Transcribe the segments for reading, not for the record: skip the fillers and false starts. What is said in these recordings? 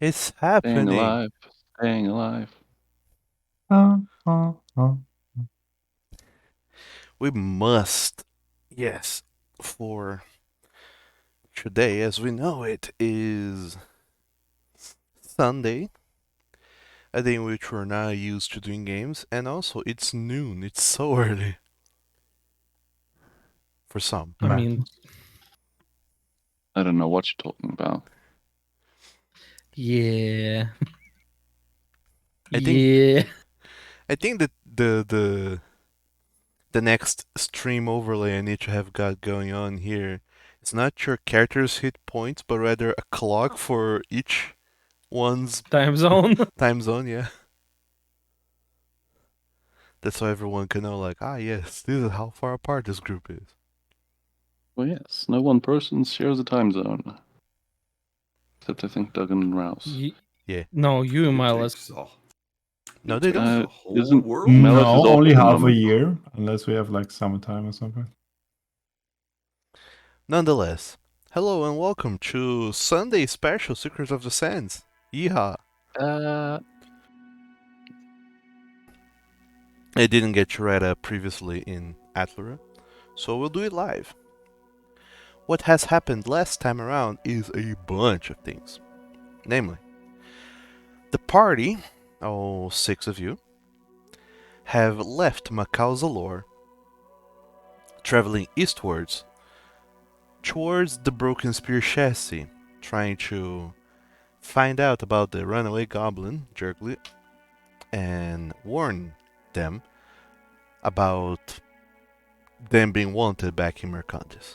It's Staying happening. alive. Staying alive. We must, yes, for today, as we know it, is Sunday, a day in which we're not used to doing games, and also it's noon. It's so early for some. I mean, I don't know what you're talking about. yeah. I think Yeah. I think that the next stream overlay I need to have got going on here. It's not your character's hit points, but rather a clock for each one's Time zone. time zone. Yeah, that's so everyone can know. Like, yes, this is how far apart this group is. Well, yes, no one person shares a time zone. Except I think Duggan and Rouse. Yeah. No, you and It Miles. takes a, No, it they takes don't. the whole Isn't world. Melis is No, only half a optimum. year, unless we have like summertime or something. Nonetheless, hello and welcome to Sunday Special Secrets of the Sands. Yeehaw! Uh, I didn't get to read previously in Atlera, so we'll do it live. What has happened last time around is a bunch of things. Namely, the party, all 6 of you, have left Macau's Allure, traveling eastwards towards the Broken Spear chassis, trying to find out about the runaway goblin, Jergly, and warn them about them being wanted back in Mercantis.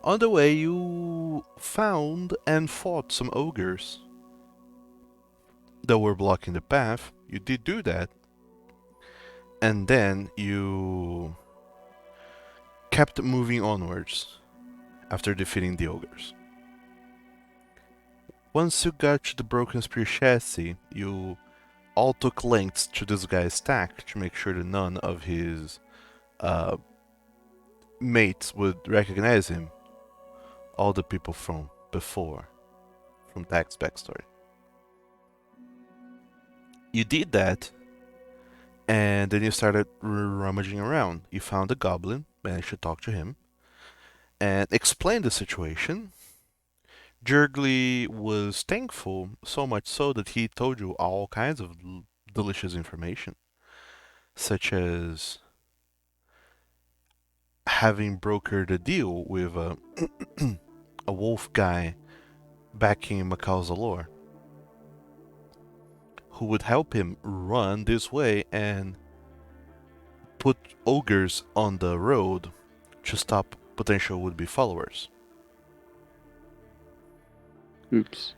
On the way, you found and fought some ogres that were blocking the path. You did do that. And then you kept moving onwards after defeating the ogres. Once you got to the Broken Spear chassis, you all took lengths to this guy's stack to make sure that none of his mates would recognize him. All the people from before, from Tak's backstory. You did that, and then you started rummaging around. You found a goblin, managed to talk to him, and explained the situation. Jurgly was thankful, so much so that he told you all kinds of delicious information, such as having brokered a deal with a wolf guy back in Macau's Allure, who would help him run this way and put ogres on the road to stop potential would-be followers. oops.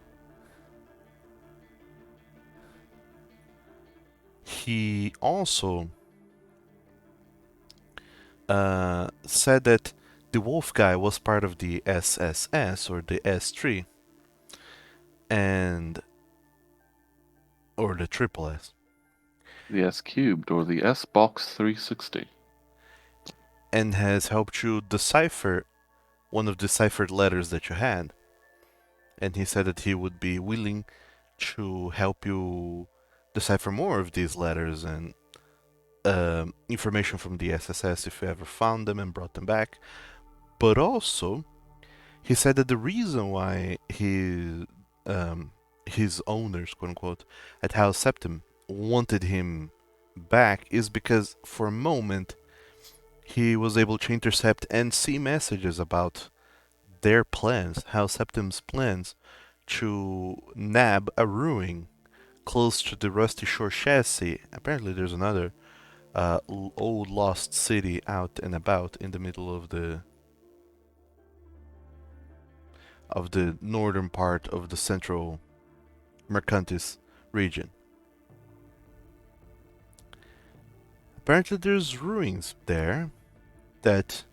He also said that the wolf guy was part of the SSS or the S3 and or the triple S, The S cubed or the S box 360. and has helped you decipher one of the ciphered letters that you had. And he said that he would be willing to help you decipher more of these letters and information from the SSS if you ever found them and brought them back. But also, he said that the reason why his owners, quote unquote, at House Septim wanted him back is because for a moment he was able to intercept and see messages about their plans, House Septim's plans to nab a ruin close to the Rusty Shore chassis. Apparently, there's another old lost city out and about in the middle of the northern part of the central Mercantis region. Apparently, there's ruins there that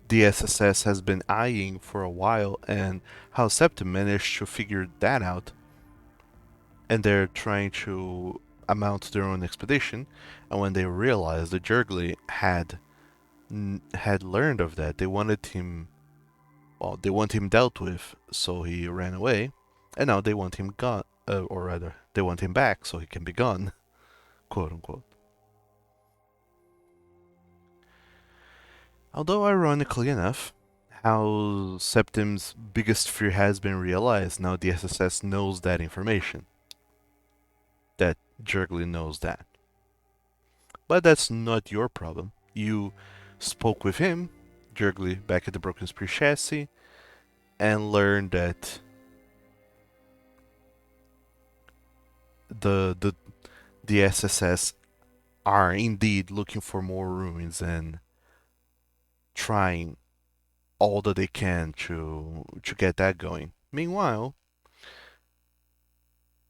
the SSS has been eyeing for a while, and how Septim managed to figure that out, and they're trying to amount their own expedition. And when they realized that Jurgly had learned of that, they wanted him. Well, they want him dealt with, so he ran away, and now they want him gone, or rather, they want him back so he can be gone, quote unquote. Although ironically enough, how Septim's biggest fear has been realized, now the SSS knows that information. That Jurgly knows that. But that's not your problem. You spoke with him, Jurgly, back at the Broken Spear chassis, and learned that the the SSS are indeed looking for more ruins and trying all that they can to get that going. Meanwhile,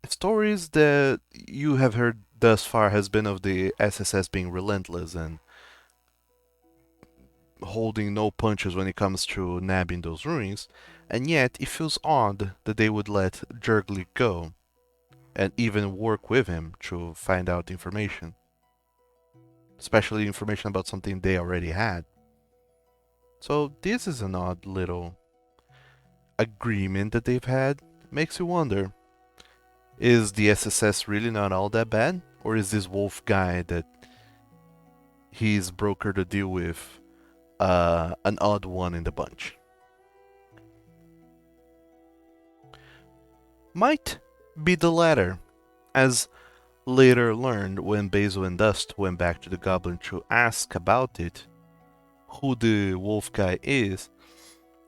stories that you have heard thus far has been of the SSS being relentless and holding no punches when it comes to nabbing those ruins, and yet it feels odd that they would let Jurgly go and even work with him to find out information. Especially information about something they already had. So this is an odd little agreement that they've had. Makes you wonder, is the SSS really not all that bad? Or is this wolf guy that he's brokered to deal with an odd one in the bunch? Might be the latter, as later learned when Basil and Dust went back to the Goblin to ask about it, who the wolf guy is,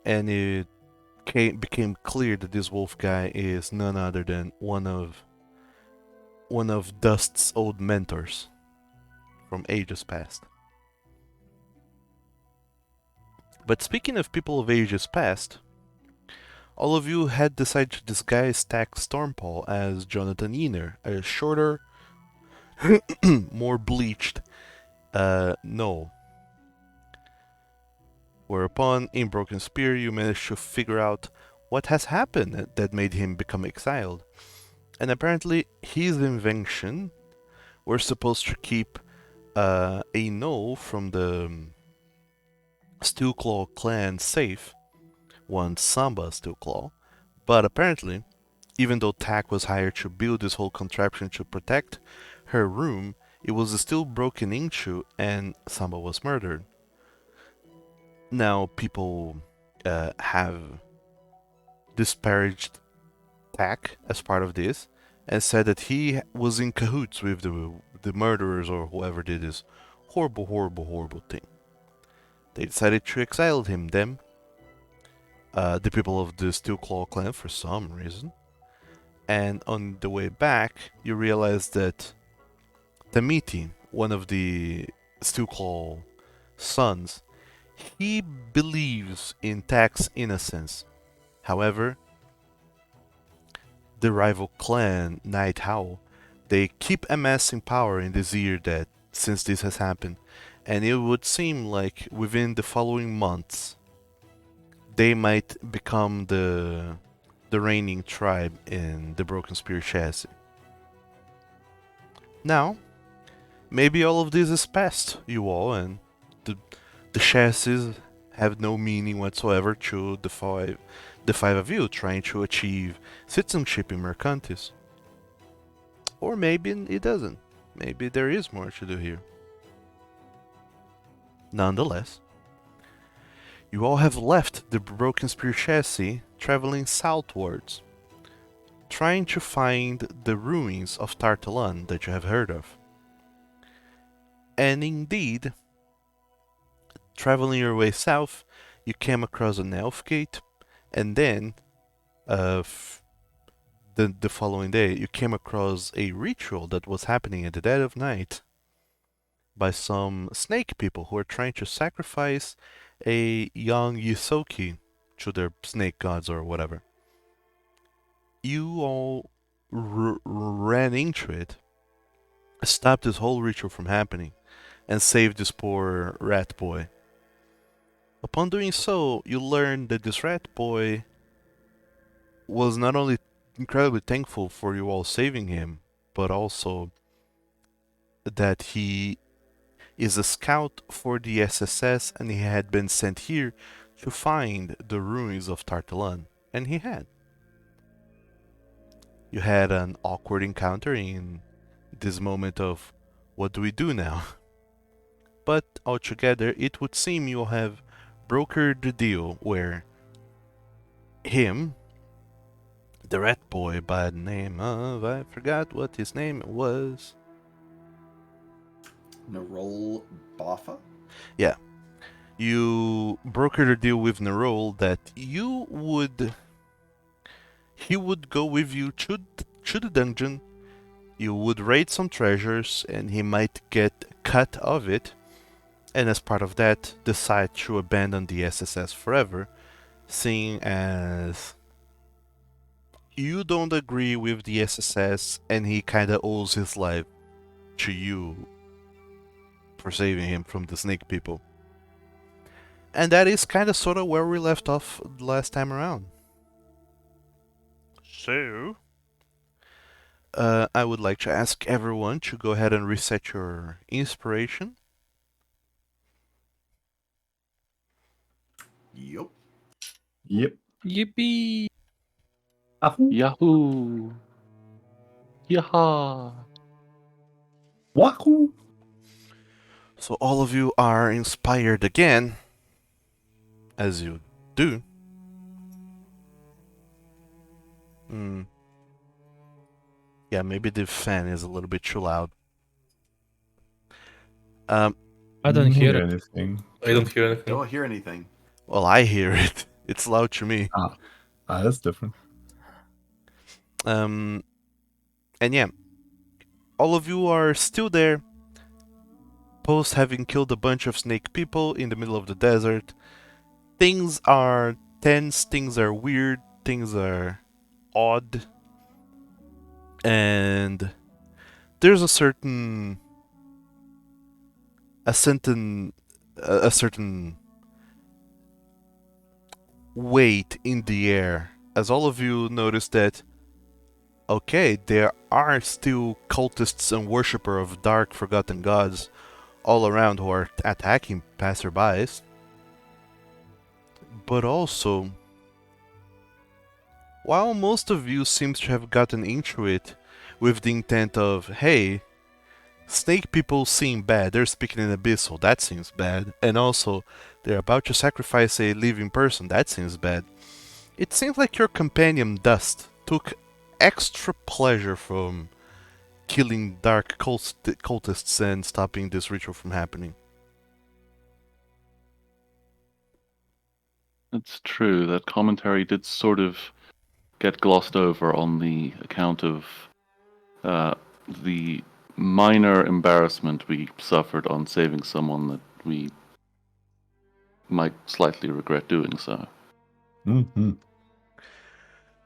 and it became clear that this wolf guy is none other than one of Dust's old mentors from ages past. But speaking of people of ages past, all of you had decided to disguise Tack Stormpaw as Jonathan Yener, a shorter, more bleached no. Whereupon, in Broken Spear, you managed to figure out what has happened that made him become exiled. And apparently, his invention were supposed to keep a no from the Steelclaw clan safe, one Samba Steelclaw, but apparently, even though Tack was hired to build this whole contraption to protect her room, it was still broken into and Samba was murdered. Now people have disparaged Tack as part of this and said that he was in cahoots with the murderers or whoever did this horrible, horrible, horrible thing. They decided to exile them, the people of the Steelclaw clan, for some reason. And on the way back, you realize that Tamiti, one of the Steelclaw sons, he believes in Tack's innocence. However, the rival clan, Night Howl, they keep amassing power in this year that since this has happened, and it would seem like within the following months they might become the reigning tribe in the Broken Spear chassis. Now, maybe all of this is past you all, and the chassis have no meaning whatsoever to the five of you trying to achieve citizenship in Mercantis. Or maybe it doesn't. Maybe there is more to do here. Nonetheless, you all have left the Broken Spear chassis, traveling southwards. trying to find the ruins of Tartalan that you have heard of. And indeed, traveling your way south, you came across an elf gate, and then uh, the following day, you came across a ritual that was happening at the dead of night by some snake people who are trying to sacrifice a young Yisoki to their snake gods or whatever. You all ran into it, stopped this whole ritual from happening, and saved this poor rat boy. Upon doing so, you learned that this rat boy was not only incredibly thankful for you all saving him, but also that he is a scout for the SSS and he had been sent here to find the ruins of Tartalan. And he had. You had an awkward encounter in this moment of what do we do now? But altogether, it would seem you'll have brokered the deal where him, the rat boy by the name of, I forgot what his name was. Narol Boffa? Yeah. You brokered a deal with Nerol that he would go with you to the dungeon, you would raid some treasures, and he might get cut of it, and as part of that, decide to abandon the SSS forever, seeing as you don't agree with the SSS and he kinda owes his life to you for saving him from the snake people. And that is kinda sorta where we left off last time around. So, I would like to ask everyone to go ahead and reset your inspiration. Yup. Yep. Yippee! Ahoo. Yahoo! Yaha! Wahoo. So all of you are inspired again, as you do. Yeah, maybe the fan is a little bit too loud. I don't hear it. anything. I don't hear anything. Don't hear anything. Well, I hear it. It's loud to me. That's different. And yeah, all of you are still there, post having killed a bunch of snake people in the middle of the desert. Things are tense, things are weird, things are odd, and there's a certain weight in the air as all of you notice that okay, there are still cultists and worshippers of dark forgotten gods all around who are attacking passerbys, but also while most of you seems to have gotten into it with the intent of, hey, snake people seem bad, they're speaking in abyssal, that seems bad, and also they're about to sacrifice a living person, that seems bad. It seems like your companion Dust took extra pleasure from killing dark cultists and stopping this ritual from happening. It's true, that commentary did sort of get glossed over on the account of the minor embarrassment we suffered on saving someone that we might slightly regret doing so. Mm-hmm.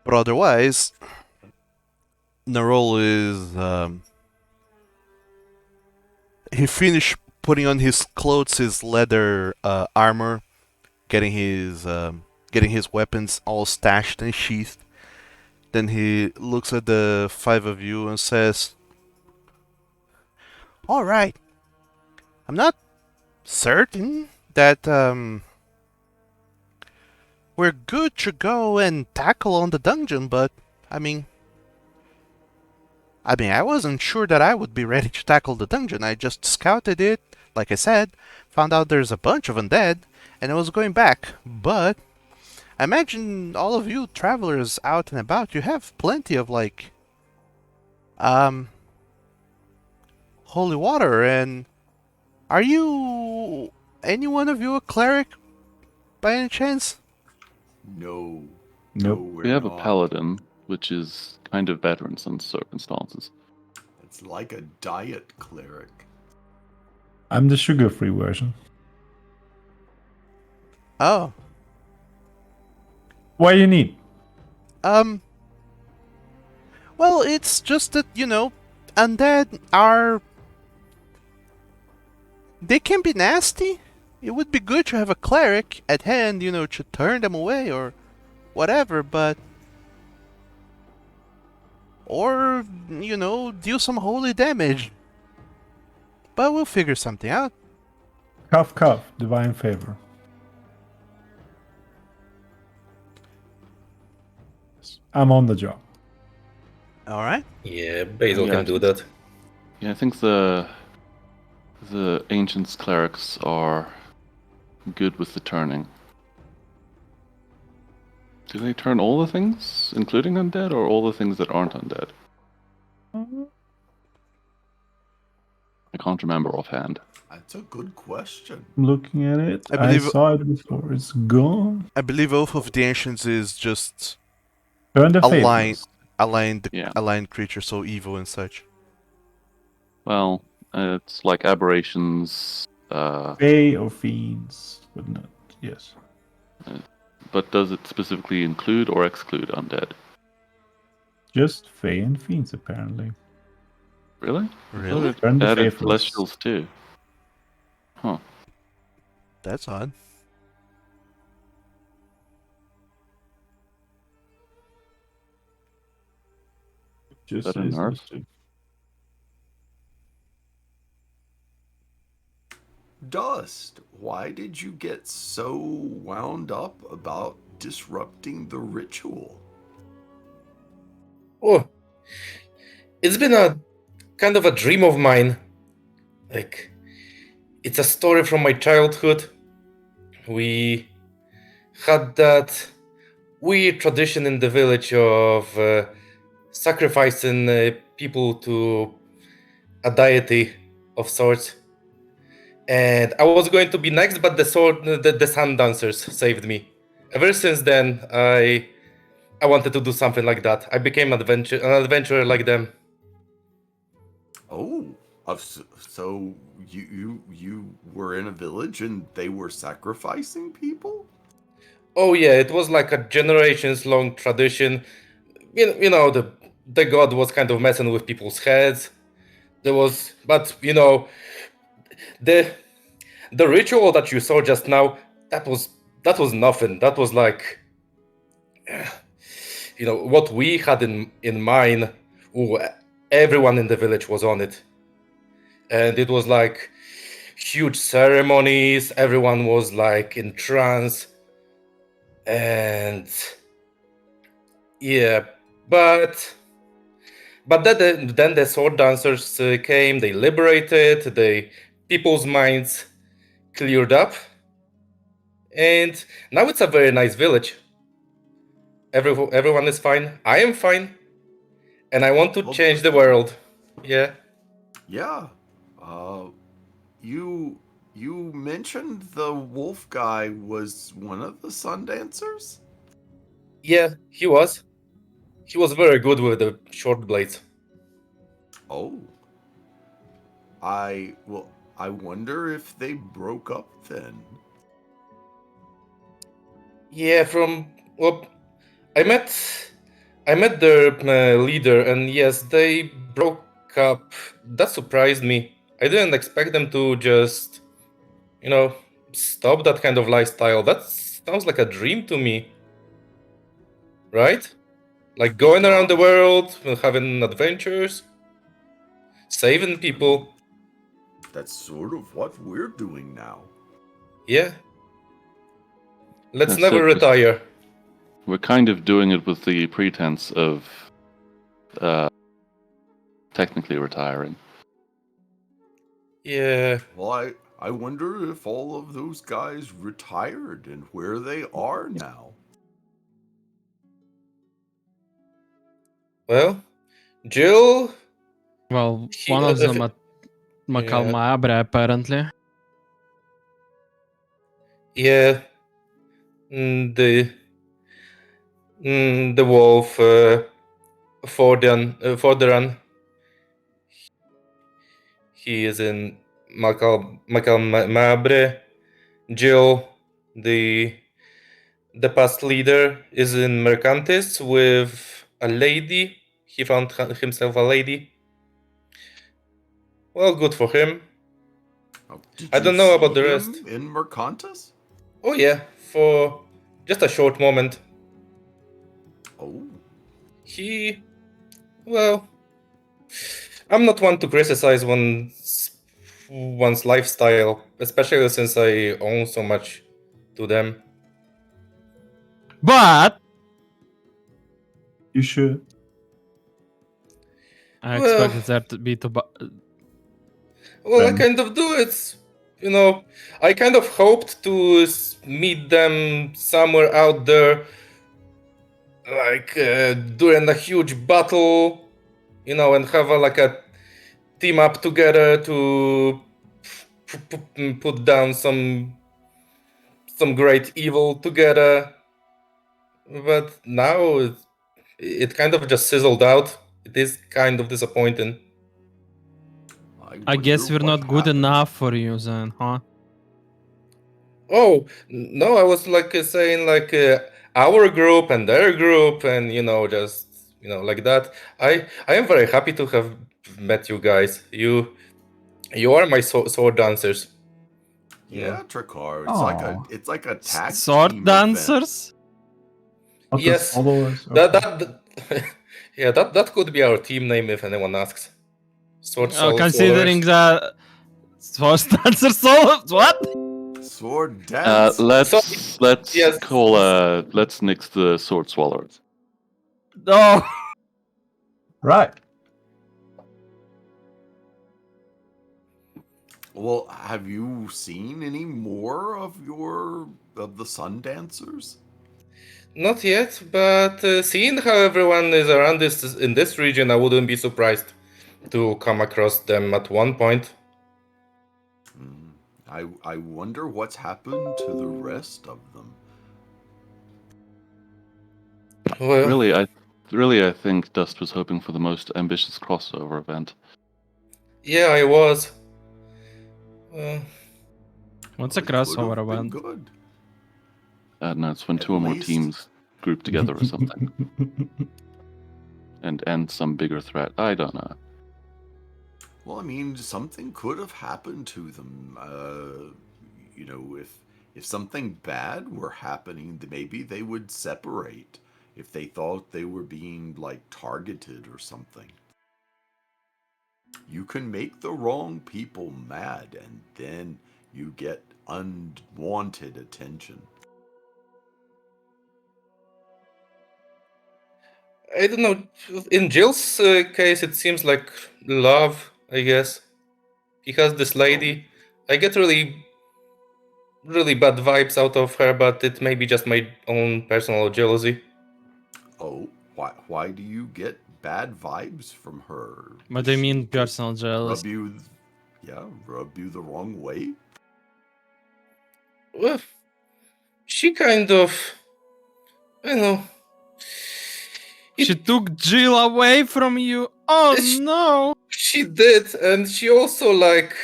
But otherwise, Narol is he finished putting on his clothes, his leather armor, getting his weapons all stashed and sheathed. Then he looks at the five of you and says, "All right, I'm not certain that we're good to go and tackle on the dungeon, but I mean, I wasn't sure that I would be ready to tackle the dungeon. I just scouted it, like I said, found out there's a bunch of undead, and I was going back. But I imagine all of you travelers out and about, you have plenty of um, holy water. And are you any one of you a cleric by any chance? No. Nope. No, we're We have a not. paladin, which is kind of better in some circumstances. It's like a diet cleric. I'm the sugar-free version. Oh, What do you need? um, well, it's just that, undead are. They can be nasty. It would be good to have a cleric at hand, to turn them away or whatever, but. Or, deal some holy damage. But we'll figure something out. Cough, cough. Divine favor. I'm on the job. Alright? Yeah, Basil Yeah, can do that. Yeah, I think the ancients clerics are good with the turning. Do they turn all the things, including undead, or all the things that aren't undead? I can't remember offhand. That's a good question. I'm looking at it. I I believe- saw it before. It's gone. I believe Oath of the Ancients is just Turn the Align- faithless. Yeah. aligned creature so evil and such. Well, it's like aberrations, Fey or fiends, but not. Yes. but does it specifically include or exclude undead? Just Fey and fiends, apparently. Really? Really? I thought Turn it the added faithless. celestials too. Huh. That's odd. Just Is that a says nerf? those two. Dust, why did you get so wound up about disrupting the ritual? Oh, it's been a kind of a dream of mine. Like, it's a story from my childhood. We had that weird tradition in the village of sacrificing people to a deity of sorts. And I was going to be next, but the sun dancers saved me. Ever since then, I wanted to do something like that. I became an adventurer like them. Oh, so you were in a village and they were sacrificing people? Oh yeah, it was like a generations long tradition. The god was kind of messing with people's heads. But the the ritual that you saw just now, that was nothing. That was like, what we had in mind. Ooh, everyone in the village was on it, and it was like huge ceremonies. Everyone was like in trance, and yeah, but then the sword dancers came. They liberated the people's minds, cleared up, and now it's a very nice village. Everyone is fine. I am fine, and I want to Well, change the world. Yeah. Yeah. Uh, you mentioned the wolf guy was one of the sun dancers? Yeah, he was. He was very good with the short blades. Oh. I wonder if they broke up then. Yeah, well, I met I met their leader, and yes, they broke up. That surprised me. I didn't expect them to just, you know, stop that kind of lifestyle. That sounds like a dream to me, right? Like It going around the does. world, having adventures, saving people. That's sort of what we're doing now. Yeah. Let's That never said, retire. we're kind of doing it with the pretense of technically retiring. Yeah. Well, I wonder if all of those guys retired and where they are now. Well, Jill. Well, He, one of them at Makal yeah. Mabre, apparently. Yeah, the wolf Forderan. He is in Makal Mabre. Jill, the past leader, is in Mercantis with a lady. He found himself a lady. Well, good for him. Oh, did I you don't know see about the him rest. in Mercantis? Oh yeah, for just a short moment. Oh, He, well, I'm not one to criticize one's lifestyle, especially since I own so much to them. But You should. I Well, expected there to be I Them. kind of do it. You know, I kind of hoped to meet them somewhere out there, like during a huge battle, and have like a team up together to put down some great evil together. But now it kind of just sizzled out. It is kind of disappointing. I guess wonder we're what not good happened. enough for you then, huh? Oh no, I was like saying like our group and their group, and just like that. I am very happy to have met you guys. You are my sword dancers. Yeah, Tricar. Aw. It's like a tag Sword team event. dancers? Not the Yes, followers. that Okay. that yeah, that could be our team name if anyone asks. Sword Considering swallowers. the sword dancers solos? What? Sword dance. So Let's yes, call let's nix the sword swallowers. No. Right. Well, have you seen any more of the Sun Dancers? not yet, but seeing how everyone is around this in this region, I wouldn't be surprised to come across them at one point. I wonder what's happened to the rest of them. Well, Really, I think Dust was hoping for the most ambitious crossover event. yeah, I was. Uh, What's a Well, it could crossover have been event? good. I don't know, it's when At two or more least- teams group together or something and end some bigger threat. I don't know. Well, I mean, something could have happened to them. If something bad were happening, maybe they would separate if they thought they were being like targeted or something. You can make the wrong people mad, and then you get unwanted attention. I don't know. In Jill's case, it seems like love. I guess he has this lady. I get really, really bad vibes out of her, but it may be just my own personal jealousy. Oh, why do you get bad vibes from her? What Does do you she mean just personal jealousy? rub you the wrong way? Well, she kind of, I know. She took Jill away from you. Oh She- no. She did, and she also like.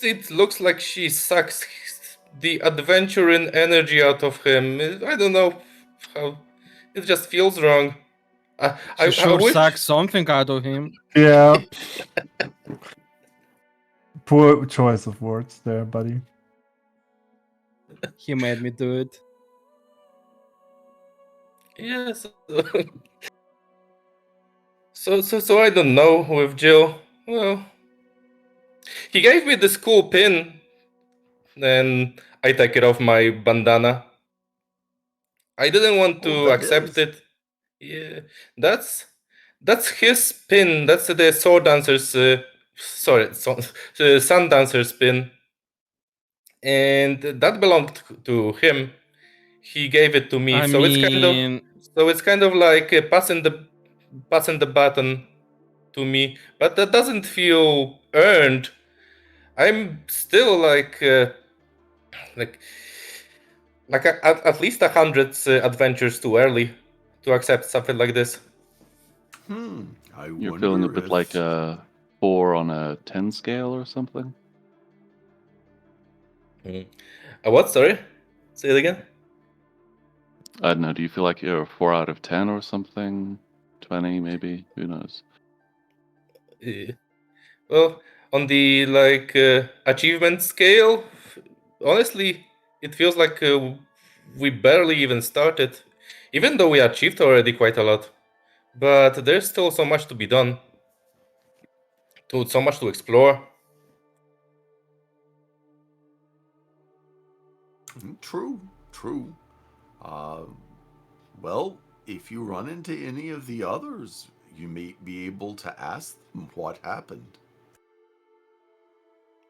It looks like she sucks the adventuring energy out of him. I don't know how. It just feels wrong. She I sure wish. sucks something out of him. Yeah. Poor choice of words there, buddy. He made me do it. Yes. So I don't know with Jill. Well, he gave me this cool pin, and I take it off my bandana. I didn't want Oh, to that accept is. it. Yeah, that's his pin. That's the sword dancer's. Sun dancer's pin, and that belonged to him. He gave it to me, I so it's kind of. mean, So it's kind of like passing the baton to me, but that doesn't feel earned. I'm still like at least 100 adventures too early to accept something like this. I You're feeling a wonder bit like if a 4 on a 10 scale or something? What? Sorry, say it again. I don't know. Do you feel like you're a 4 out of 10 or something? 20 maybe? Who knows? Uh, Well, on the achievement scale, honestly, it feels like we barely even started, even though we achieved already quite a lot. But there's still so much to be done, so much to explore. true, true. Uh, well, if you run into any of the others, you may be able to ask them what happened.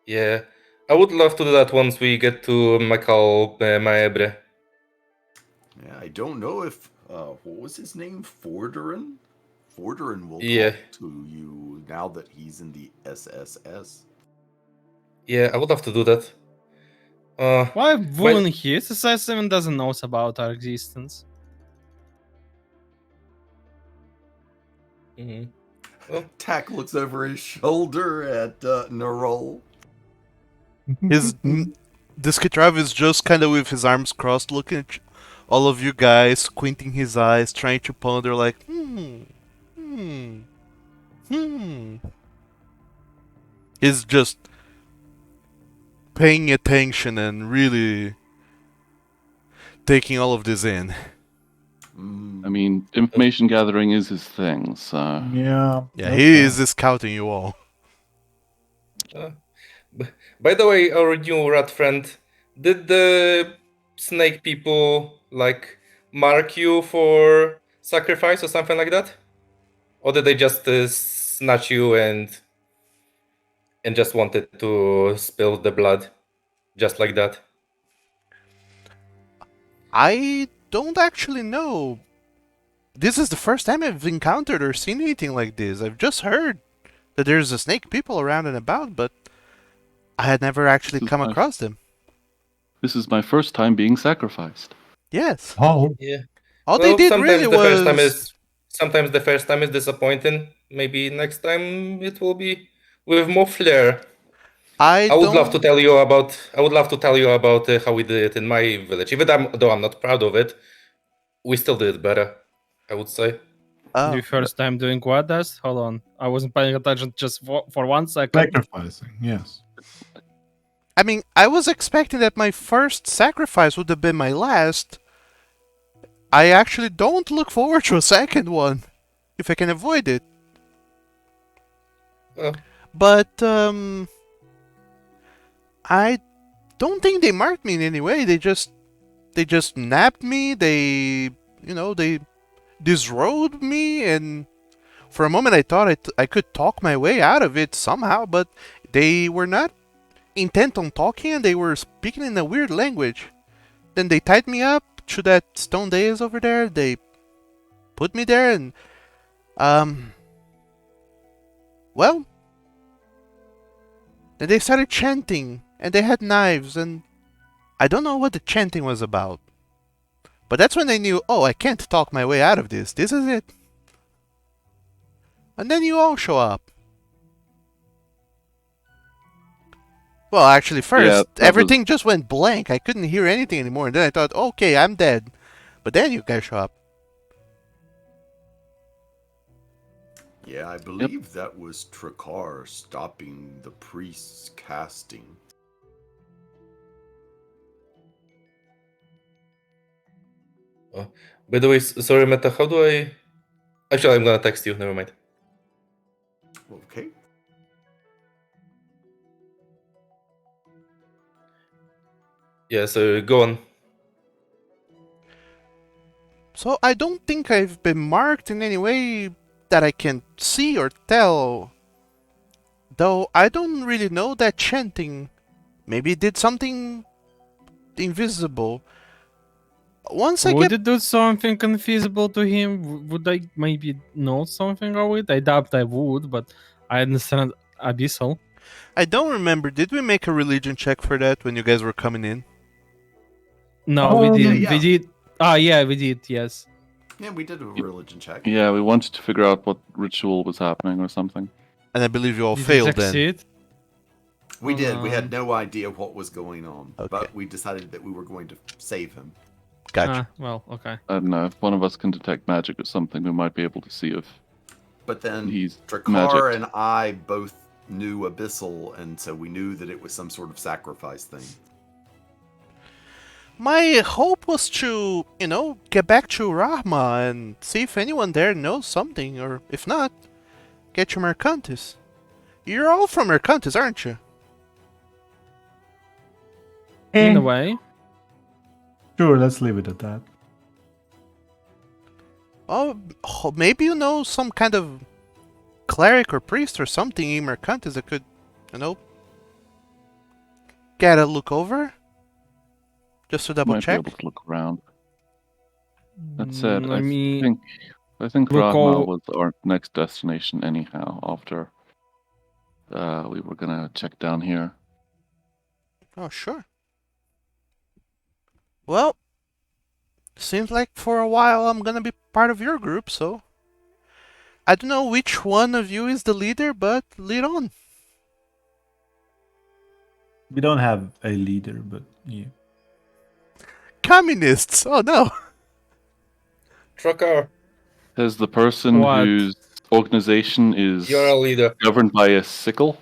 Yeah, I would love to do that once we get to Macau Maebre. Yeah, I don't know if what was his name, Forderin. Forderin will Yeah, talk to you now that he's in the SSS. yeah, I would love to do that. Why My wouldn't he? SSS even doesn't know about our existence. Mhm. Well, Tack looks over his shoulder at Nerol. His this Kitrav is just kind of with his arms crossed, looking at all of you guys, squinting his eyes, trying to ponder, like, hmm. He's just paying attention and really taking all of this in. I mean, information gathering is his thing, so. Yeah. Yeah, that's he fair. is scouting you all. uh, by the way, our new rat friend, did the snake people mark you for sacrifice or something like that, or did they just snatch you and just wanted to spill the blood, just like that? I don't actually know. This is the first time I've encountered or seen anything like this. I've just heard that there's a snake people around and about, but I had never actually This is come my, across them. this is my first time being sacrificed. Yes. Oh, Yeah. All they Well, did really was. sometimes the first time is disappointing. Maybe next time it will be with more flair. I don't. I would love to tell you about how we did it in my village. Though I'm not proud of it, we still did it better, I would say. Your Oh. first time doing what, Dust? Hold on. I wasn't paying attention just for 1 second. sacrificing. Yes. I mean, I was expecting that my first sacrifice would have been my last. I actually don't look forward to a second one, if I can avoid it. Well, But, I don't think they marked me in any way. They just nabbed me. They disrobed me, and for a moment I thought I could talk my way out of it somehow, but they were not intent on talking, and they were speaking in a weird language. Then they tied me up to that stone dais over there. They put me there, and well, then they started chanting, and they had knives, and I don't know what the chanting was about. But that's when I knew, oh, I can't talk my way out of this. This is it. And then you all show up. Well, actually, Yeah, first, that was. everything just went blank. I couldn't hear anything anymore. And then I thought, okay, I'm dead. But then you guys show up. Yeah, I believe that was Trakar stopping the priest's casting. by the way, sorry, Meta. How do I? Actually, I'm gonna text you. Never mind. Okay. Yeah. So go on. So I don't think I've been marked in any way that I can see or tell. Though I don't really know that chanting. Maybe it did something invisible. Once I Would get it do something unfeasible to him? Would I maybe know something of it? I doubt I would, but I understand Abyssal. I don't remember. Did we make a religion check for that when you guys were coming in? No, we didn't. yeah. We did. Ah, yeah, we did. Yes. Yeah, we did a religion check. Yeah, we wanted to figure out what ritual was happening or something. And I believe you all Did failed it then. succeed? We Hold did. We had on. no idea what was going on, Okay. but we decided that we were going to save him. Gotcha. Ah, well, okay. I don't know, if one of us can detect magic or something, we might be able to see if But then he's Drakkar magicked. and I both knew Abyssal, and so we knew that it was some sort of sacrifice thing. My hope was to, get back to Rahma and see if anyone there knows something, or if not, get your Mercantis. You're all from Mercantis, aren't you? In a Eh, way. Sure, let's leave it at that. Oh, maybe you know some kind of cleric or priest or something in Mercantis that could, get a look over? Just to double Might check? be able to look around. That said, I mean, I think look Rahma all- was our next destination anyhow. After we were gonna check down here. Oh, sure. Well, seems like for a while I'm gonna be part of your group, so... I don't know which one of you is the leader, but lead on. We don't have a leader, but yeah. Communists! Oh no! Drakkar, Says the person What? whose organization is you're a leader. governed by a sickle.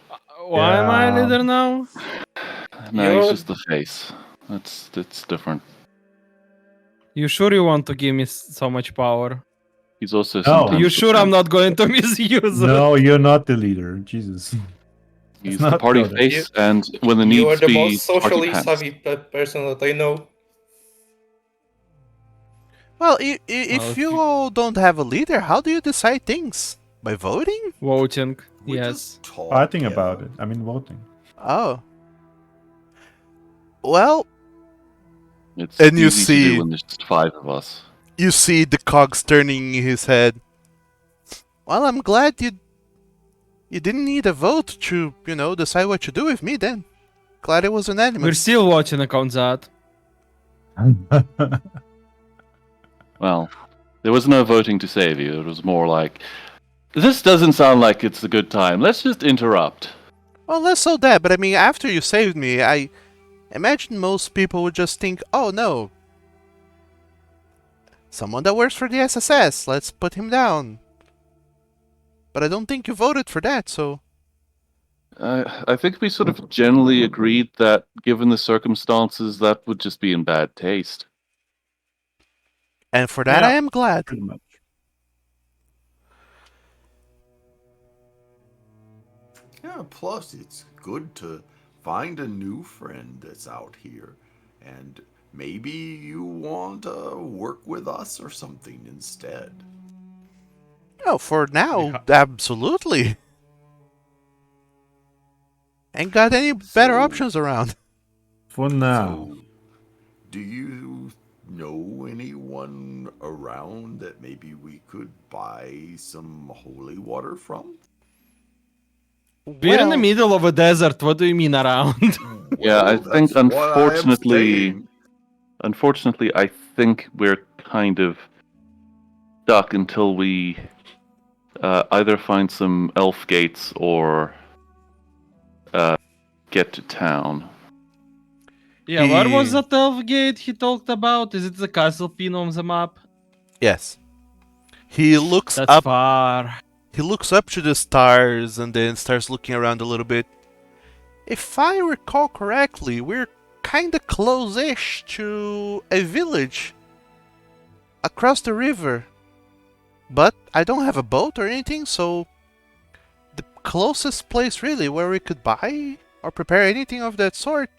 Why am I Yeah. leader now? No, he's You're- just the face. It's different. You sure you want to give me so much power? He's also No. sometimes You the sure I'm prince. not going to misuse it? No, you're not the leader. Jesus. He's not the party good. face, and when the You are needs the be, most party socially pants. savvy person that I know. Well, if you all don't have a leader, how do you decide things? By voting? Voting. We Yes. just talked, Fighting yeah. about it. I mean, voting. Oh. Well, It's And you easy to see- do when there's just 5 of us. you see the cogs turning in his head. Well, I'm glad you didn't need a vote to, decide what to do with me then. Glad it was We're unanimous. still watching account that. Well, there was no voting to save you. It was more like, this doesn't sound like it's a good time. Let's just interrupt. Well, less so that, but I mean, after you saved me, I imagine most people would just think, oh no, someone that works for the SSS, let's put him down. But I don't think you voted for that, so... I think we sort of generally agreed that, given the circumstances, that would just be in bad taste. And for that, Yeah. I am glad. Pretty much. Yeah, plus it's good to find a new friend that's out here. And maybe you want to work with us or something instead. Oh, for now, absolutely. Ain't got any better So- options around. For now. So, do you know anyone around that maybe we could buy some holy water from? We're in the Well, middle of a desert. What do you mean around? Yeah, I Well, think that's what I am saying. Unfortunately, I think we're kind of stuck until we either find some elf gates or get to town. Yeah, where was He- that elf gate he talked about? Is it the castle pin on the map? yes. He looks That's up. far. He looks up to the stars and then starts looking around a little bit. If I recall correctly, we're kinda close-ish to a village across the river. But I don't have a boat or anything, so the closest place really where we could buy or prepare anything of that sort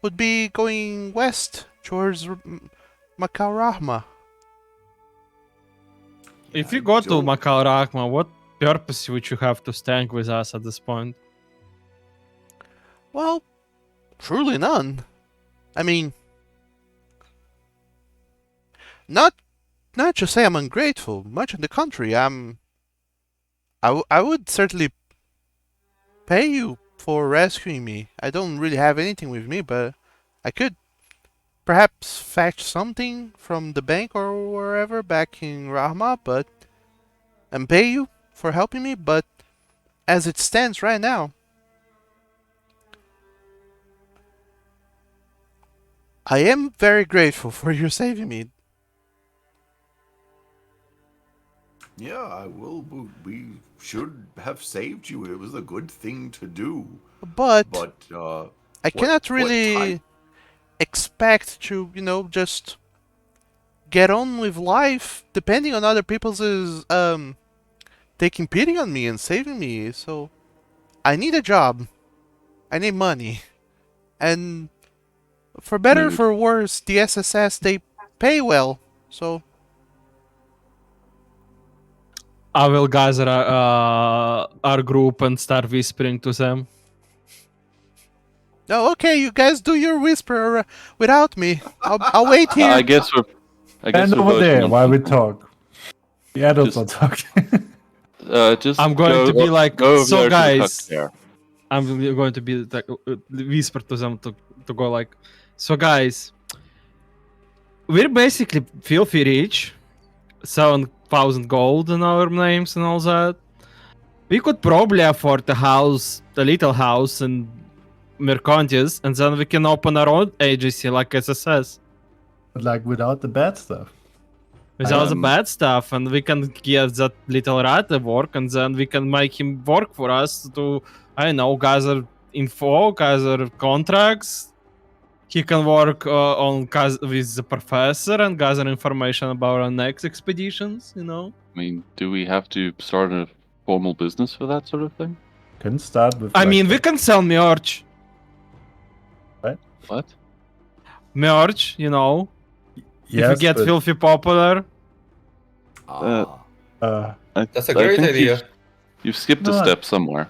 would be going west towards Macau Rahma. If I you go to don't- Macau Rakma, what purpose would you have to stand with us at this point? Well, truly none. I mean, Not not to say I'm ungrateful. Much on the contrary, I would certainly pay you for rescuing me. I don't really have anything with me, but I could perhaps fetch something from the bank or wherever back in Rahma, but and pay you for helping me. But as it stands right now, I am very grateful for your saving me. Yeah, I will. We should have saved you. It was a good thing to do. But But I cannot what type? really expect to, just get on with life depending on other people's taking pity on me and saving me. So I need a job. I need money. And for better or Mood. for worse, the SSS they pay well. So I will gather our group and start whispering to them. no, okay, you guys do your whisper without me. I'll wait here. I guess we're. I guess And we're over voting there on while we something. talk. The adults Just- are talking. Just I'm going to be like, go over so there to the guys, cocktail. I'm going to be like, whisper to them to go like, so guys, we're basically filthy rich, 7,000 gold in our names and all that. We could probably afford a house, a little house in Mercantis, and then we can open our own agency like SSS. But like without the bad stuff. Without the Um, bad stuff, and we can give that little rat to work, and then we can make him work for us to, I don't know, gather info, gather contracts. He can work with the professor and gather information about our next expeditions, I mean, do we have to start a formal business for that sort of thing? Can start with I like mean, we can sell merch. What? Merch, if we yes, get but, filthy popular. Ah, That's a great think idea. You've skipped a No, step somewhere.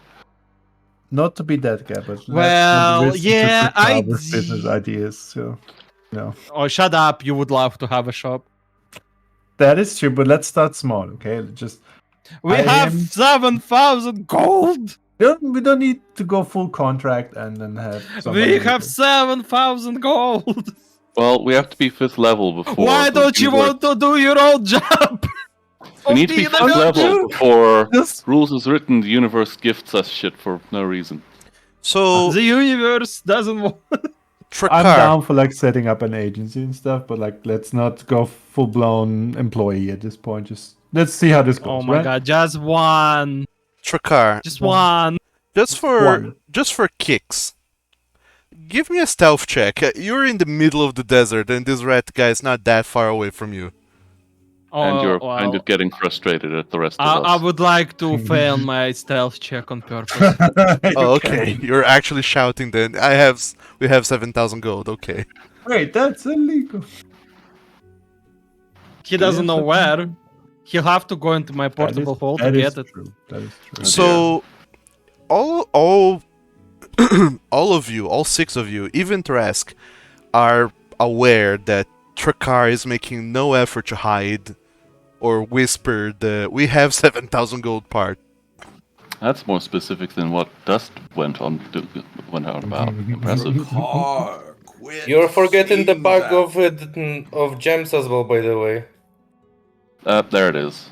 not to be that guy, but let's Well, not listen yeah, to Kraber's business ideas. So, Oh, shut up! You would love to have a shop. that is true. But let's start small, okay? Just We I have am- 7,000 gold. we don't need to go full contract and then have. somebody We with have it. 7,000 gold. Well, we have to be 5th level before. Why we don't can you work. want to do your own job? We need to be Of being 5th a level merchant? before Just rules is written. The universe gifts us shit for no reason. So The universe doesn't want. I'm Trakar, down for like setting up an agency and stuff, but like let's not go full blown employee at this point. Just let's see how this goes. Oh my right? god! Just one. Trakar, Just one. One. just for kicks. Give me a stealth check. You're in the middle of the desert, and this rat guy is not that far away from you. And Oh, you're well, kind of getting frustrated at the rest of I us. would like to fail my stealth check on purpose. Oh, okay. You're actually shouting then. We have 7,000 gold. Okay. Wait, that's illegal. He doesn't know where. He'll have to go into my That is- portable hole to that is get it. true. That is true. So all all of you, all 6 of you, even Trask, are aware that Trakar is making no effort to hide or whisper the "we have 7,000 gold" part. That's more specific than what Dust went on about. Impressive. car, quit. You're forgetting the saying bug that. of gems as well, by the way. There it is.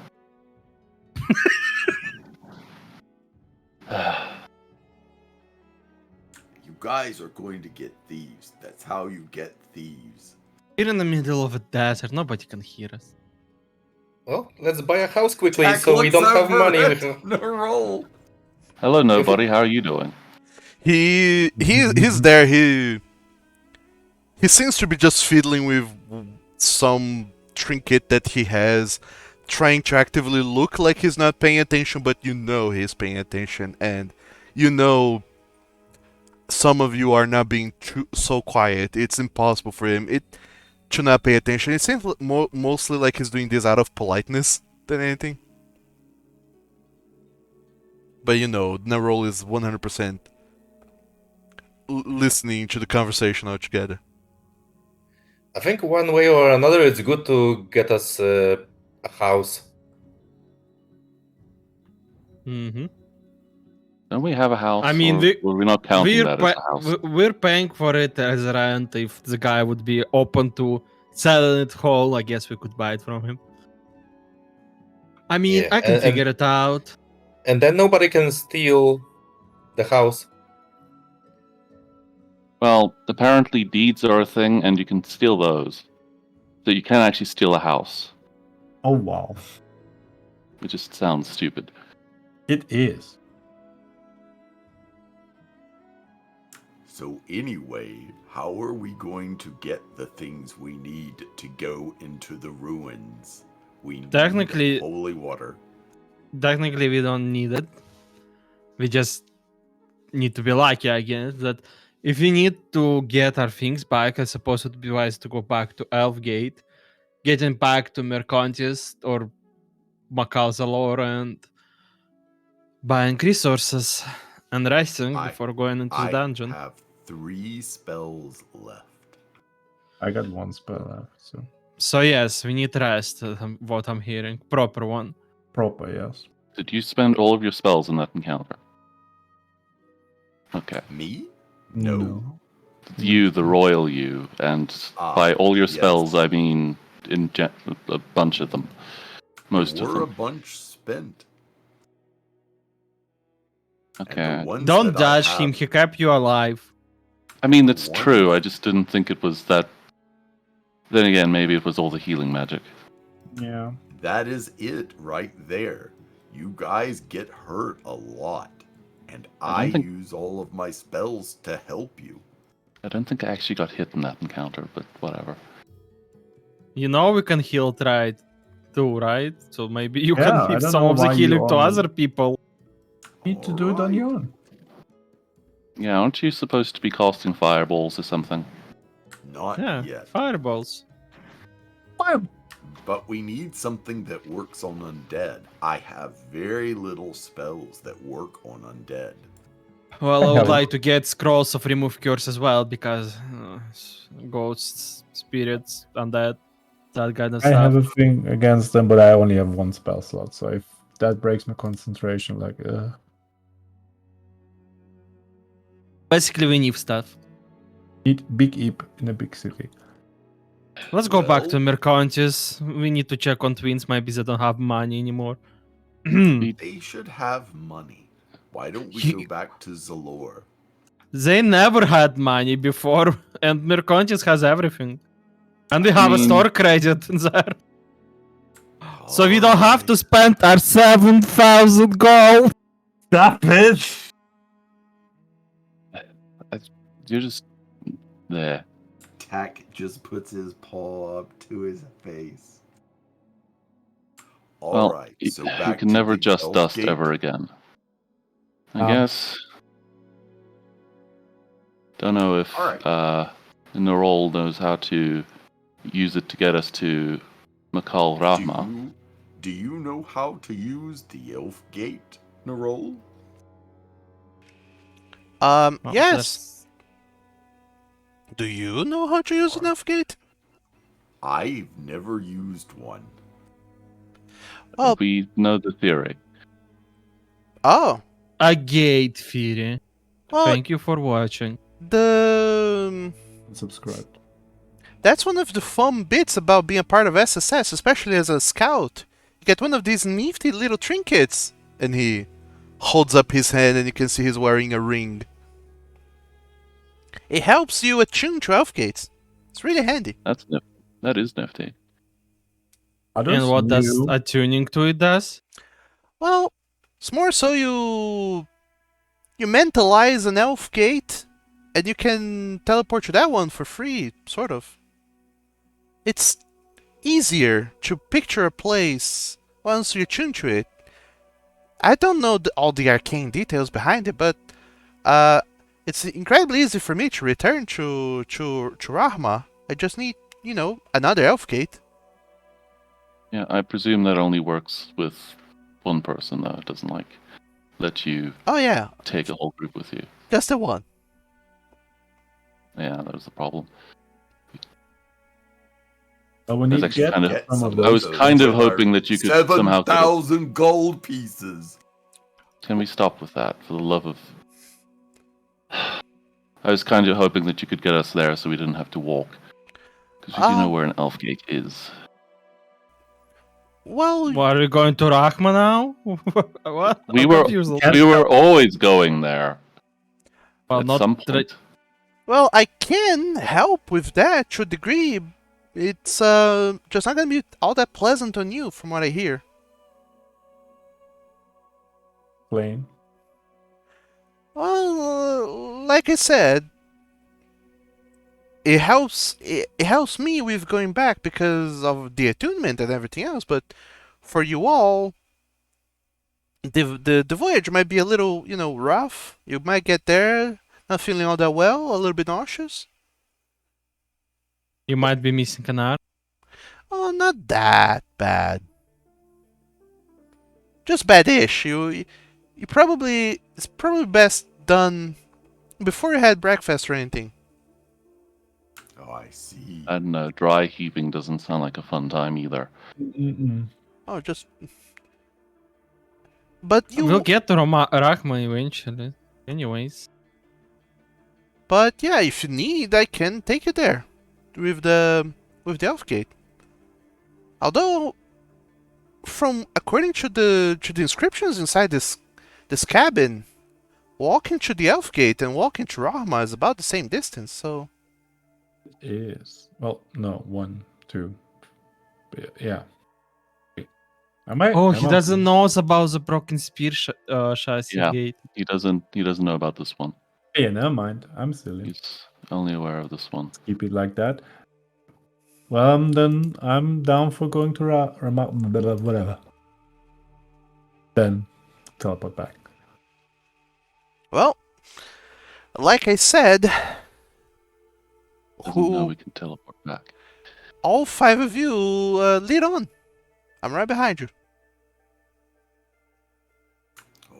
You guys are going to get thieves. That's how you get thieves. We're in the middle of a desert. Nobody can hear us. Well, let's buy a house quickly Jack so we looks don't have over money. at the roll. Hello, nobody. How are you doing? He's there. He seems to be just fiddling with some trinket that he has, trying to actively look like he's not paying attention, but you know he's paying attention, and you know some of you are not being so quiet. It's impossible for him to not pay attention. It seems mostly like he's doing this out of politeness than anything. But you know, Nerol is 100% listening to the conversation altogether. I think one way or another, it's good to get us a house. Mm-hmm. Don't we have a house? I mean, or were we not counting that as a house? we're paying for it as rent. If the guy would be open to selling it whole, I guess we could buy it from him. I mean, Yeah, I can figure it out. and then nobody can steal the house. Well, apparently deeds are a thing, and you can steal those. So you can actually steal a house, Oh wow, which just sounds stupid. it is. So anyway, how are we going to get the things we need to go into the ruins? We need Technically- holy water. Technically, we don't need it. We just need to be lucky, I guess. That if we need to get our things back, I suppose it would be wise to go back to Elfgate, getting back to Mercantis or Macalzalor and buying resources and resting I- before going into the I dungeon. have 3 spells left. I got one spell left, so So yes, we need rest. What I'm hearing, proper one. proper, yes. Did you spend all of your spells in that encounter? Okay. Me? No. You, the royal you, and Ah, by all your yes. spells, I mean a bunch of them. Most There of were a them. bunch spent. And Okay. the ones Don't that I judge him. have- He kept you alive. I mean, that's One- true. I just didn't think it was that. Then again, maybe it was all the healing magic. Yeah. That is it right there. You guys get hurt a lot. And I I don't think- use all of my spells to help you. I don't think I actually got hit in that encounter, but whatever. You know we can heal Tride too, right? So maybe you Yeah, can I give don't some know of the why you healing to only- other people. Need to do it on your own. Yeah, aren't you supposed to be casting fireballs or something? Not Yeah, yet. fireballs. But we need something that works on undead. I have very little spells that work on undead. Well, I I would have- like to get scrolls of remove cures as well because ghosts, spirits, and that kind of I stuff. have a thing against them, but I only have one spell slot, so if that breaks my concentration, like, Basically, we need stuff. eat big eep in a big city. Let's go back to Well- Mercantis. We need to check on twins. Maybe they don't have money anymore. They should have money. Why don't we go back to Zalor? They never had money before, and Mercantis has everything. And we have a mean- store credit there. So we don't Alright. have to spend our 7,000 gold. Stop it! You're just there. Tack just puts his paw up to his face. Well, Alright, you so back can to never the just Elf dust Gate. ever again. I Um, guess. Don't know if Alright. Nerol knows how to use it to get us to Makal Rahma. Do you know how to use the Elf Gate, Nerol? Well, Yes. Do you know how to use an Elfgate? I've never used one. Well, We know the theory. oh, A gate, Fury. well, Thank you for watching. the Subscribed. that's one of the fun bits about being a part of SSS, especially as a scout. You get one of these nifty little trinkets, and he holds up his hand, and you can see he's wearing a ring. It helps you attune to Elfgates. It's really handy. That's nifty. That is nifty. Are those And what does new? attuning to it does? Well, it's more so you mentalize an elf gate, and you can teleport to that one for free, sort of. It's easier to picture a place once you tune to it. I don't know all the arcane details behind it, but it's incredibly easy for me to return to Rahma. I just need, another elf gate. Yeah, I presume that only works with one person, though. It doesn't, let you Oh yeah, take a whole group with you. just the one. Yeah, that was the problem. we need to actually get kind of- Get some of some I was those. kind of with our hoping that you could somehow get us. 7,000 gold pieces. Can we stop with that, for the love of? I was kind of hoping that you could get us there, so we didn't have to walk, because we do know where an elf gate is. Well, What, are we going to Rahma now? What? We I'm were confused. we were always going there. Well, At not some dra- point. well, I can help with that to a degree. It's just not gonna be all that pleasant on you, from what I hear. Plain. Well, like I said, it helps me with going back because of the attunement and everything else. But for you all, the voyage might be a little, rough. You might get there not feeling all that well, a little bit nauseous. You might be missing an arm. Oh, not that bad. Just bad-ish. You probably it's probably best done before you had breakfast or anything. Oh, I see. I don't know. Dry heaving doesn't sound like a fun time either. Mm-mm. Oh, just. But We'll get to Rahma eventually. Anyways. But yeah, if you need, I can take you there with the elf gate. Although, according to the inscriptions inside this cabin, walking to the elf gate and walking to Rahma is about the same distance. So Is well, no, 1, 2. Yeah. I might. Oh, I he might- doesn't know about the broken spear chassis Yeah. gate. He doesn't know about this one. Yeah, never mind. I'm silly. He's only aware of this one. Keep it like that. Well, then I'm down for going to whatever. Then teleport back. well, like I said, Doesn't know we can teleport back. all 5 of you lead on. I'm right behind you.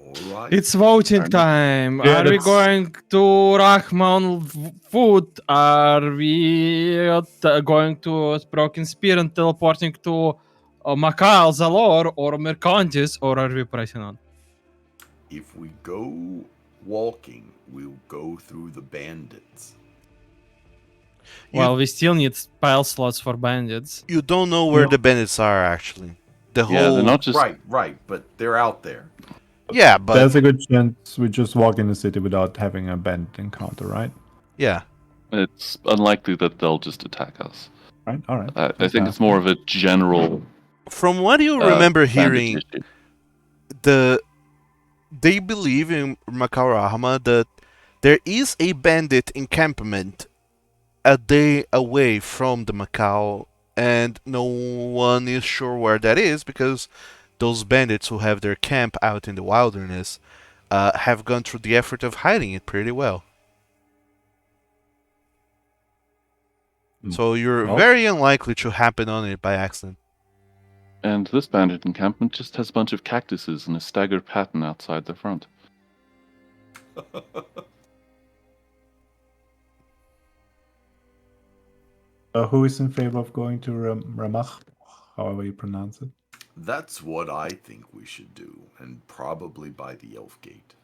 All right. It's voting Fair time. Yeah, Are we that's- going to Rahman foot? Are we going to Broken Spear and teleporting to Makal, Zalor, or Mercantis, or are we pressing on? If we go walking, we'll go through the bandits. Well, we still need spell slots for bandits. You don't know where No. the bandits are actually. The Yeah, whole they're not just. Right, but they're out there. yeah, but There's a good chance we just walk in the city without having a bandit encounter, right? yeah. It's unlikely that they'll just attack us. Right. All right. I think it's more of a general. From what you remember hearing, they believe in Macau Rahama that there is a bandit encampment a day away from the Macau, and no one is sure where that is because those bandits who have their camp out in the wilderness have gone through the effort of hiding it pretty well. Hmm. So you're Well- very unlikely to happen on it by accident. And this bandit encampment just has a bunch of cactuses and a staggered pattern outside the front. Who is in favor of going to Ramach, however you pronounce it? That's what I think we should do, and probably by the elf gate.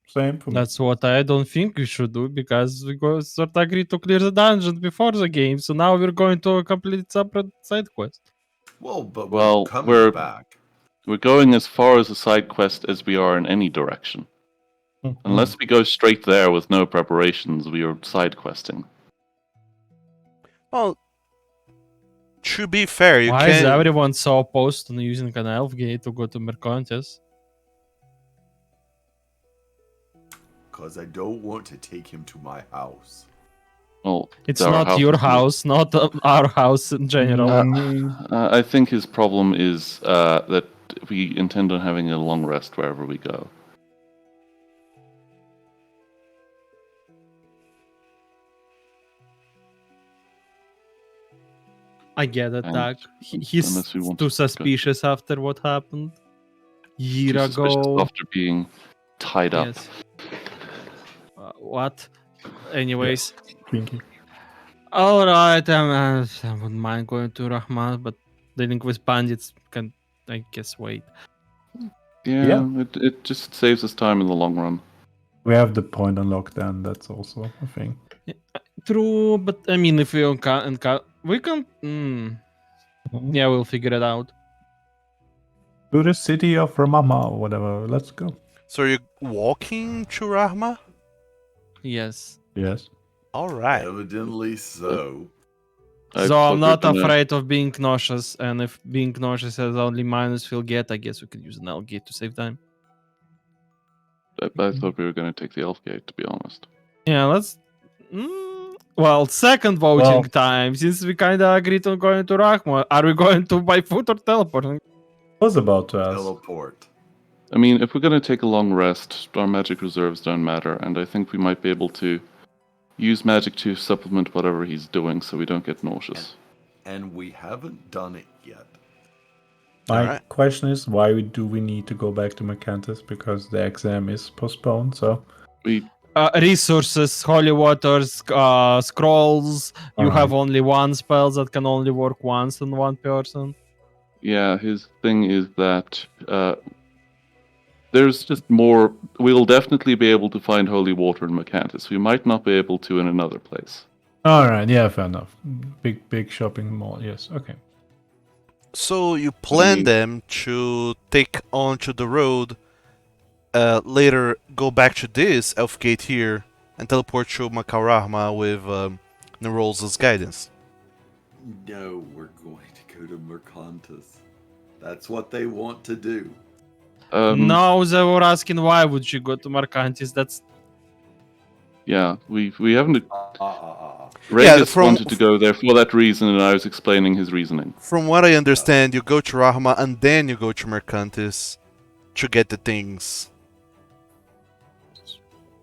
Same for me. That's what I don't think we should do because we sort of agreed to clear the dungeon before the game, so now we're going to a complete separate side quest. Well, but Well, we're coming we're- back. We're going as far as a side quest as we are in any direction. Unless we go straight there with no preparations, we are side questing. Well, to be fair, you Why can. is everyone so opposed on using an elf gate to go to Mercantis? Because I don't want to take him to my house. Well, It's our not your is- house, not our house in general. I think his problem is that we intend on having a long rest wherever we go. I get it, And Doug. He's unless we want too to go- suspicious after what happened year Too suspicious ago. after being tied up. Yes. What? Anyways, Twinkie. Alright, I wouldn't mind going to Rahman, but dealing with bandits can, I guess, wait. Yeah, it just saves us time in the long run. We have the point unlocked, then that's also a thing. True, but I mean, if we we can. Yeah, we'll figure it out. To the city of Ramama or whatever. Let's go. So you're walking to Rahma? Yes. Yes. All right. Evidently so. I So thought I'm we were not gonna- afraid of being nauseous, and if being nauseous has only minus we'll get, I guess we could use an L-gate to save time. I thought we were going to take the elf gate, to be honest. Yeah, let's. Well, second voting Well- time, since we kind of agreed on going to Rahma. Are we going to by foot or teleporting? I was about to ask. Teleport. I mean, if we're going to take a long rest, our magic reserves don't matter, and I think we might be able to use magic to supplement whatever he's doing so we don't get nauseous. And we haven't done it yet. My Alright. question is, why do we need to go back to Mercantus? Because the exam is postponed, so... We Resources, holy waters, scrolls. You Alright. have only one spell that can only work once on one person. Yeah, his thing is that there's just more. We'll definitely be able to find holy water in Mercantus. We might not be able to in another place. Alright, yeah, fair enough. Big shopping mall, yes, okay. So you plan mean- them to take onto the road, later go back to this elf gate here, and teleport to Makarahma with Nerol's guidance. No, we're going to go to Mercantus. That's what they want to do. No, they were asking why would you go to Mercantis. That's Yeah, we haven't. Yeah, Regis from- wanted to go there for that reason, and I was explaining his reasoning. From what I understand, you go to Rahma and then you go to Mercantis to get the things.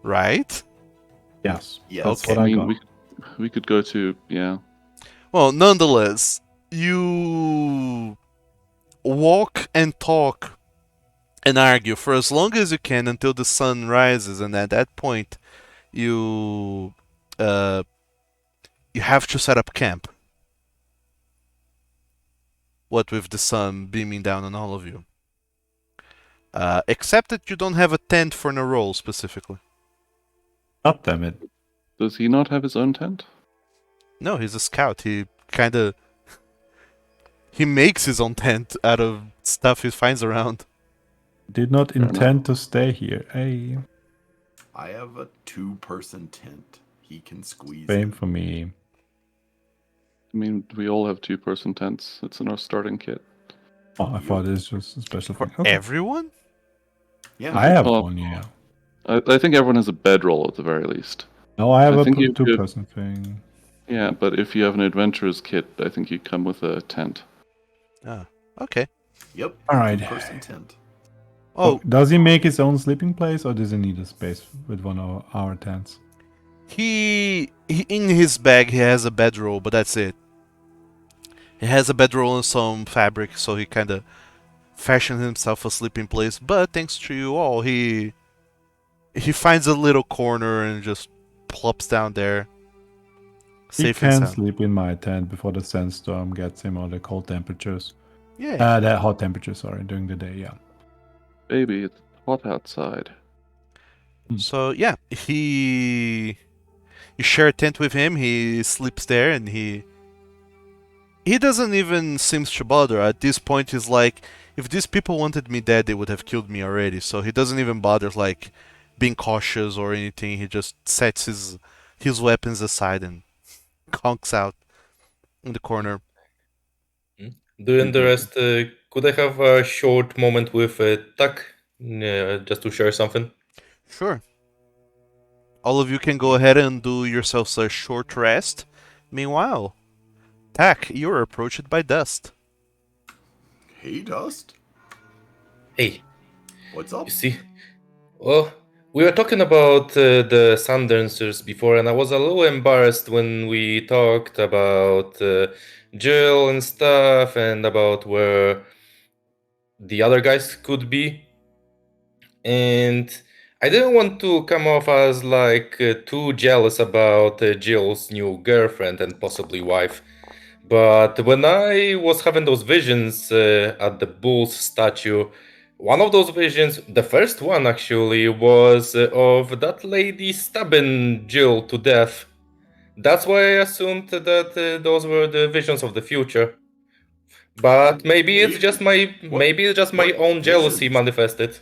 Right? Yes. Yes. That's Okay. what I I mean, got. we could go to Well, nonetheless, you walk and talk and argue for as long as you can until the sun rises, and at that point, you you have to set up camp. What with the sun beaming down on all of you. Except that you don't have a tent for Nerol specifically. God damn it. Does he not have his own tent? No, he's a scout. He kinda he makes his own tent out of stuff he finds around. Did not enough. intend to stay here. Hey, I have a 2-person tent. He can squeeze same in. for me. I mean, we all have 2-person tents. It's in our starting kit. Oh, I thought it's just a special For thing. Okay. everyone? Yeah. I have Oh. one, yeah. I think everyone has a bedroll at the very least. No, I have I a think you could- two-person thing. Yeah, but if you have an adventurer's kit, I think you come with a tent. Ah, okay. Yep. Alright. 2-person tent. Oh, Does he make his own sleeping place, or does he need a space with one of our tents? he in his bag he has a bedroll, but that's it. He has a bedroll and some fabric, so he kind of fashioned himself a sleeping place. But thanks to you all, he finds a little corner and just plops down there, He safe can and sound. sleep in my tent before the sandstorm gets him, or the cold temperatures. Yeah. The hot temperatures, sorry, during the day, yeah. Baby, it's hot outside. So yeah, you share a tent with him. He sleeps there, and he doesn't even seems to bother. At this point, he's like, if these people wanted me dead, they would have killed me already. So he doesn't even bother like being cautious or anything. He just sets his weapons aside and conks out in the corner. Doing the rest, could I have a short moment with Tuck? Just to share something? Sure. All of you can go ahead and do yourselves a short rest. Meanwhile, Tak, you're approached by Dust. Hey, Dust. Hey, What's up? you see, well, we were talking about the Sundancers before, and I was a little embarrassed when we talked about Jill and stuff, and about where the other guys could be. And I didn't want to come off as like too jealous about Jill's new girlfriend and possibly wife. But when I was having those visions at the bull's statue, one of those visions, the first one actually, was of that lady stabbing Jill to death. That's why I assumed that those were the visions of the future. But maybe it's just my What? maybe it's just my What own jealousy visions? manifested.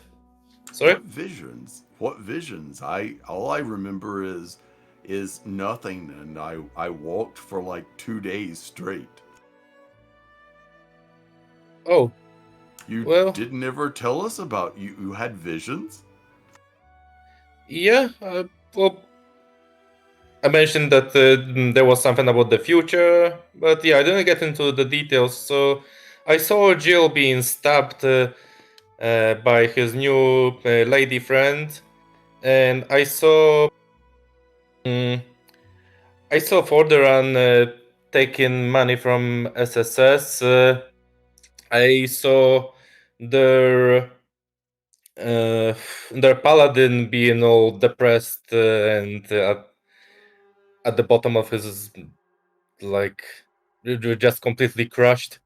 Sorry? What visions? What visions? I all I remember is nothing, and I walked for like 2 days straight. Oh, You well, didn't ever tell us about you had visions? yeah. Well, I mentioned that there was something about the future, but yeah, I didn't get into the details. So I saw Jill being stabbed by his new lady friend, and mm, I saw Forderan taking money from SSS. I saw their uh, their paladin being all depressed and at the bottom of his like just completely crushed.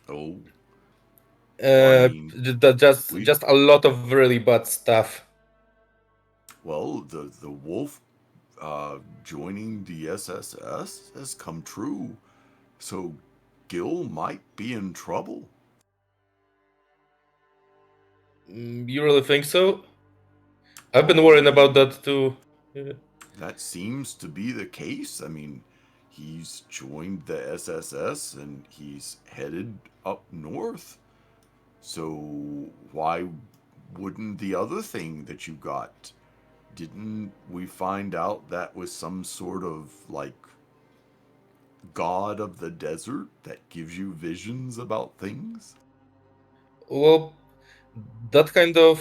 Oh, well, I mean, we Just a lot of really bad stuff. well the wolf joining the SSS has come true, so Gil might be in trouble. You really think so? I've been Well, I worrying about mean, that too. Yeah. that seems to be the case. I mean, he's joined the SSS and he's headed up north. So why wouldn't the other thing that you got? Didn't we find out that was some sort of like god of the desert that gives you visions about things? Well, that kind of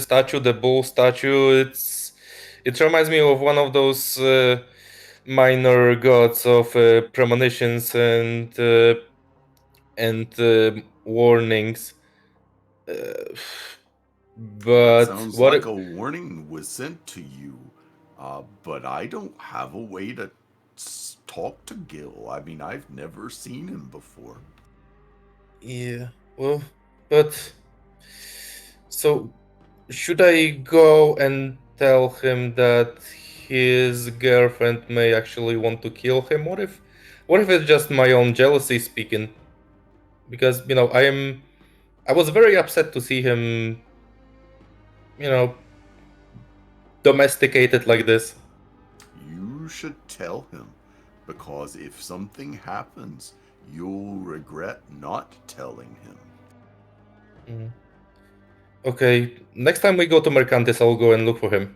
statue, the bull statue, it reminds me of one of those minor gods of premonitions and warnings. Uh, That but sounds what? like a warning was sent to you, but I don't have a way to talk to Gil. I mean, I've never seen him before. Yeah. Well, but so should I go and tell him that his girlfriend may actually want to kill him? What if it's just my own jealousy speaking? Because I was very upset to see him, you know, domesticated like this. You should tell him, because if something happens, you'll regret not telling him. Mm. Okay, next time we go to Mercantis, I'll go and look for him.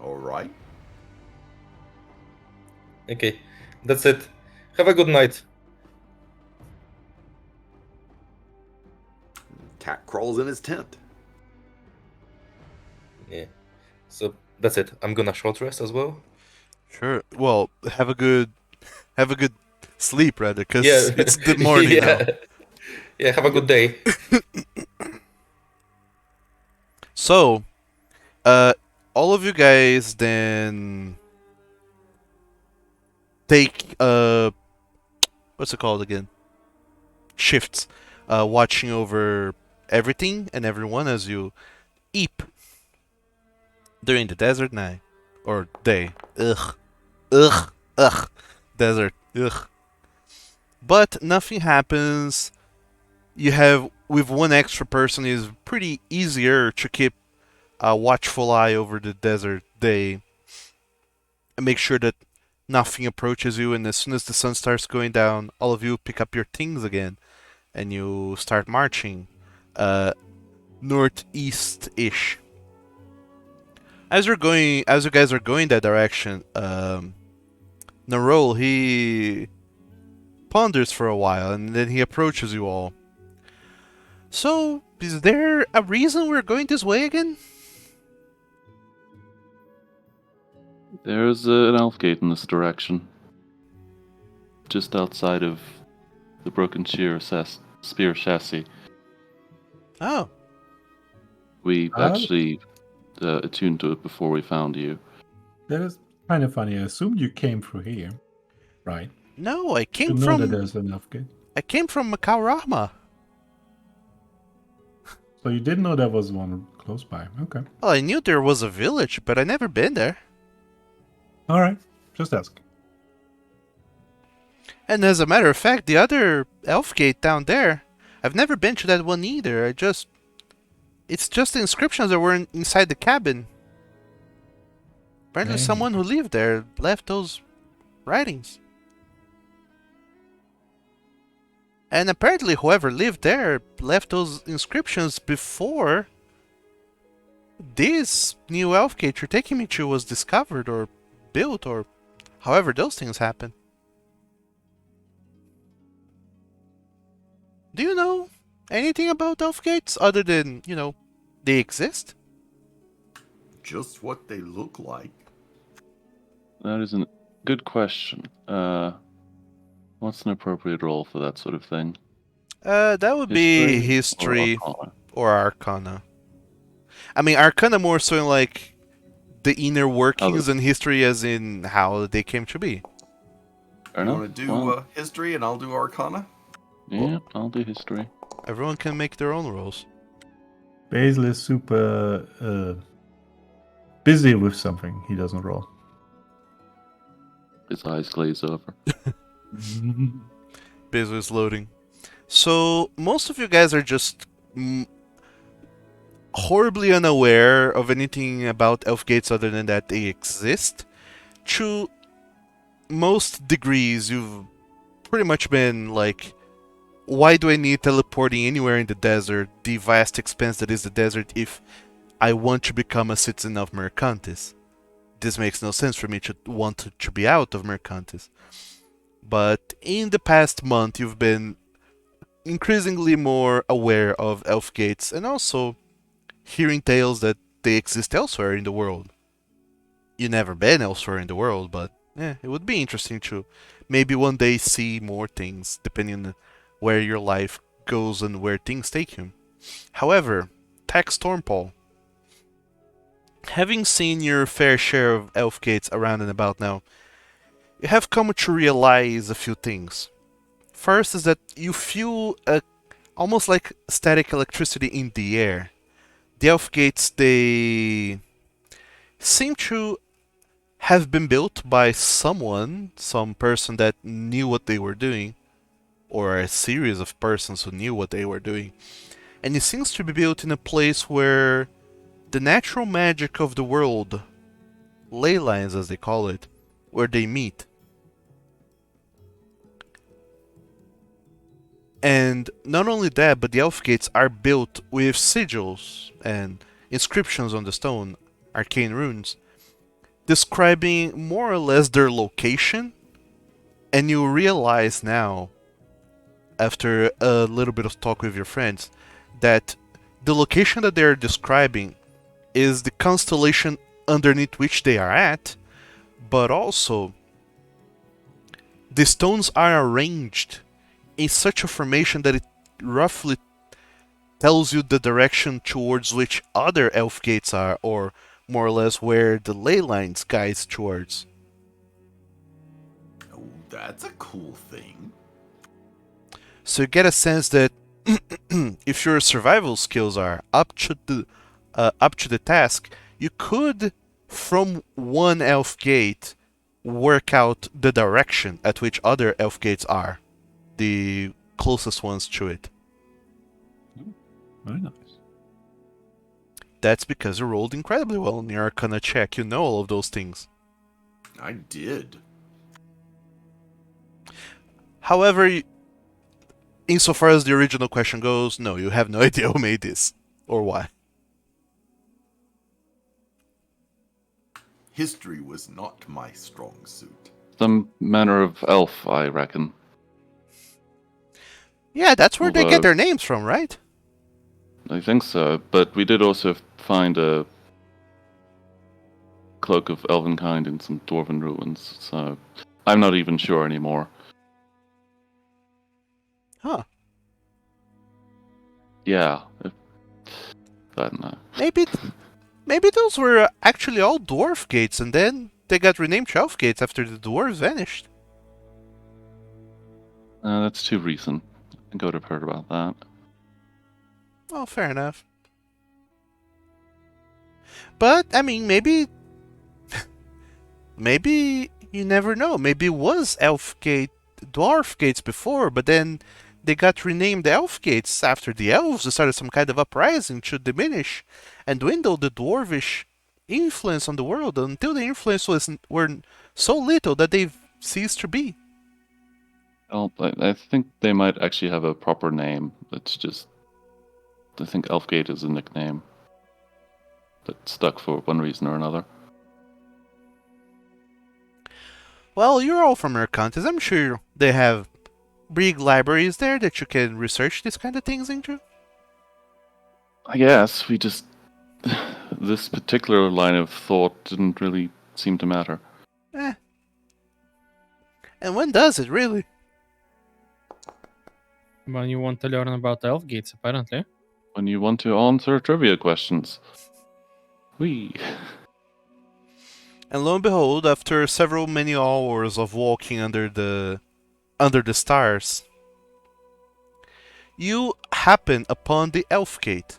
All right? Okay, that's it. Have a good night. Cat crawls in his tent. Yeah. So that's it. I'm gonna short rest as well. Sure. Well, have a good sleep rather, Yeah. because it's the morning now. Yeah. Yeah. Have a good day. So, all of you guys then take what's it called again? Shifts, watching over everything and everyone as you eep during the desert night or day. Ugh, ugh, desert. Ugh. But nothing happens. You have with one extra person is pretty easier to keep a watchful eye over the desert day and make sure that nothing approaches you. And as soon as the sun starts going down, all of you pick up your things again and you start marching northeast-ish. As you guys are going that direction, Narol he ponders for a while and then he approaches you all. So, is there a reason we're going this way again? There's an elf gate in this direction, just outside of the broken spear chassis. Oh, We Oh. actually attuned to it before we found you. That is kind of funny. I assumed you came through here, right? No, I You came know that from there's an elf gate. Macaurama. So you did know there was one close by. Okay. Well, I knew there was a village, but I never been there. All right. Just ask. And as a matter of fact, the other elf gate down there, I've never been to that one either. It's just the inscriptions that were inside the cabin. Apparently, Hey. someone who lived there left those writings. And apparently, whoever lived there left those inscriptions before this new elf gate you're taking me to was discovered or built, or however those things happen. Do you know anything about elf gates other than, they exist? Just what they look like. That is a good question. What's an appropriate role for that sort of thing? That would be Or history Arcana? or Arcana. I mean, Arcana more so in like the inner workings and history as in how they came to be. Fair You enough. want to do Well, history and I'll do Arcana? yeah, I'll do history. Everyone can make their own roles. Basil is super busy with something. He doesn't roll. His eyes glaze over. Business loading. So, most of you guys are just horribly unaware of anything about elf gates other than that they exist. To most degrees, you've pretty much been like, why do I need teleporting anywhere in the desert, the vast expanse that is the desert, if I want to become a citizen of Mercantis? This makes no sense for me to want to be out of Mercantis. But in the past month, you've been increasingly more aware of elf gates and also hearing tales that they exist elsewhere in the world. You've never been elsewhere in the world, but it would be interesting to maybe one day see more things, depending on where your life goes and where things take you. However, Tax Stormpaul, having seen your fair share of elf gates around and about now, you have come to realize a few things. First is that you feel almost like static electricity in the air. The elf gates, they seem to have been built by someone, some person that knew what they were doing, or a series of persons who knew what they were doing. And it seems to be built in a place where the natural magic of the world, ley lines as they call it, where they meet. And not only that, but the elf gates are built with sigils and inscriptions on the stone, arcane runes, describing more or less their location. And you realize now, after a little bit of talk with your friends, that the location that they're describing is the constellation underneath which they are at, but also the stones are arranged in such a formation that it roughly tells you the direction towards which other elf gates are, or more or less where the ley lines guides towards. Oh, that's a cool thing. So you get a sense that if your survival skills are up to the task, you could, from one elf gate, work out the direction at which other elf gates are, the closest ones to it. Very nice. That's because you rolled incredibly well in your Arcana check. You know all of those things. I did. However, insofar as the original question goes, no, you have no idea who made this or why. History was not my strong suit. Some manner of elf, I reckon. Yeah, that's where they get Although- their names from, right? I think so, but we did also find a cloak of elvenkind in some dwarven ruins, so I'm not even sure anymore. Huh. Yeah. But no. Maybe those were actually all dwarf gates, and then they got renamed to elf gates after the dwarves vanished. That's too recent. I think I would have heard about that. Oh, fair enough. But, I mean, maybe you never know. Maybe it was elf gate, dwarf gates before, but then they got renamed elf gates after the elves started some kind of uprising to diminish and dwindle the dwarvish influence on the world until the influence were so little that they've ceased to be. Well, I think they might actually have a proper name. It's just, I think Elfgate is a nickname that stuck for one reason or another. Well, you're all from Mercantis. I'm sure they have big libraries there that you can research these kind of things into. I guess we just this particular line of thought didn't really seem to matter. Eh. And when does it, really? When you want to learn about elf gates, apparently. When you want to answer trivia questions. Whee. And lo and behold, after several many hours of walking under the stars, you happen upon the elf gate.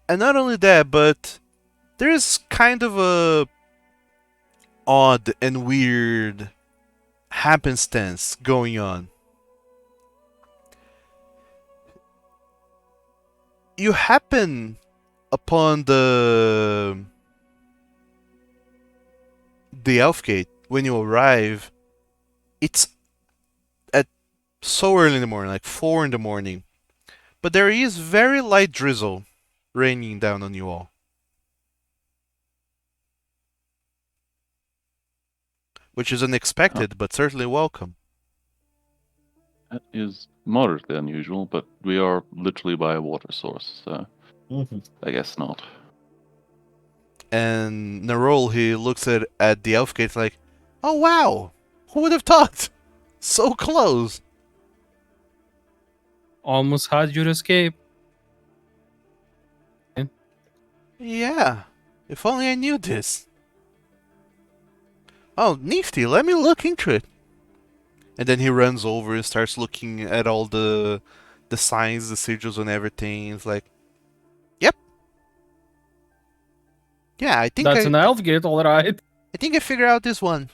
And not only that, but there's kind of a odd and weird happenstance going on. You happen upon the elf gate when you arrive. It's at so early in the morning, like 4 in the morning. But there is very light drizzle raining down on you all. Which is unexpected, but certainly welcome. That is moderately unusual, but we are literally by a water source, so I guess not. And Narol, he looks at the elf gate like, oh wow, who would have thought? So close. Almost had your escape. Yeah, if only I knew this. Oh, nifty, let me look into it. And then he runs over and starts looking at all the signs, the sigils and everything. It's like, yep. Yeah, I think That's an elf gate, alright. I think I figured out this one.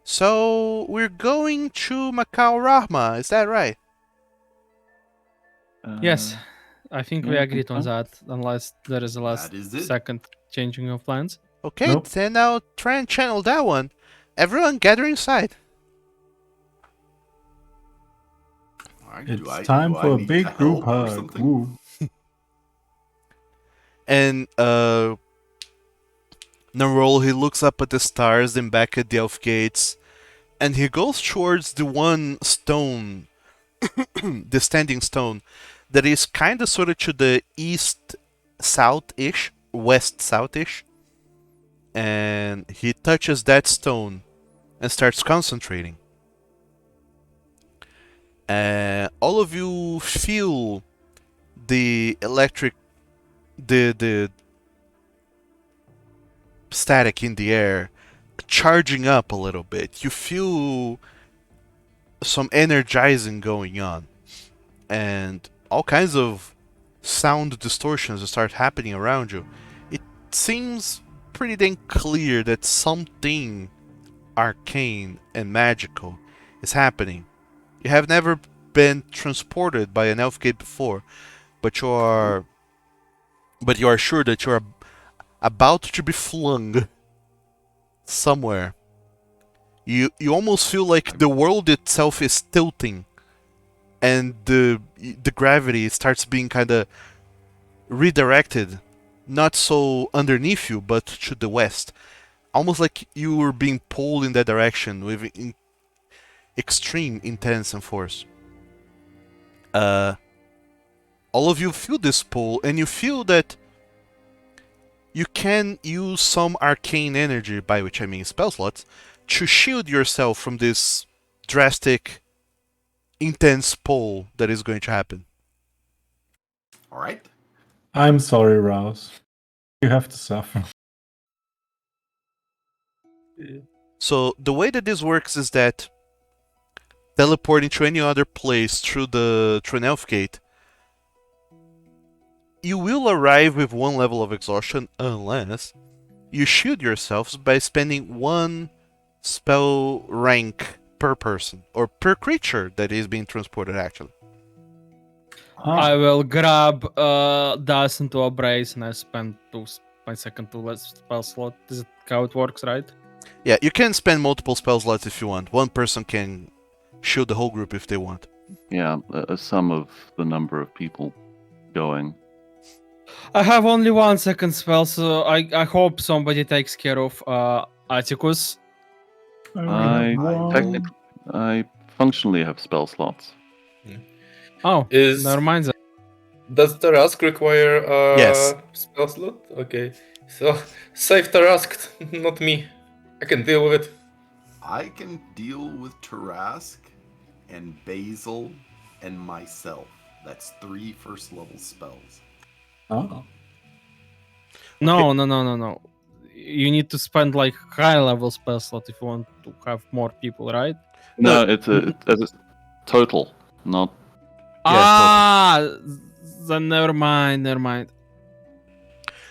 So we're going to Macau Rahma, is that right? Yes, I think we yeah, I agreed think on so. that, unless there is a last That is it. second changing of plans. Okay, Nope. then I'll try and channel that one. Everyone gather inside. All right, It's time do I for a need big group help or hug. something? Woo. And Narol, he looks up at the stars, then back at the elf gates, and he goes towards the one stone, the standing stone, that is kind of sort of to the east-south-ish, west-south-ish. And he touches that stone and starts concentrating. All of you feel the electric, the static in the air charging up a little bit. You feel some energizing going on, and all kinds of sound distortions start happening around you. It seems pretty dang clear that something arcane and magical is happening. You have never been transported by an elf gate before, but you are sure that you are about to be flung somewhere. You almost feel like the world itself is tilting, and the gravity starts being kind of redirected, not so underneath you, but to the west. Almost like you were being pulled in that direction with extreme intense and force. All of you feel this pull, and you feel that you can use some arcane energy, by which I mean spell slots, to shield yourself from this drastic, intense pull that is going to happen. All right? I'm sorry, Rouse. You have to suffer. So the way that this works is that teleporting to any other place through an elf gate, you will arrive with one level of exhaustion unless you shield yourselves by spending one spell rank per person or per creature that is being transported actually. I will grab Dust into a brace and I spend my second to less spell slot. Is it how it works, right? Yeah, you can spend multiple spell slots if you want. One person can shield the whole group if they want. Yeah, a sum of the number of people going. I have only 1 second spell, so I hope somebody takes care of Atticus. I functionally have spell slots. Oh, Is never mind that. Does Tarask require a Yes. spell slot? Okay. So save Tarask, not me. I can deal with it. I can deal with Tarask and Basil and myself. That's 3 first level spells. Oh. No. You need to spend like high level spell slot if you want to have more people, right? No, No. it's a total, not. Then never mind.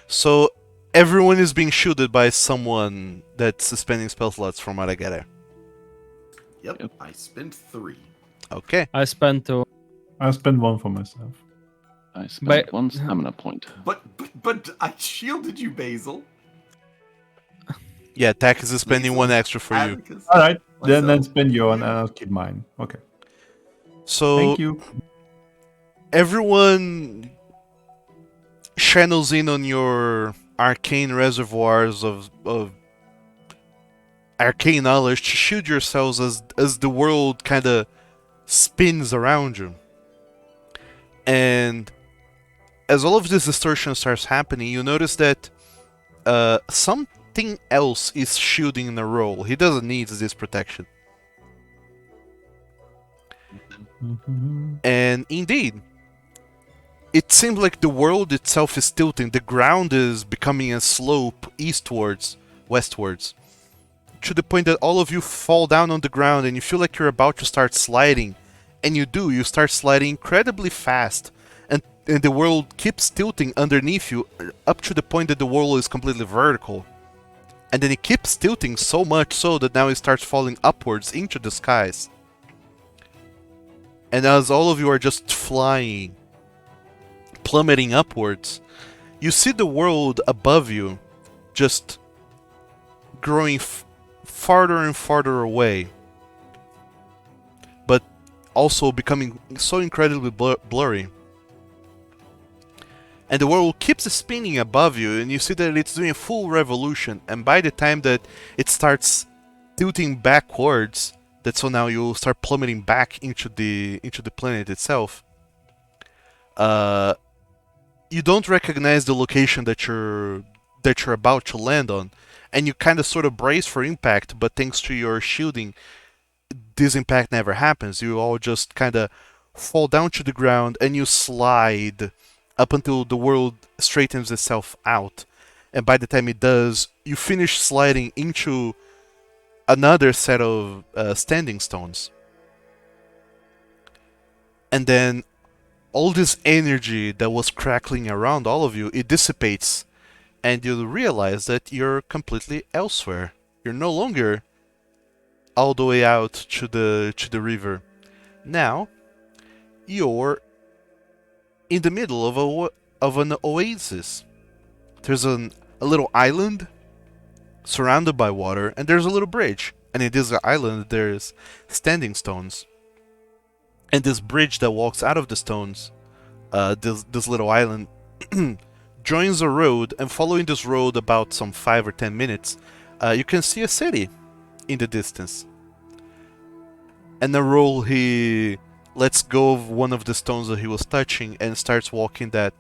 So everyone is being shielded by someone that's suspending spell slots from what I get here. Yep, I spent 3. Okay. I spent 2. I spend one for myself. I spent But- one stamina point. But I shielded you, Basil. Yeah, Takis is spending Lisa, one extra for you. Atticus, All right, then myself. spend your one, Yeah. and I'll keep mine. Okay. So Thank you. everyone channels in on your arcane reservoirs of arcane knowledge to shield yourselves as the world kind of spins around you. And as all of this distortion starts happening, you notice that something else is shielding the role. He doesn't need this protection. And indeed, it seems like the world itself is tilting. The ground is becoming a slope eastwards, westwards, to the point that all of you fall down on the ground and you feel like you're about to start sliding. And you do. You start sliding incredibly fast. And the world keeps tilting underneath you up to the point that the world is completely vertical. And then it keeps tilting so much so that now it starts falling upwards into the skies. And as all of you are just flying, plummeting upwards, you see the world above you just growing farther and farther away, but also becoming so incredibly blurry. And the world keeps spinning above you, and you see that it's doing a full revolution, and by the time that it starts tilting backwards, that so now you'll start plummeting back into the planet itself. You don't recognize the location that you're about to land on, and you kind of sort of brace for impact, but thanks to your shielding, this impact never happens. You all just kind of fall down to the ground and you slide up until the world straightens itself out. And by the time it does, you finish sliding into another set of standing stones. And then all this energy that was crackling around all of you, it dissipates. And you realize that you're completely elsewhere. You're no longer all the way out to the river. Now, you're in the middle of an oasis. There's a little island surrounded by water, and there's a little bridge. And in this island, there's standing stones. And this bridge that walks out of the stones, this little island, joins a road, and following this road about some 5 or 10 minutes, you can see a city in the distance. And Narol, he lets go of one of the stones that he was touching and starts walking that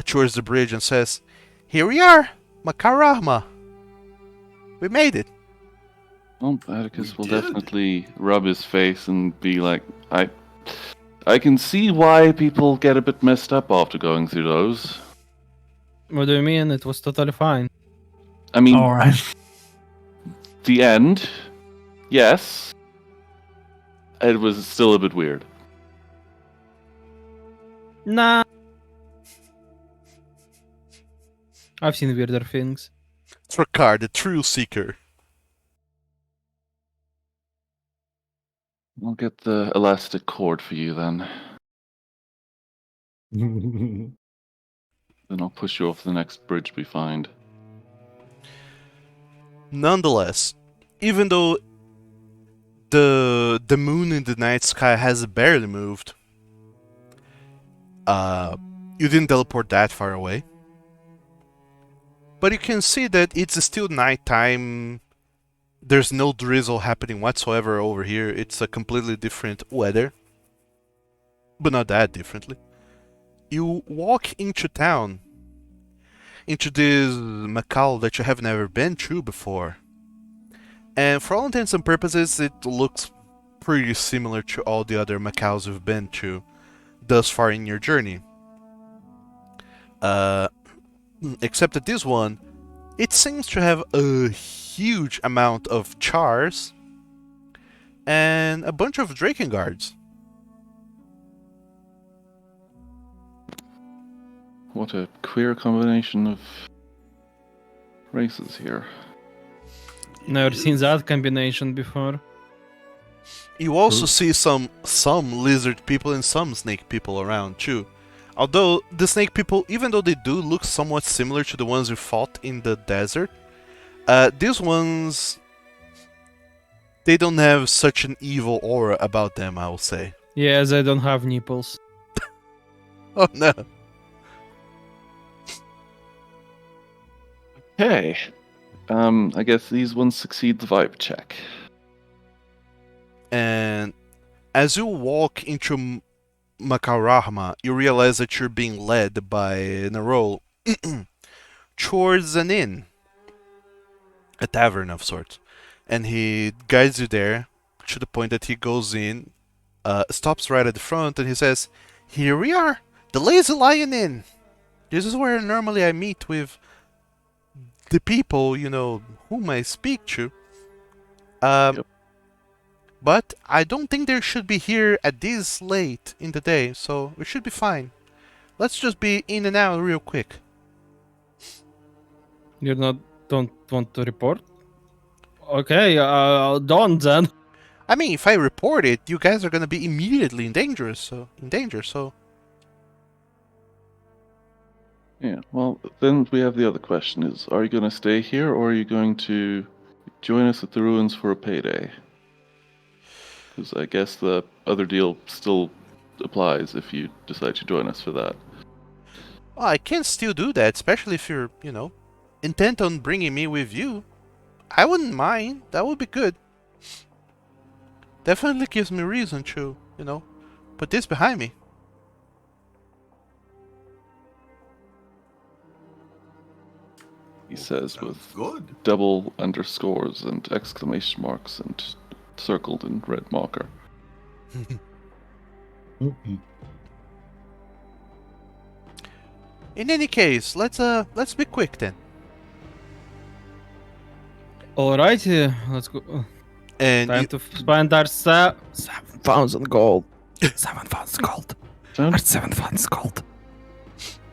towards the bridge and says, "Here we are, Makarahma. We made it." Well, Atticus We will did. definitely rub his face and be like, I can see why people get a bit messed up after going through those. What do you mean? It was totally fine. I mean, All right. the end, yes. It was still a bit weird. Nah. I've seen weirder things. Trakar, the true seeker. I'll get the elastic cord for you then. Then I'll push you off the next bridge we find. Nonetheless, even though the moon in the night sky has barely moved, you didn't teleport that far away. But you can see that it's still nighttime. There's no drizzle happening whatsoever over here. It's a completely different weather. But not that differently. You walk into town. Into this Macau that you have never been to before. And for all intents and purposes, it looks pretty similar to all the other Macaus you've been to thus far in your journey. Except that this one, it seems to have a huge amount of chars and a bunch of Draken guards. What a queer combination of races here. Never seen that combination before. You also see some lizard people and some snake people around too. Although the snake people, even though they do look somewhat similar to the ones you fought in the desert, these ones, they don't have such an evil aura about them, I will say. Yes, I don't have nipples. Oh no. Okay. I guess these ones succeed the vibe check. And as you walk into Makarahma, you realize that you're being led by Narol towards an inn, a tavern of sorts. And he guides you there to the point that he goes in, stops right at the front, and he says, "Here we are, the Lazy Lion Inn. This is where normally I meet with the people, whom I speak to. Yep. But I don't think they should be here at this late in the day, so we should be fine. Let's just be in and out real quick." You don't want to report? Okay, don't then. I mean, if I report it, you guys are gonna be immediately in danger. So Yeah, well, then we have the other question is, are you going to stay here or are you going to join us at the ruins for a payday? Because I guess the other deal still applies if you decide to join us for that. well, I can still do that, especially if you're, intent on bringing me with you. I wouldn't mind. That would be good. Definitely gives me reason to, put this behind me. He says Sounds with good. double underscores and exclamation marks and circled in red marker. In any case, let's be quick then. Alrighty, let's go. And Time to spend our 7,000 gold. 7,000 gold. Sound? 7,000 gold.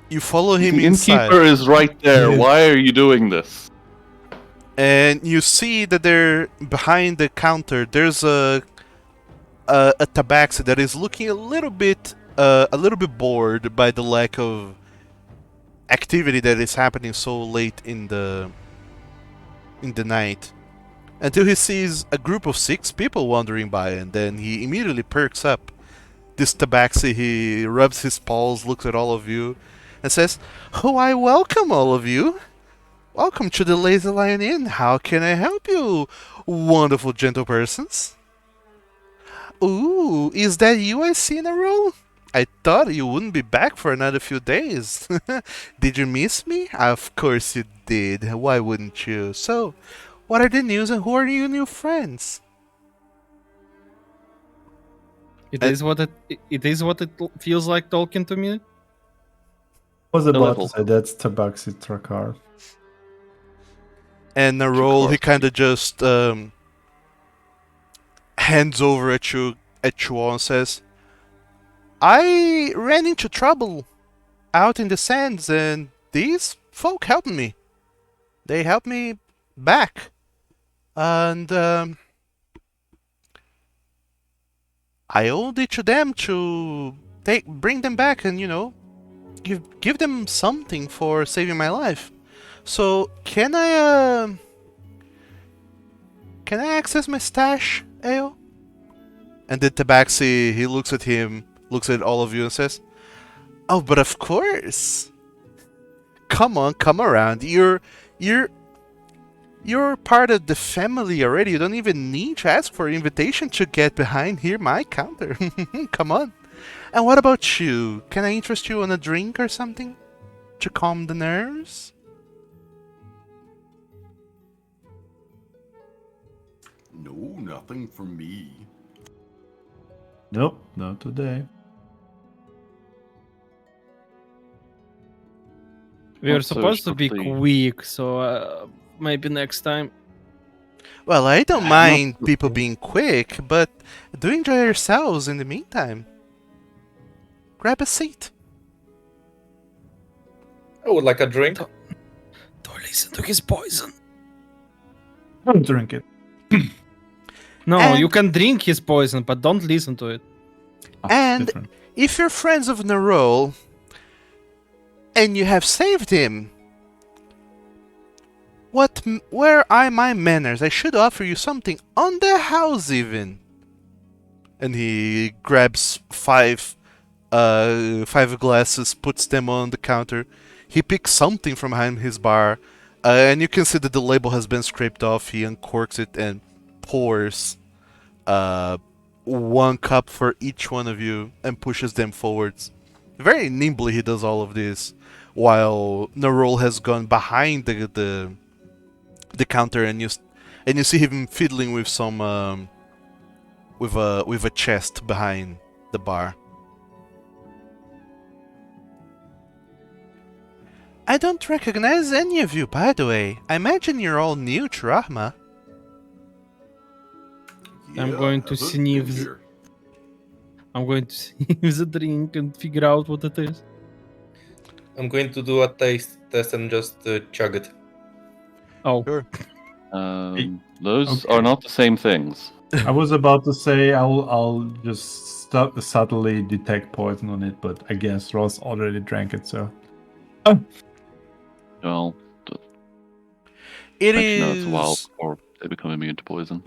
you follow him The inside. innkeeper is right there. Why are you doing this? And you see that there, behind the counter, there's a tabaxi that is looking a little bit bored by the lack of activity that is happening so late in the night. Until he sees a group of 6 people wandering by, and then he immediately perks up. This tabaxi, he rubs his paws, looks at all of you, and says, "Oh, I welcome all of you. Welcome to the Lazy Lion Inn. How can I help you, wonderful gentle persons?" "Ooh, is that you I see in a row? I thought you wouldn't be back for another few days. Did you miss me? Of course you did. Why wouldn't you? So, what are the news and who are your new friends?" It I- is what it is what it feels like talking to me. Was about little. to say that's Tabaxi Trakar. And Narol, he Chikar. kind of just hands over at you all and says, I ran into trouble out in the sands, and these folk helped me. They helped me back. And I owed it to them to bring them back and, give them something for saving my life. So, can I access my stash, Ao? And the Tabaxi, he looks at him, looks at all of you and says, Oh, but of course. Come on, come around. You're part of the family already. You don't even need to ask for an invitation to get behind here my counter. Come on. And what about you? Can I interest you in a drink or something? To calm the nerves? No, nothing for me. Nope, not today. We were Not so supposed to be sharply. quick, so maybe next time. Well, I don't Not mind people sharply. being quick, but do enjoy yourselves in the meantime. Grab a seat. I would like a drink. Don't listen to his poison. Don't drink it. No, And- you can drink his poison, but don't listen to it. Ah, And- different. If you're friends of Narol and you have saved him, where are my manners? I should offer you something on the house even. And he grabs five glasses, puts them on the counter. He picks something from behind his bar, and you can see that the label has been scraped off. He uncorks it and pours one cup for each one of you and pushes them forwards. Very nimbly he does all of this, while Narol has gone behind the counter, and you see him fiddling with some with a chest behind the bar. I don't recognize any of you, by the way. I imagine you're all new to Rahma. I'm Yeah, going to haven't sniff been the- here. I'm going to use a drink and figure out what it is. I'm going to do a taste test and just chug it. Oh, Sure. Those Okay. are not the same things. I was about to say I'll just subtly detect poison on it, but I guess Ross already drank it, so Well, It mention that it's a while is. before they become immune to poison.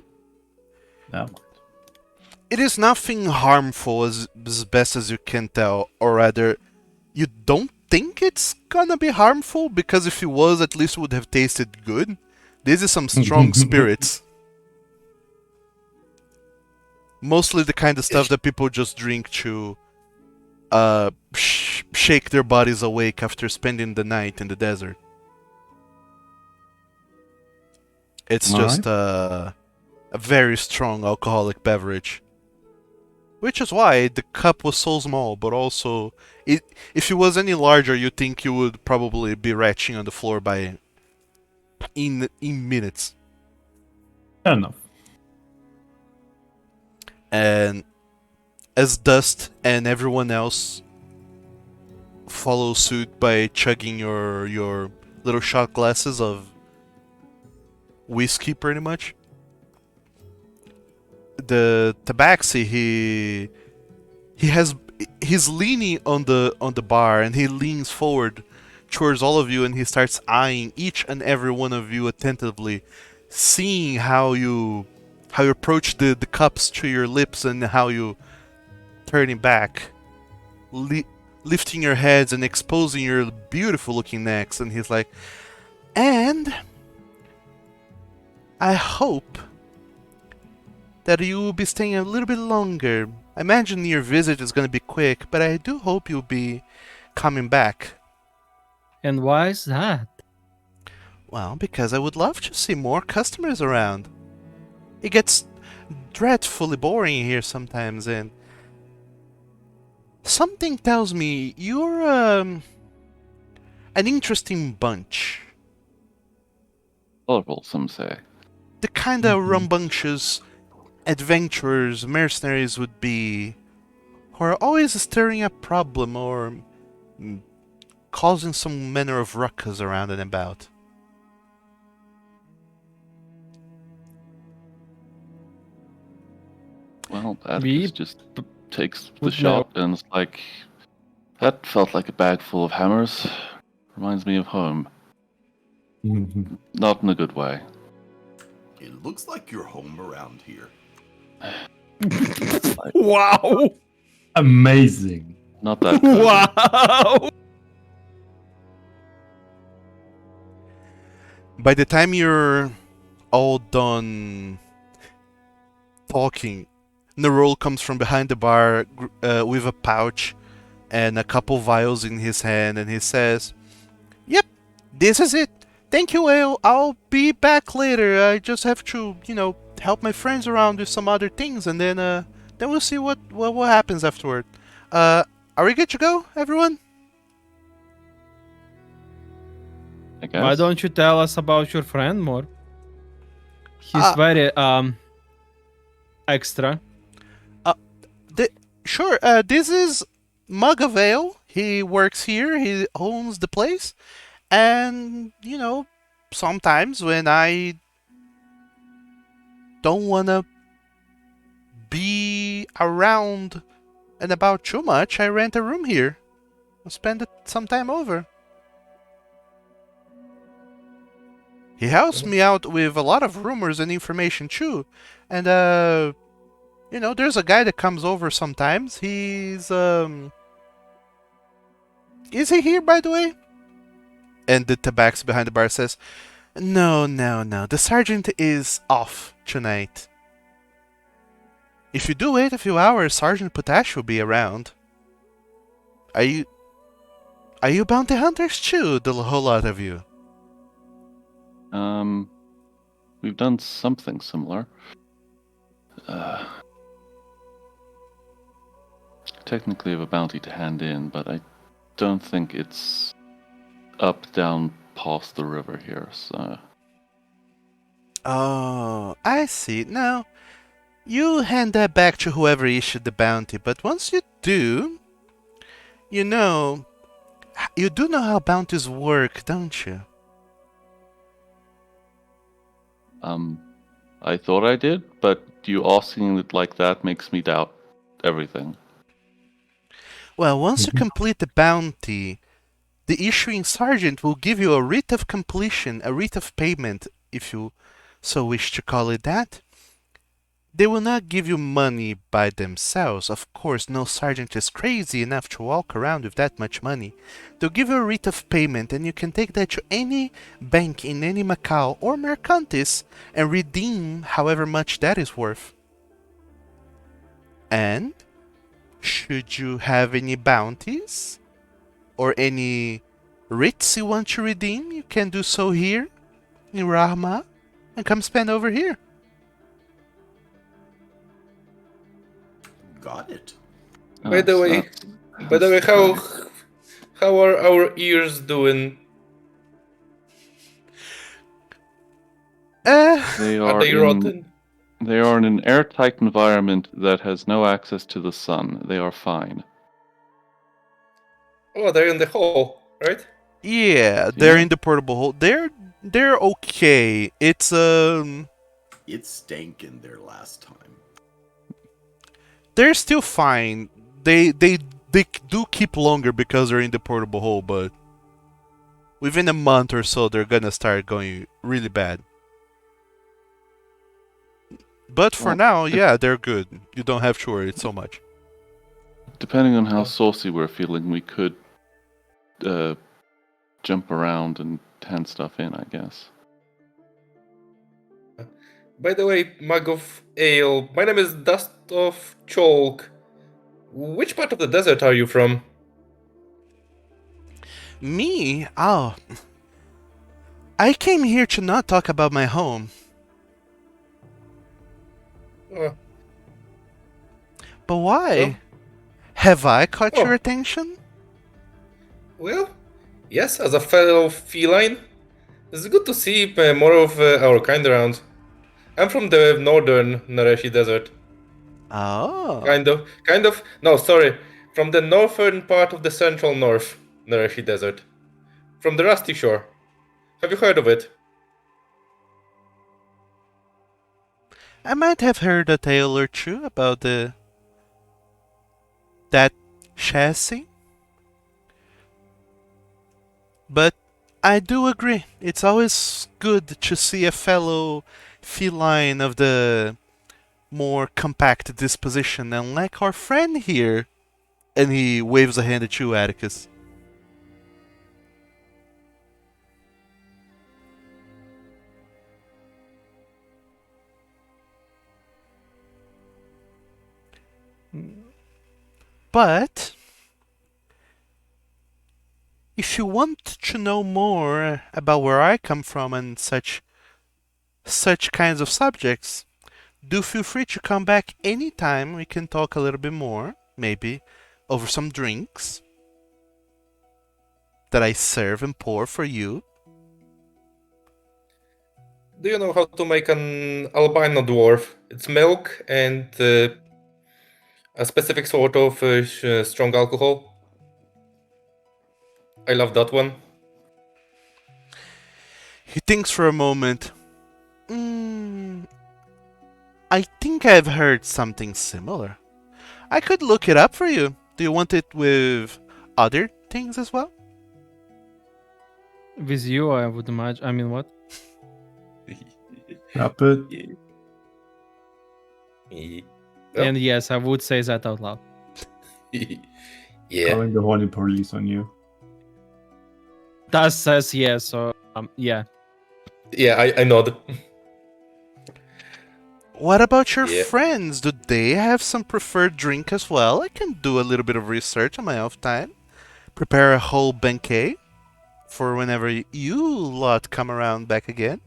no. It is nothing harmful, as best as you can tell, or rather, you don't think it's gonna be harmful, because if it was, at least it would have tasted good. This is some strong spirits. Mostly the kind of stuff that people just drink to shake their bodies awake after spending the night in the desert. It's Alright. just a very strong alcoholic beverage. Which is why the cup was so small, but also, if it was any larger, you think you would probably be retching on the floor in minutes. Fair enough. And as Dust and everyone else follow suit by chugging your little shot glasses of whiskey, pretty much, the Tabaxi, he's leaning on the bar, and he leans forward towards all of you, and he starts eyeing each and every one of you attentively, seeing how you approach the cups to your lips and how you turning back, lifting your heads and exposing your beautiful looking necks. And he's like, and I hope that you will be staying a little bit longer. I imagine your visit is going to be quick, but I do hope you'll be coming back. and why is that? Well, because I would love to see more customers around. It gets dreadfully boring here sometimes, and something tells me you're an interesting bunch. Colorful, some say. The kind of rambunctious adventurers, mercenaries would be, who are always stirring up problem or causing some manner of ruckus around and about. Well, We Atticus just takes the would shot and is like, that felt like a bag full of hammers. Reminds me of home. Not in a good way. It looks like you're home around here. Wow! Amazing. Not that cozy. Wow! By the time you're all done talking, Nerol comes from behind the bar with a pouch and a couple vials in his hand, and he says, "Yep, this is it. Thank you, Ale. I'll be back later. I just have to, help my friends around with some other things, and then we'll see what happens afterward. Are we good to go, everyone?" I guess. Why don't you tell us about your friend more? He's Ah. very extra. Sure. This is Mug of Ale. He works here. He owns the place, and sometimes when I don't wanna be around and about too much, I rent a room here. I'll spend some time over. He helps me out with a lot of rumors and information too. And there's a guy that comes over sometimes. He's is he here, by the way? And the tabax behind the bar says, No. The sergeant is off tonight. If you do wait a few hours, Sergeant Potash will be around. Are you bounty hunters too, the whole lot of you? We've done something similar. Technically have a bounty to hand in, but I don't think it's up, down, past the river here, so... Oh, I see. Now, you hand that back to whoever issued the bounty, but once you do, you do know how bounties work, don't you? I thought I did, but you asking it like that makes me doubt everything. Well, once you complete the bounty, the issuing sergeant will give you a writ of completion, a writ of payment, if you so wish to call it that. They will not give you money by themselves. Of course, no sergeant is crazy enough to walk around with that much money. They'll give you a writ of payment, and you can take that to any bank in any Macau or Mercantis and redeem however much that is worth. And should you have any bounties or any writs you want to redeem, you can do so here in Rahma and come spend over here. Got it. By the way, how are our ears doing? They Are are they rotten? They are in an airtight environment that has no access to the sun. They are fine. Oh, they're in the hole, right? Yeah, they're Yeah. in the portable hole. They're okay. It's It stank in there last time. they're still fine. They do keep longer because they're in the portable hole, but within a month or so they're gonna start going really bad. But for Well, now, yeah, they're good. You don't have to worry so much. Depending on how saucy we're feeling, we could jump around and hand stuff in, I guess. By the way, Mug of Ale, my name is Dust of Chalk. Which part of the desert are you from? Me? Oh. I came here to not talk about my home. Oh, But why? So? Have I caught your Oh. attention? Well, yes, as a fellow feline, it's good to see more of our kind around. I'm from the northern Nareshi Desert. Oh. No, sorry, from the northern part of the central north Nareshi Desert. From the Rusty Shore. Have you heard of it? I might have heard a tale or two about that chassis, but I do agree. It's always good to see a fellow feline of the more compact disposition, and like our friend here. And he waves a hand at you, Atticus. But if you want to know more about where I come from and such kinds of subjects, do feel free to come back anytime. We can talk a little bit more, maybe over some drinks that I serve and pour for you. Do you know how to make an albino dwarf? It's milk and a specific sort of strong alcohol. I love that one. He thinks for a moment. I think I've heard something similar. I could look it up for you. Do you want it with other things as well? With you, I would imagine. I mean, what? Up it. Yeah. And yes, I would say that out loud. Yeah. Calling the holy police on you. That says yes, so yeah. Yeah, I nod. What about your Yeah. friends? Do they have some preferred drink as well? I can do a little bit of research on my off time. Prepare a whole banquet for whenever you lot come around back again.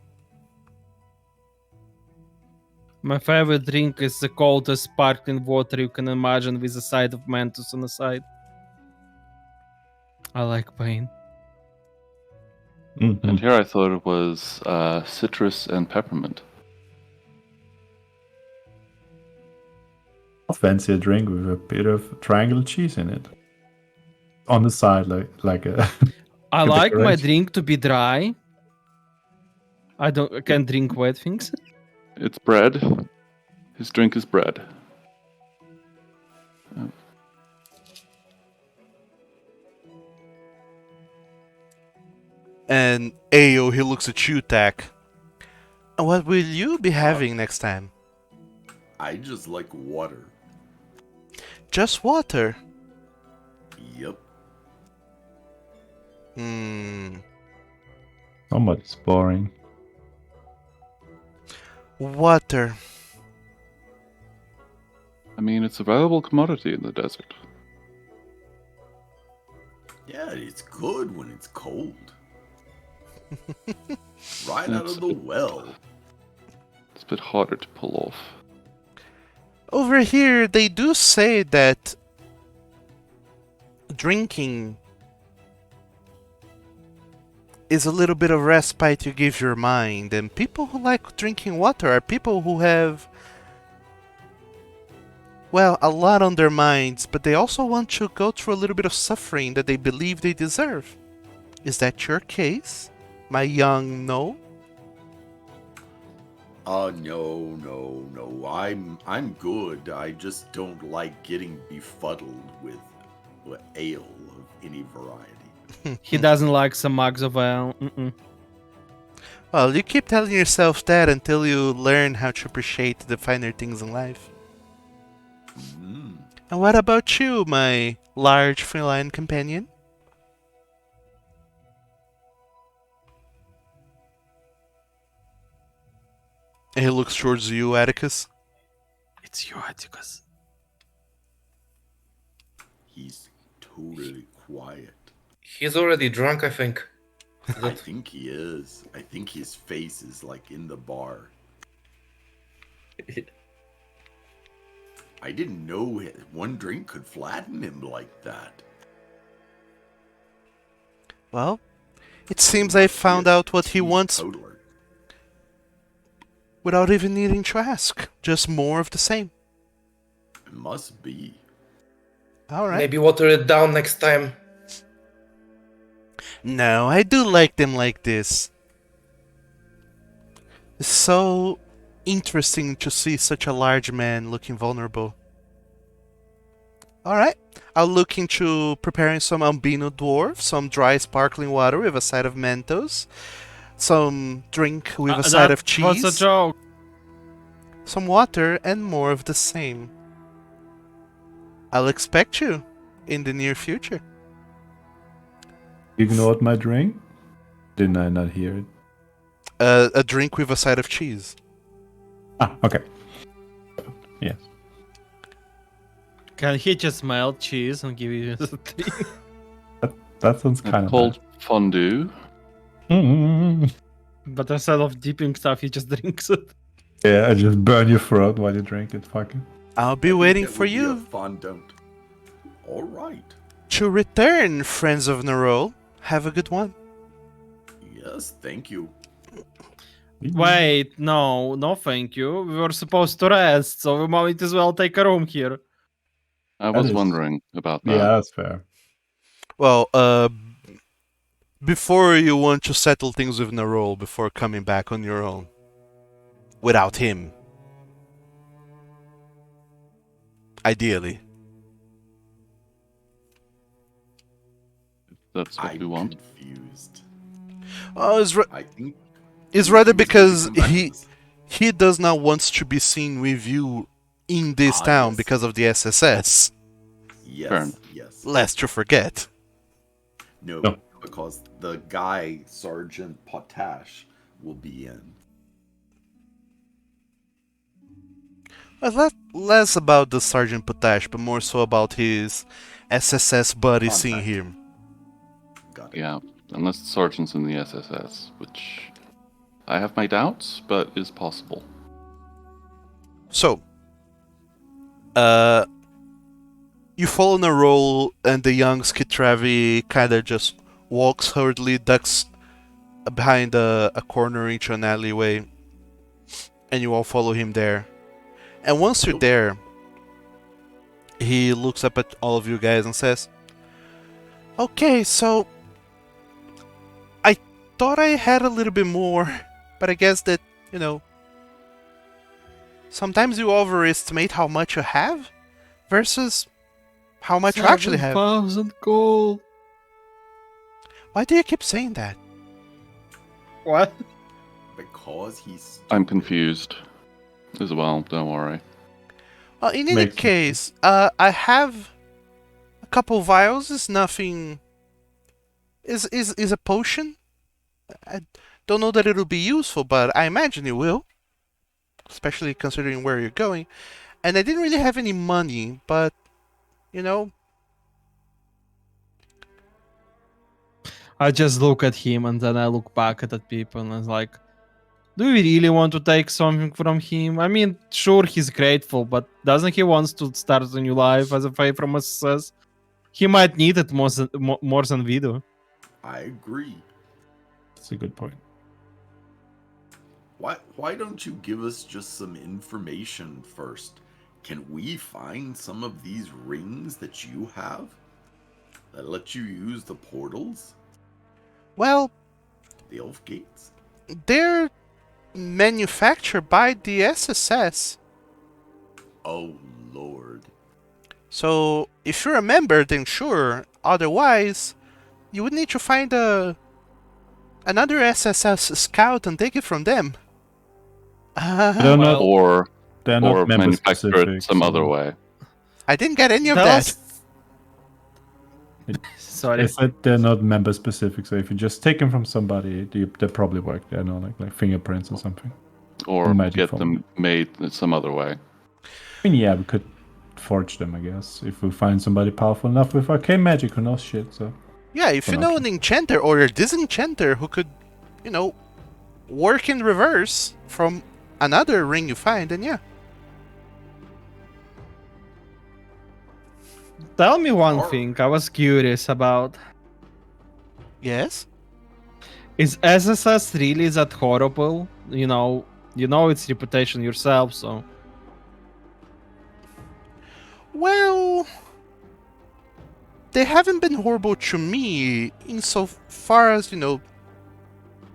My favorite drink is the coldest sparkling water you can imagine with a side of Mentos on the side. I like pain. Mhm. And here I thought it was citrus and peppermint. I'll fancy a drink with a bit of triangle cheese in it. On the side, like a. I A like my decoration. drink to be dry. I can't drink wet things. It's bread. His drink is bread. And Ayo, he looks at you, Tak. What will you be having next time? I just like water. Just water. Yep. Somewhat boring. Water. I mean, it's a valuable commodity in the desert. Yeah, it's good when it's cold. Right out of the well. It's a bit harder to pull off. Over here, they do say that drinking is a little bit of respite you give your mind, and people who like drinking water are people who have, well, a lot on their minds, but they also want to go through a little bit of suffering that they believe they deserve. Is that your case, my young No? No. I'm good. I just don't like getting befuddled with ale of any variety. He doesn't like some mugs of ale. Well, you keep telling yourself that until you learn how to appreciate the finer things in life. And what about you, my large feline companion? And he looks towards you, Atticus. It's you, Atticus. He's totally quiet. He's already drunk, I think. I think he is. I think his face is like in the bar. I didn't know one drink could flatten him like that. Well, it He seems I must be found a out what he wants teetotaler. without even needing to ask. Just more of the same. It must be. All right. Maybe water it down next time. No, I do like them like this. It's so interesting to see such a large man looking vulnerable. Alright, I'll look into preparing some albino dwarf, some dry sparkling water with a side of Mentos, some drink with a side of That was a cheese, joke. some water, and more of the same. I'll expect you in the near future. Ignored my drink? Didn't I not hear it? A drink with a side of cheese. Ah, okay. Yes. Can he just melt cheese and give you the thing? That sounds kind It's of called fondue. bad. But instead of dipping stuff, he just drinks it. Yeah, I just burn your throat while you drink it. Fucking. I'll be I think waiting that for would be a you fondant. All right. to return, friends of Nerol. Have a good one. Yes, thank you. Wait, no, thank you. We were supposed to rest, so we might as well take a room here. I That was is- wondering about that. Yeah, that's fair. Well, before you want to settle things with Nerol before coming back on your own. Without him. Ideally. That's what I'm we want. confused. Oh, I think it's rather he was going to because come back to this. he does not want to be seen with you in this Ah, town yes. because of the SSS. Yes, yes. Lest to forget. No, No. because the guy, Sergeant Potash, will be in. Less about the Sergeant Potash, but more so about his SSS buddy seeing Contact. him. Got it. Yeah, unless the sergeant's in the SSS, which I have my doubts, but is possible. So, you fall in a roll, and the young Skitravi kind of just walks hurriedly, ducks behind a corner into an alleyway, and you all follow him there. And once you're there, he looks up at all of you guys and says, "Okay, so I thought I had a little bit more, but I guess that, sometimes you overestimate how much you have versus how much you actually have." 7,000 gold. Why do you keep saying that? What? Because he's. I'm confused as well, don't worry. Well, in any Makes sense. case, I have a couple vials. Is nothing. Is a potion. I don't know that it'll be useful, but I imagine it will. Especially considering where you're going. And I didn't really have any money, but I just look at him and then I look back at the people and I was like, do we really want to take something from him? I mean, sure, he's grateful, but doesn't he want to start a new life as a favor from us? He might need it more than we do. I agree. That's a good point. Why don't you give us just some information first? Can we find some of these rings that you have that let you use the portals, well, the elf gates? they're manufactured by the SSS. Oh Lord. So if you're a member, then sure. Otherwise, you would need to find another SSS scout and take it from them. They're not. Or They're not member manufacture specific. it some other so- way. I didn't get any of Tell that. us- Sorry. I said they're not member specific, so if you just take them from somebody, they probably work. They're not like fingerprints or something. Or magic get phone. them made some other way. I mean, yeah, we could forge them, I guess, if we find somebody powerful enough with arcane magic who knows shit. So Yeah, if you An know option. an enchanter or a disenchanter who could, work in reverse from another ring you find, then yeah. tell me one Alright. thing I was curious about. Yes? Is SSS really that horrible? You know its reputation yourself, so Well, they haven't been horrible to me insofar as,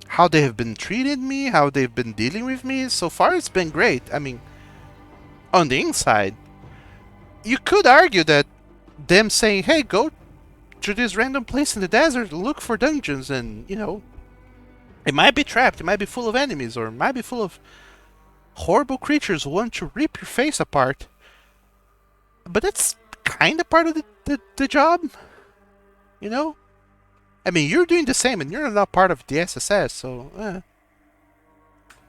how they have been treating me, how they've been dealing with me. So far, it's been great. I mean, on the inside, you could argue that them saying, hey, go to this random place in the desert, look for dungeons, and, it might be trapped, it might be full of enemies, or it might be full of horrible creatures who want to rip your face apart. But that's kind of part of the job, you know? I mean, you're doing the same, and you're not part of the SSS, so.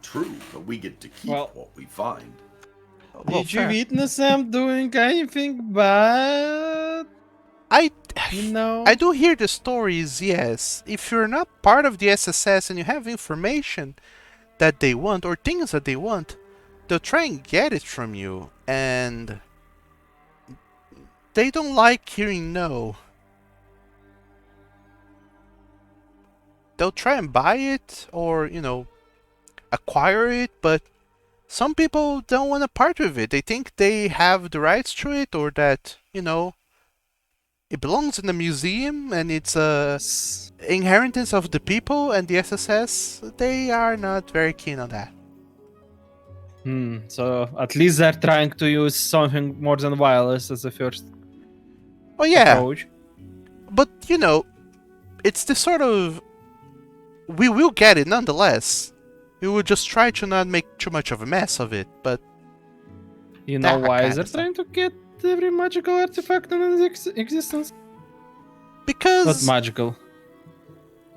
True, but we get to keep Well- what we find. Well, did you fair. witness them doing anything bad? I No. do hear the stories, yes. If you're not part of the SSS and you have information that they want or things that they want, they'll try and get it from you, and they don't like hearing no. They'll try and buy it or, acquire it, but some people don't want to part with it. They think they have the rights to it or that, it belongs in a museum and it's a inheritance of the people, and the SSS, they are not very keen on that. So at least they're trying to use something more than wireless as the first Oh yeah, approach. but it's the sort of, we will get it nonetheless. We will just try to not make too much of a mess of it, but You know that why kinda they're stuff. trying to get every magical artifact in existence? Not because magical.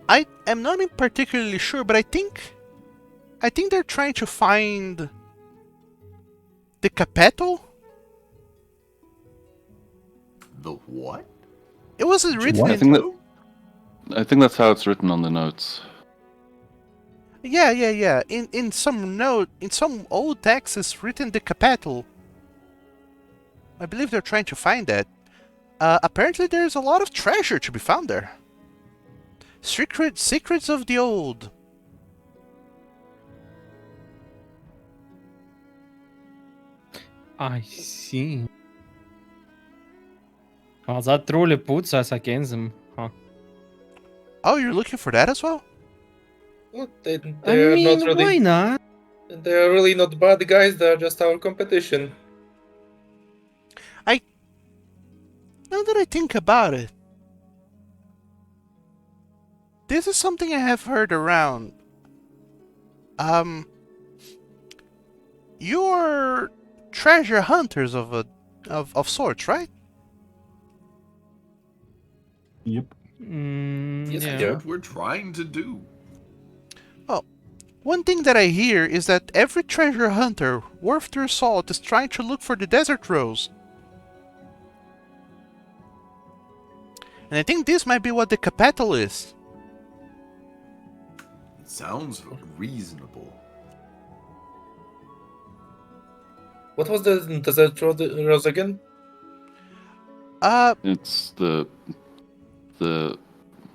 I am not particularly sure, but I think they're trying to find the capital. The what? It wasn't written What? I in. think I think that's how it's written on the notes. Yeah. In some note, in some old text, it's written the capital. I believe they're trying to find that. Apparently, there's a lot of treasure to be found there. Secrets of the old. I see. Well, that truly puts us against them, huh? Oh, you're looking for that as well? Well, I they're mean, not really. why not? They're really not bad guys. They're just our competition. Now that I think about it, this is something I have heard around. You're treasure hunters of sorts, right? Yep. Yes, Yeah. yeah. What we're trying to do. One thing that I hear is that every treasure hunter worth their salt is trying to look for the desert rose. And I think this might be what the capital is. It sounds reasonable. What was the desert rose again? It's the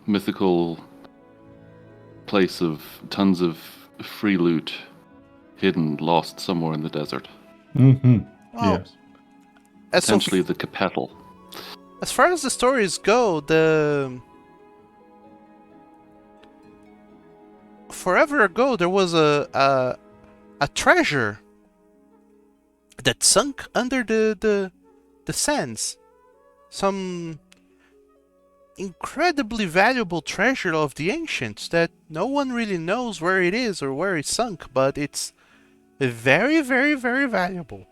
mythical place of tons of free loot hidden, lost somewhere in the desert. Mm-hmm. Well, Yes. Potentially the capital. as far as the stories go, forever ago there was a treasure that sunk under the sands. Some incredibly valuable treasure of the ancients that no one really knows where it is or where it sunk, but it's very, very, very valuable.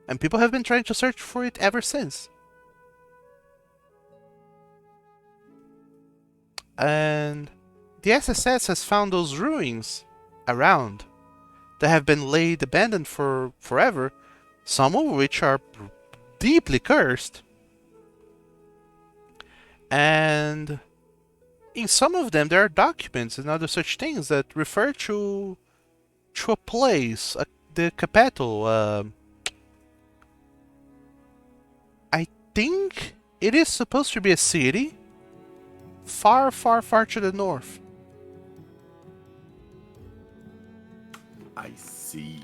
And people have been trying to search for it ever since. And the SSS has found those ruins around that have been laid abandoned for forever, some of which are deeply cursed. And in some of them, there are documents and other such things that refer to a place, the capital. I think it is supposed to be a city far, far, far to the north. I see.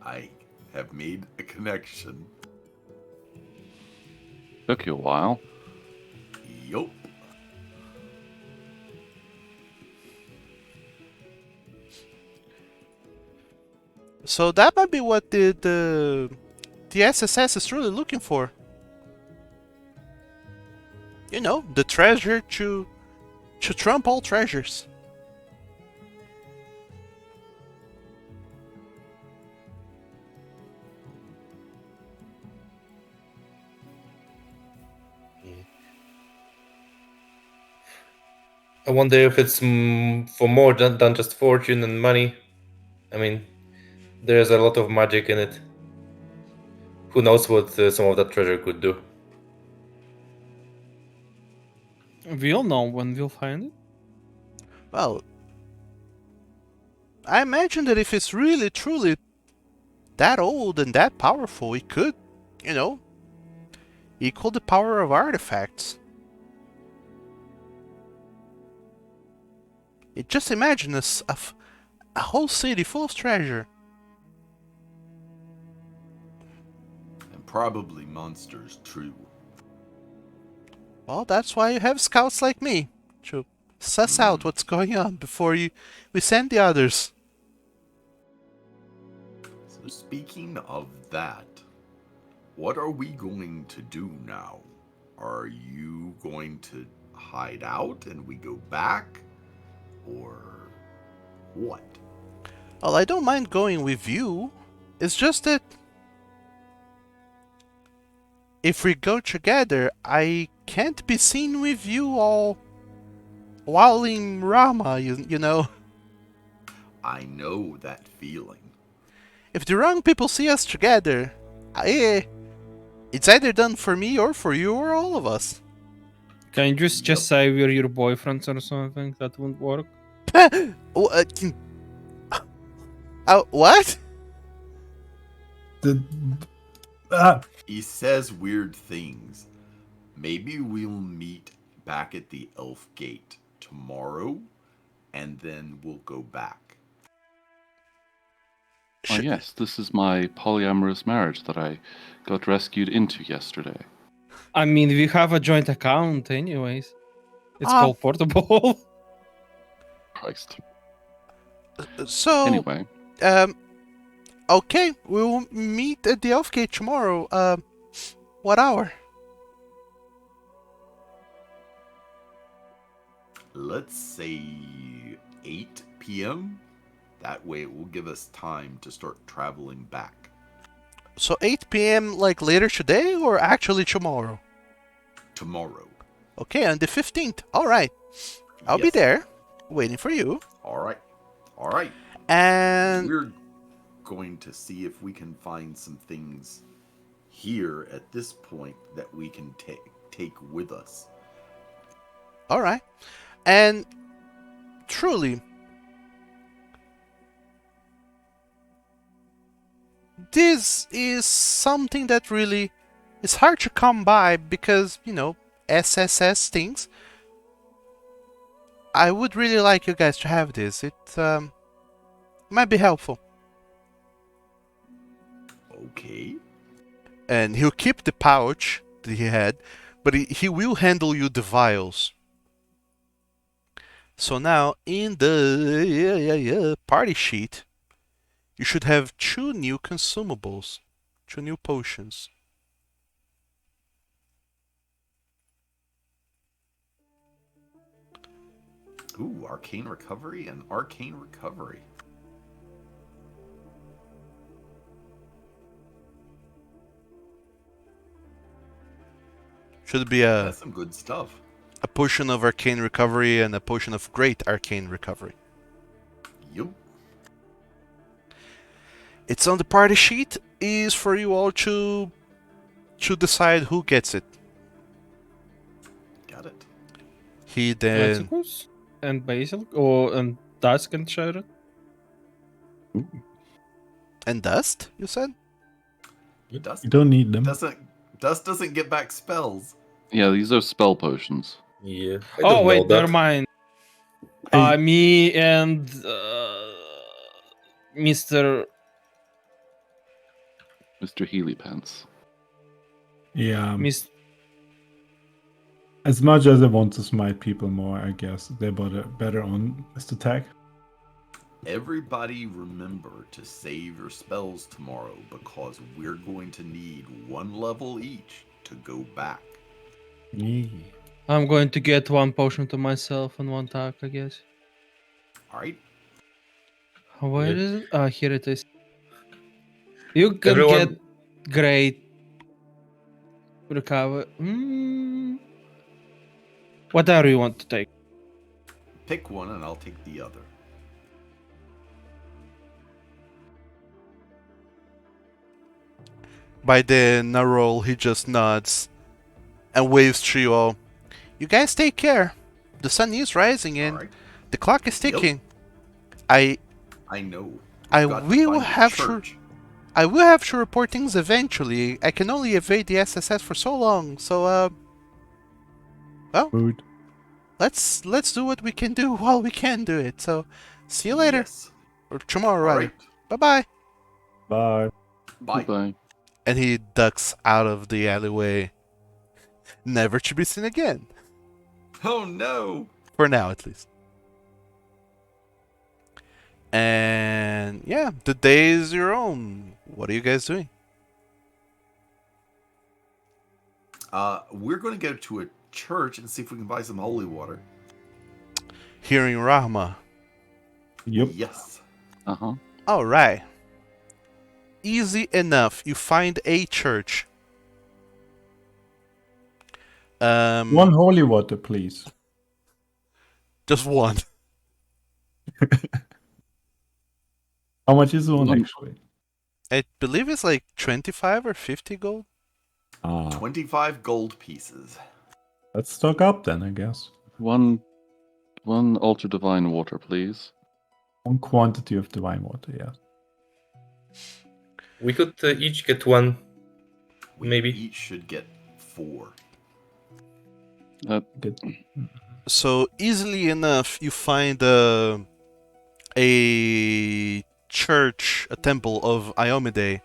I have made a connection. Took you a while. Yup. So that might be what the SSS is really looking for. You know, the treasure to trump all treasures. I wonder if it's for more than just fortune and money. I mean, there's a lot of magic in it. Who knows what some of that treasure could do? We'll know when we'll find it. Well, I imagine that if it's really truly that old and that powerful, it could, you know, equal the power of artifacts. Just imagine a whole city full of treasure. And probably monsters, too. Well, that's why you have scouts like me to suss out what's going on before we send the others. So speaking of that, what are we going to do now? Are you going to hide out and we go back? Or what? Well, I don't mind going with you. It's just that if we go together, I can't be seen with you all while in Rama, you know. I know that feeling. If the wrong people see us together, it's either done for me or for you or all of us. Can you just say we're your boyfriends or something? That wouldn't work. What? He says weird things. Maybe we'll meet back at the Elf Gate tomorrow, and then we'll go back. Oh yes, this is my polyamorous marriage that I got rescued into yesterday. I mean, we have a joint account, anyways. It's called Portable. Christ. So, Anyway, okay, we'll meet at the Elf Gate tomorrow. What hour? Let's say 8 p.m. That way it will give us time to start traveling back. So 8 p.m. like later today or actually tomorrow? Tomorrow. Okay, on the 15th. All right. I'll be Yes. there waiting for you. All right. All right. And We're going to see if we can find some things here at this point that we can take with us. all right. And truly, this is something that really is hard to come by because, you know, SSS things. I would really like you guys to have this. It might be helpful. Okay. And he'll keep the pouch that he had, but he will handle you the vials. So now in the party sheet, you should have 2 new consumables, 2 new potions. Ooh, arcane recovery and arcane recovery. Should be That's some good stuff. a potion of arcane recovery and a potion of great arcane recovery. Yup. It's on the party sheet. Is for you all to decide who gets it. Got it. He then Execuus and Basil, or and Dusk and Sharon. and Dust. You said Dust You don't need them. doesn't Dust doesn't get back spells. Yeah, these are spell potions. Yeah. I Oh don't wait, know never that. mind. Hey. Me and Mr. Mr. Healy Pants. Yeah. Miss. As much as I want to smite people more, I guess they're better on Mr. Tag. Everybody remember to save your spells tomorrow because we're going to need 1 level each to go back. Yeah. I'm going to get 1 potion to myself and 1 attack, I guess. Alright? Where Yeah. is it? Ah, here it is. You can Everyone- get great recover. Whatever you want to take. Pick one and I'll take the other. By the Narol, he just nods and waves to you all. You guys take care. The sun is rising and Alright? the clock is Yep. ticking. I I know. I We've got to will find a have to- church. I will have to report things eventually. I can only evade the SSS for so long, so Rude. let's do what we can do while we can do it. So see you later. Yes. Or tomorrow rather. Alright. Bye-bye. Bye. Bye. Goodbye. And he ducks out of the alleyway, never to be seen again. Oh no! For now, at least. And yeah, the day is your own. What are you guys doing? We're going to go to a church and see if we can buy some holy water. Hearing Rahma. Yep. Yes. Uh-huh. Alright. Easy enough. You find a church. One holy water, please. Just one. How much is one One. actually? I believe it's like 25 or 50 gold. Ah, 25 gold pieces. let's stock up then, I guess. One ultra divine water, please. One quantity of divine water, yeah. We could each get 1. We Maybe. each should get 4. Good. So easily enough, you find a church, a temple of Iomide,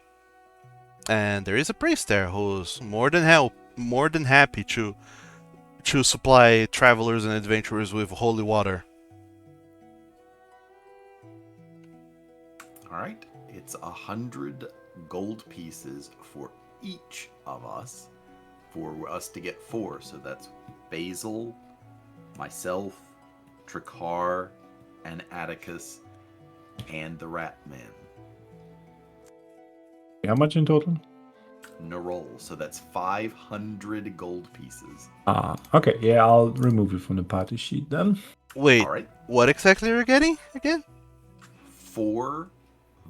and there is a priest there who's more than happy to supply travelers and adventurers with holy water. Alright? It's 100 gold pieces for each of us. For us to get 4. So that's Basil, myself, Trakar, and Atticus, and the Rat Man. How much in total? Narol. So that's 500 gold pieces. Ah, okay. Yeah, I'll remove it from the party sheet then. Wait, Alright? what exactly are you getting again? 4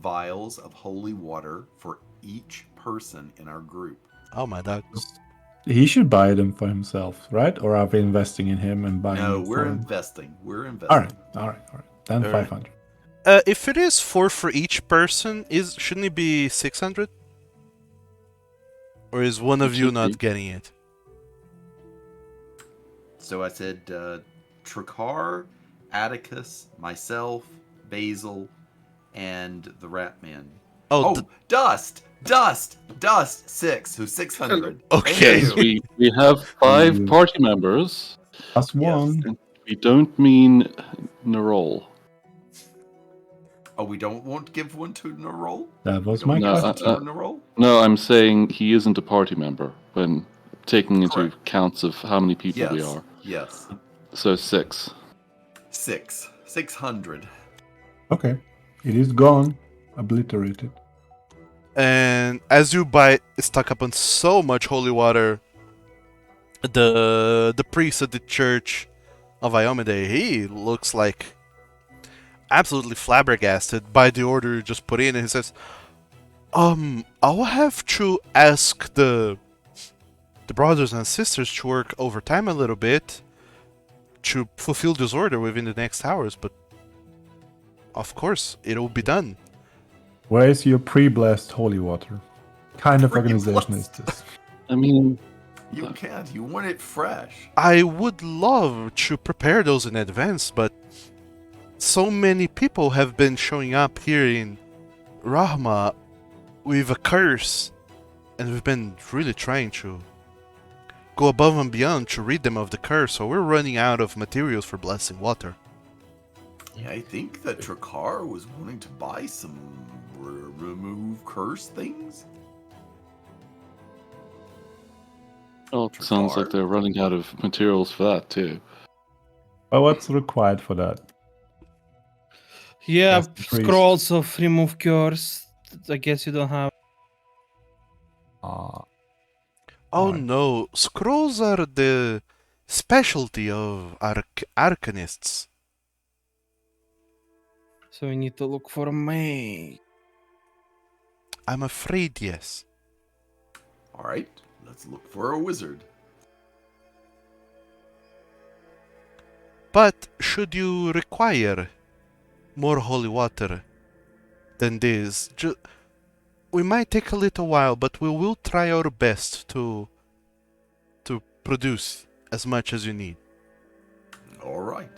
vials of holy water for each person in our group. Oh my dog. He should buy them for himself, right? Or are we investing in him and buying No, them we're for him? investing. We're investing. All right. Then All right. 500. If it is 4 for each person, shouldn't it be 600? Or is one of It you should not be. getting it? So I said Trakar, Atticus, myself, Basil, and the Rat Man. Oh, Dust! 6. So 600. Okay. Thank you. We have 5 Mm. party members. Plus one. Yes. We don't mean Narol. Oh, we don't want to give one to Narol? That was Don't my we No, give question. one to Narol? No, I'm saying he isn't a party member when taking into Correct. accounts of how many people Yes. we are. Yes. So 6. 600. Okay. It is gone. Obliterated. and as you stock up on so much holy water, the priest at the church of Iomide, he looks like absolutely flabbergasted by the order you just put in, and he says, I'll have to ask the brothers and sisters to work overtime a little bit to fulfill this order within the next hours, but of course, it'll be done. Where is your pre-blessed holy water? Kind of Pre-blessed. organization is this? I mean, You can't. You want it fresh. I would love to prepare those in advance, but so many people have been showing up here in Rahma with a curse, and we've been really trying to go above and beyond to rid them of the curse, so we're running out of materials for blessing water. Yeah, I think that Trakar was wanting to buy some remove curse things. oh, it sounds like Trakar? they're running out of materials for that too. But what's required for that? Yeah, Yes, the priest. scrolls of remove cures. I guess you don't have. Ah, Oh Alright. no, scrolls are the specialty of arcanists. So we need to look for a mage. I'm afraid yes. All right, let's look for a wizard. But should you require more holy water than this, we might take a little while, but we will try our best to produce as much as you need. All right.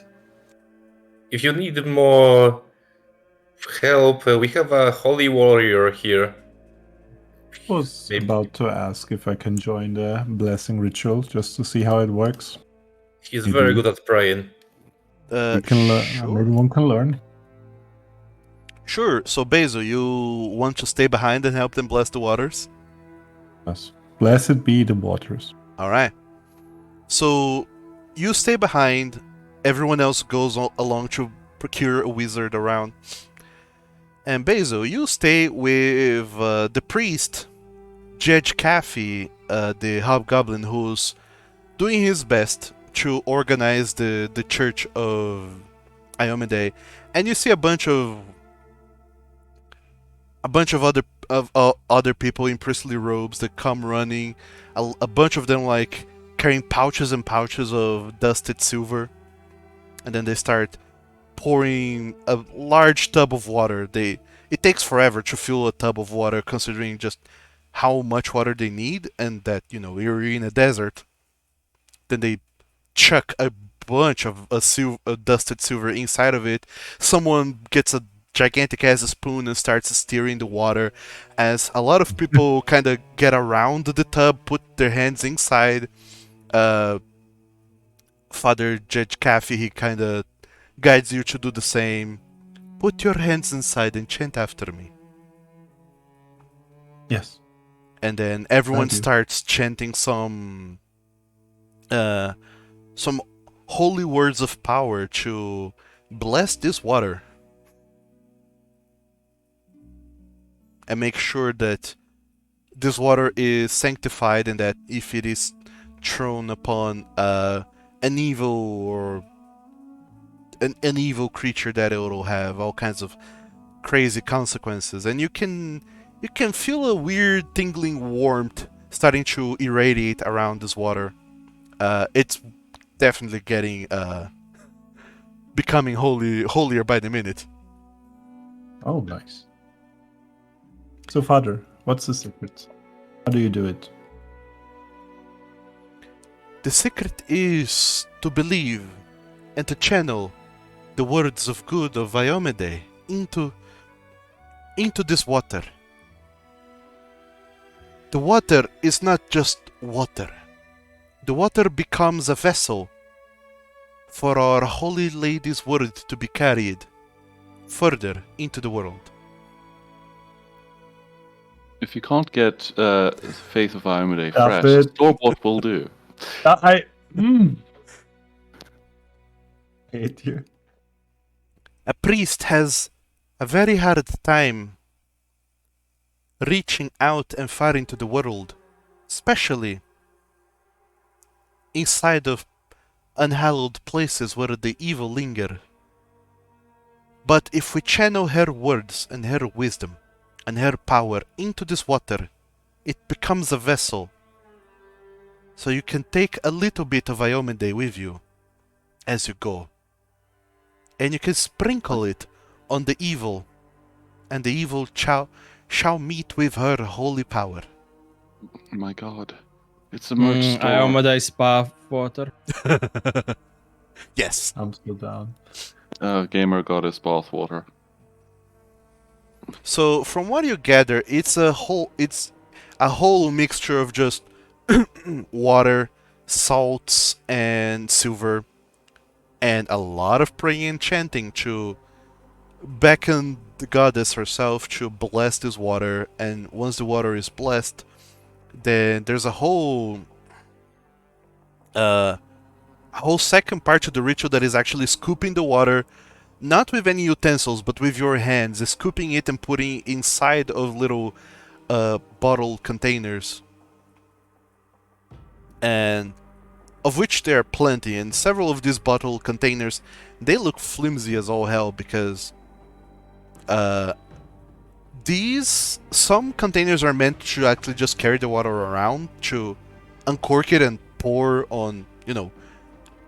If you need more help, we have a holy warrior here. I was Maybe about to ask if I can join the blessing ritual just to see how it works. he's Maybe. very good at praying. We can learn. Sure. Maybe one can learn. Sure. So Basil, you want to stay behind and help them bless the waters? Yes. Blessed be the waters. All right. So you stay behind. Everyone else goes along to procure a wizard around. And Basil, you stay with the priest, Judge Caffey, the hobgoblin, who's doing his best to organize the church of Iomide. And you see a bunch of other people in priestly robes that come running. A bunch of them like carrying pouches and pouches of dusted silver, and then they start pouring a large tub of water. It takes forever to fill a tub of water, considering just how much water they need, and that you're in a desert. Then they chuck a bunch of dusted silver inside of it. Someone gets a gigantic ass spoon and starts stirring the water as a lot of people kind of get around the tub, put their hands inside. Father Judge Caffey, he kind of guides you to do the same. Put your hands inside and chant after me. Yes. And then everyone do. starts chanting some holy words of power to bless this water and make sure that this water is sanctified, and that if it is thrown upon an evil or an evil creature, that it will have all kinds of crazy consequences. And you can feel a weird tingling warmth starting to irradiate around this water. It's definitely getting becoming holier by the minute. Oh, nice. So, Father, what's the secret? How do you do it? The secret is to believe and to channel the words of good of Iomede into this water. The water is not just water. The water becomes a vessel for our Holy Lady's word to be carried further into the world. If you can't get Faith of Iomade Stop fresh, it. store-bought will do. I hate you. A priest has a very hard time reaching out and far into the world, especially inside of unhallowed places where the evil linger. But if we channel her words and her wisdom and her power into this water, it becomes a vessel. So you can take a little bit of Iomade with you as you go. And you can sprinkle it on the evil, and the evil shall meet with her holy power. My God. It's a merch I store. homodize bath water. Yes. I'm still down. Gamer goddess bathwater. So from what you gather, it's a whole mixture of just water, salts, and silver, and a lot of praying and chanting to beckon the goddess herself to bless this water. And once the water is blessed, then there's a whole second part to the ritual that is actually scooping the water, not with any utensils, but with your hands, scooping it and putting inside of little bottle containers, and of which there are plenty. And several of these bottle containers, they look flimsy as all hell because some containers are meant to actually just carry the water around to uncork it and pour on,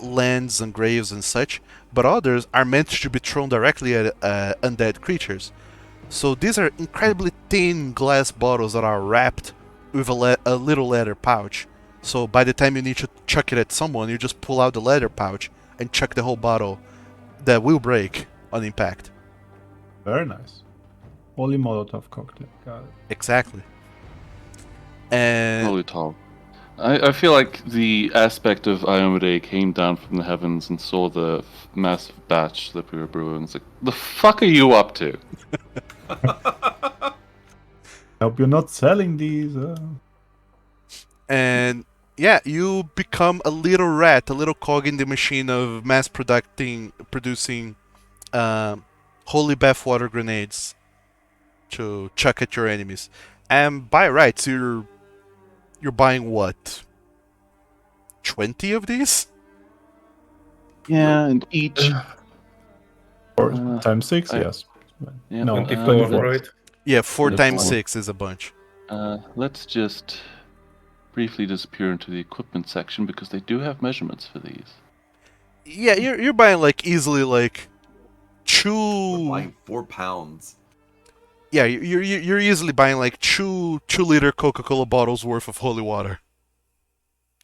lands and graves and such, but others are meant to be thrown directly at undead creatures. So these are incredibly thin glass bottles that are wrapped with a little leather pouch. So by the time you need to chuck it at someone, you just pull out the leather pouch and chuck the whole bottle that will break on impact. Very nice. Holy Molotov cocktail. Got it. Exactly. And Holy tall. I feel like the aspect of Iomade came down from the heavens and saw the massive batch that we were brewing. It's like, the fuck are you up to? Hope you're not selling these. And yeah, you become a little rat, a little cog in the machine of producing holy bathwater grenades to chuck at your enemies. And by rights, you're buying what? 20 of these? Yeah, and each. Or Uh, times 6, I- yes. Yeah, No, 24, 24. right? Yeah, 4 times 24. 6 is a bunch. Let's just briefly disappear into the equipment section because they do have measurements for these. Yeah, you're buying like easily like We're 2. buying 4 pounds. Yeah, you're easily buying like 2-liter Coca-Cola bottles worth of holy water.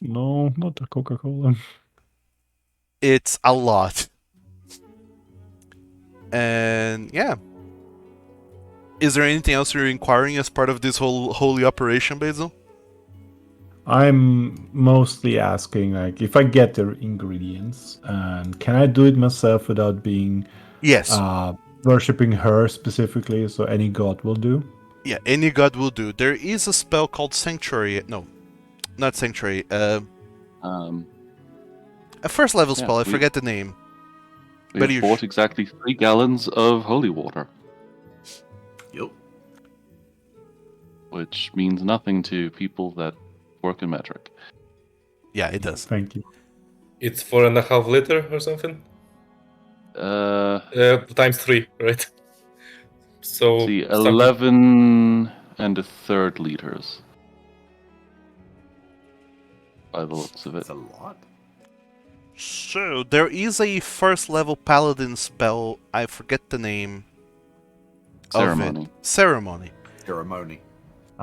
No, not the Coca-Cola. It's a lot. And yeah. Is there anything else you're inquiring as part of this whole holy operation, Basil? I'm mostly asking, like, if I get the ingredients, and can I do it myself without being Yes. worshipping her specifically? So any god will do. Yeah, any god will do. There is a spell called Sanctuary. No, not Sanctuary. A first level Yeah, spell. I forget the name. We But have you bought exactly 3 gallons of holy water, Yep. which means nothing to people that work in metric. Yeah, it does. Thank you. It's 4.5 liter or something. Times 3, right? So See, something- 11 and a third liters. By the looks of it. It's a lot. So there is a first level paladin spell. I forget the name. Ceremony. Of it. Ceremony. Ceremony.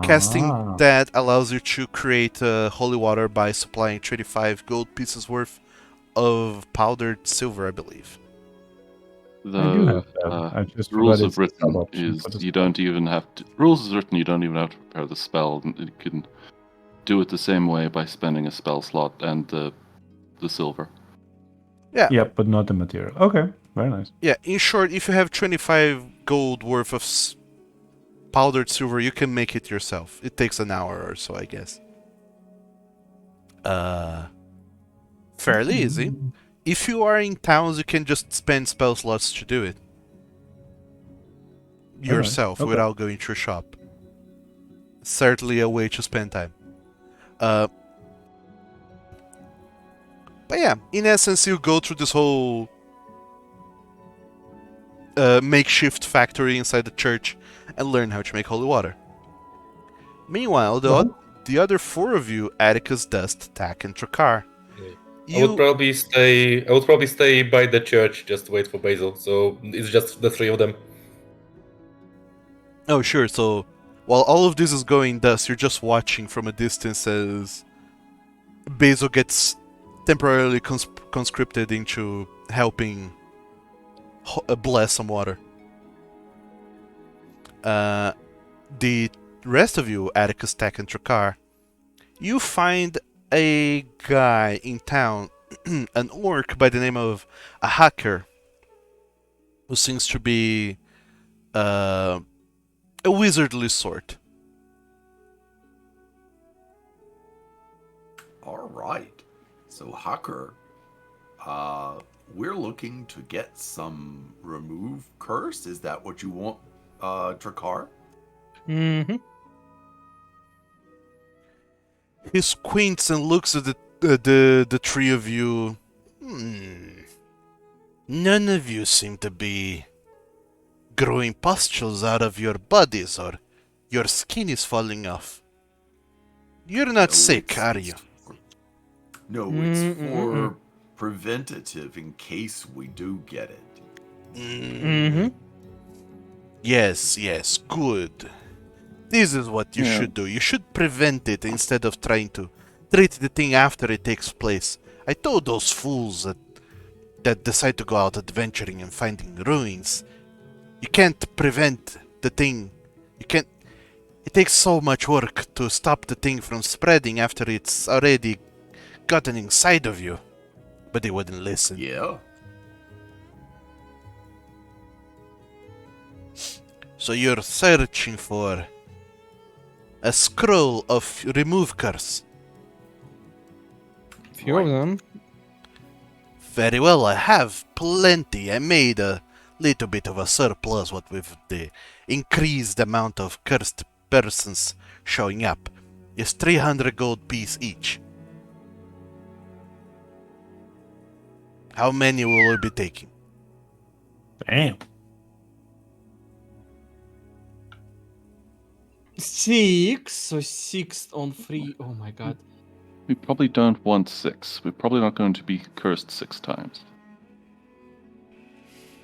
Casting Ah. that allows you to create holy water by supplying 25 gold pieces worth of powdered silver, I believe. I do The have that. I just rules forgot of it's a written sub-option is for the you spell. don't even have to. Rules is written you don't even have to prepare the spell. And you can do it the same way by spending a spell slot and the silver. Yeah, but not the material. Okay, very nice. Yeah, in short, if you have 25 gold worth of powdered silver, you can make it yourself. It takes an hour or so, I guess. Fairly easy. If you are in towns, you can just spend spell slots to do it yourself Okay. without going to a shop. Certainly a way to spend time. But yeah, in essence, you go through this whole makeshift factory inside the church and learn how to make holy water. Meanwhile, the other 4 of you, Atticus, Dust, Tack, and Trakar, I would probably stay by the church, just wait for Basil. So it's just the 3 of them. Oh, sure. So, while all of this is going, Dust, you're just watching from a distance as Basil gets temporarily conscripted into helping bless some water. The rest of you, Atticus, Tack, and Trakar, you find a guy in town, an orc by the name of a hacker, who seems to be a wizardly sort. All right. So, Hacker, we're looking to get some remove curse. Is that what you want, Drakar? Mm-hmm. He squints and looks at the three of you. None of you seem to be growing pustules out of your bodies, or your skin is falling off. You're not sick, are you? No, it's for preventative in case we do get it. Mm-hmm. Yes, good. This is what you Yeah. should do. You should prevent it instead of trying to treat the thing after it takes place. I told those fools that decide to go out adventuring and finding ruins. You can't prevent the thing. You can't. It takes so much work to stop the thing from spreading after it's already gotten inside of you. But they wouldn't listen. Yeah. So you're searching for a scroll of remove curse. Few of them. Very well, I have plenty. I made a little bit of a surplus what with the increased amount of cursed persons showing up. It's 300 gold piece each. How many will we be taking? Damn. 6, so 6 on 3. Oh my god. We probably don't want 6. We're probably not going to be cursed 6 times.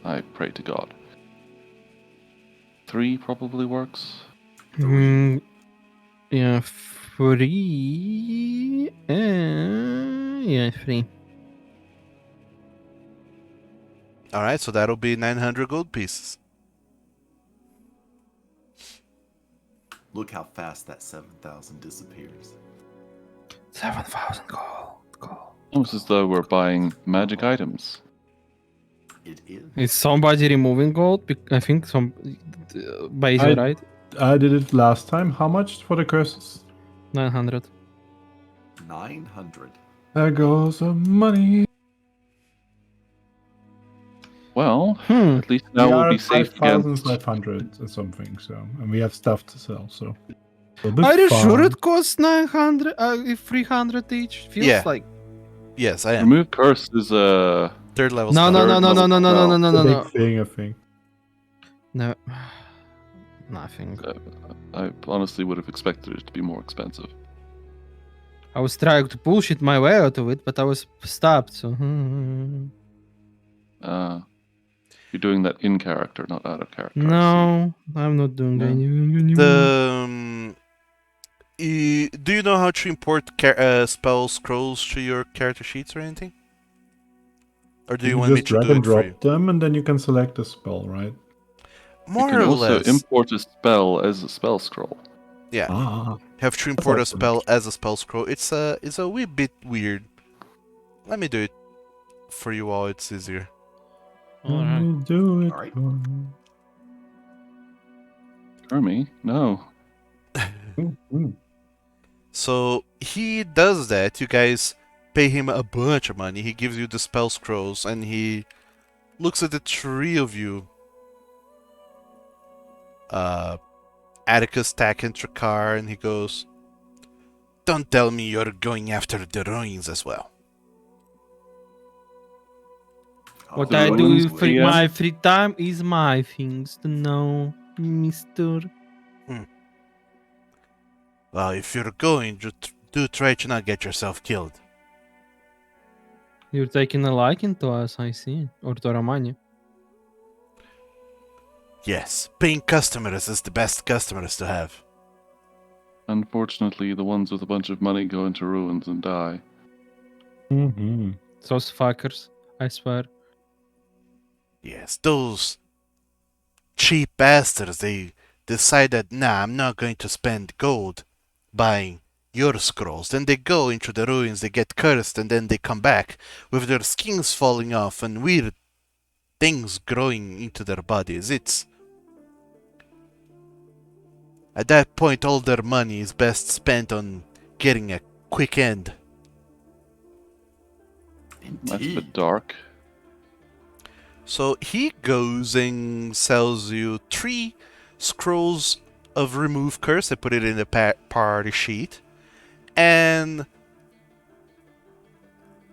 I pray to God. 3 probably works. Yeah, 3. Yeah, 3. Alright, so that'll be 900 gold pieces. Look how fast that 7,000 disappears. 7,000 gold. Almost as though we're buying magic items. It is. Is somebody removing gold? I think some. Basil, right? I did it last time. How much for the curses? 900. 900. There goes the money. Well, Hmm. at least now we we'll are be safe against. 5,500 or something. So, and we have stuff to sell. So, a bit Are you sure far. it costs 900? 300 each? Feels Yeah. like. Yes, I am. Remove curse is a. Third level No, spell. no, no, Third no, no, level no, no, no, spell. no, It's no, a no, big thing, I think. no. Nothing. I honestly would have expected it to be more expensive. I was trying to bullshit my way out of it, but I was stopped. So. You're doing that in character, not out of character. I No, I'm not doing No. any. Do you know how to import spell scrolls to your character sheets or anything? Or do you want me just to drag do and it for drop you? them, and then you can select a spell, right? see. More You can or also less. import a spell as a spell scroll. Yeah. Ah, Have to import a awesome. spell as a spell scroll. It's a wee bit weird. Let me do it for you all. It's easier. Alright. Let me do it. Alright. for you. Hermy? No. Mm. So he does that. You guys pay him a bunch of money. He gives you the spell scrolls, and he looks at the three of you. Atticus, Tack, and Trakar, and he goes, "Don't tell me you're going after the ruins as well." What The I do ruins, for DM? my free time is my things to know, mister. Well, if you're going, do try to not get yourself killed. You're taking a liking to us, I see. Or to Romani. Yes, paying customers is the best customers to have. Unfortunately, the ones with a bunch of money go into ruins and die. Mm-hmm. Those fuckers, I swear. Yes, those cheap bastards, they decide that, nah, I'm not going to spend gold buying your scrolls. Then they go into the ruins, they get cursed, and then they come back with their skins falling off and weird things growing into their bodies. It's. At that point, all their money is best spent on getting a quick end. That's a Indeed. bit dark. So he goes and sells you 3 scrolls of remove curse. I put it in the party sheet, and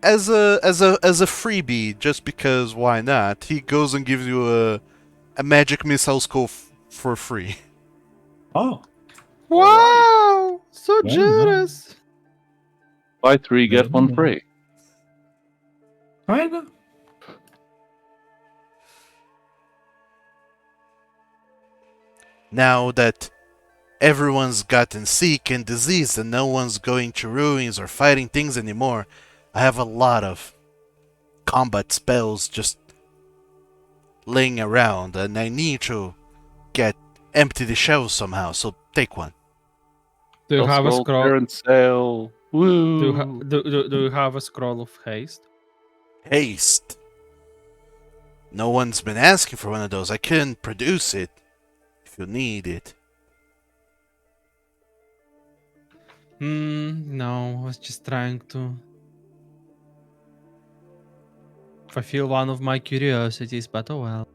as a freebie, just because why not? He goes and gives you a magic missile skull for free. Oh, Wow! So Well, generous! Buy 3, get 1 Yeah. free. kind of. Now that everyone's gotten sick and diseased and no one's going to ruins or fighting things anymore, I have a lot of combat spells just laying around, and I need to get empty the shelves somehow, so take one. Do you Spell have a scroll scroll? clearance sale. Woo! Do you have a scroll of haste? Haste. No one's been asking for one of those. I can produce it if you need it. No, I was just trying to fulfill one of my curiosities, but oh well.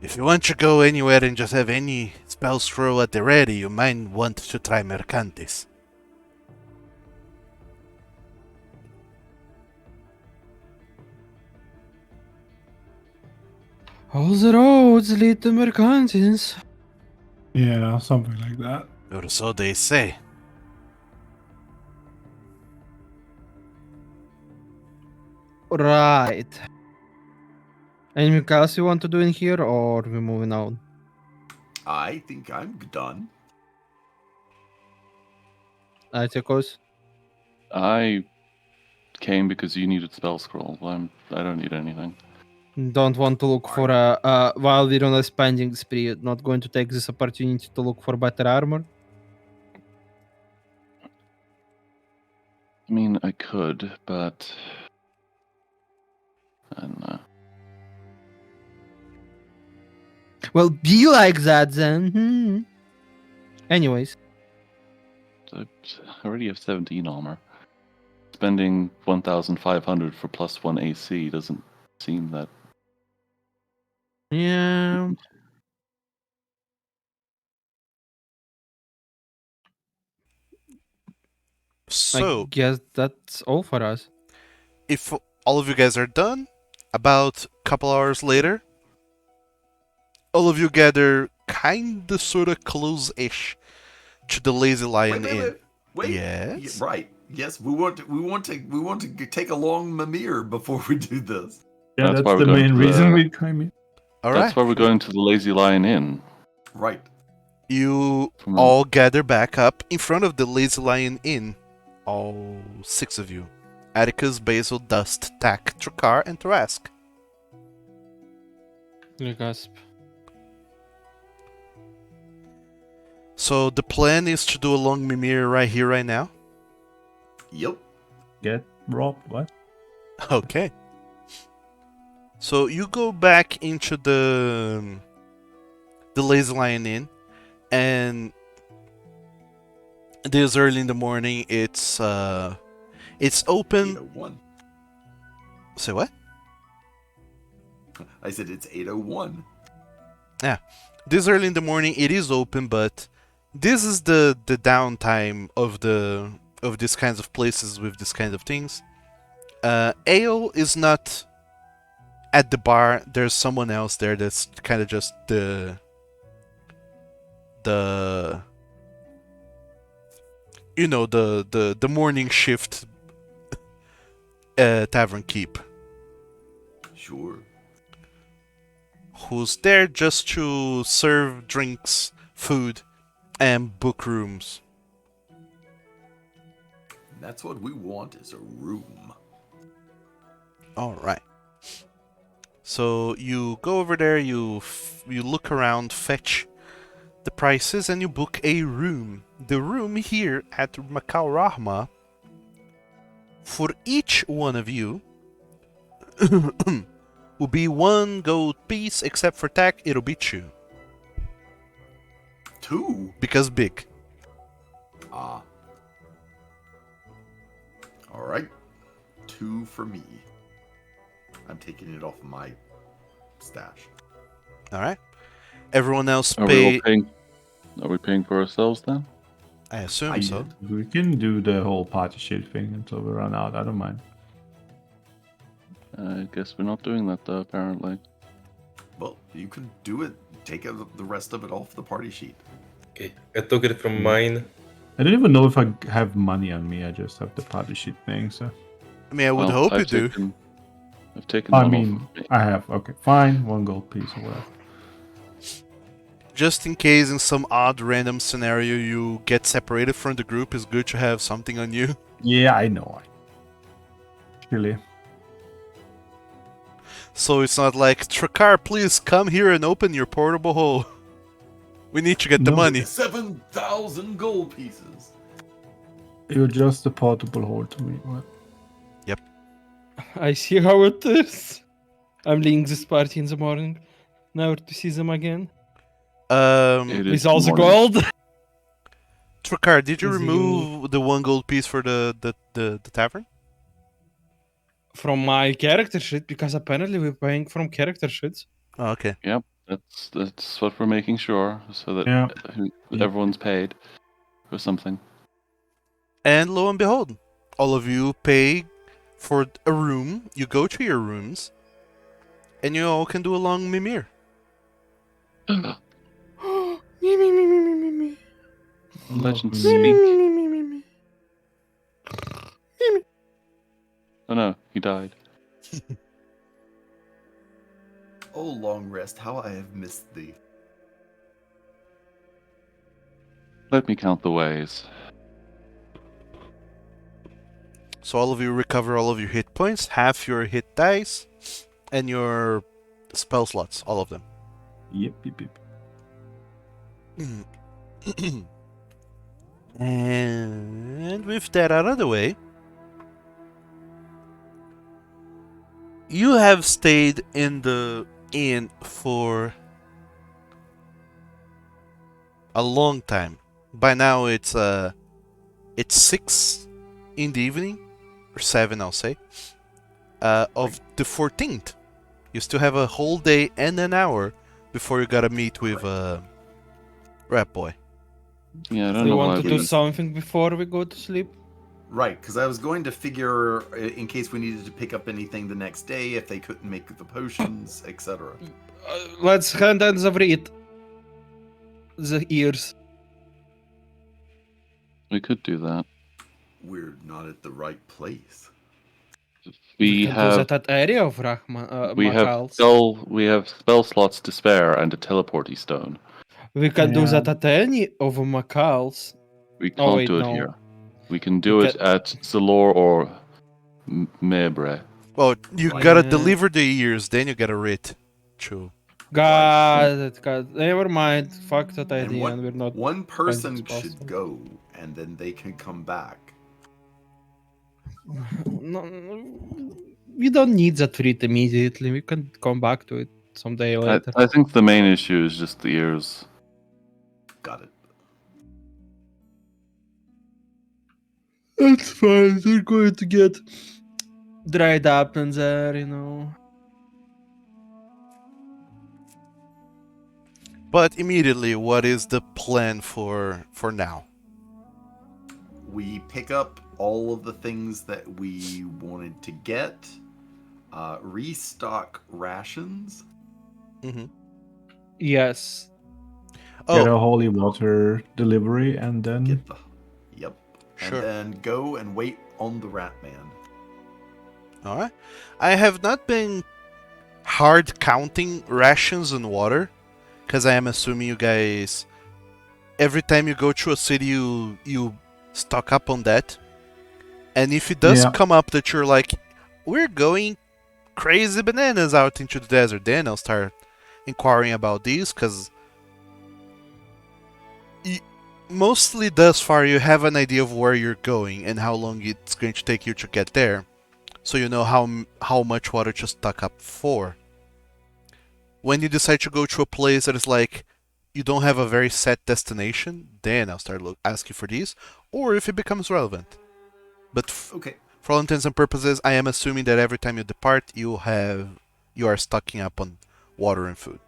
If you want to go anywhere and just have any spell scroll at the ready, you might want to try Mercantis. All the roads lead to Mercantins. Yeah, something like that. Or so they say. Right. Anything else you want to do in here, or we moving on? I think I'm done. Atikos? I came because you needed spell scroll. I don't need anything. Don't want to look for while we're on a spending spree, not going to take this opportunity to look for better armor. I mean, I could, but I don't know. Well, be like that then. Anyways. I already have 17 armor. Spending 1,500 for +1 AC doesn't seem that. Yeah. So, I guess that's all for us. if all of you guys are done, about a couple hours later, all of you gather kinda sorta close-ish to the Lazy Lion Inn. Wait. Yes? Right. Yes, we want to take a long Mimir before we do this. Yeah, That's that's why we're the going main to reason the- we came here. Alright. That's why we're going to the Lazy Lion Inn. Right. You From all gather back up in front of the Lazy Lion Inn. All 6 of you. Atticus, Basil, Dust, Tack, Trakar, and Tarask. Gasp. So the plan is to do a long Mimir right here, right now? Yep. Get robbed, what? Okay. So you go back into the Lazy Lion Inn, and this early in the morning, it's open. 801. Say what? I said it's 801. This early in the morning, it is open, but this is the downtime of these kinds of places with these kinds of things. Ale is not at the bar. There's someone else there that's kind of just the morning shift tavern keep, Sure. who's there just to serve drinks, food, and book rooms. That's what we want is a room. All right. So you go over there, you look around, fetch the prices, and you book a room. The room here at Macau Rahma, for each one of you, will be 1 gold piece, except for tack, it'll be 2. 2? Because big. Ah. Alright. 2 for me. I'm taking it off my stash. Alright. Everyone else Are we all pay. paying? Are we paying for ourselves then? I assume I so. did. We can do the whole party shit thing until we run out. I don't mind. I guess we're not doing that though, apparently. Well, you can do it. Take the rest of it off the party sheet. Okay, I took it from mine. I don't even know if I have money on me. I just have the party sheet thing. So I mean, I would Well, hope you I've do. taken I one mean, off of me. I have. Okay, fine. 1 gold piece or whatever. Just in case in some odd random scenario you get separated from the group, it's good to have something on you. Yeah, I know. Really. So it's not like, Trakar, please come here and open your portable hole. We need to get the No. money. 7,000 gold pieces. You're just a portable hole to me. What? I see how it is. I'm leaving this party in the morning, never to see them again. It is With all the morning. gold. Trakar, did you Is he remove the 1 gold piece for the tavern? From my character sheet, because apparently we're paying from character sheets. Oh, okay. Yep, that's what we're making sure, so that Yeah. everyone's paid for something. And lo and behold, all of you pay for a room. You go to your rooms, and you all can do a long mimir. Me, me, me, me, me, me, me. Legends Me, Me, speak. me, me, me, me, me. Oh no, he died. Oh, long rest, how I have missed thee. Let me count the ways. So all of you recover all of your hit points, half your hit dice, and your spell slots, all of them. Yep, yep, yep. And with that out of the way, you have stayed in the inn for a long time. By now it's 6 in the evening, or 7 I'll say, of the 14th. You still have a whole day and an hour before you gotta meet with Rat Boy. Yeah, I don't Do you know why want to we. do something before we go to sleep? Right, because I was going to figure, in case we needed to pick up anything the next day, if they couldn't make the potions, etc. Let's hand and read the ears. We could do that. We're not at the right place. We can do have that at area of we have spell slots to spare and a teleporty stone. We can do Yeah. that at any of Macal's. We Oh, can't wait, do it no. here. We can do it can- at Zalor or Mebre. Well, you Right. gotta Yeah. deliver the ears, then you gotta writ. True. Got it. Never mind. Fuck that And idea, and we're not. one person it's should possible. go, and then they can come back. No, we don't need that read immediately. We can come back to it someday later. I think the main issue is just the ears. Got it. That's fine. They're going to get dried up in there, you know. But immediately, what is the plan for now? We pick up all of the things that we wanted to get, restock rations. Mm-hmm. Yes. Get Oh, a holy water delivery and then Get the. Yep. Sure. And then go and wait on the rat man. all right. I have not been hard counting rations and water, because I am assuming you guys every time you go to a city, you stock up on that. And if it does Yeah. come up that you're like, we're going crazy bananas out into the desert, then I'll start inquiring about these, because mostly thus far you have an idea of where you're going and how long it's going to take you to get there, so you know how much water to stock up for. When you decide to go to a place that is like you don't have a very set destination, then I'll start asking for these, or if it becomes relevant. But Okay. for all intents and purposes, I am assuming that every time you depart, you are stocking up on water and food.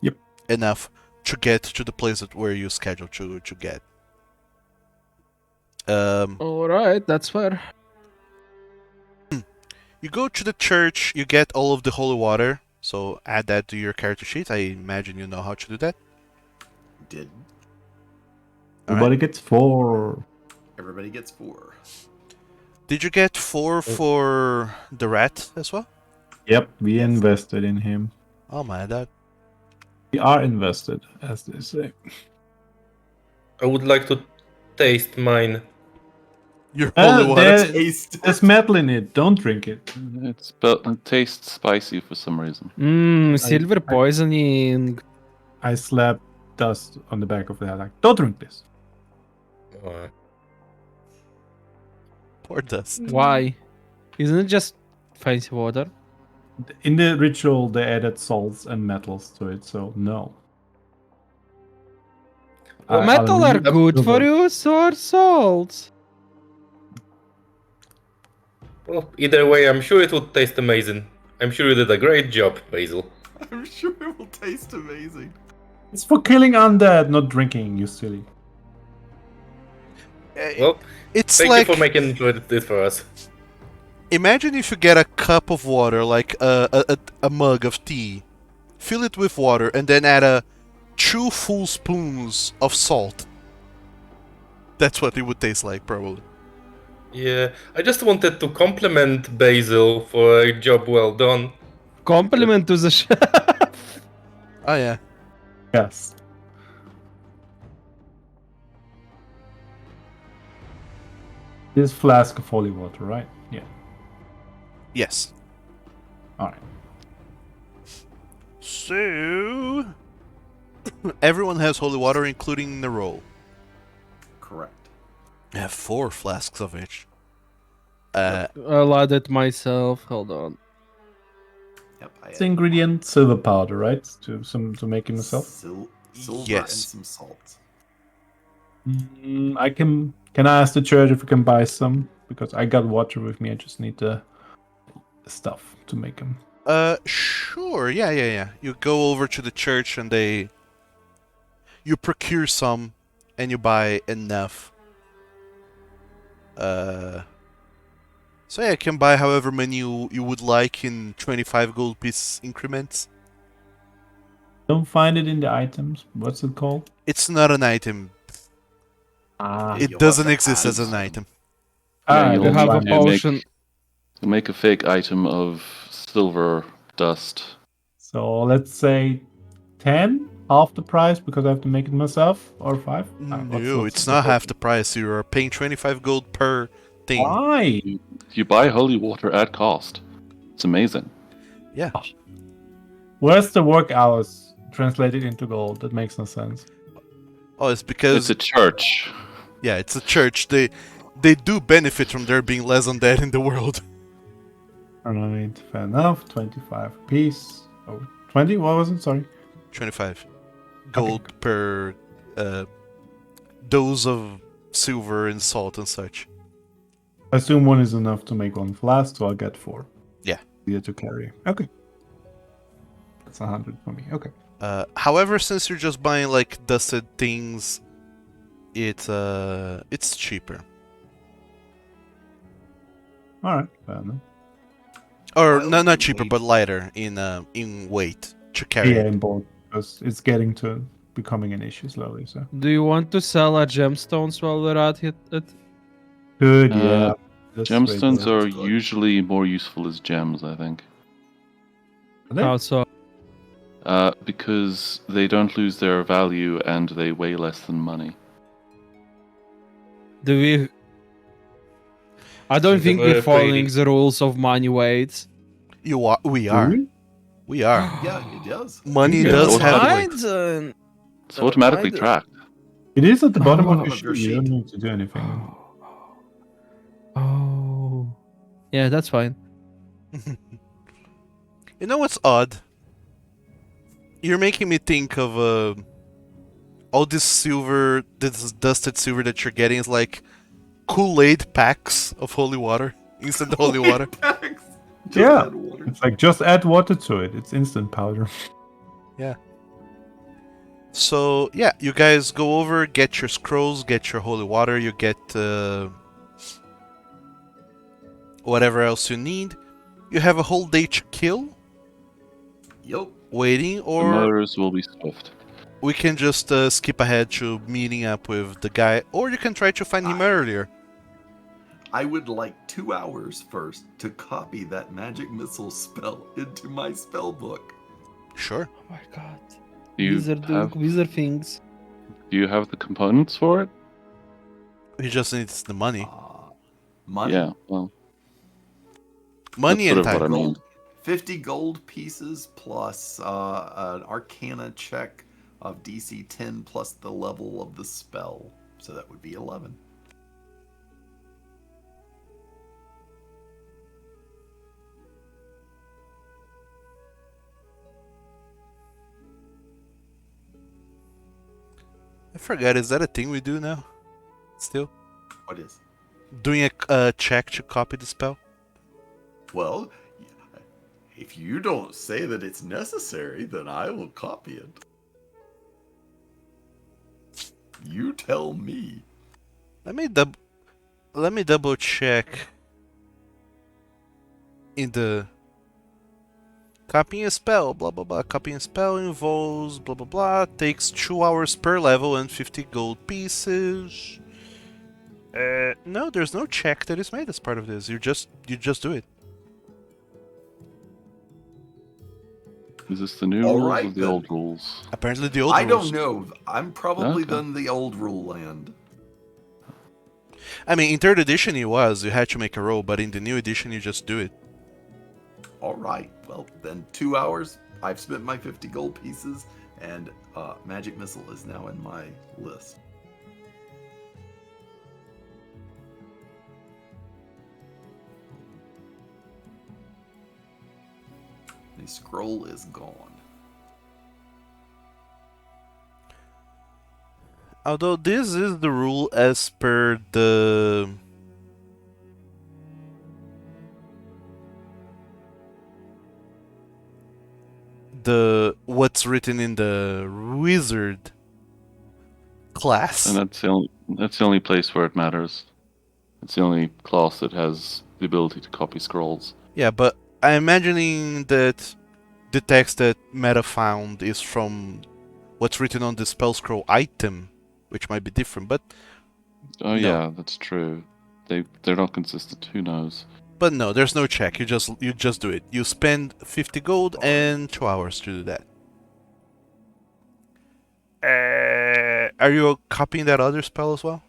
Yep. Enough to get to the place where you schedule to get. All right, that's fair. You go to the church, you get all of the holy water, so add that to your character sheet. I imagine you know how to do that. Did Everybody gets 4. everybody gets 4? Did you get 4 for the rat as well? Yep, we Yes. invested in him. Oh my, that. We are invested, as they say. I would like to taste mine. Your holy water. Taste. There's metal in it. Don't drink it. It tastes spicy for some reason. Silver poisoning. I slapped dust on the back of the head. Like, don't drink this. Poor dust. Why? Isn't it just fancy water? In the ritual, they added salts and metals to it, so no. Well, metal are Aluminum, good for silver. you, so are salts. Well, either way, I'm sure it would taste amazing. I'm sure you did a great job, Basil. I'm sure it will taste amazing. It's for killing undead, not drinking, you silly. Well, It's thank like, you for making it for us. imagine if you get a cup of water, like a mug of tea, fill it with water, and then add 2 full spoons of salt. That's what it would taste like, probably. Yeah, I just wanted to compliment Basil for a job well done. Compliment to the chef. Oh yeah. Yes. This flask of holy water, right? Yeah. Yes. Alright. So everyone has holy water, including the roll. Correct. I have 4 flasks of it. I'll add it myself. Hold on. Yep. It's the ingredient silver powder, right? To make it myself. Silver Yes. and some salt. I can I ask the church if we can buy some? Because I got water with me, I just need the stuff to make them. Sure. Yeah. You go over to the church and you procure some and you buy enough. So yeah, you can buy however many you would like in 25 gold piece increments. Don't find it in the items. What's it called? It's not an item. Ah, It You'll doesn't have to exist add as an some. item. Yeah, you'll You have a find it. potion. Make a fake item of silver dust. So let's say 10, half the price because I have to make it myself, or 5? No, it's not half the price. You are paying 25 gold per thing. Why? You buy holy water at cost. It's amazing. Yeah. Where's the work hours translated into gold? That makes no sense. Oh, it's because It's a church. yeah, it's a church. They do benefit from there being less undead in the world. Alright, fair enough. 25 a piece. Oh, 20? What was it? Sorry. 25 gold per dose of silver and salt and such. I assume one is enough to make one flask, so I'll get 4. Yeah. Easier to carry. Okay. That's 100 for me. Okay. However, since you're just buying like dusted things, it's cheaper. Alright, fair enough. Or Well, no, not cheaper, wait. but lighter in weight to carry. Yeah, in both. Because it's getting to becoming an issue slowly, so. Do you want to sell our gemstones while we're at it? Good, Uh, yeah. That's Gemstones way are Sounds good. usually more useful as gems, I think. to- How so? Because they don't lose their value and they weigh less than money. Do we? I don't It's think very we're following pretty. the rules of money weights. You are. We Do are. we? We are. Yeah, it does. Money Yeah. does It's have automatic. weight. It's automatically tracked. It is at the bottom Bottom of of your your sheet. You don't sheet. need to do anything. Oh. Yeah, that's fine. You know what's odd? You're making me think of all this silver, this dusted silver that you're getting is like Kool-Aid packs of holy water, instant holy water. Packs. Just Yeah. add water. It's like just add water to it. It's instant powder. So yeah, you guys go over, get your scrolls, get your holy water, you get whatever else you need. You have a whole day to kill, Yup. waiting, The or murders will be swift. we can just skip ahead to meeting up with the guy, or you can try to find him earlier. I would like 2 hours first to copy that magic missile spell into my spell book. Sure. Oh my god. Do you Wizard doing have wizard things. Do you have the components for it? He just needs the money. Money. Yeah. Well, Money that's and sort of what time. I mean. Gold, 50 gold pieces plus an arcana check of DC 10 plus the level of the spell. So that would be 11. I forgot, is that a thing we do now? Still? What is? Doing a check to copy the spell? Well, if you don't say that it's necessary, then I will copy it. You tell me. Let me double check in the copying a spell, blah blah blah. Copying a spell involves blah blah blah, takes 2 hours per level and 50 gold pieces. No, there's no check that is made as part of this. You just do it. Is this the new All rules right, or the then. old rules? Apparently the old I rules. don't know. I'm probably Okay. done the old rule land. I mean, in third edition it was, you had to make a roll, but in the new edition you just do it. All right. Well, then 2 hours. I've spent my 50 gold pieces, and magic missile is now in my list. The scroll is gone. Although this is the rule as per the what's written in the wizard class. And that's the only place where it matters. It's the only class that has the ability to copy scrolls. Yeah, but I'm imagining that the text that Meta found is from what's written on the spell scroll item, which might be different, but Oh No. yeah, that's true. They're not consistent. Who knows? no, there's no check. You just do it. You spend 50 gold and 2 hours to do that. Are you copying that other spell as well?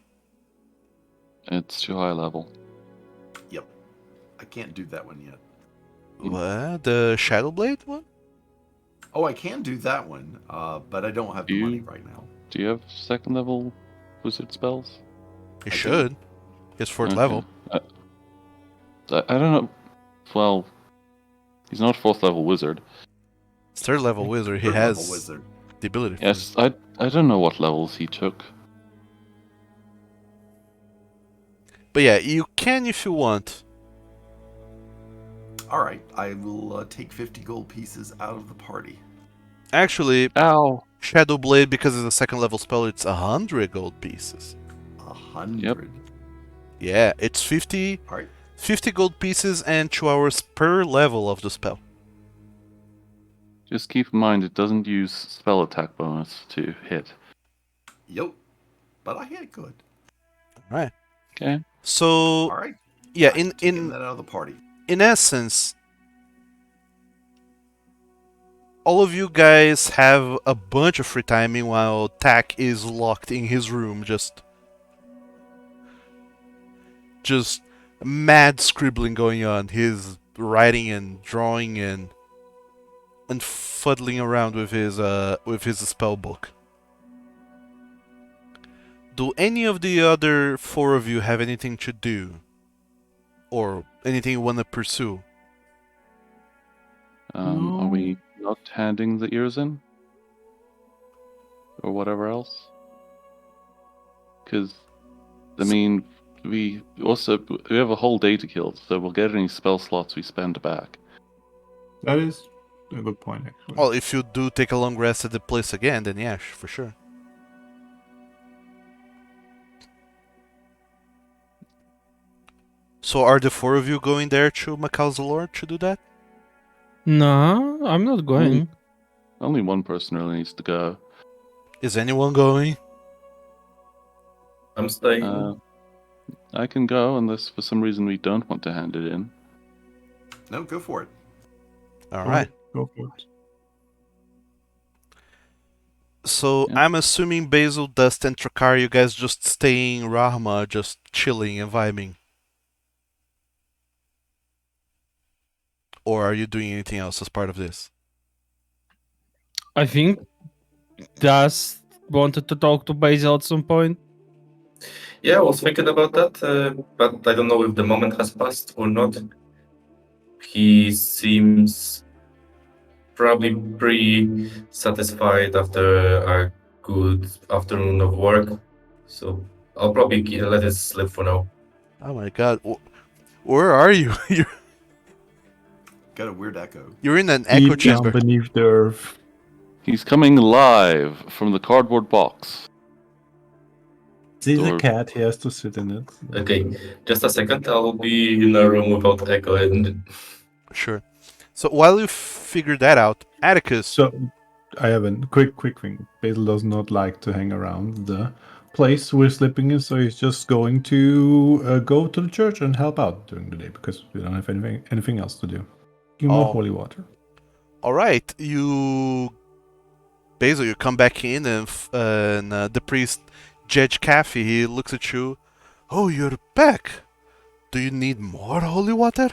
It's too high level. Yep. I can't do that one yet. What? The Shadow Blade one? Oh, I can do that one, but I don't have the You- money right now. Do you have second level wizard spells? You I do. should. It's fourth Okay. level. I don't know. Well, he's not fourth level wizard. It's third level wizard. He Third level has wizard. the ability. for Yes, I don't know what levels he took. But yeah, you can if you want. All right, I will take 50 gold pieces out of the party. Actually, Ow! Shadow Blade, because it's a second level spell, it's 100 gold pieces. 100. Yeah, it's 50 All right. 50 gold pieces and 2 hours per level of the spell. Just keep in mind it doesn't use spell attack bonus to hit. Yep. But I hit good. Right. Okay. So All right. yeah, I'm in taking that out of the party. in essence, all of you guys have a bunch of free time. Meanwhile, Tak is locked in his room, just mad scribbling going on. He's writing and drawing and fuddling around with his spell book. Do any of the other four of you have anything to do? Or anything you want to pursue? Are we not handing the ears in? Or whatever else? Because, I mean, we have a whole day to kill, so we'll get any spell slots we spend back. That is a good point, actually. Well, if you do take a long rest at the place again, then yeah, for sure. So are the four of you going there to Macau's Lord to do that? No, I'm not going. Only one person really needs to go. Is anyone going? I'm staying. I can go unless for some reason we don't want to hand it in. No, go for it. Alright. Go for it. So Yeah. I'm assuming Basil, Dust, and Trakar, you guys just staying in Rahma, just chilling and vibing. Or are you doing anything else as part of this? I think Das wanted to talk to Basil at some point. Yeah, I was thinking about that, but I don't know if the moment has passed or not. He seems probably pretty satisfied after a good afternoon of work, so I'll probably let it slip for now. Oh my god. Where are you? Got a weird echo. You're in an echo Deep down chamber. beneath the earth. He's coming live from the cardboard box. He's a Or- cat, he has to sit in it. Okay, just a second, I'll be in a room without echo and Sure. So while you figure that out, Atticus. So, I have a quick thing. Basil does not like to hang around the place we're sleeping in, so he's just going to go to the church and help out during the day because we don't have anything else to do. Give more Oh. holy water. Alright, Basil, you come back in and the priest, Judge Caffey, he looks at you. Oh, you're back. Do you need more holy water?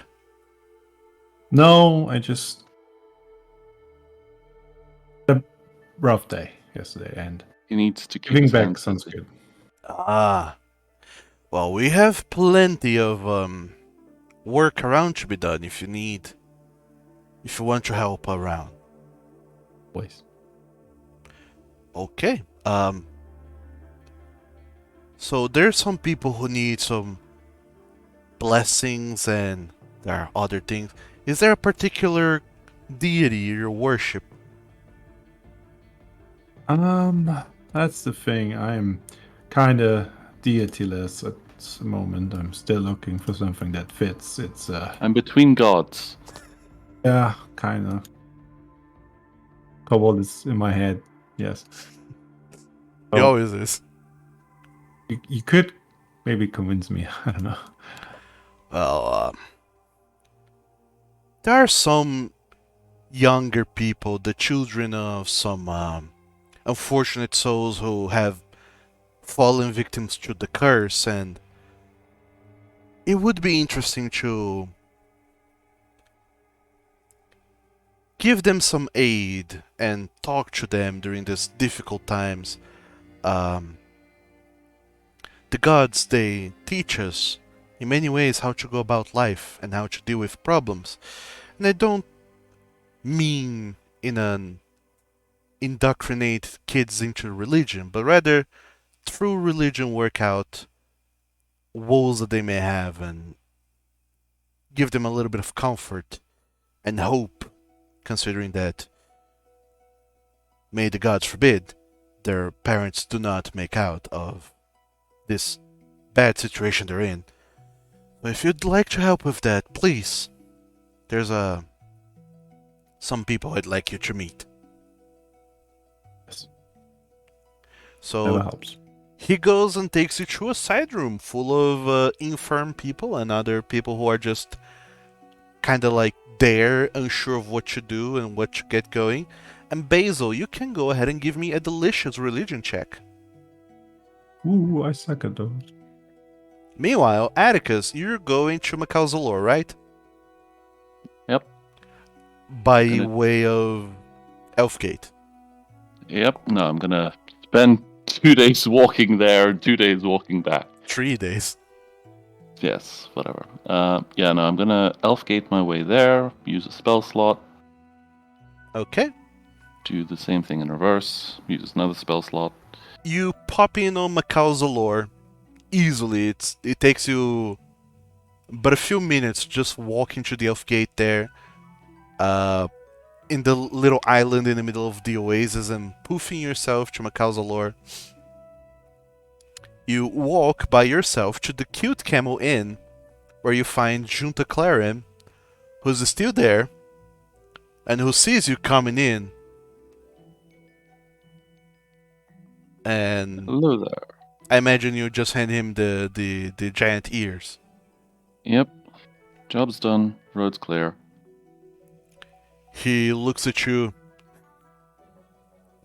No, I just... A rough day yesterday, and He needs to keep giving his back hands sounds busy. good. Ah. Well, we have plenty of work around to be done if you want to help around. Please. Okay. So there's some people who need some blessings and there are other things. Is there a particular deity you worship? That's the thing. I'm kind of deityless at the moment. I'm still looking for something that fits. It's I'm between gods. yeah, kind of. Cobalt is in my head. Yes. He Oh, always is. you could maybe convince me. I don't know. Well, there are some younger people, the children of some unfortunate souls who have fallen victims to the curse, and it would be interesting to give them some aid and talk to them during these difficult times. The gods, they teach us in many ways how to go about life and how to deal with problems. And I don't mean in an indoctrinate kids into religion, but rather through religion work out woes that they may have and give them a little bit of comfort and hope, considering that, may the gods forbid, their parents do not make out of this bad situation they're in. But if you'd like to help with that, please, there's some people I'd like you to meet. Yes. So Never helps. he goes and takes you to a side room full of infirm people and other people who are just kind of like there, unsure of what to do and what to get going. And Basil, you can go ahead and give me a delicious religion check. Ooh, I suck at those. Meanwhile, Atticus, you're going to Macalzalor, right? Yep. By Gonna- way of Elfgate. Yep. No, I'm gonna spend 2 days walking there, 2 days walking back. 3 days. Yes, whatever. Yeah, no, I'm gonna Elfgate my way there, use a spell slot, Okay. do the same thing in reverse, use another spell slot. You pop in on Macalzalor easily. It takes you but a few minutes just walking to the Elfgate there. In the little island in the middle of the oasis and poofing yourself to Macalzalor. You walk by yourself to the Cute Camel Inn, where you find Junta Claren, who's still there, and who sees you coming in. And Hello there. I imagine you just hand him the giant ears. Yep. Job's done. Road's clear. He looks at you.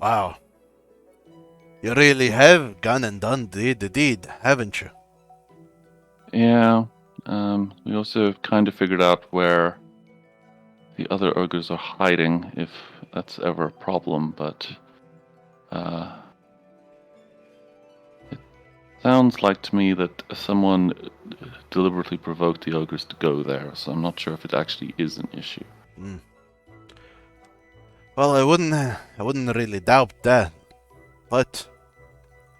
Wow. You really have gone and done the deed, haven't you? Yeah. We also kind of figured out where the other ogres are hiding, if that's ever a problem, but it sounds like to me that someone deliberately provoked the ogres to go there, so I'm not sure if it actually is an issue. Mm. Well, I wouldn't really doubt that, but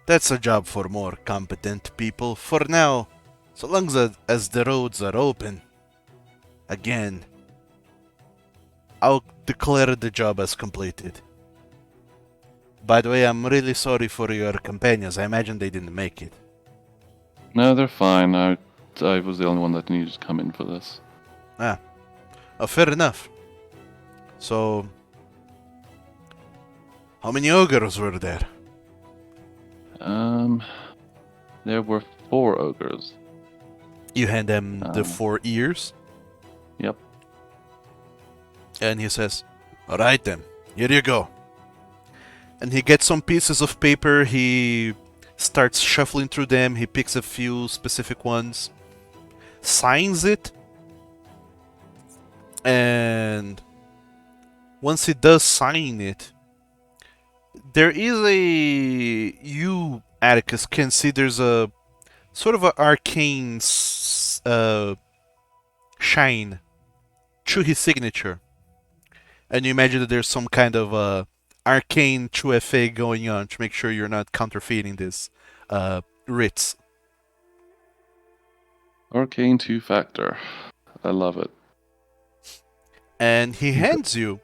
that's a job for more competent people. For now, so long as the roads are open, again, I'll declare the job as completed. By the way, I'm really sorry for your companions. I imagine they didn't make it. No, they're fine. I was the only one that needed to come in for this. Fair enough. So, how many ogres were there? There were 4 ogres. You hand him the 4 ears, Yep. and he says, "Alright then, here you go." And he gets some pieces of paper, he starts shuffling through them, he picks a few specific ones, signs it, and once he does sign it, there is you, Atticus, can see there's a sort of an arcane shine to his signature. And you imagine that there's some kind of arcane 2FA going on to make sure you're not counterfeiting this writs. Arcane 2-factor. I love it. And he hands you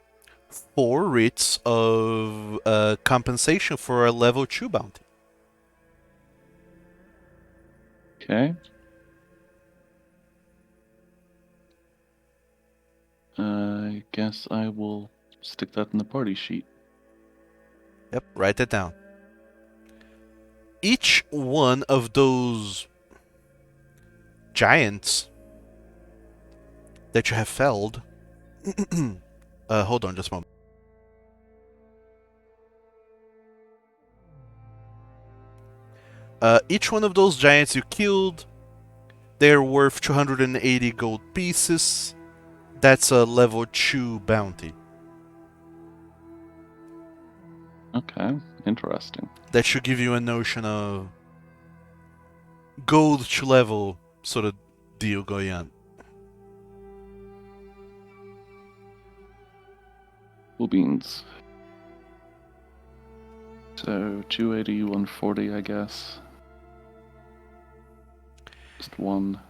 4 writs of compensation for a level 2 bounty. Okay. I guess I will stick that in the party sheet. Yep, write that down. Each one of those giants that you have felled. Hold on just a moment. Each one of those giants you killed, they're worth 280 gold pieces. That's a level 2 bounty. Okay, interesting. That should give you a notion of gold to level sort of deal going on. Cool beans. So 280, 140, I guess. Just one.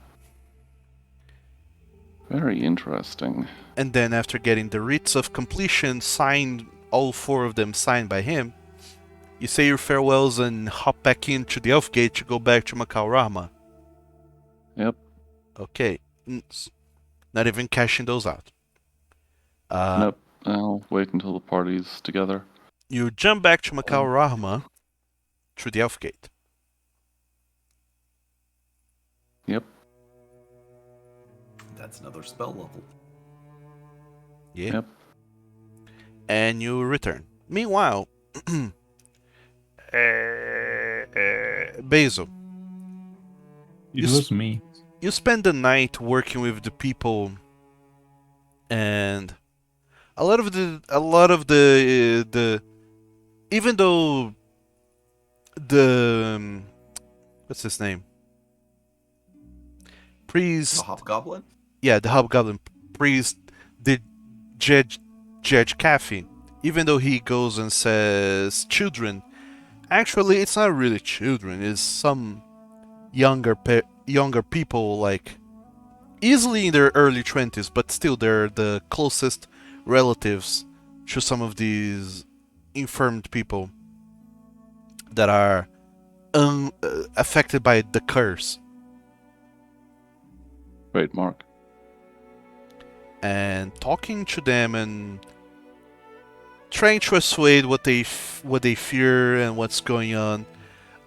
Very interesting. And then after getting the writs of completion signed, all 4 of them signed by him, you say your farewells and hop back into the Elf Gate to go back to Macau Rama. Yep. Okay. Not even cashing those out. Nope. I'll wait until the party's together. You jump back to Macau Rama through the Elf Gate. Yep. That's another spell level. Yeah. Yep. And you return. Meanwhile, Basil, It you was me. you spend the night working with the people, and a lot of the even though the what's his name, The priest, hobgoblin? yeah, the hobgoblin priest did judge Kathy, even though he goes and says children, actually it's not really children, it's some younger people, like easily in their early 20s, but still they're the closest relatives to some of these infirmed people that are affected by the curse. Right, Mark. And talking to them and trying to assuage what they fear and what's going on.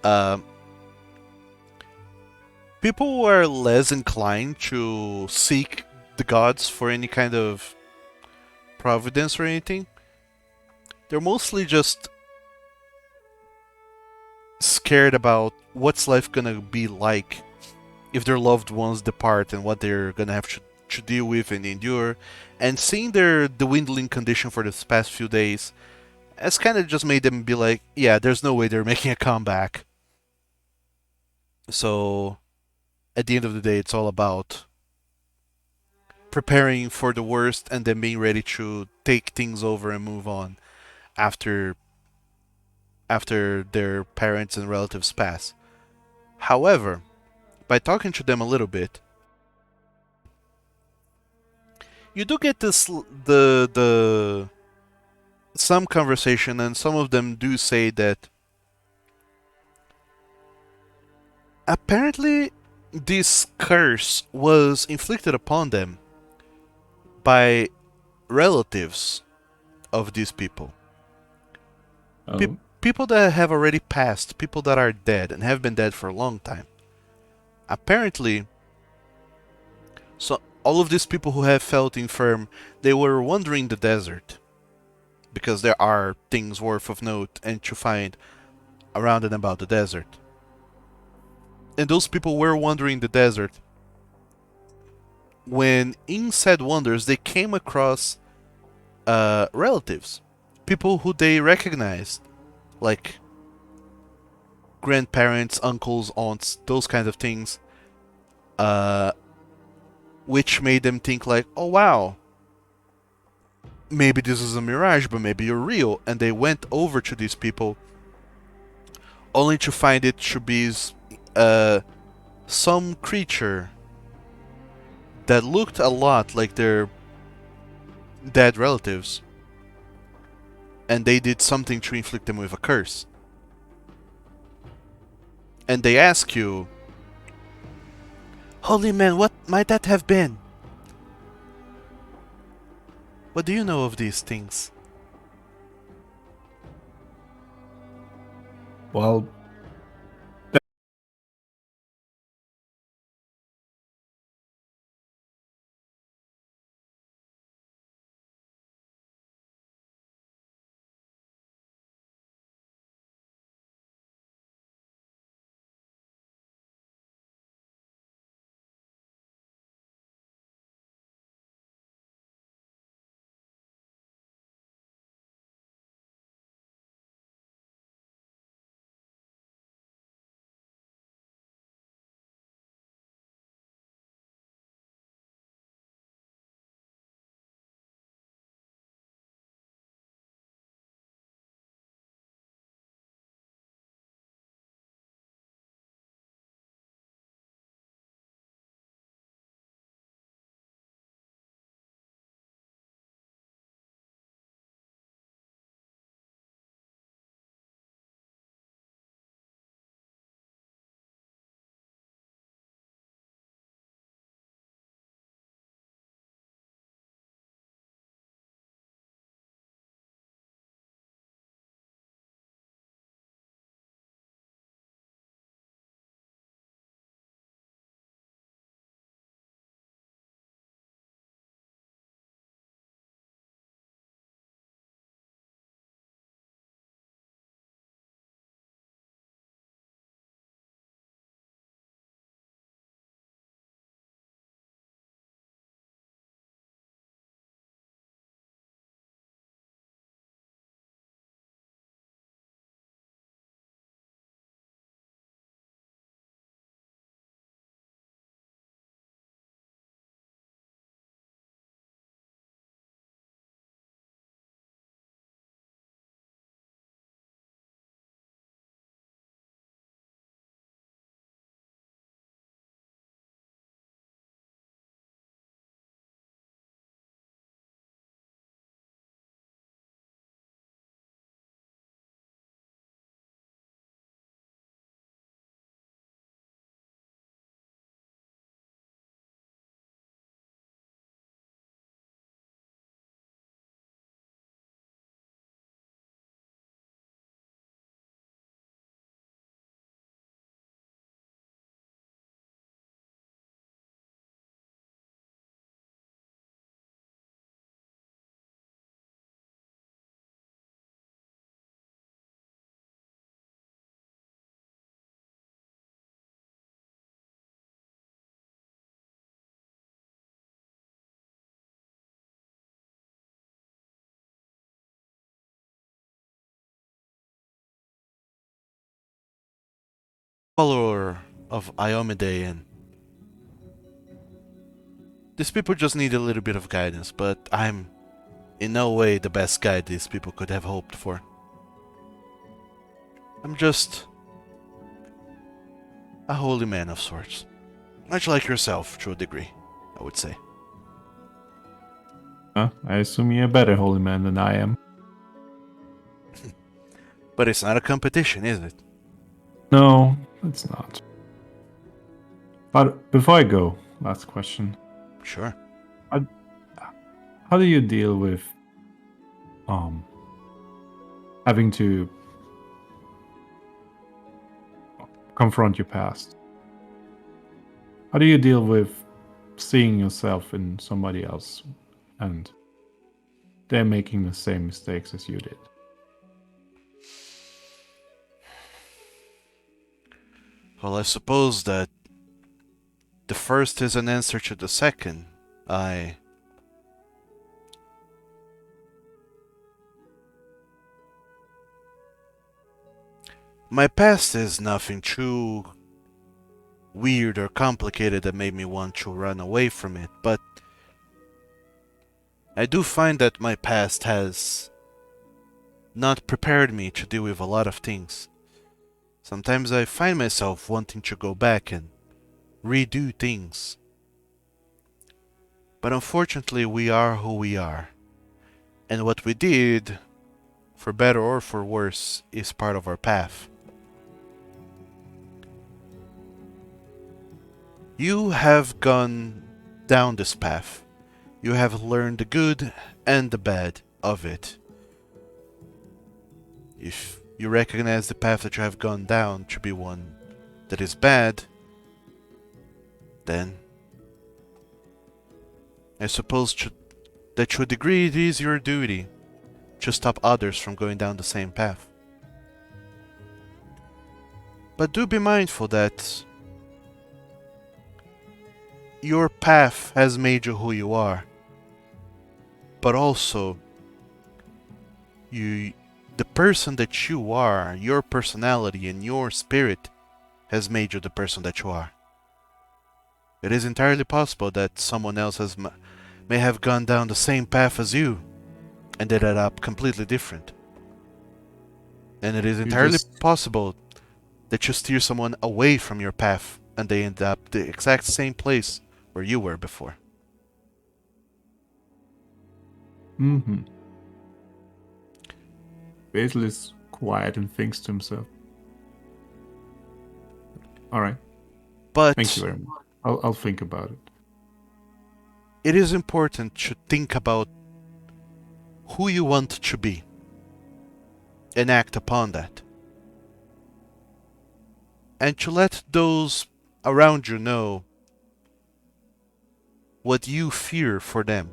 Um, People are less inclined to seek the gods for any kind of providence or anything. They're mostly just scared about what's life gonna be like if their loved ones depart and what they're gonna have to deal with and endure. And seeing their dwindling condition for the past few days has kind of just made them be like, yeah, there's no way they're making a comeback. So at the end of the day, it's all about preparing for the worst and then being ready to take things over and move on after their parents and relatives pass. However, by talking to them a little bit, you do get the some conversation, and some of them do say that apparently this curse was inflicted upon them by relatives of these people. Oh, People that have already passed, people that are dead and have been dead for a long time. Apparently, so all of these people who have felt infirm, they were wandering the desert because there are things worth of note and to find around and about the desert. And those people were wandering the desert when in said wonders they came across relatives, people who they recognized, like grandparents, uncles, aunts, those kinds of things, uh, which made them think like, oh wow, maybe this is a mirage, but maybe you're real. And they went over to these people, only to find it to be uh, some creature that looked a lot like their dead relatives, and they did something to inflict them with a curse. And they ask you, holy man, what might that have been? What do you know of these things? well, follower of Iomide, and these people just need a little bit of guidance, but I'm in no way the best guide these people could have hoped for. I'm just a holy man of sorts. Much like yourself, to a degree, I would say. I assume you're a better holy man than I am. But it's not a competition, is it? No, it's not. But before I go, last question. Sure. How do you deal with having to confront your past? How do you deal with seeing yourself in somebody else and they're making the same mistakes as you did? Well, I suppose that the first is an answer to the second. My past is nothing too weird or complicated that made me want to run away from it, but I do find that my past has not prepared me to deal with a lot of things. Sometimes I find myself wanting to go back and redo things. But unfortunately, we are who we are. And what we did, for better or for worse, is part of our path. You have gone down this path. You have learned the good and the bad of it. If you recognize the path that you have gone down to be one that is bad, then I suppose that to a degree it is your duty to stop others from going down the same path. But do be mindful that your path has made you who you are, but also the person that you are, your personality and your spirit has made you the person that you are. It is entirely possible that someone else may have gone down the same path as you and ended up completely different. And it is entirely possible that you steer someone away from your path and they end up the exact same place where you were before. Mm-hmm. Basil is quiet and thinks to himself. All right. But thank you very much. I'll think about it. It is important to think about who you want to be and act upon that. And to let those around you know what you fear for them.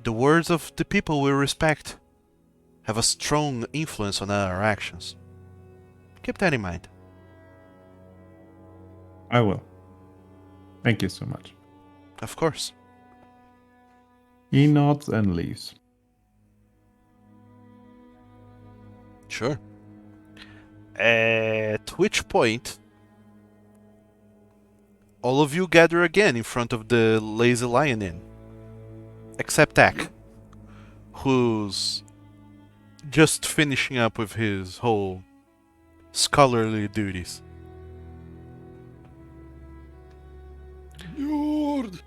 The words of the people we respect have a strong influence on our actions. Keep that in mind. I will. Thank you so much. Of course. He nods and leaves. Sure. At which point, all of you gather again in front of the Lazy Lion Inn. Except Tak, who's just finishing up with his whole scholarly duties. Lord!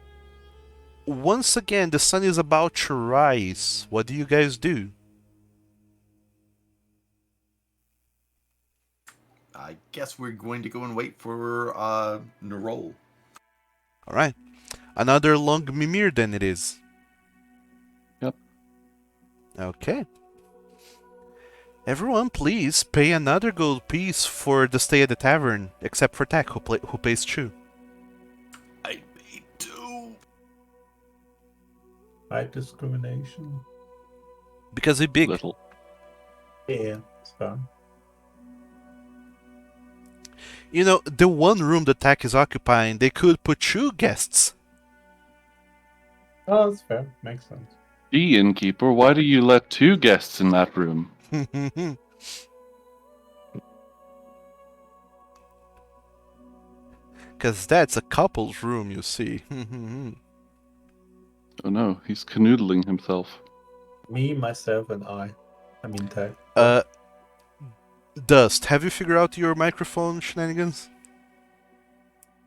Once again, the sun is about to rise. What do you guys do? I guess we're going to go and wait for Nerol. Alright. Another long Mimir then it is. Yep. Okay. Everyone, please pay another gold piece for the stay at the tavern, except for Tak, who pays 2. I paid 2. By discrimination. Because he big. Little. Yeah, it's fine. You know, the one room that Tak is occupying, they could put 2 guests. Oh, that's fair. Makes sense. Gee, innkeeper, why do you let 2 guests in that room? Because that's a couple's room, you see. Oh no, he's canoodling himself. Me, myself, and I. I mean, Tag. Dust, have you figured out your microphone shenanigans?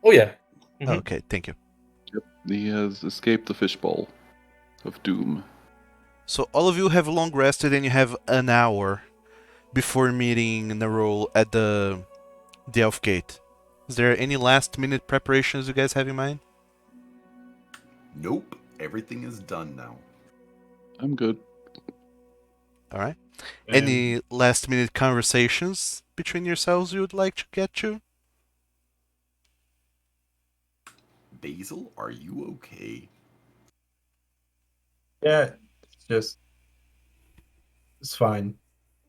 Oh yeah. Mhm. Okay, thank you. He has escaped the fishbowl of doom. So all of you have long rested and you have an hour before meeting Narol at the Elf Gate. Is there any last minute preparations you guys have in mind? Nope, everything is done now. I'm good. Alright. Any last minute conversations between yourselves you would like to get to? Basil, are you okay? Yeah, it's fine.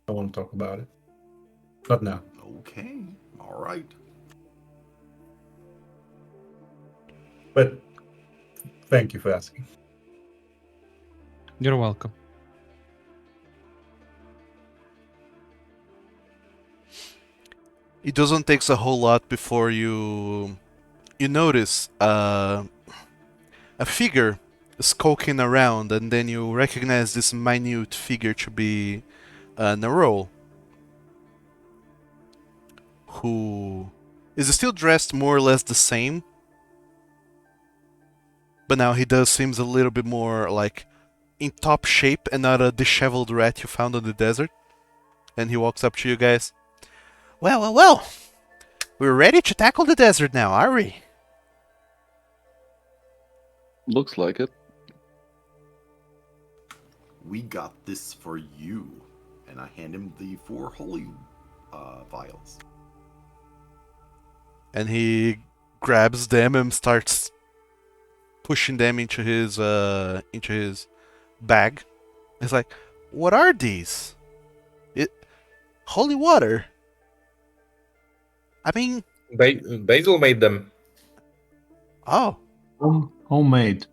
I want to talk about it. Not now. Okay, all right. But thank you for asking. You're welcome. It doesn't take a whole lot before you notice a figure skulking around, and then you recognize this minute figure to be Narol, who is still dressed more or less the same, but now he does seems a little bit more like in top shape and not a disheveled rat you found on the desert. And he walks up to you guys. Well. We're ready to tackle the desert now, are we? Looks like it. We got this for you. And I hand him the 4 holy vials. And he grabs them and starts pushing them into his bag. He's like, "What are these? Holy water? I mean, Basil made them. oh, Homemade.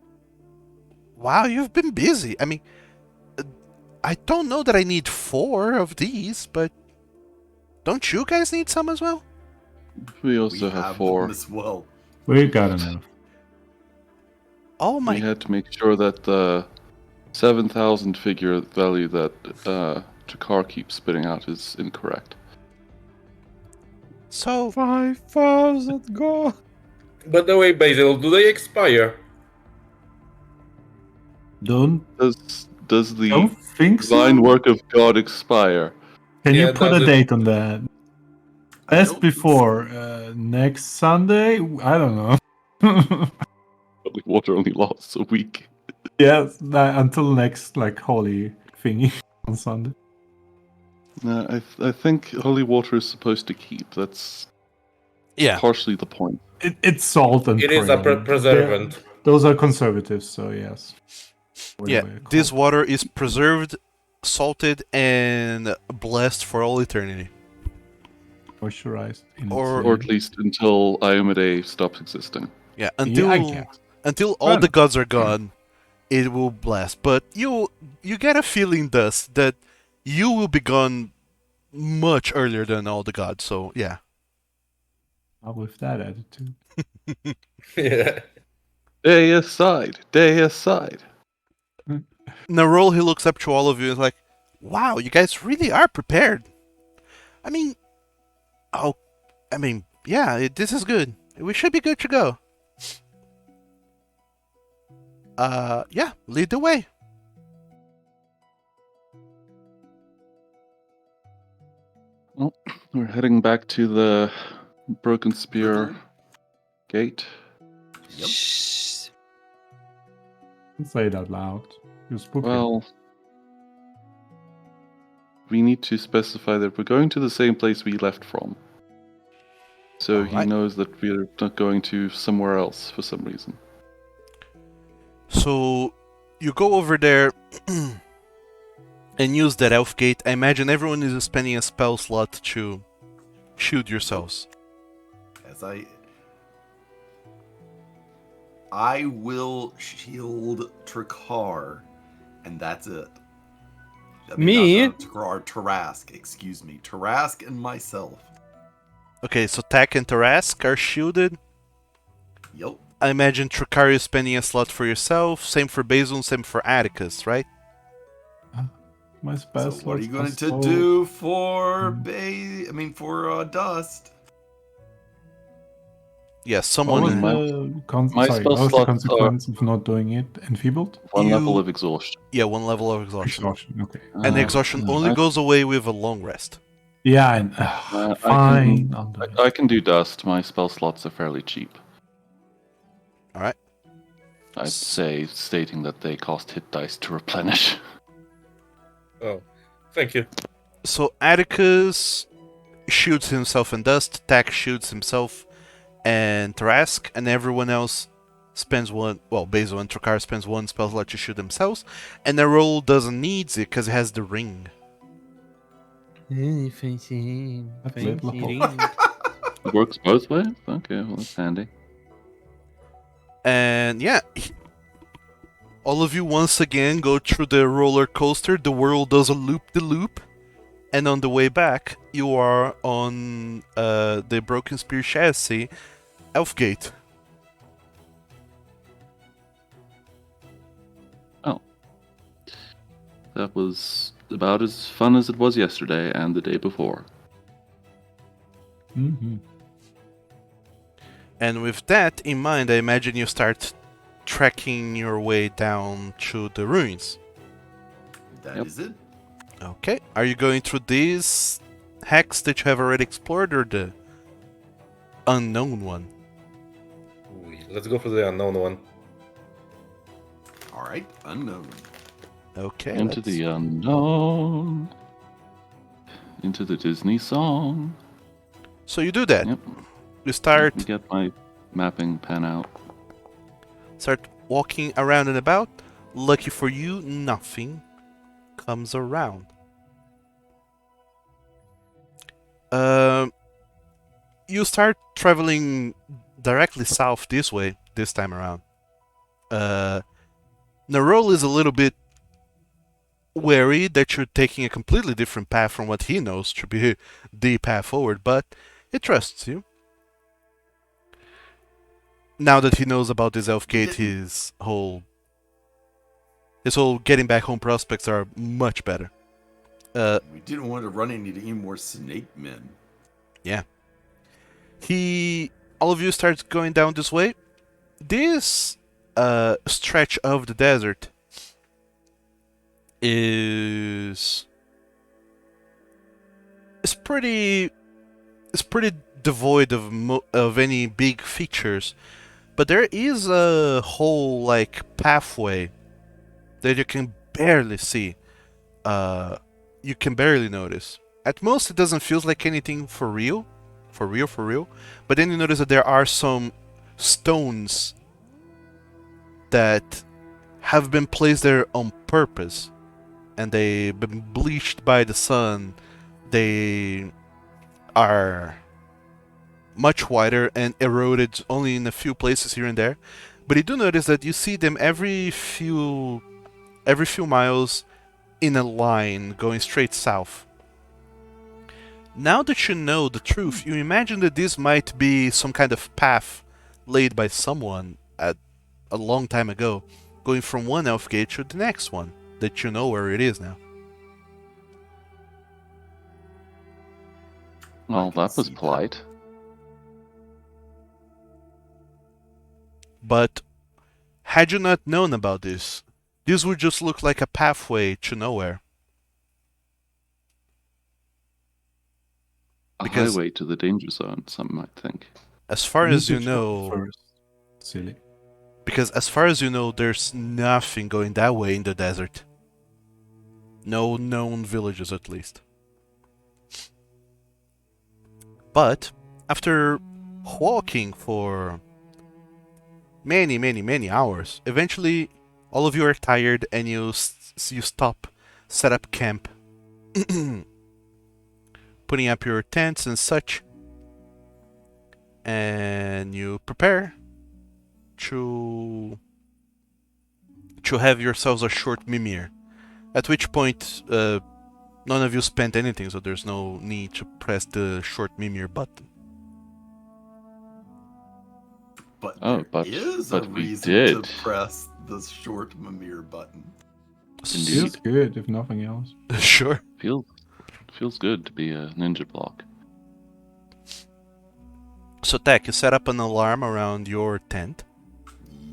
wow, you've been busy. I mean, I don't know that I need 4 of these, but don't you guys need some as well?" We also We have them 4. as well. We got enough. Oh We my! had to make sure that the 7,000 figure value that Jakar keeps spitting out is incorrect. So 5,000 gold. By the way, Basil, do they expire? Don't Does the think divine so. work of God expire? Can you Yeah, put a does it? date on that? I As don't think before, next Sunday. I don't know. Holy water only lasts a week. Yes, until next holy thingy on Sunday. No, I think holy water is supposed to keep. That's yeah, partially the point. It's salt and It is a prayer. preservant. Those are conservatives, so yes. yeah. Whatever you This call water is preserved, salted, and blessed for all eternity. it, moisturized. In Or- Or at least until Iomade stops existing. Yeah, yeah, I guess. until all Well, the gods are gone, it will blast. But you get a feeling, Dust, that you will be gone much earlier than all the gods. So yeah. Not with that attitude. Yeah. Day aside, day aside. Narol, he looks up to all of you and is like, "Wow, you guys really are prepared. I mean, yeah, this is good. We should be good to go. Yeah, lead the way." Well, we're heading back to the Broken Spear River? Gate. Yep. Don't say it out loud. You spook him. Well, we need to specify that we're going to the same place we left from. So he Alright. knows that we're not going to somewhere else for some reason. So you go over there and use that elf gate. I imagine everyone is spending a spell slot to shield yourselves. As I will shield Trakar, and that's it. Me? Trakar, Tarask, excuse me. Tarask and myself. Okay, so Tak and Tarask are shielded. Yep. I imagine Tricari is spending a slot for yourself. Same for Basil, same for Atticus, right? My spell So what are you slots going to so... do for Mm. Dust? Yeah, What someone. was My- the My sorry? spell What was the slots are consequence of not doing it? Enfeebled? one level You- of exhaustion. Yeah, one level of exhaustion. Exhaustion. Okay. And Uh, exhaustion only I- goes away with a long rest. Yeah. And, fine. I'll do it. I can do dust. My spell slots are fairly cheap. Alright. I'd say, stating that they cost hit dice to replenish. Oh, thank you. So Atticus shoots himself in dust, Tack shoots himself and Tarask, and everyone else spends one. Well, Basil and Trokar spends one spell slot to shoot themselves, and Nerol doesn't need it because it has the ring. Fancy little ring. It works both ways? Okay, well, that's handy. And yeah, all of you once again go through the roller coaster. The world does a loop-de-loop, and on the way back, you are on the Broken Spear chassis, Elfgate. That was about as fun as it was yesterday and the day before. Mm-hmm. And with that in mind, I imagine you start trekking your way down to the ruins. That is Yep. it. Okay. Are you going through these hacks that you have already explored or the unknown one? Let's go for the unknown one. All right, unknown. Okay. Into the unknown. Into the Disney song. So you do that. Yep. You start Let me get my mapping pen out. walking around and about. Lucky for you, nothing comes around. You start traveling directly south this way this time around. Nerol is a little bit wary that you're taking a completely different path from what he knows to be the path forward, but he trusts you. Now that he knows about this elf gate, his whole getting back home prospects are much better. We didn't want to run into any more snake men. Yeah. All of you start going down this way. This stretch of the desert is pretty devoid of any big features, but there is a whole like pathway that you can barely see. You can barely notice. At most, it doesn't feel like anything for real. But then you notice that there are some stones that have been placed there on purpose, and they've been bleached by the sun. They are much wider and eroded only in a few places here and there. But you do notice that you see them every few miles in a line going straight south. Now that you know the truth, you imagine that this might be some kind of path laid by someone at a long time ago, going from one elf gate to the next one, that you know where it is now. Well, can that was see that. polite. But had you not known about this would just look like a pathway to nowhere. A Because- highway to the danger zone, some might think. As far as you know, First. Silly. because as far as you know, there's nothing going that way in the desert. No known villages, at least. But after walking for many hours, eventually all of you are tired and you stop, set up camp, putting up your tents and such, and you prepare to have yourselves a short mimir. At which point, none of you spent anything, so there's no need to press the short mimir button. But Oh, there but- is but a we reason did. to press the short Mimir button. Feels Indeed. good, if nothing else. Sure. Feels good to be a ninja block. So, Tech, you set up an alarm around your tent.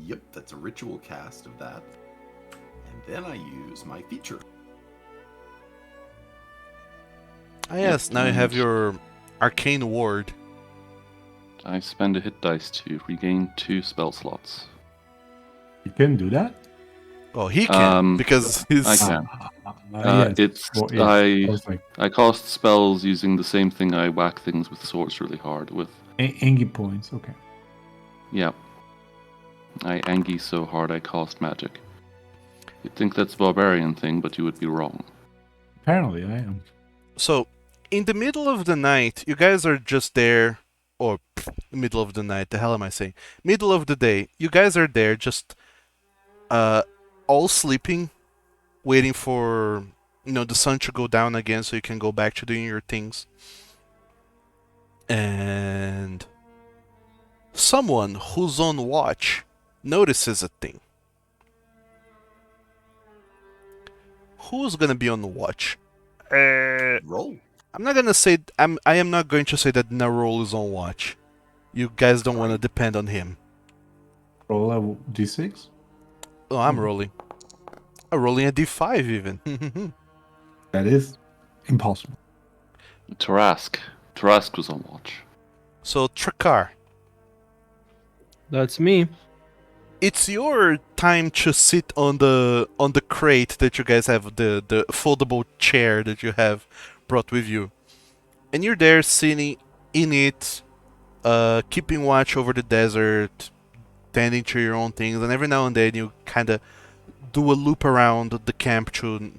Yep, that's a ritual cast of that. And then I use my feature. Ah, yes, now you have your arcane ward. I spend a hit dice to regain 2 spell slots. You can do that? Oh, he can, Um, because he's... I can. Yes. It's Well, yes. I was like, I cast spells using the same thing I whack things with swords really hard with. Angie points, okay. Yeah. I Angie so hard I cast magic. You'd think that's a barbarian thing, but you would be wrong. Apparently, I am. So, in the middle of the night, you guys are just there, or middle of the night, the hell am I saying? Middle of the day, you guys are there just all sleeping, waiting for, the sun to go down again so you can go back to doing your things. And someone who's on watch notices a thing. Who's gonna be on the watch? Roll. I am not going to say that Narol is on watch. You guys don't want to depend on him. Roll a d6? Oh, I'm rolling. I'm rolling a d5 even. That is impossible. Tarask. Tarask was on watch. So, Trakar, That's me. it's your time to sit on the crate that you guys have, the foldable chair that you have brought with you. And you're there sitting in it, keeping watch over the desert, tending to your own things, and every now and then you kind of do a loop around the camp to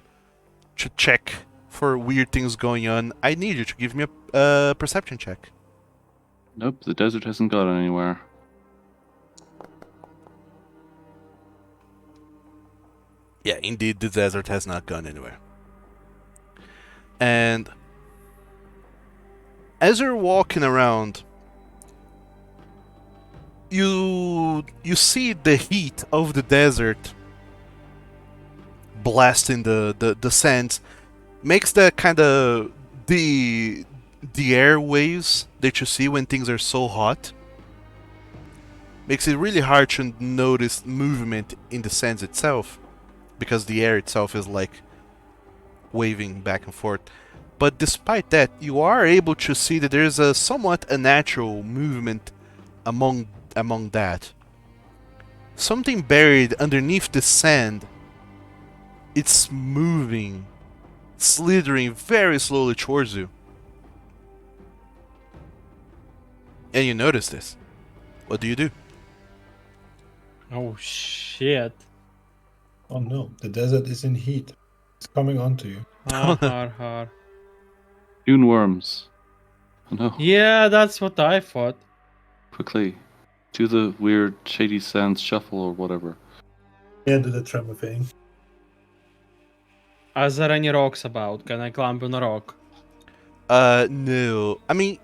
check for weird things going on. I need you to give me a perception check. Nope, the desert hasn't gone anywhere. Yeah, indeed, the desert has not gone anywhere. And as you're walking around, you see the heat of the desert blasting the sands, makes that kind of the air waves that you see when things are so hot. Makes it really hard to notice movement in the sands itself, because the air itself is like waving back and forth. But despite that, you are able to see that there's a somewhat unnatural movement among that. Something buried underneath the sand. It's moving, slithering very slowly towards you. And you notice this. What do you do? Oh shit. Oh no, the desert is in heat. It's coming onto you. Har. Dune worms. Oh no. Yeah, that's what I thought. Quickly. Do the weird shady sands shuffle or whatever. Yeah, do the tremor thing. Are there any rocks about? Can I climb on a rock? No. I mean,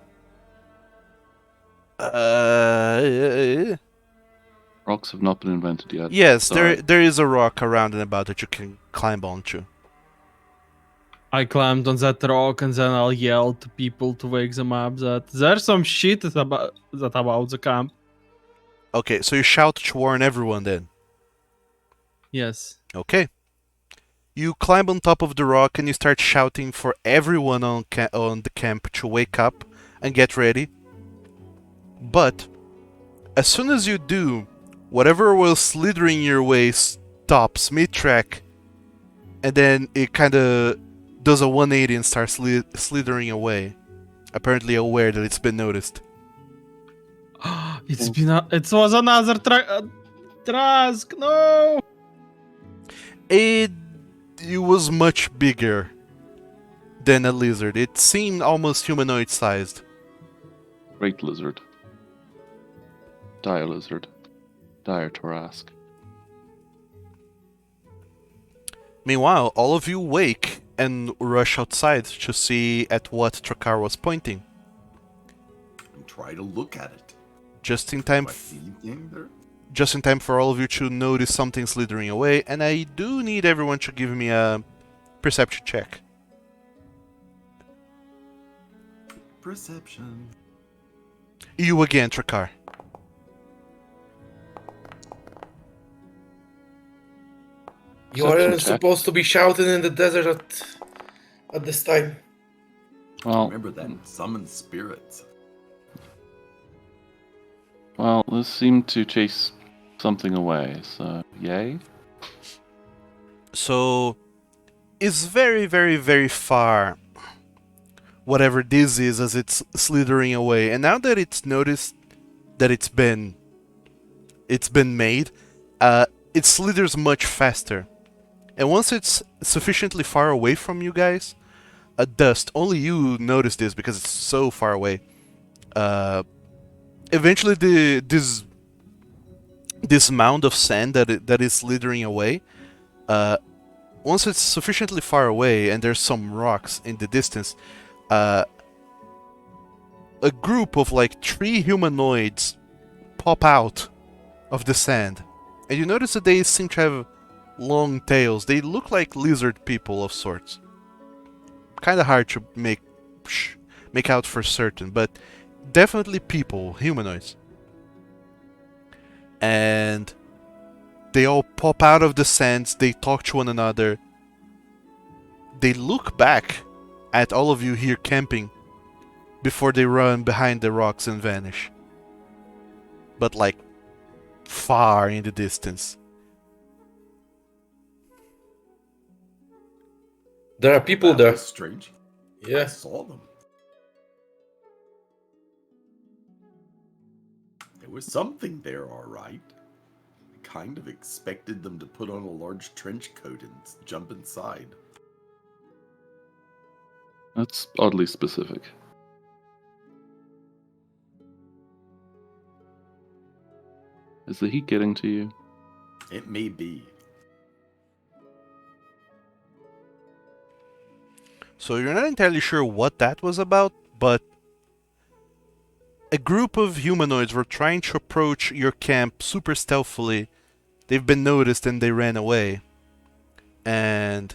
Rocks have not been invented yet. yes, Sorry. there is a rock around and about that you can climb onto. I climbed on that rock and then I'll yell to people to wake them up that there's some shit about the camp. Okay, so you shout to warn everyone then. Yes. Okay. You climb on top of the rock and you start shouting for everyone on the camp to wake up and get ready. But as soon as you do, whatever was slithering your way stops mid-track, and then it kind of does a 180 and starts slithering away, apparently aware that it's been noticed. It was another Trask. No. It was much bigger than a lizard. It seemed almost humanoid-sized. Great lizard. Dire lizard. Dire Tarask. Meanwhile, all of you wake and rush outside to see at what Trakar was pointing. And try to look at it. just in time. Do I see anything there? Just in time for all of you to notice something slithering away, and I do need everyone to give me a perception check. Perception. You again, Trakar. You Perception aren't check. supposed to be shouting in the desert at this time. Well, Remember that. Summon spirits. well, this seemed to chase something away, so yay. So, it's very, very, very far. Whatever this is, as it's slithering away, and now that it's noticed that it's been made, it slithers much faster. And once it's sufficiently far away from you guys, a dust. Only you notice this because it's so far away. Eventually, this mound of sand that is slithering away. Once it's sufficiently far away, and there's some rocks in the distance, a group of like 3 humanoids pop out of the sand, and you notice that they seem to have long tails. They look like lizard people of sorts. Kind of hard to make out for certain, but definitely people, humanoids. And they all pop out of the sands, they talk to one another. They look back at all of you here camping before they run behind the rocks and vanish. But like far in the distance. There are people That there. was strange. I Yeah. saw them. There was something there, all right. I kind of expected them to put on a large trench coat and jump inside. That's oddly specific. Is the heat getting to you? It may be. So you're not entirely sure what that was about, but a group of humanoids were trying to approach your camp super stealthily. They've been noticed and they ran away. And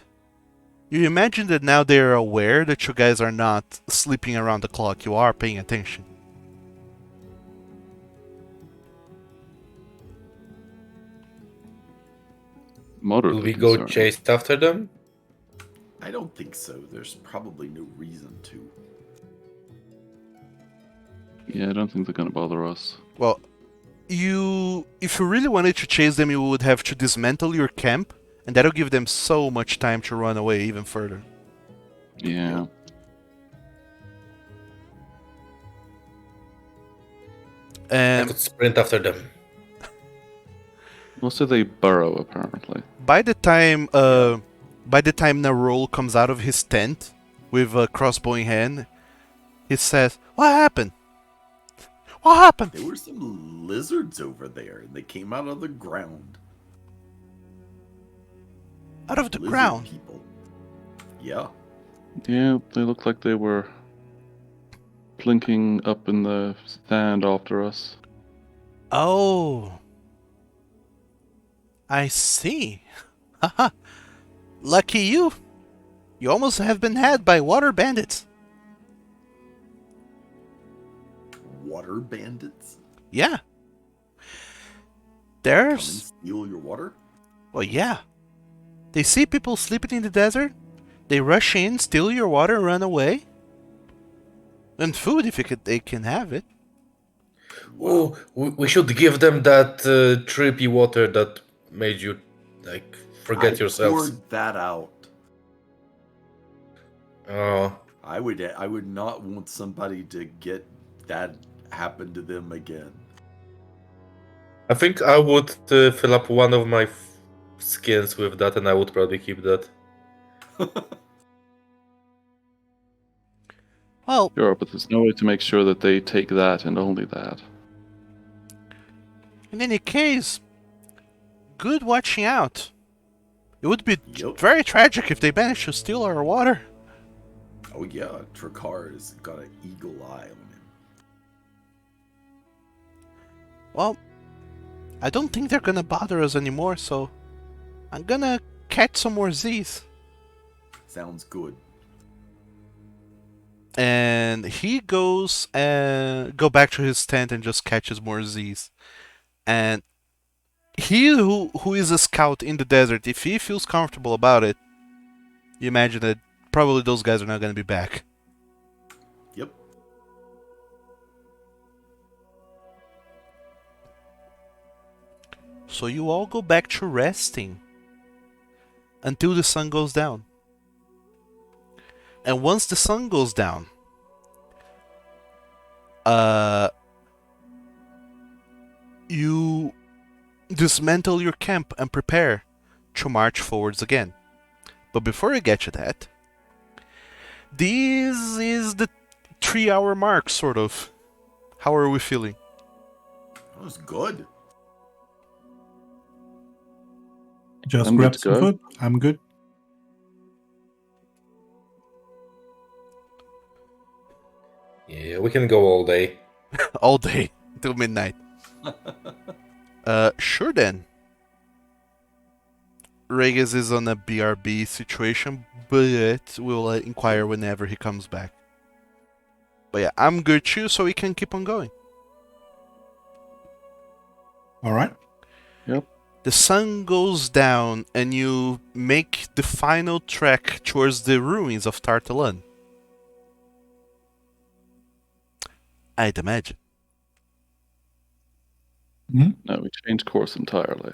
you imagine that now they're aware that you guys are not sleeping around the clock. You are paying attention. Will Moderately we go concerning. chase after them? I don't think so. There's probably no reason to. Yeah, I don't think they're gonna bother us. Well, if you really wanted to chase them, you would have to dismantle your camp, and that'll give them so much time to run away even further. Yeah. I And could sprint after them. Most of they burrow, apparently. by the time Narol comes out of his tent with a crossbow in hand, he says, "What happened? What happened?" There were some lizards over there, and they came out of the ground. Out of the Lizard ground. people. Yeah. Yeah, they look like they were plinking up in the sand after us. Oh. I see. Haha. Lucky you. You almost have been had by water bandits. Water bandits? Yeah. Come and There's... steal your water? Well, yeah. They see people sleeping in the desert. They rush in, steal your water, and run away. And food if they can have it. Oh, we should give them that trippy water that made you like forget I yourselves. poured that out. Oh, I would not want somebody to get that happen to them again. I think I would fill up one of my skins with that, and I would probably keep that. Well, Sure, but there's no way to make sure that they take that and only that. in any case, good watching out. It would be Yup. very tragic if they managed to steal our water. Oh yeah, Trakar has got an eagle eye on him. Well, I don't think they're gonna bother us anymore, so I'm gonna catch some more Z's. Sounds good. And he goes and go back to his tent and just catches more Z's. And he who is a scout in the desert, if he feels comfortable about it, you imagine that probably those guys are not gonna be back. Yep. So you all go back to resting until the sun goes down. And once the sun goes down, you dismantle your camp and prepare to march forwards again. But before I get to that, this is the 3-hour mark, sort of. How are we feeling? That was good. Just I'm good grab to some go. food. I'm good. Yeah, we can go all day. All day till midnight. Sure then. Regis is on a BRB situation, but we'll inquire whenever he comes back. But yeah, I'm good too, so we can keep on going. All right. Yep. The sun goes down and you make the final trek towards the ruins of Tartalan. I'd imagine. Hmm? No, we changed course entirely.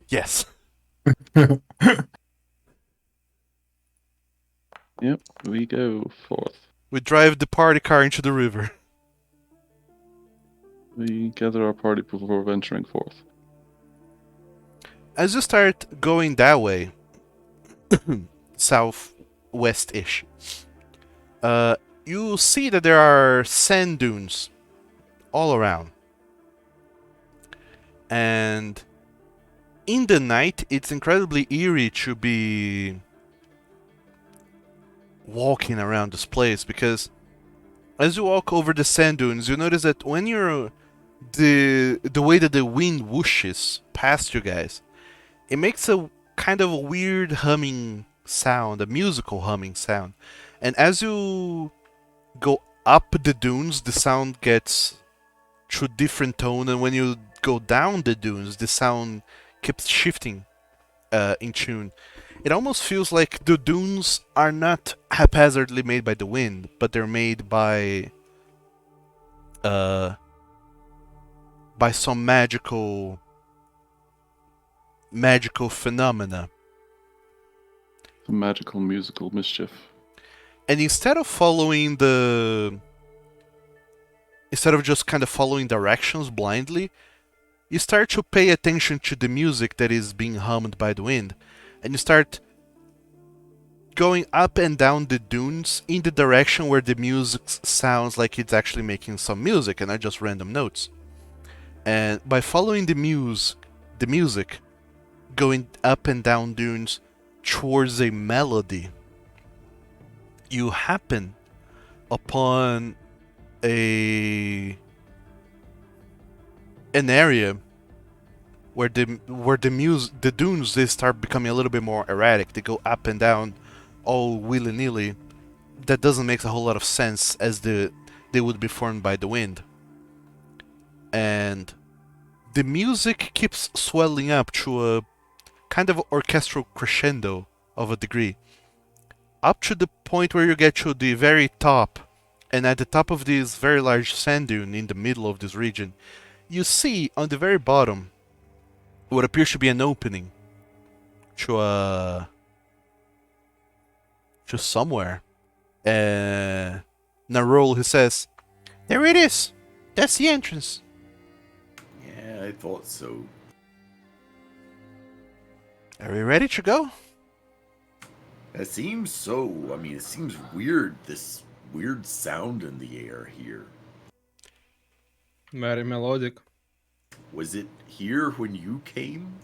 Yes. Yep, we go forth. We drive the party car into the river. We gather our party before venturing forth. As you start going that way, southwest-ish, you see that there are sand dunes all around. And in the night, it's incredibly eerie to be walking around this place because as you walk over the sand dunes, you notice that when you're the way that the wind whooshes past you guys, it makes a kind of a weird humming sound, a musical humming sound. And as you go up the dunes, the sound gets to different tone, and when you go down the dunes, the sound keeps shifting in tune. It almost feels like the dunes are not haphazardly made by the wind, but they're made by some magical phenomena. Some magical musical mischief. And instead of just kind of following directions blindly, you start to pay attention to the music that is being hummed by the wind, and you start going up and down the dunes in the direction where the music sounds like it's actually making some music and not just random notes. And by following the music, going up and down dunes towards a melody, you happen upon an area where the dunes, they start becoming a little bit more erratic. They go up and down all willy-nilly. That doesn't make a whole lot of sense as they would be formed by the wind. And the music keeps swelling up to a kind of orchestral crescendo of a degree, up to the point where you get to the very top. And at the top of this very large sand dune in the middle of this region, you see on the very bottom what appears to be an opening to somewhere. Narol, he says, "There it is. That's the entrance." Yeah, I thought so. Are we ready to go? It seems so. I mean, it seems weird, this weird sound in the air here. Very melodic. Was it here when you came?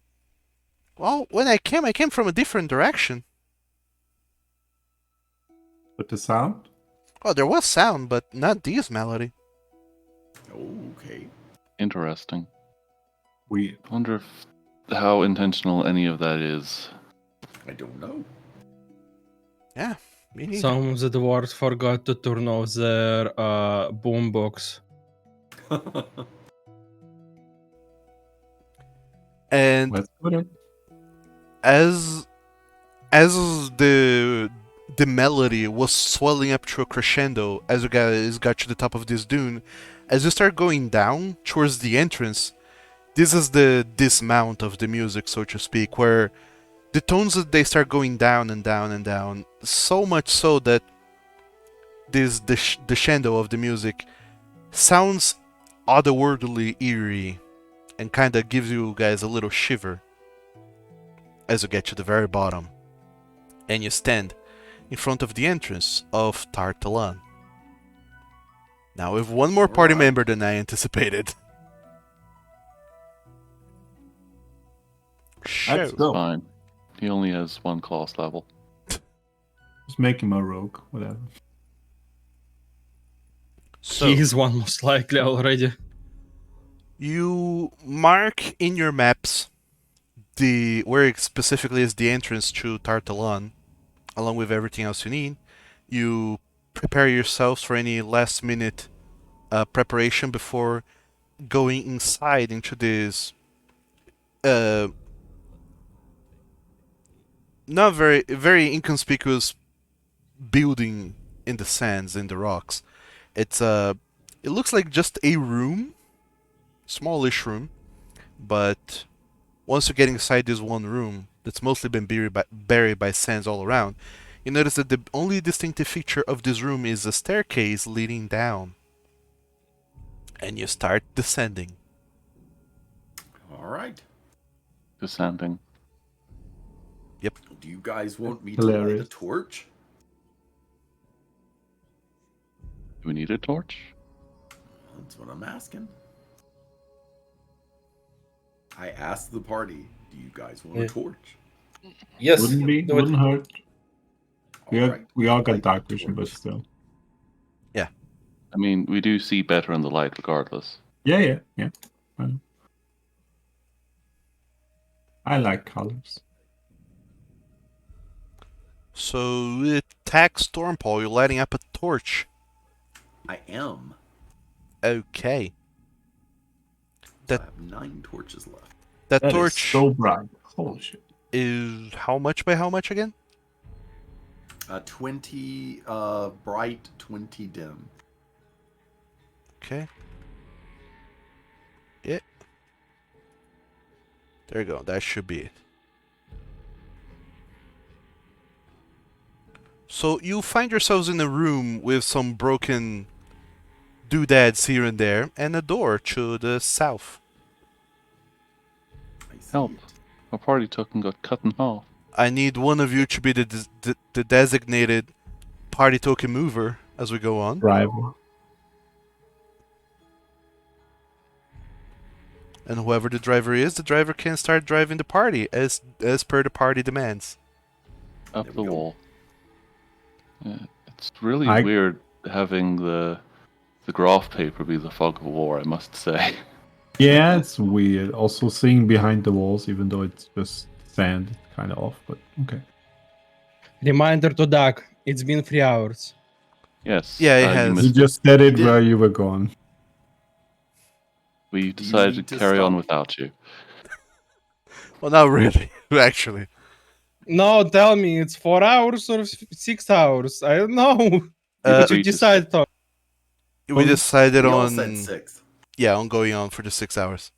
Well, when I came from a different direction. But the sound? Oh, there was sound, but not this melody. Oh, okay. Interesting. Weird. I wonder how intentional any of that is. I don't know. Yeah, me neither. Some of the dwarves forgot to turn off their boombox. And Let's put it. as the melody was swelling up to a crescendo as you guys got to the top of this dune, as you start going down towards the entrance, this is the dismount of the music, so to speak, where the tones that they start going down and down and down, so much so that the crescendo of the music sounds otherworldly eerie and kind of gives you guys a little shiver as you get to the very bottom and you stand in front of the entrance of Tartalan. Now, with one more party Alright. member than I anticipated. Let's Show. go. Fine. He only has one class level. Just make him a rogue, whatever. So, He is one most likely already. you mark in your maps where it specifically is the entrance to Tartalan, along with everything else you need. You prepare yourselves for any last minute preparation before going inside into this not very inconspicuous building in the sands, in the rocks. It looks like just a room, smallish room, but once you get inside this one room that's mostly been buried by sands all around, you notice that the only distinctive feature of this room is a staircase leading down. And you start descending. Alright. Descending. Do you guys want me to light a Hilarious. torch? Do we need a torch? That's what I'm asking. I asked the party, do you guys want Yeah. a torch? Yes. do it. Wouldn't hurt. Alright. We all Light got the dark vision, but torch. still. I mean, we do see better in the light regardless. Yeah. I know. I like colors. So, attack Stormpaw, you're lighting up a torch. I am. Okay. So That- I have 9 torches left. That That is torch so bright. Holy shit. is how much by how much again? 20 bright, 20 dim. Okay. Yeah. There you go. That should be it. So you find yourselves in a room with some broken doodads here and there, and a door to the south. I see Help. it. Our party token got cut in half. I need one of you to be the designated party token mover as we go on. Rival. And whoever the driver is, the driver can start driving the party as per the party demands. Up There the we go. wall. It's really I- weird having the graph paper be the fog of war, I must say. Yeah, it's weird. Also seeing behind the walls, even though it's just sand, it's kind of off, but okay. Reminder to Doug, it's been 3 hours. Yes. Yeah, it you has. You missed it. just said it did. where you were gone. We Do you decided need to to carry on stop? without you. Well, not really, actually. No, tell me, it's 4 hours or 6 hours? I don't know. Uh, What you agreed to decide on? We decided We all on said 6. on going on for the 6 hours.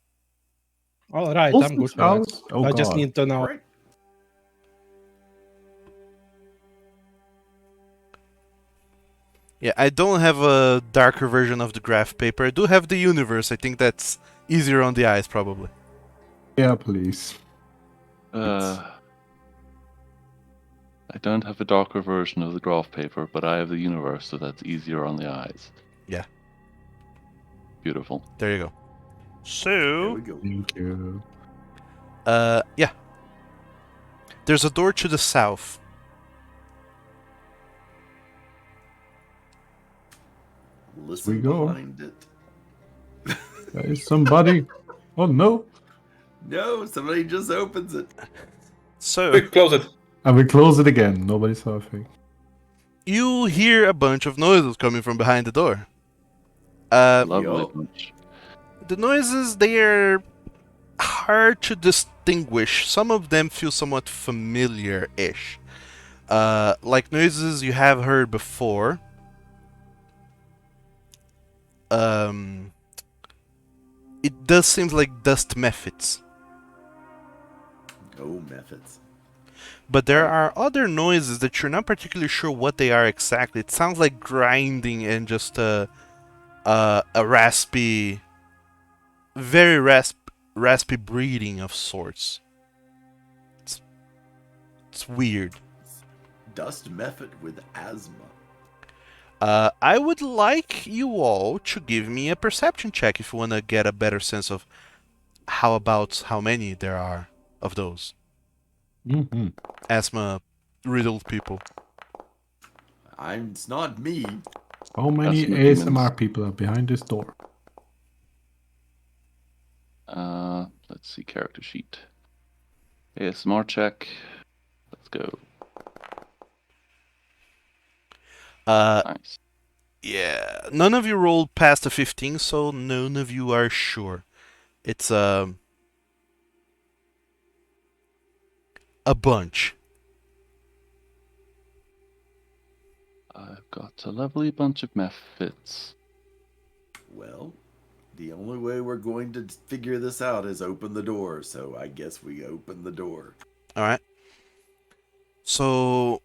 All right, Full I'm good 6 for that. hours? Oh I god. just need to know. Alright. Yeah, I don't have a darker version of the graph paper. I do have the universe. I think that's easier on the eyes, probably. Yeah, please. I don't have a darker version of the graph paper, but I have the universe, so that's easier on the eyes. Yeah. Beautiful. There you go. There So, we go. Thank you. yeah. There's a door to the south. Listen go. behind it. There is somebody. Oh no! No, somebody just opens it. So Quick, close it. And we close it again. Nobody saw a thing. you hear a bunch of noises coming from behind the door. Uh, Lovely Yo. bunch. the noises, they're hard to distinguish. Some of them feel somewhat familiar-ish. Like noises you have heard before. It does seem like dust methods. Oh, methods. But there are other noises that you're not particularly sure what they are exactly. It sounds like grinding and just a raspy, very raspy breathing of sorts. It's weird. Dust method with asthma. I would like you all to give me a perception check if you want to get a better sense of how many there are of those Mm-hmm. asthma riddled people. It's not me. How many Asthma ASMR demons. people are behind this door? Let's see, character sheet. ASMR check. Let's go. Nice. Yeah, none of you rolled past a 15, so none of you are sure. It's a bunch. I've got a lovely bunch of methods. Well, the only way we're going to figure this out is open the door, so I guess we open the door. All right. So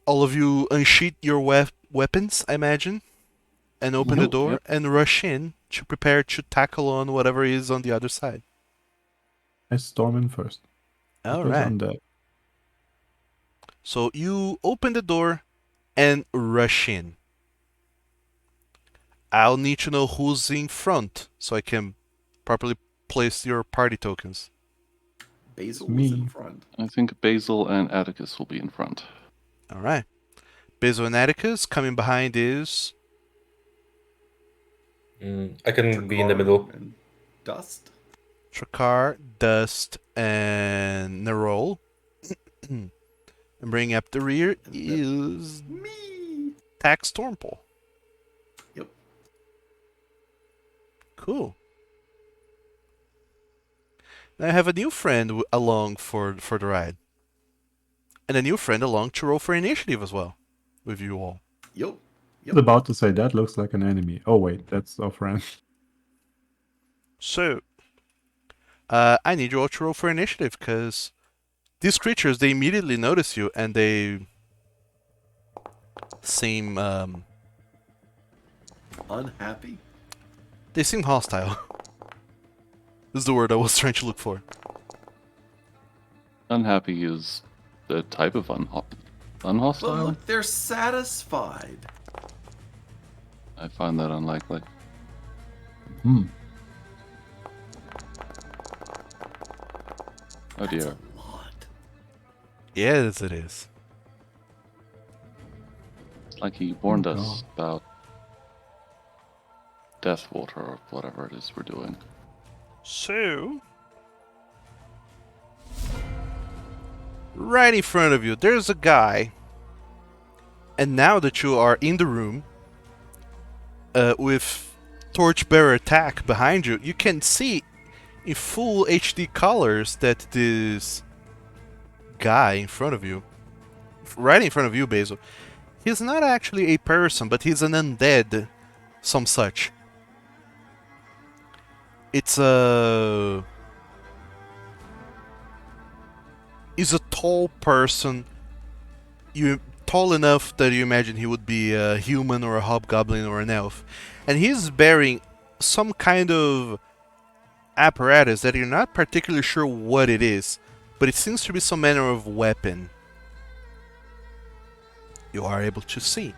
all of you unsheath your weapons, I imagine, and open the Yep. door Yep. and rush in to prepare to tackle on whatever is on the other side. I storm in first. All Because right. I'm dead. So you open the door and rush in. I'll need to know who's in front so I can properly place your party tokens. Basil It's was in me. front. I think Basil and Atticus will be in front. All right. Basil and Atticus. Coming behind is I can be in the Trakar middle. and Dust. Trakar, Dust, and Nerol. And bringing up the rear is Me. Tax Stormpole. Yep. Cool. Now I have a new friend along for the ride. And a new friend along to roll for initiative as well. With you all. Yep. I was about to say that looks like an enemy. Oh wait, that's our friend. So, I need you all to roll for initiative because these creatures, they immediately notice you and they seem Unhappy. they seem hostile. Is the word I was trying to look for. Unhappy is the type of But unhostile. look, they're satisfied. I find that unlikely. Hmm. Oh That's dear. a lot. Yes, it is. It's like he warned Oh, us about death water or whatever it is we're doing. So, right in front of you, there's a guy. And now that you are in the room, with Torchbearer attack behind you, you can see in full HD colors that this guy in front of you, right in front of you, Basil, he's not actually a person, but he's an undead, some such. It's a... He's a tall person. Tall enough that you imagine he would be a human or a hobgoblin or an elf. And he's bearing some kind of apparatus that you're not particularly sure what it is, but it seems to be some manner of weapon. You are able to see.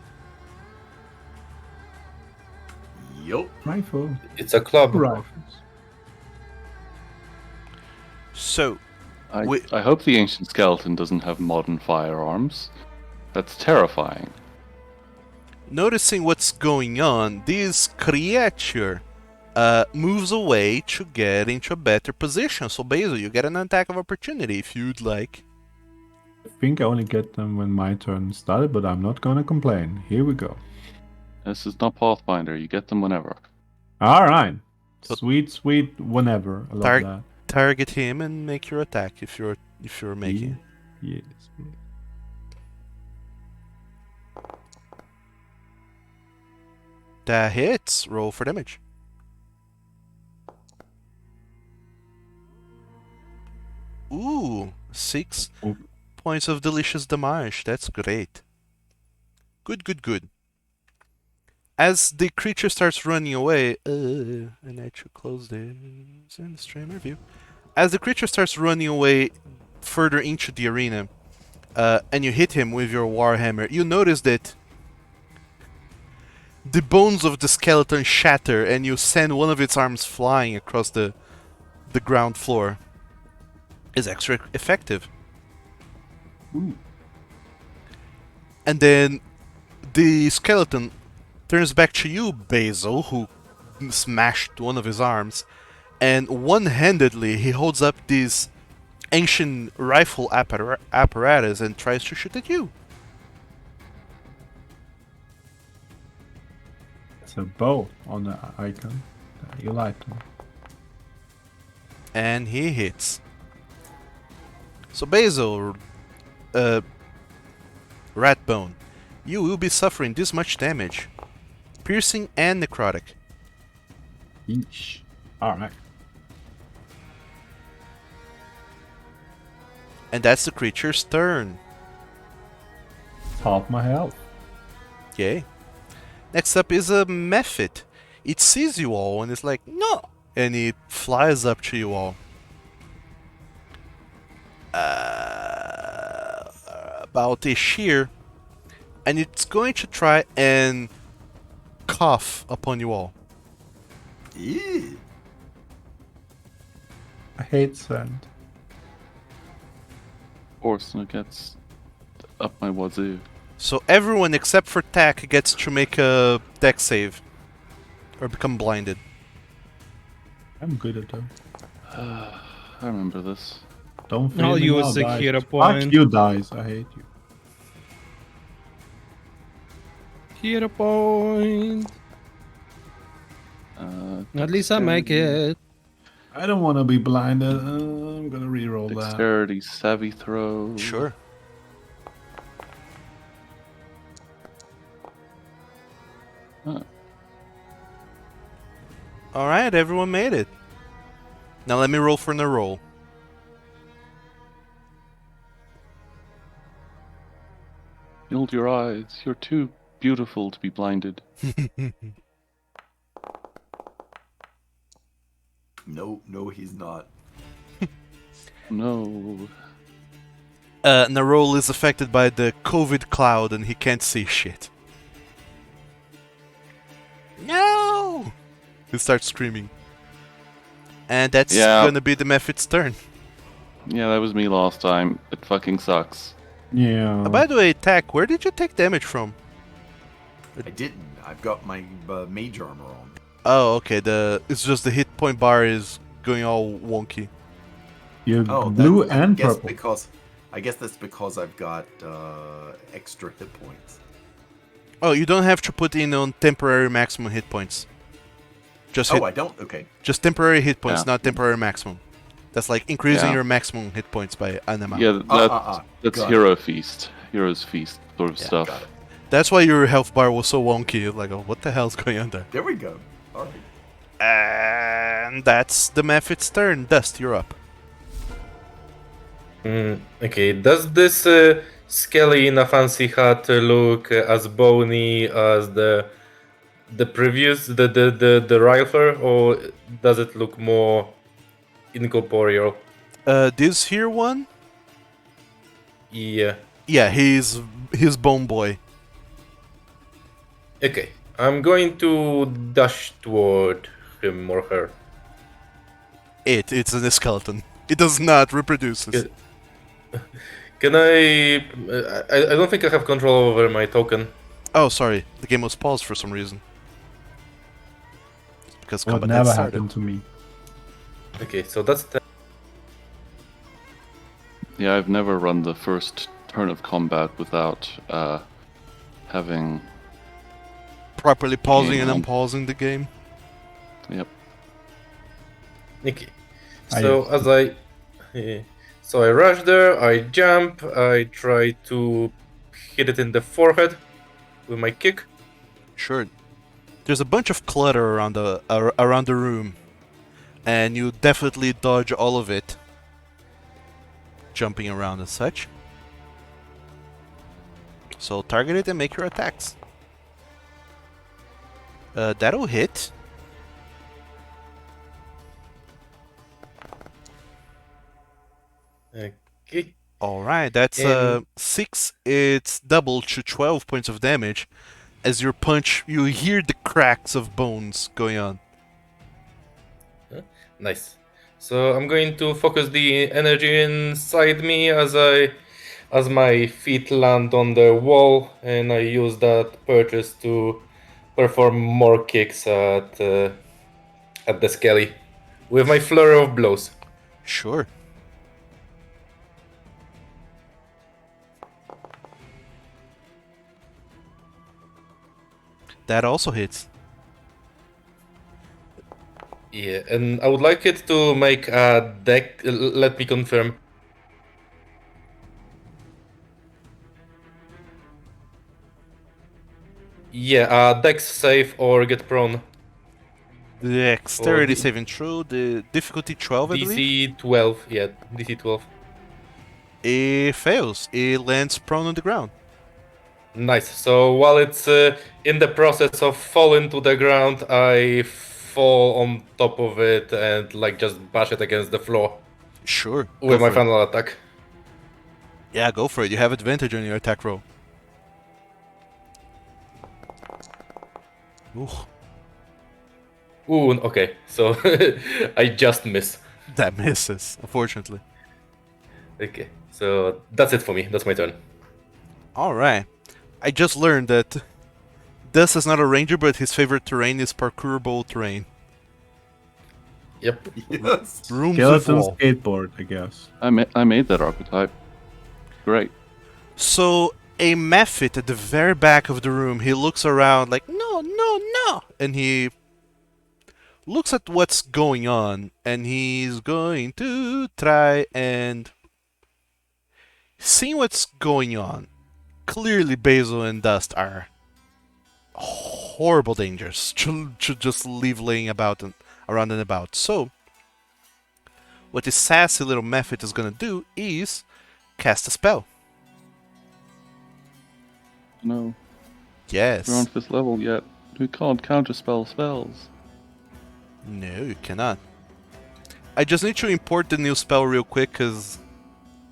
Yup. Rifle. It's a club. Rifles. So, I hope the ancient skeleton doesn't have modern firearms. That's terrifying. noticing what's going on, this creature moves away to get into a better position. So Basil, you get an attack of opportunity if you'd like. I think I only get them when my turn started, but I'm not gonna complain. Here we go. This is not Pathfinder. You get them whenever. All right. So- Sweet, sweet, whenever. I love Tar- that. Target him and make your attack if you're making. Yes. That hits. Roll for damage. Ooh, 6 Ooh. points of delicious damage. That's great. Good. As the creature starts running away, and I should close this in the streamer view. As the creature starts running away further into the arena, and you hit him with your warhammer, you notice that the bones of the skeleton shatter, and you send one of its arms flying across the ground floor. Is extra effective. Ooh. And then the skeleton turns back to you, Basil, who smashed one of his arms, and one-handedly he holds up this ancient rifle apparatus and tries to shoot at you. It's a bow on the icon. You like them. And he hits. So Basil, Ratbone, you will be suffering this much damage. Piercing and necrotic. Yeesh. All right. And that's the creature's turn. Half my health. Yay. Next up is a Mephit. It sees you all and it's like, no! And it flies up to you all. About a sheer. And it's going to try and cough upon you all. Ew. I hate sand. Orsna gets up my wazoo. So everyone except for Tak gets to make a deck save. Or become blinded. I'm good at them. I remember this. Don't fail I'll me use now, a guys. hero Fuck point. you, dice. I hate you. Hero point. At least I make it. I don't want to be blinded. I'm gonna reroll that. Dexterity, savvy throw. Sure. Huh. Alright, everyone made it. Now let me roll for the roll. Yield your eyes. You're too beautiful to be blinded. No, he's not. No. Narol is affected by the COVID cloud and he can't see shit. No! He starts screaming. And that's Yeah. gonna be the Mephit's turn. Yeah, that was me last time. It fucking sucks. Yeah. By the way, Tak, where did you take damage from? I didn't. I've got my mage armor on. Oh, okay. It's just the hit point bar is going all wonky. You're Oh, blue then and purple. I guess that's because I've got extra hit points. Oh, you don't have to put in on temporary maximum hit points. Just I don't. Okay. just temporary hit points, Yeah. not temporary maximum. That's like increasing Yeah. your maximum hit points by an amount. Yeah, that's Got Hero Feast. Hero's Feast sort of Yeah, stuff. got it. That's why your health bar was so wonky. Like, oh, what the hell's going on there? There we go. All right. And that's the Mephit's turn. Dust, you're up. Okay, does this Skelly in a fancy hat look as bony as the previous the rifle, or does it look more incorporeal? This here one? Yeah. Yeah, he's Bone Boy. Okay, I'm going to dash toward him or her. It's a skeleton. It does not reproduce. Yeah. Can I don't think I have control over my token. Oh, sorry. The game was paused for some reason. because What combat never had started. happened to me. Okay, so that's the. Yeah, I've never run the first turn of combat without having. Properly pausing and Game on. unpausing the game. Yep. Okay. Ah, So yes. as I. So I rush there, I jump, I try to hit it in the forehead with my kick. Sure. There's a bunch of clutter around the room, and you definitely dodge all of it, jumping around and such. So target it and make your attacks. That'll hit. Okay. Alright, that's And 6. It's double to 12 points of damage. As your punch, you hear the cracks of bones going on. nice. So I'm going to focus the energy inside me as my feet land on the wall, and I use that purchase to perform more kicks at the skelly with my flurry of blows. Sure. That also hits. Yeah, and I would like it to make a deck. Let me confirm. Yeah, dex save or get prone. The dexterity Oh, saving throw, the difficulty 12, I believe. DC 12. Yeah, DC 12. It fails. It lands prone on the ground. Nice. So while it's in the process of falling to the ground, I fall on top of it and like just bash it against the floor Sure. Go with my for it. final attack. Yeah, go for it. You have advantage on your attack roll. Ooh, Ooh, okay. So I just miss. that misses, unfortunately. Okay. So that's it for me. That's my turn. Alright. I just learned that Dust is not a ranger, but his favorite terrain is parkourable terrain. Yep. Yes. Rooms with Skeleton wall. skateboard, I guess. I made that archetype. Great. So, a mephit at the very back of the room, he looks around like, no, no, no! And he looks at what's going on, and he's going to try and see what's going on. Clearly, Basil and Dust are horrible dangers to just leave laying about and around and about. So, what this sassy little mephit is gonna do is cast a spell. No, Yes. we're on 5th level yet. We can't counterspell spells. No, you cannot. I just need to import the new spell real quick because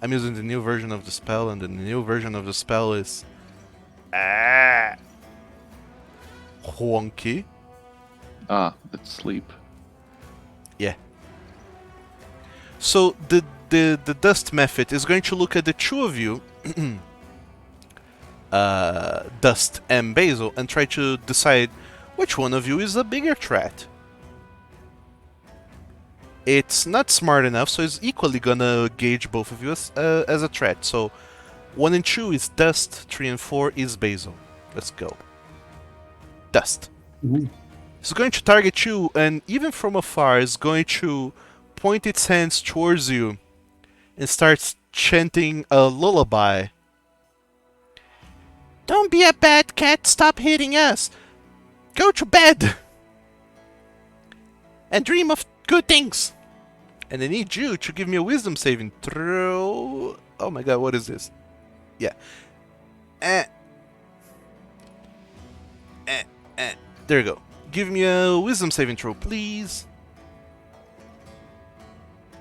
I'm using the new version of the spell, and the new version of the spell is wonky. Ah, it's sleep. Yeah. So the dust method is going to look at the two of you, Dust and Basil, and try to decide which one of you is a bigger threat. It's not smart enough, so it's equally gonna gauge both of you as a threat. So 1 and 2 is Dust, 3 and 4 is Basil. Let's go. Dust. Ooh. It's going to target you, and even from afar, it's going to point its hands towards you and starts chanting a lullaby. Don't be a bad cat, stop hitting us. Go to bed. And dream of good things. And I need you to give me a wisdom saving throw. Oh my god, what is this? Yeah. There you go. Give me a wisdom saving throw, please.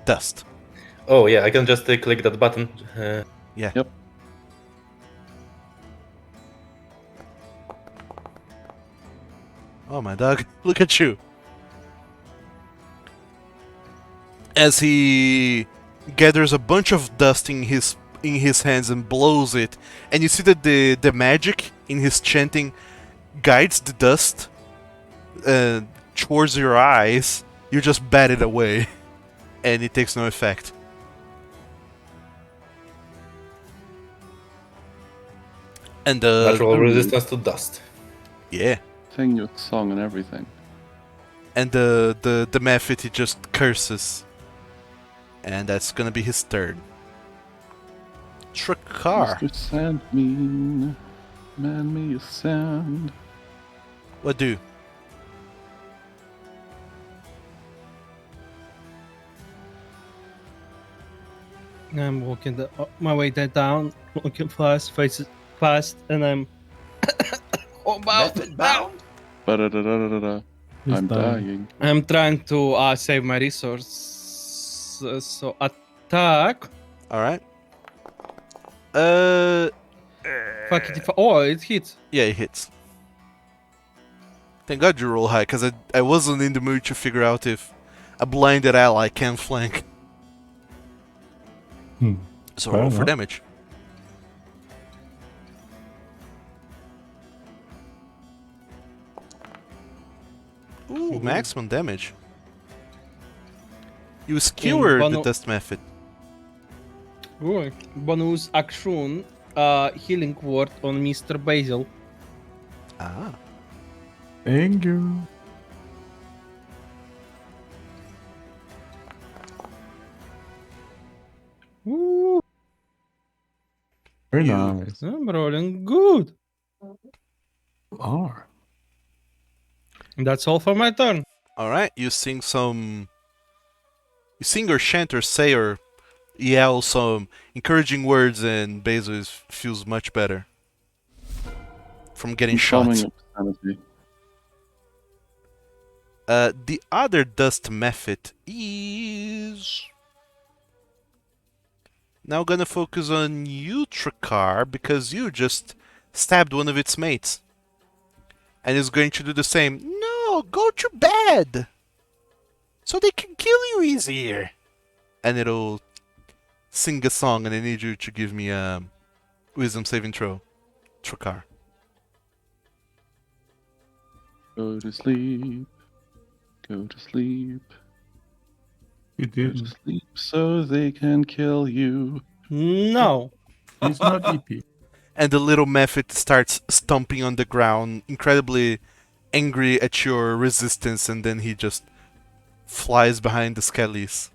Dust. Oh yeah, I can just click that button. Yeah. Yep. Oh my dog, look at you. As he gathers a bunch of dust in his hands and blows it, and you see that the magic in his chanting guides the dust towards your eyes, you just bat it away, and it takes no effect. And Natural Ooh. resistance to dust. yeah, Sing your song and everything. and the Mephit, he just curses, and that's gonna be his turn. Trakar, Mr. Sandmean, man me a sand. what do? I'm walking my way down, walking fast, faces fast, and I'm. Method bound? Ba-da-da-da-da-da. He's I'm dying. I'm trying to save my resources. So attack. All right. Fuck it. Oh, it hits. Yeah, it hits. Thank God you roll high, because I wasn't in the mood to figure out if a blinded ally can flank. So Fair roll for enough. damage. Ooh, maximum damage. You skewer the bono- dust method. Ooh. Bonus action. Healing word on Mr. Basil. Ah. Thank you. Ooh, Very You- nice. I'm rolling good. You are. That's all for my turn. Alright, you sing some. You sing or chant or say or yell some encouraging words, and Basil feels much better from getting shot. Calming obscenity. The other dust method is now gonna focus on you, Trakar, because you just stabbed one of its mates. And is going to do the same. No, go to bed! So they can kill you easier! And it'll sing a song, and I need you to give me a wisdom saving throw, Trakar. Go to sleep. Go to sleep. You Go to didn't. sleep so they can kill you. No. He's not EP. And the little Mephit starts stomping on the ground, incredibly angry at your resistance, and then he just flies behind the skellies.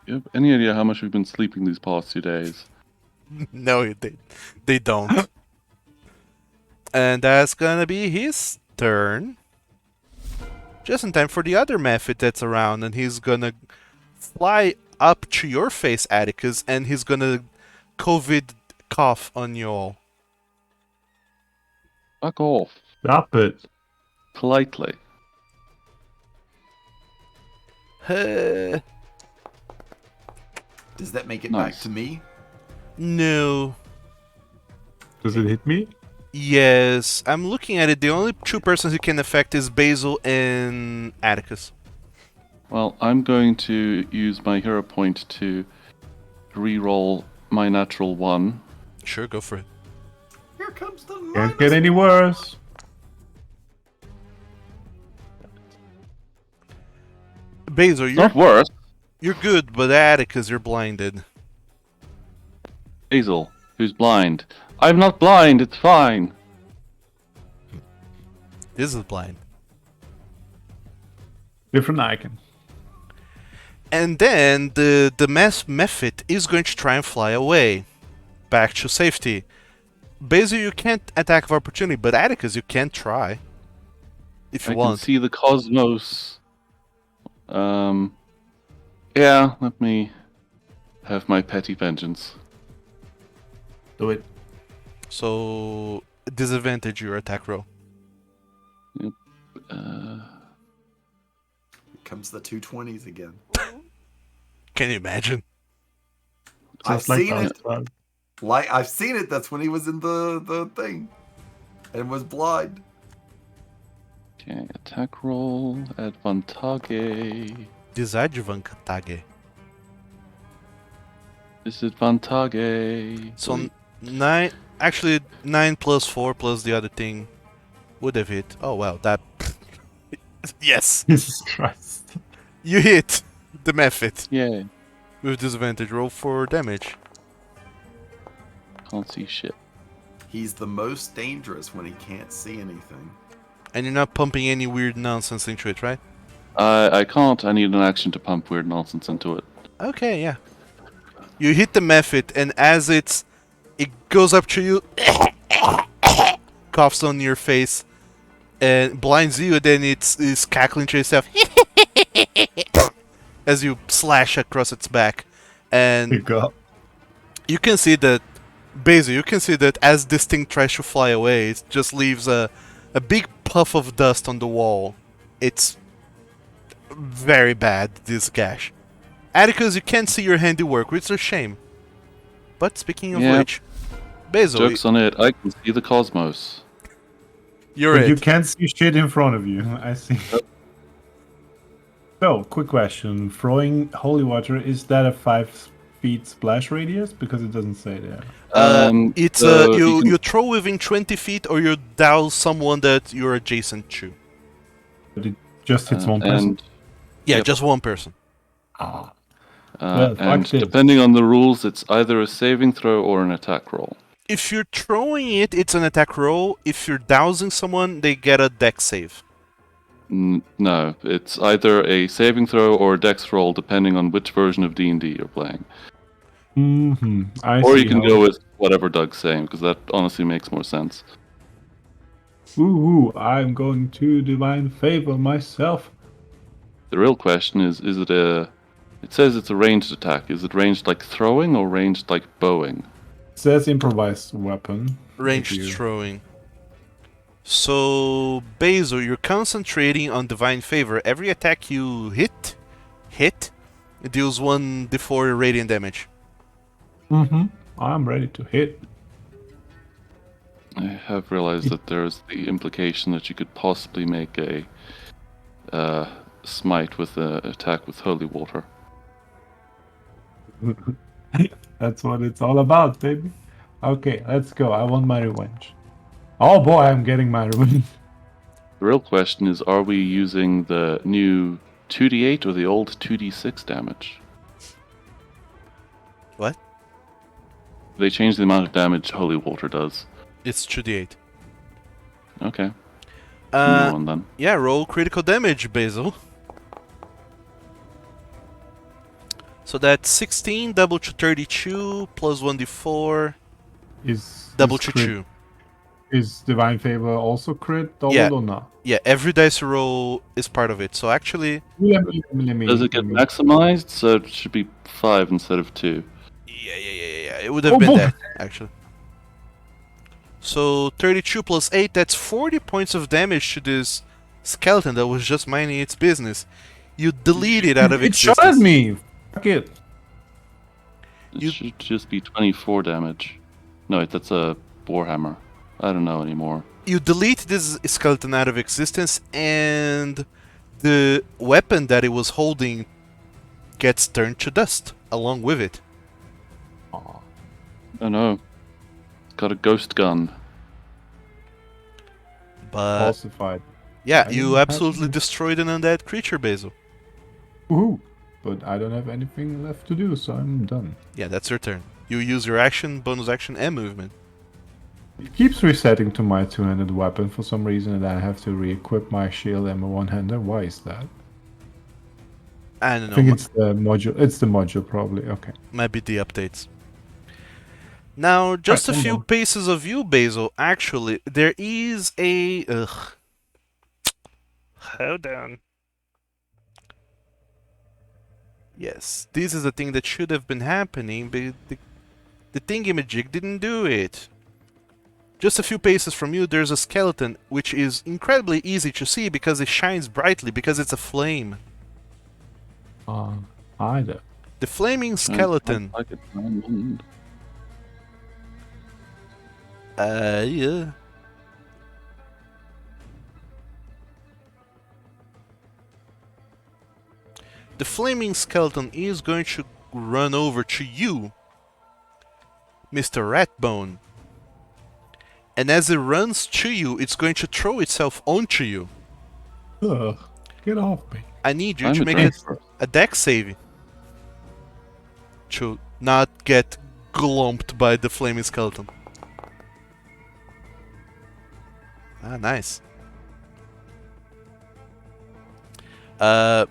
You have any idea how much we've been sleeping these past 2 days? No, they don't. And that's gonna be his turn. Just in time for the other Mephit that's around, and he's gonna fly up to your face, Atticus, and he's gonna COVID cough on you all. Fuck off. Stop it. Politely. Does that make it back Nice. to me? No. Does it hit me? Yes, I'm looking at it. The only two persons who can affect is Basil and Atticus. Well, I'm going to use my hero point to re-roll my natural 1. Sure, go for it. Here comes the Can't get any worse. Basil, It's not worse. you're good, but Atticus, you're blinded. Hazel, who's blind. I'm not blind, it's fine. This is blind. Different icon. And then the Mephit is going to try and fly away, back to safety. Basil, you can't attack of opportunity, but Atticus, you can try. If I you can want. see the cosmos. Yeah, let me have my petty vengeance. Do it. So, disadvantage your attack roll. Uh, Here comes the 220s again. Can you imagine? I've Just like seen that. it. Like I've seen it. That's when he was in the thing, and was blind. okay, attack roll, advantage. Disadvantage. Disadvantage. So 9, actually 9 plus 4 plus the other thing would have hit. Oh wow, that Yes, Jesus Christ. you hit the method Yay. with disadvantage. Roll for damage. Can't see shit. He's the most dangerous when he can't see anything. And you're not pumping any weird nonsense into it, right? I can't. I need an action to pump weird nonsense into it. Okay, yeah. You hit the method, and as it goes up to you, coughs on your face, and blinds you, and then it's cackling to itself as you slash across its back. You And go. you can see that, basically, you can see that as this thing tries to fly away, it just leaves a big puff of dust on the wall. It's very bad, this gash. Atticus, you can't see your handiwork, which is a shame. But speaking of Yeah. which, Basil, Joke's on it. I can see the cosmos. you're But you it. can't see shit in front of you. I see. So, quick question. Throwing holy water, is that a 5 feet splash radius? Because it doesn't say there. It's so you throw within 20 feet or you douse someone that you're adjacent to. But it just hits one person? and Yeah, Yep. just one person. Ah. Well, fuck and this. depending on the rules, it's either a saving throw or an attack roll. If you're throwing it, it's an attack roll. If you're dousing someone, they get a dex save. No, it's either a saving throw or a dex roll, depending on which version of D&D you're playing. I Or see you can how- go with whatever Doug's saying, because that honestly makes more sense. Ooh, I'm going to divine favor myself. The real question is it a... It says it's a ranged attack. Is it ranged like throwing or ranged like bowing? It says improvised weapon. Ranged If you- throwing. So, Basil, you're concentrating on divine favor. Every attack you hit, it deals 1d4 radiant damage. I'm ready to hit. I have realized that there's the implication that you could possibly make a smite with an attack with holy water. That's what it's all about, baby. Okay, let's go. I want my revenge. Oh boy, I'm getting my revenge. The real question is, are we using the new 2d8 or the old 2d6 damage? What? They changed the amount of damage holy water does. It's 2d8. Okay. New Uh, one then. yeah, roll critical damage, Basil. So that's 16, double to 32, plus 1d4, Is double is to crit- 2. Is divine favor also crit double Yeah. or not? Yeah, every dice roll is part of it. So actually, Let me. Does it get maximized? So it should be 5 instead of 2. yeah, it would have Oh, been boy. that, actually. So 32 plus 8, that's 40 points of damage to this skeleton that was just minding its business. You delete it out of It shot existence. at me. Fuck it. It You- should just be 24 damage. No, wait, that's a warhammer. I don't know anymore. You delete this skeleton out of existence, and the weapon that it was holding gets turned to dust along with it. Aw, Oh no. Got a ghost gun. But falsified. yeah, I you didn't have absolutely to- destroyed an undead creature, Basil. Woohoo! But I don't have anything left to do, so I'm done. Yeah, that's your turn. You use your action, bonus action, and movement. It keeps resetting to my two-handed weapon for some reason, and I have to re-equip my shield and my one-hander. Why is that? I don't I know. think it's the module. It's the module, probably. Okay. Might be the updates. Now, just a hold few on. paces of you, Basil. Actually, there is a. Hold on. Yes, this is the thing that should have been happening, but the thingamajig didn't do it. Just a few paces from you, there's a skeleton, which is incredibly easy to see because it shines brightly, because it's a flame. Either. The flaming skeleton. Like it, man. Yeah. The flaming skeleton is going to run over to you, Mr. Ratbone. And as it runs to you, it's going to throw itself onto you. Ugh. Get off me. I need you I'm to a make drink first. a dex save to not get glumped by the flaming skeleton. Ah, nice. Uh,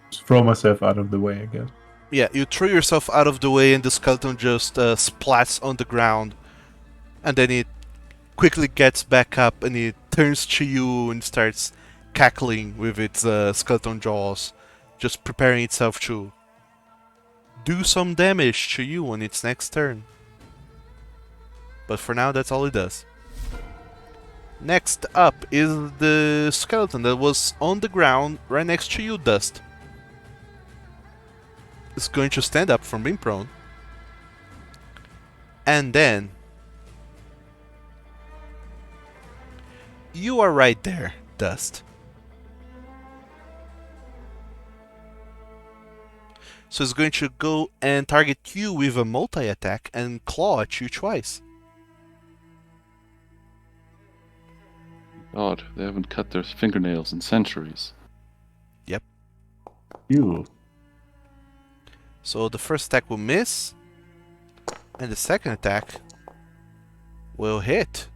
Just throw myself out of the way, I guess. yeah, you throw yourself out of the way and the skeleton just splats on the ground. And then it quickly gets back up and it turns to you and starts cackling with its skeleton jaws, just preparing itself to do some damage to you on its next turn. But for now, that's all it does. Next up is the skeleton that was on the ground right next to you, Dust. It's going to stand up from being prone. And then you are right there, Dust. So it's going to go and target you with a multi-attack and claw at you twice. God, they haven't cut their fingernails in centuries. You. So the first attack will miss, and the second attack will hit.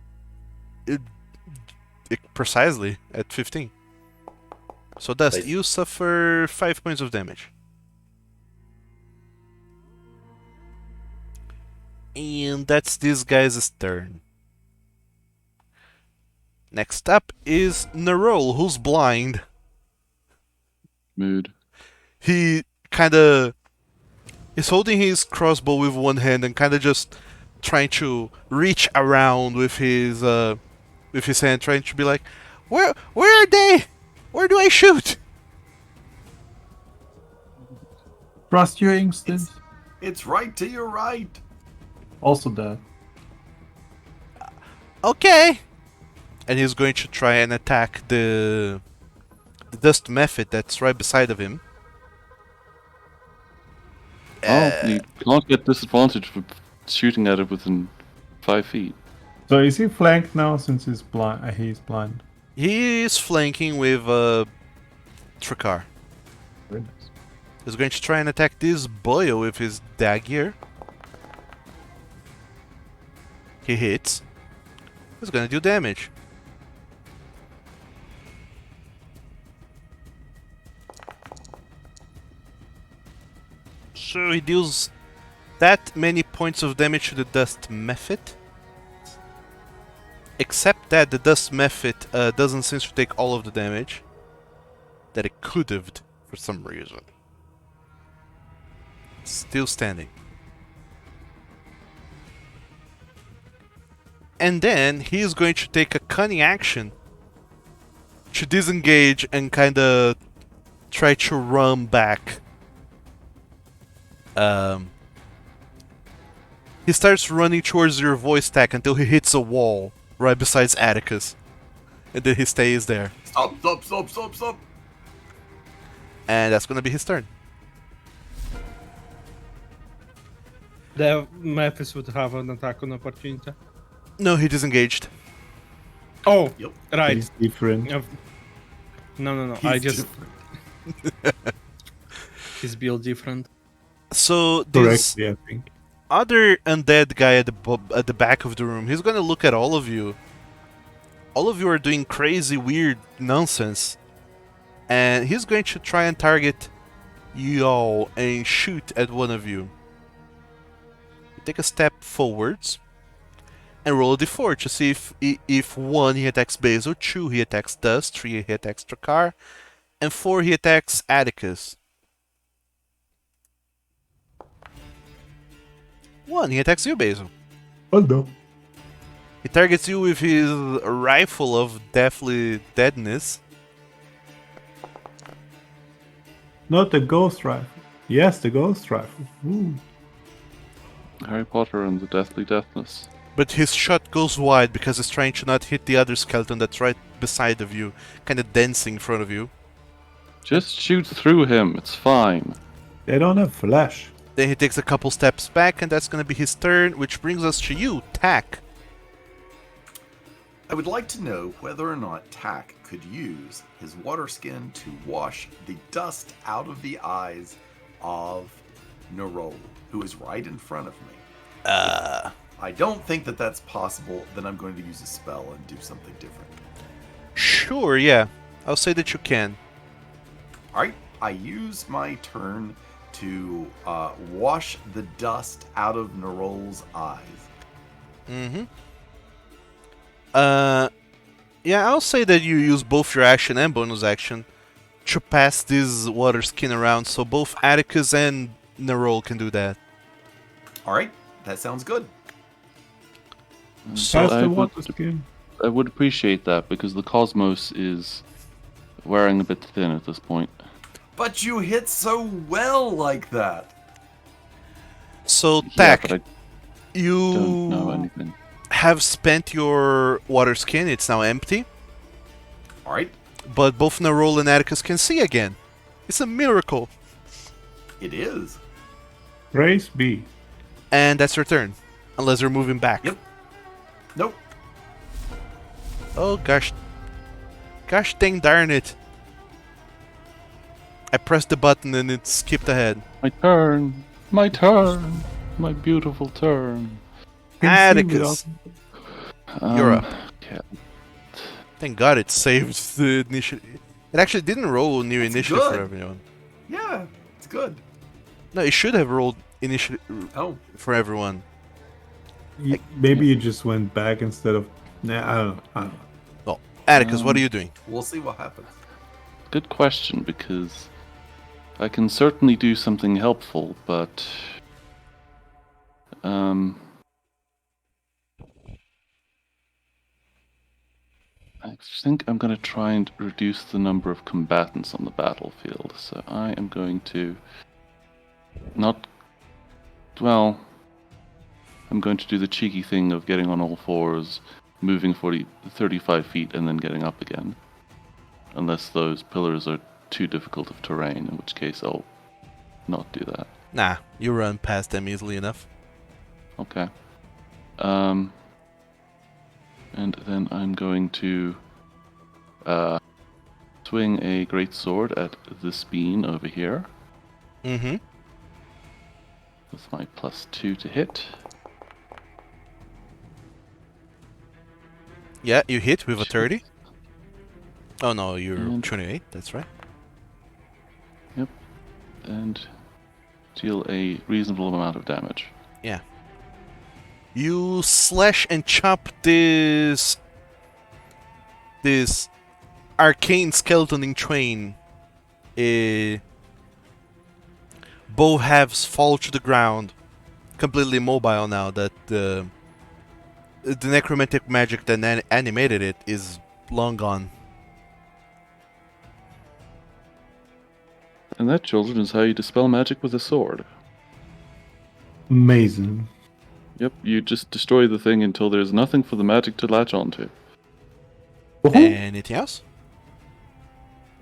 It precisely at 15. So Dust, Nice. you suffer 5 points of damage. And that's this guy's turn. Next up is Nerol, who's blind. Mood. He kinda is holding his crossbow with one hand and kinda just trying to reach around with his hand, trying to be like, where are they? Where do I shoot? Trust your instincts. It's right to your right. Also that. Okay. And he's going to try and attack the dust method that's right beside of him. Oh, you can't get disadvantage for shooting at it within 5 feet. So is he flanked now since he's blind? He's blind. He is flanking with Trakar. Very nice. He's going to try and attack this boy with his dagger. He hits. He's gonna do damage. So he deals that many points of damage to the dust method. Except that the dust method doesn't seem to take all of the damage that it could have for some reason. Still standing. And then he is going to take a cunning action to disengage and kind of try to run back. He starts running towards your voice stack until he hits a wall right beside Atticus. And then he stays there. Stop, stop, stop, stop, stop. And that's going to be his turn. The Memphis would have an attack on opportunity. No, he disengaged. Oh, Yep. right. He's different. No. He's I just different. his build different. So this Correctly, I think. other undead guy at the back of the room, he's gonna look at all of you. All of you are doing crazy, weird nonsense, and he's going to try and target you all and shoot at one of you. Take a step forwards and roll a d4 to see if 1 he attacks Basil, 2 he attacks Dust, 3 he attacks Trakar, and 4 he attacks Atticus. 1 he attacks you, Basil. Oh no. He targets you with his rifle of deathly deadness. Not the ghost rifle. Yes, the ghost rifle. Ooh. Harry Potter and the Deathly Deathness. But his shot goes wide because he's trying to not hit the other skeleton that's right beside of you, kind of dancing in front of you. Just shoot through him, it's fine. They don't have flesh. Then he takes a couple steps back, and that's going to be his turn, which brings us to you, Tack. I would like to know whether or not Tack could use his water skin to wash the dust out of the eyes of Nerol, who is right in front of me. If I don't think that that's possible, then I'm going to use a spell and do something different. Sure, yeah. I'll say that you can. Alright, I use my turn to wash the dust out of Nerol's eyes. Mm-hmm. Yeah, I'll say that you use both your action and bonus action to pass this water skin around, so both Atticus and Nerol can do that. Alright, that sounds good. So Pass I the would- water skin. I would appreciate that because the cosmos is wearing a bit thin at this point. But you hit so well like that. So Yeah, Tack, but I don't know you anything. have spent your water skin. It's now empty, Alright, but both Nerol and Atticus can see again. It's a miracle, it is. Praise be. and that's your turn, unless you're moving back. Yep. Nope. Oh gosh dang darn it! I pressed the button and it skipped ahead. My turn! My turn! My beautiful turn. Can see Atticus, Um, you're up. Yeah. Thank God it saved the initiative. It actually didn't roll new That's initiative for good. everyone. Yeah, it's good. No, it should have rolled initiative Oh, for everyone. Maybe you just went back instead of. Nah, I don't know. Well, Atticus, what are you doing? we'll see what happens. Good question, because I can certainly do something helpful, but I think I'm going to try and reduce the number of combatants on the battlefield. So I am going to not. Well, I'm going to do the cheeky thing of getting on all fours, moving 35 feet, and then getting up again. Unless those pillars are too difficult of terrain, in which case I'll not do that. Nah, you run past them easily enough. Okay. And then I'm going to swing a great sword at this bean over here Mm-hmm. with my +2 to hit. Yeah, you hit with a 30. Oh no, you're And- 28, that's right. And deal a reasonable amount of damage. Yeah. You slash and chop this arcane skeleton in twain. Both halves fall to the ground, completely mobile now that the necromantic magic that animated it is long gone. And that, children, is how you dispel magic with a sword. Amazing. Yep, you just destroy the thing until there's nothing for the magic to latch onto. Anything else?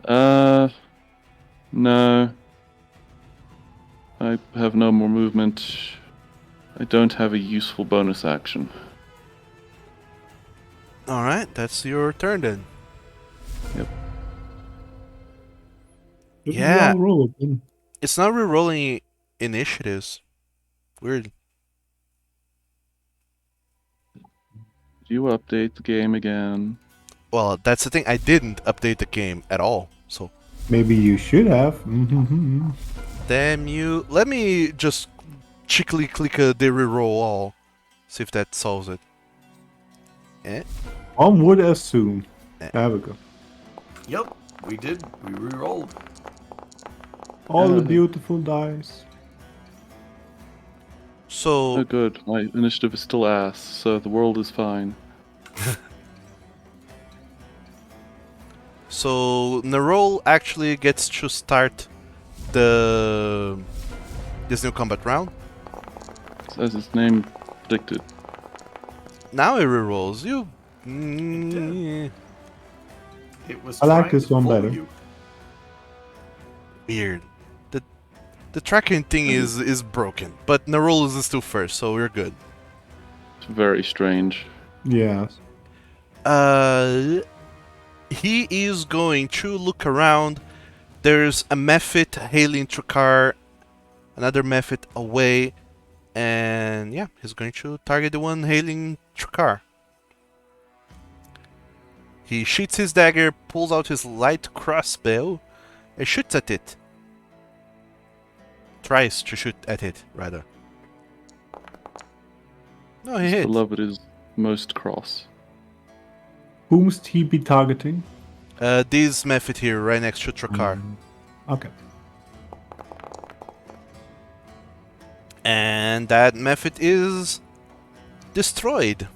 No. I have no more movement. I don't have a useful bonus action. Alright, that's your turn then. Yeah. Roll it. It's not re-rolling initiatives. Weird. You update the game again. Well, that's the thing. I didn't update the game at all. So, Maybe you should have. Mm-hmm. damn you. Let me just cheekily click the re-roll all. See if that solves it. Eh? One would assume. Have a go. Yep, we did. We re-rolled. All the Yeah. beautiful dice. Oh, So, good. My initiative is still ass, so the world is fine. Nerol actually gets to start this new combat round. As its name predicted. Now it re-rolls. You. Mm, It was I like trying this to one fool better. you. weird. The tracking thing is broken, but Nerol is still first, so we're good. It's very strange. Yes. He is going to look around. There's a Mephit hailing Trukar, another Mephit away, and yeah, he's going to target the one hailing Trukar. He sheaths his dagger, pulls out his light crossbow, and shoots at it. Tries to shoot at it, rather. No, he His hit. beloved is most cross. Who must he be targeting? This Mephit here, right next to Trukar. Okay. And that Mephit is destroyed.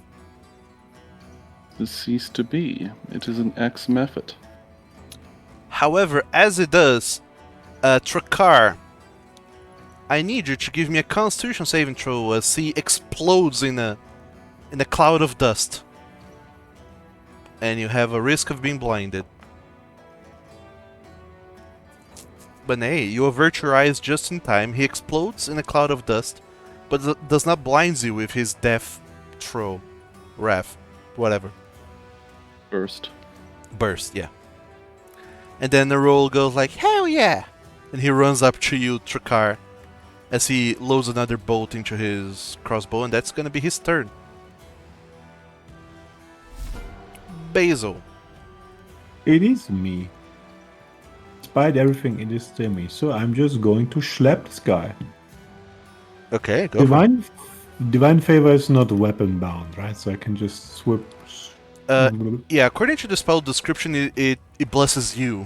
This ceased to be. It is an ex-method. However, as it does, Trukar, I need you to give me a Constitution saving throw as he explodes in a cloud of dust, and you have a risk of being blinded. But hey, you avert your eyes just in time. He explodes in a cloud of dust, but does not blind you with his death throw, wrath, whatever. Burst. Burst, yeah. And then the roll goes like, hell yeah! And he runs up to you, Trukar, as he loads another bolt into his crossbow, and that's gonna be his turn. Basil. It is me. Despite everything, it is still me. So I'm just going to slap this guy. Okay, go for it. Divine favor is not weapon bound, right? So I can just swip. Yeah, according to the spell description, it blesses you.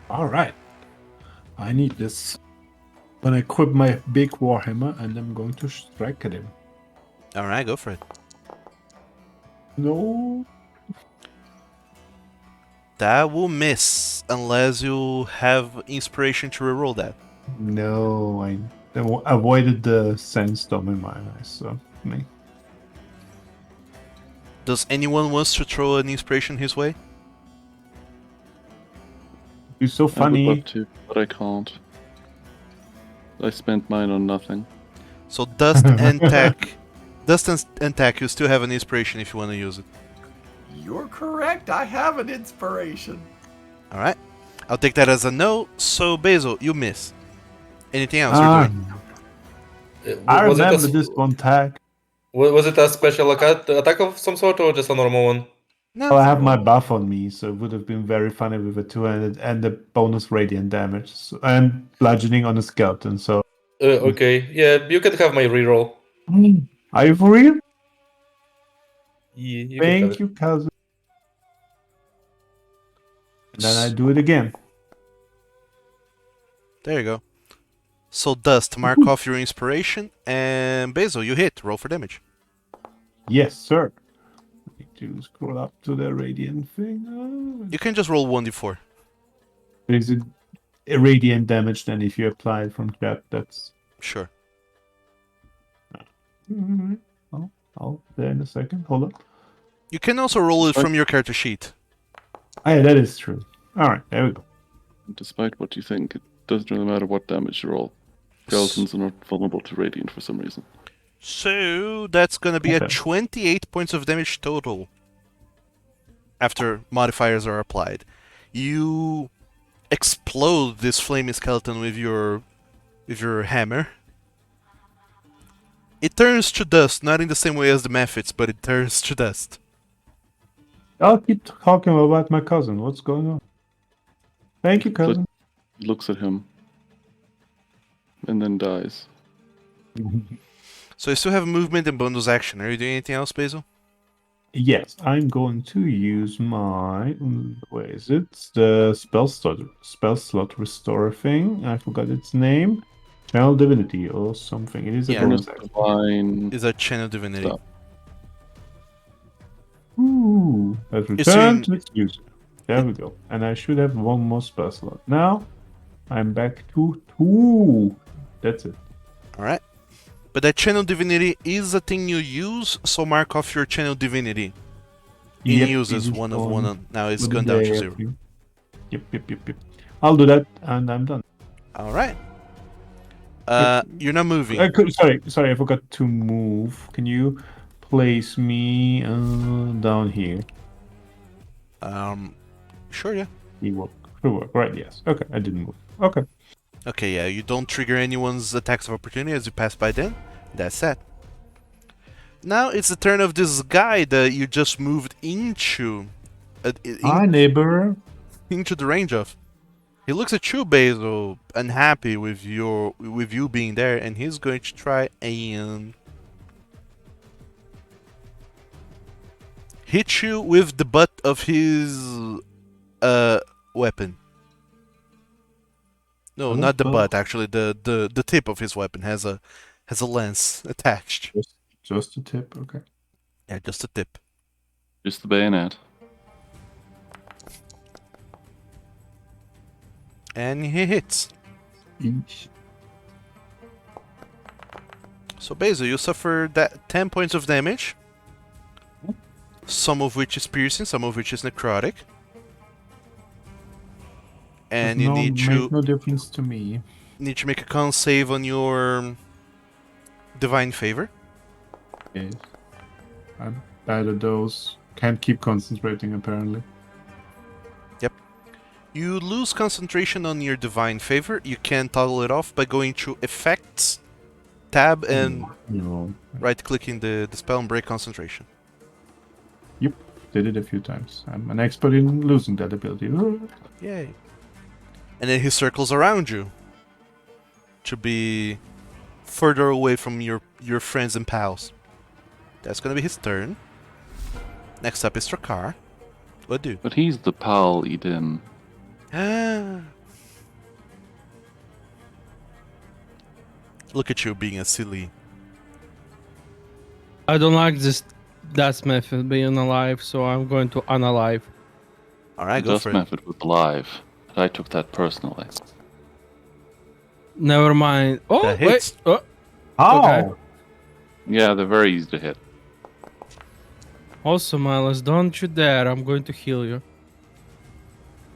All right. I need this. Then I equip my big warhammer and I'm going to strike at him. Alright, go for it. No. That will miss, unless you have inspiration to reroll that. No, I avoided the sandstorm in my eyes, so me. Does anyone wants to throw an inspiration his way? You're so I would funny. love to, but I can't. I spent mine on nothing. So dust and tech. Dust and tech, you still have an inspiration if you want to use it. You're correct. I have an inspiration. Alright. I'll take that as a no. So Basil, you miss. Anything else you're doing? I Was it remember this one tag. Was it a special attack of some sort or just a normal one? No. Oh, I have my buff on me, so it would have been very funny with a 200 and the bonus radiant damage. So, and bludgeoning on a skeleton, so. Okay, yeah, you can have my reroll. Are you for real? Yeah, you can have Thank it. you, cousin. And then I do it again. There you go. So Dust, mark off your inspiration, and Basil, you hit. Roll for damage. Yes, sir. I need to scroll up to the radiant thing. You can just roll 1d4. There's a radiant damage then if you apply it from chat. That's. Sure. Alright. I'll there in a second. Hold on. You can also roll it from your character sheet. Oh, yeah, that is true. Alright, there we go. Despite what you think, it doesn't really matter what damage you roll. Skeletons are not vulnerable to radiant for some reason. So that's gonna be Okay. 28 points of damage total after modifiers are applied. You explode this flaming skeleton with your hammer. It turns to dust, not in the same way as the Mephits, but it turns to dust. I'll keep talking about my cousin. What's going on? Thank you, cousin. He looks at him and then dies. So you still have movement and bonus action. Are you doing anything else, Basil? Yes, I'm going to use my. Where is it? The spell slot restore thing. I forgot its name. Channel Divinity or something. It is a Yeah, bonus Bonus action. divine. Is a channel divinity. Stop. Ooh, has Yes, so returned. Let's use it. There we go. And I should have one more spell slot. Now, I'm back to 2. That's it. Alright. But that channel divinity is a thing you use, so mark off your channel divinity. In Yep, use it as is one of on one. Now it's for the gone down day, to I 0. think. Yep. I'll do that, and I'm done. Alright. You're not moving. Sorry, I forgot to move. Can you place me down here. Sure, yeah. He will work. Right, yes. Okay, I didn't move. Okay. Okay, yeah, you don't trigger anyone's attacks of opportunity as you pass by them. That's that. Now it's the turn of this guy that you just moved into. Hi, neighbor. Into the range of. He looks at you, Basil, unhappy with you being there, and he's going to try and hit you with the butt of his weapon. No, not the butt. Actually, the tip of his weapon has a lance attached. Just a tip. Okay. Yeah, just the tip. Just the bayonet. And he hits. Each. So Basil, you suffer that 10 points of damage. Some of which is piercing, some of which is necrotic. And you need make to no difference to me. make a con save on your divine favor. Yes. I'm bad at those. Can't keep concentrating apparently. You lose concentration on your divine favor. You can toggle it off by going to effects, tab, and No. right-clicking the spell and break concentration. Yep. Did it a few times. I'm an expert in losing that ability. Yay. And then he circles around you to be further away from your friends and pals. That's gonna be his turn. Next up is Trakar. What do? But he's the pal, Eden. Look at you being a silly. I don't like this death method being alive, so I'm going to unalive. Alright, The go dust for it. method was alive, but I took that personally. Never mind. Oh, That hits. wait. Oh, How? Okay. Yeah, they're very easy to hit. also, Miles, don't you dare. I'm going to heal you.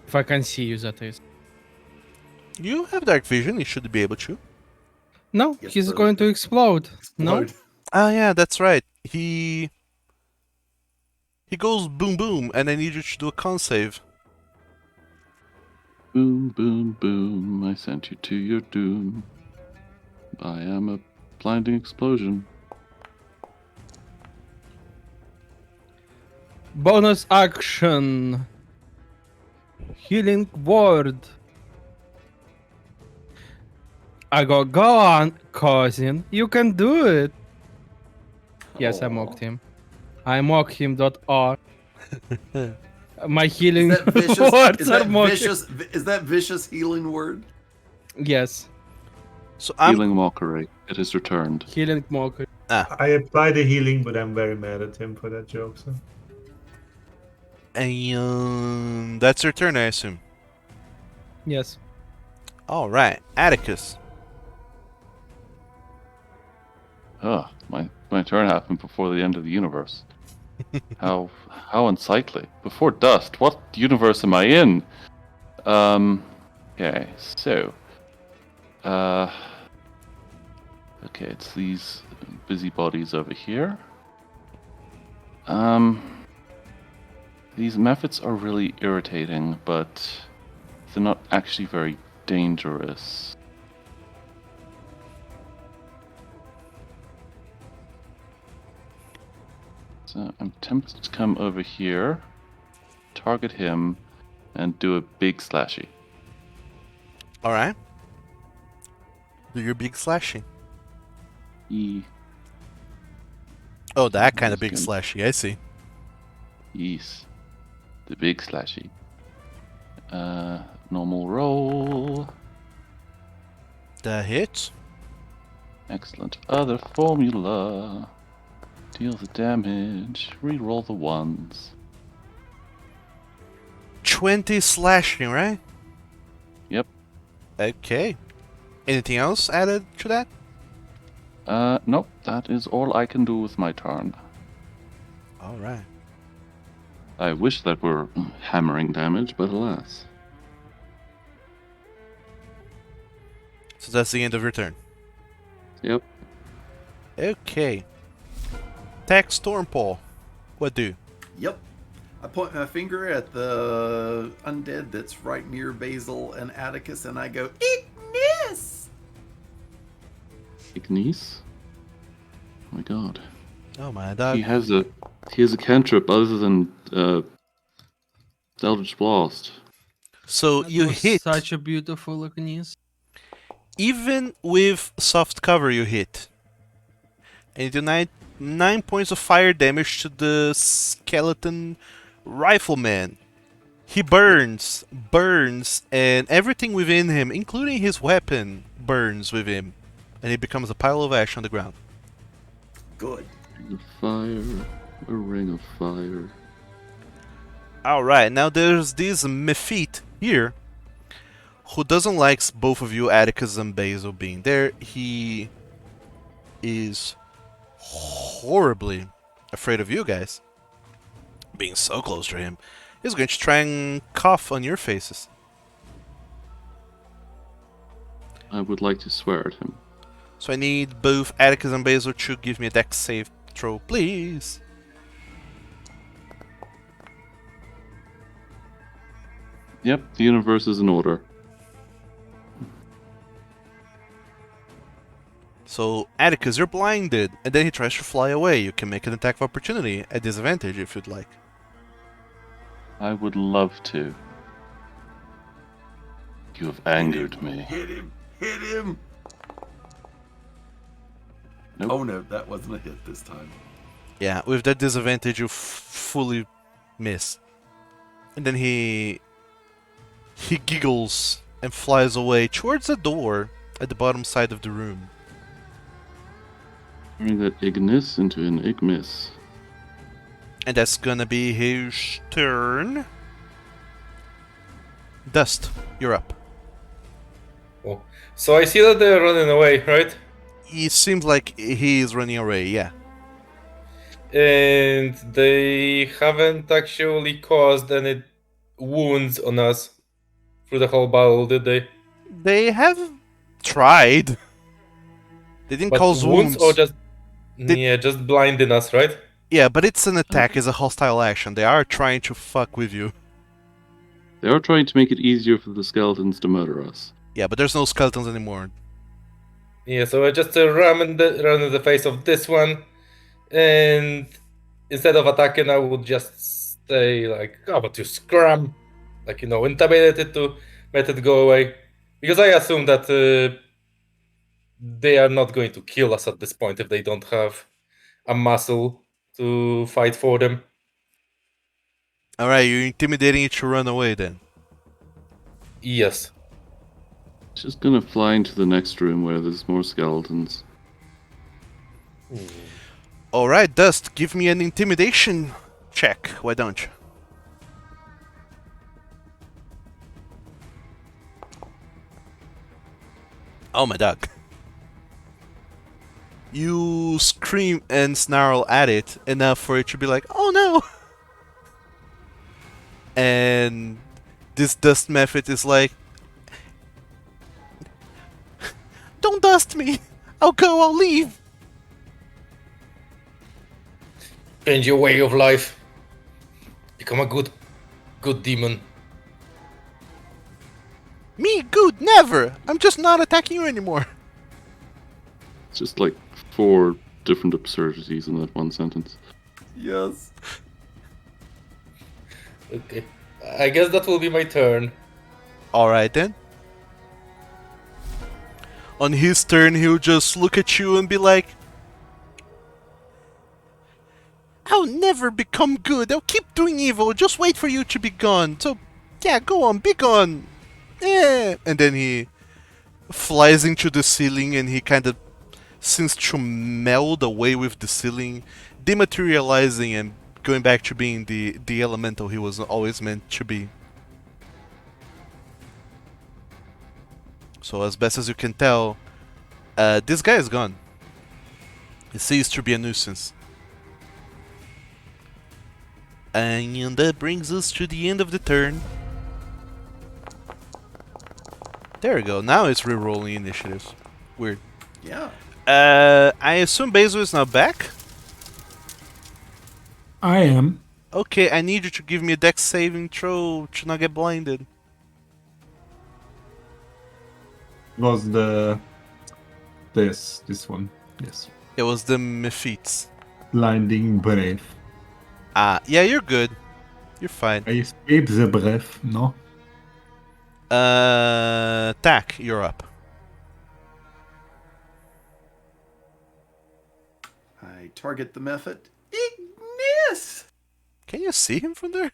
If I can see you, that is. You have dark vision, you should be able to. No, Yes, he's sir. going to explode. No? Explode. Ah, yeah, that's right. He goes boom boom, and I need you to do a con save. Boom, boom, boom, I sent you to your doom. I am a blinding explosion. Bonus action. Healing word. I go on, cousin. You can do it. Yes, I mocked him. I mock him.r. My healing Is that vicious? words Is are that mocking. vicious? Is that vicious healing word? Yes, So I'm Healing mockery. It is returned. healing mock. I applied the healing, but I'm very mad at him for that joke. So. and that's your turn, I assume. Yes. All right, Atticus. Ah, my turn happened before the end of the universe. How unsightly. Before dust. What universe am I in? Okay, so okay, it's these busybodies over here. These methods are really irritating, but they're not actually very dangerous. So I'm tempted to come over here, target him, and do a big slashy. All right. Do your big slashing. Oh, that kind of big Yes, slashy. I see. Yes. The big slashy. Normal roll. That hits. Excellent. Other formula. Deal the damage. Reroll the ones. 20 slashing, right? Yep. Okay. Anything else added to that? Nope. That is all I can do with my turn. All right. I wish that were hammering damage, but alas. So that's the end of your turn. Yep. Okay. attack Stormpaw. What do? Yep. I point my finger at the undead that's right near Basil and Atticus, and I go, Ignis! Ignis? Oh my god. Oh my dog. He has a cantrip other than Eldritch Blast. So That you was hit. Such a beautiful Ignis. Even with soft cover, you hit. And you do 9 points of fire damage to the skeleton rifleman. He burns, and everything within him, including his weapon, burns with him. And he becomes a pile of ash on the ground. Good. Ring of fire. A ring of fire. Alright, now there's this Mephite here who doesn't like both of you, Atticus and Basil, being there. He is horribly afraid of you guys being so close to him. He's going to try and cough on your faces. I would like to swear at him. So I need both Atticus and Basil to give me a dex save throw, please. Yep, the universe is in order. So Atticus, you're blinded, and then he tries to fly away. You can make an attack of opportunity at disadvantage if you'd like. I would love to. You have angered me. Hit him! Hit him! Nope. Oh no, that wasn't a hit this time. Yeah, with that disadvantage, you fully miss. And then he giggles and flies away towards the door at the bottom side of the room. Turning that Ignis into an Igmis. And that's gonna be his turn. Dust, you're up. Oh. So I see that they're running away, right? It seems like he is running away, yeah. And they haven't actually caused any wounds on us through the whole battle, did they? They have tried. They didn't But cause wounds. or just They- just blinding us, right? Yeah, but it's an attack, it's a hostile action. They are trying to fuck with you. They are trying to make it easier for the skeletons to murder us. Yeah, but there's no skeletons anymore. Yeah, so I just ram in the face of this one, and instead of attacking, I would just say like, "How about you scram?" Like, intimidate it to let it go away, because I assume that they are not going to kill us at this point if they don't have a muscle to fight for them. Alright, you're intimidating it to run away then. Yes. Just gonna fly into the next room where there's more skeletons. Alright, Dust, give me an intimidation check, why don't you? Oh my dog. You scream and snarl at it enough for it to be like, oh no! And this dust method is like, don't dust me! I'll go, I'll leave! Change your way of life. Become a good demon. Me, good, never! I'm just not attacking you anymore. It's just like 4 different absurdities in that one sentence. Yes. Okay. I guess that will be my turn. Alright then. On his turn, he'll just look at you and be like, I'll never become good. I'll keep doing evil. Just wait for you to be gone. So, yeah, go on, be gone. Yeah. And then he flies into the ceiling and he kind of seems to meld away with the ceiling, dematerializing and going back to being the elemental he was always meant to be. So as best as you can tell, this guy is gone. He ceased to be a nuisance. And that brings us to the end of the turn. There we go, now it's re-rolling initiatives. Weird. Yeah. I assume Basil is now back? I am. Okay, I need you to give me a dex saving throw to not get blinded. Was this one? Yes. It was the Mephits. Blinding breath. Ah, yeah, you're good. You're fine. I escape the breath. No. Tack, you're up. I target the method. Ignis! Can you see him from there?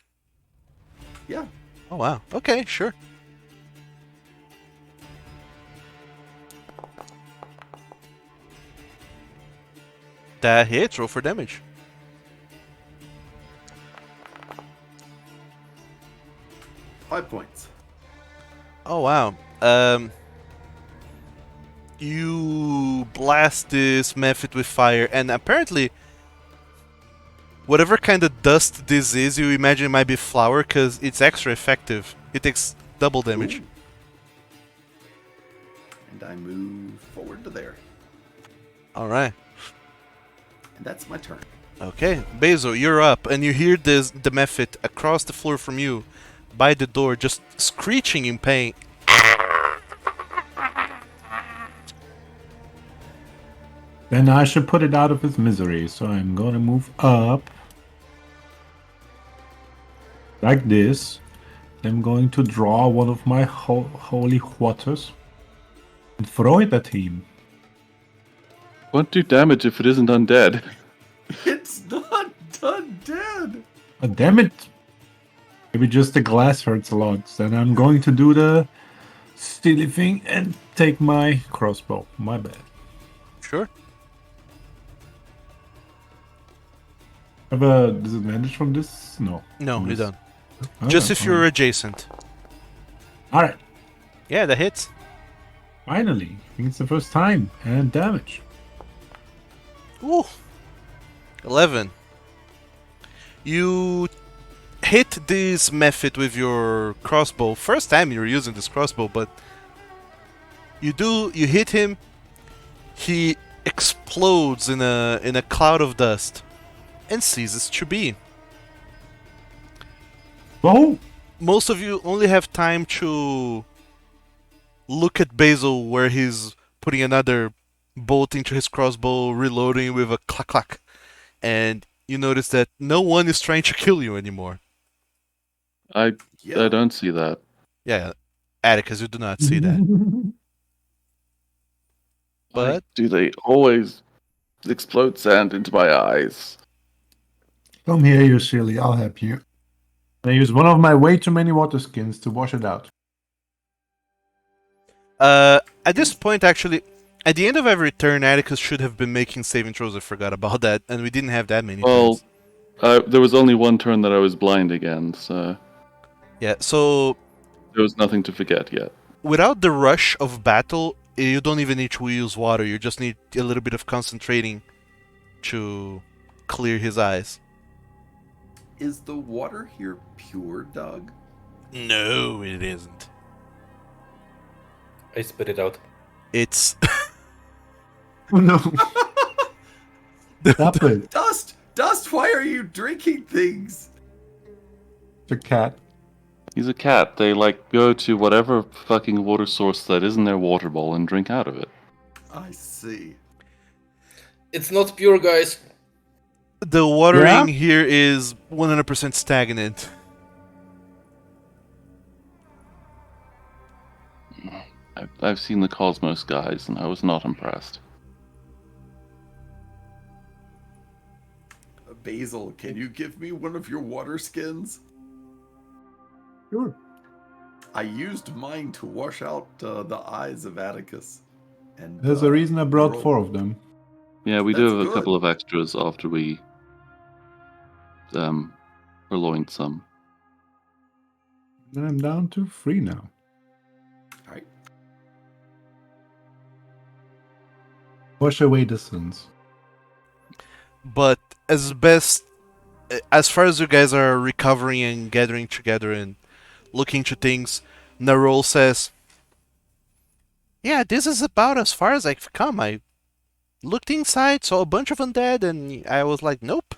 Yeah. Oh wow. Okay, sure. That hits. Roll for damage. Five points. Oh wow. You blast this method with fire, and apparently, whatever kind of dust this is, you imagine it might be flour, because it's extra effective. It takes double damage. Ooh. And I move forward to there. All right. And that's my turn. Okay, Basil, you're up, and you hear the method across the floor from you, by the door, just screeching in pain. Then I should put it out of its misery. So I'm gonna move up. Like this. I'm going to draw one of my holy waters. And throw it at him. Won't do damage if it isn't undead. It's not done dead. Oh, damn it! Maybe just the glass hurts a lot. Then I'm going to do the steely thing and take my crossbow. My bad. Sure. Have a disadvantage from this? No. No, From you this. don't. Oh, Just if you're fine. adjacent. Alright. Yeah, that hits. Finally. I think it's the first time. And damage. Ooh. 11. You hit this method with your crossbow. First time you're using this crossbow, but you hit him. He explodes in a cloud of dust and ceases to be. Oh! Most of you only have time to look at Basil where he's putting another bolt into his crossbow, reloading with a clack clack, and you notice that no one is trying to kill you anymore. I Yeah. don't see that. Yeah, Atticus, you do not see that. Why But do they always explode sand into my eyes? Come here, you silly. I'll help you. I use one of my way too many water skins to wash it out. at this point, actually, at the end of every turn, Atticus should have been making saving throws. I forgot about that, and we didn't have that many Well, turns. there was only one turn that I was blind again, so Yeah, so there was nothing to forget yet. without the rush of battle, you don't even need to use water. You just need a little bit of concentrating to clear his eyes. Is the water here pure, Doug? No, it isn't. I spit it out. It's Oh no. Stop it. Dust, why are you drinking things? The cat. He's a cat. They go to whatever fucking water source that is in their water bowl and drink out of it. I see. It's not pure, guys. the watering Yeah? here is 100% stagnant. I've seen the Cosmos guys, and I was not impressed. Basil, can you give me one of your water skins? Sure. I used mine to wash out the eyes of Atticus. And There's a reason I brought roll- 4 of them. Yeah, we do That's have a good. couple of extras after we purloined some. Then I'm down to 3 now. All right. Wash away the sins. But as far as you guys are recovering and gathering together and looking to things, Narol says, "Yeah, this is about as far as I've come. I looked inside, saw a bunch of undead, and I was like, nope."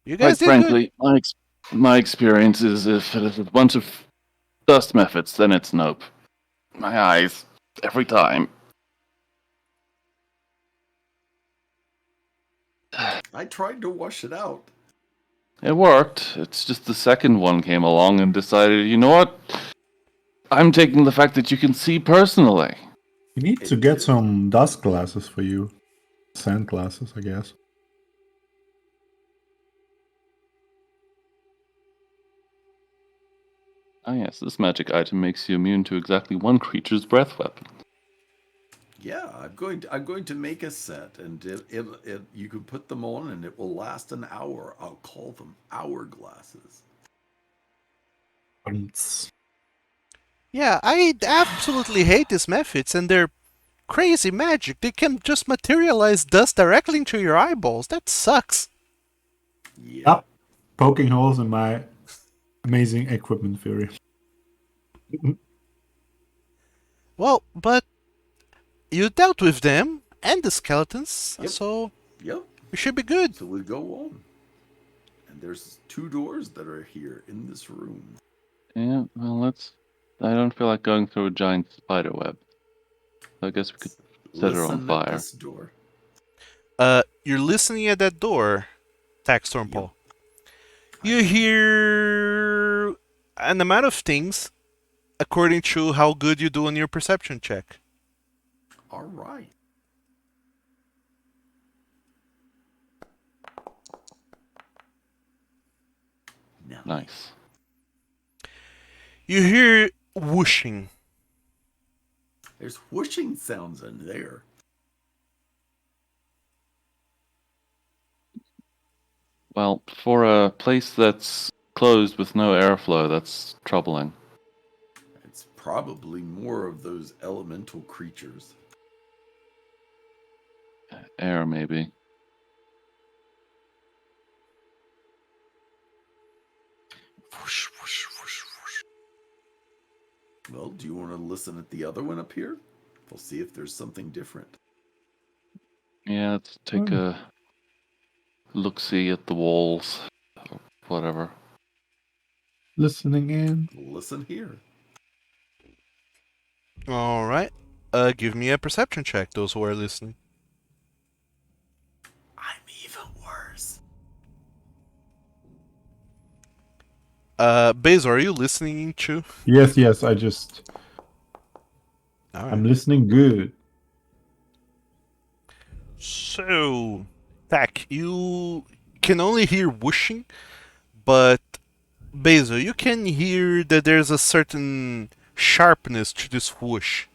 You Quite guys did good. frankly, my experience is if it is a bunch of dust methods, then it's nope. My eyes, every time. I tried to wash it out. It worked. It's just the second one came along and decided, you know what? I'm taking the fact that you can see personally. You need to It get did. some dust glasses for you. Sand glasses, I guess. Ah, yes, this magic item makes you immune to exactly one creature's breath weapon. Yeah, I'm going to make a set, and you can put them on, and it will last an hour. I'll call them hourglasses. Yeah, I absolutely hate these methods, and they're crazy magic. They can just materialize dust directly into your eyeballs. That sucks. Yeah. Stop poking holes in my amazing equipment theory. Well, but you dealt with them and the skeletons, Yep. so Yep. we should be good. So we go on, and there's 2 doors that are here in this room. Yeah, well, let's. I don't feel like going through a giant spider web. So I guess we could set her on Listen at fire. this door. You're listening at that door, Taxstorm Yep. Paul. You hear an amount of things according to how good you do on your perception check. All right. Nice. You hear whooshing. There's whooshing sounds in there. Well, for a place that's closed with no airflow, that's troubling. It's probably more of those elemental creatures. Air, maybe. Whoosh, whoosh, whoosh, whoosh. Well, do you want to listen at the other one up here? We'll see if there's something different. Yeah, let's take a look-see at the walls. Or whatever. Listening in. Listen here. All right. Give me a perception check, those who are listening. I'm even worse. Basil, are you listening too? Yes, All I'm right. listening good. So, Tack, you can only hear whooshing, but Basil, you can hear that there's a certain sharpness to this whoosh.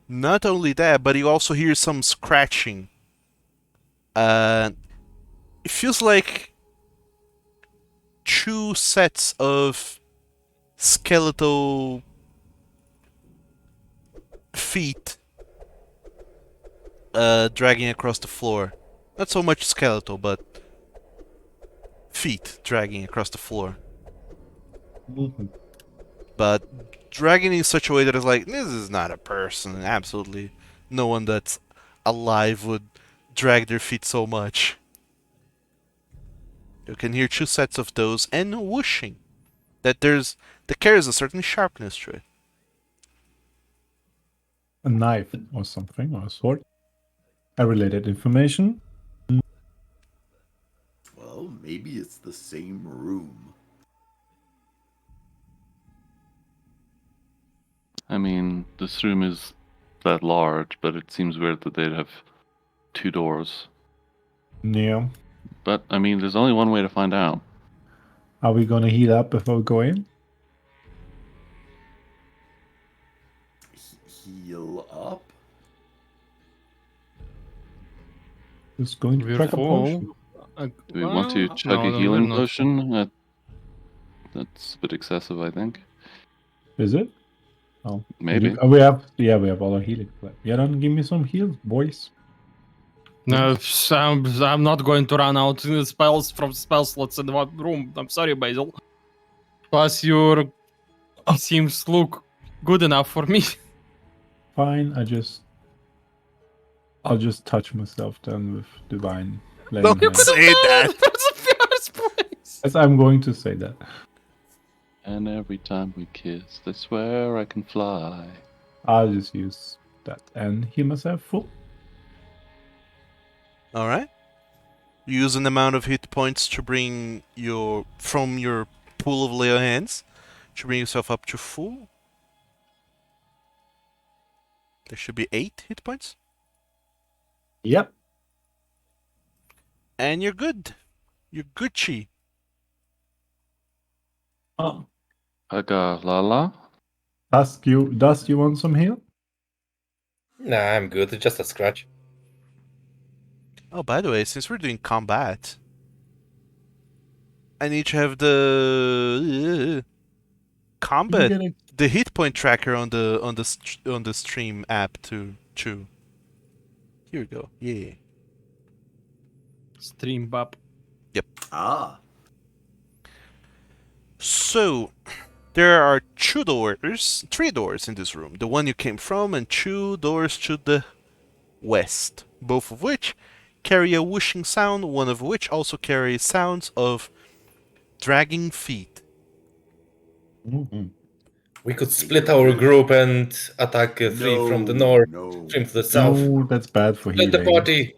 Not only that, but you also hear some scratching. It feels like 2 sets of skeletal feet dragging across the floor. Not so much skeletal, but feet dragging across the floor. Mhm. But dragging in such a way that it's like, this is not a person. Absolutely no one that's alive would drag their feet so much. You can hear 2 sets of those and whooshing. That carries a certain sharpness to it. A knife or something, or a sword. A related information. Well, maybe it's the same room. I mean, this room is that large, but it seems weird that they'd have 2 doors. Yeah. But, I mean, there's only one way to find out. Are we gonna heal up before we go in? Heal up? Just going to We're crack a potion. full. Do we want to Well, chug no, a no, healing we're not. potion? That's a bit excessive, I think. Is it? Oh, Maybe. we have all our healing. Yeah, then give me some heals, boys. No, I'm not going to run out spells from spell slots in one room. I'm sorry, Basil. Plus, your seems look good enough for me. Fine, I'll just touch myself then with divine. laying Don't hands. say that. That's the first place. Yes, I'm going to say that. And every time we kiss, I swear I can fly. I'll just use that and heal myself full. All right. Use an amount of hit points to bring from your pool of lay hands to bring yourself up to full. There should be 8 hit points, Yep. and you're good. You're Gucci. Oh. Aga Lala. Dusk, you want some heal? Nah, I'm good. It's just a scratch. Oh, by the way, since we're doing combat, I need to have the combat, get a the hit point tracker on the stream app to chew. Here we go. Yeah. Stream bop. Ah, So, there are 3 doors in this room. The one you came from and 2 doors to the west, both of which carry a whooshing sound, one of which also carries sounds of dragging feet. Mhm. We could split our group and attack 3 from the north, no, 3 to the south. No, that's bad for Split the healing. party.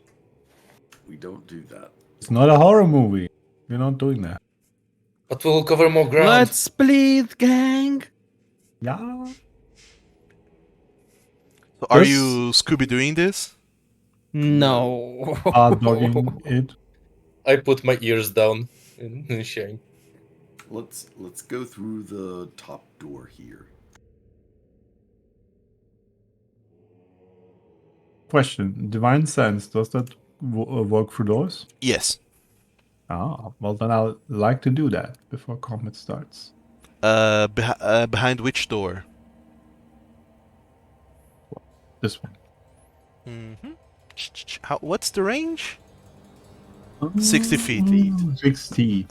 we don't do that. It's not a horror movie. We're not doing that. But we'll cover more ground. Let's split, gang. Yeah. So are This- you Scooby doing this? No. Dogging it. I put my ears down in shame. Let's go through the top door here. Question: Divine Sense, does that work through doors? Yes. Well then I'll like to do that before combat starts. Behind which door? This one. Mm-hmm. What's the range? 60 feet. 60.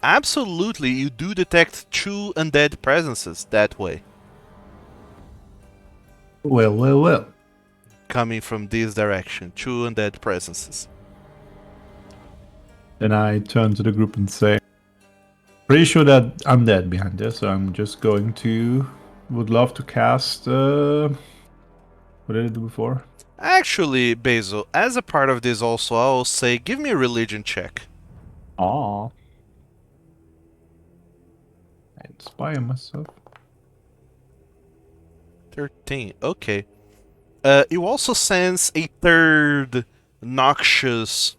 Absolutely, you do detect 2 undead presences that way, Well. coming from this direction. 2 undead presences. Then I turn to the group and say, pretty sure that I'm dead behind this, so I'm just going to... Would love to cast... what did I do before? Actually, Basil, as a part of this also, I'll say give me a religion check. Aw. I inspire myself. 13, okay. You also sense a third noxious,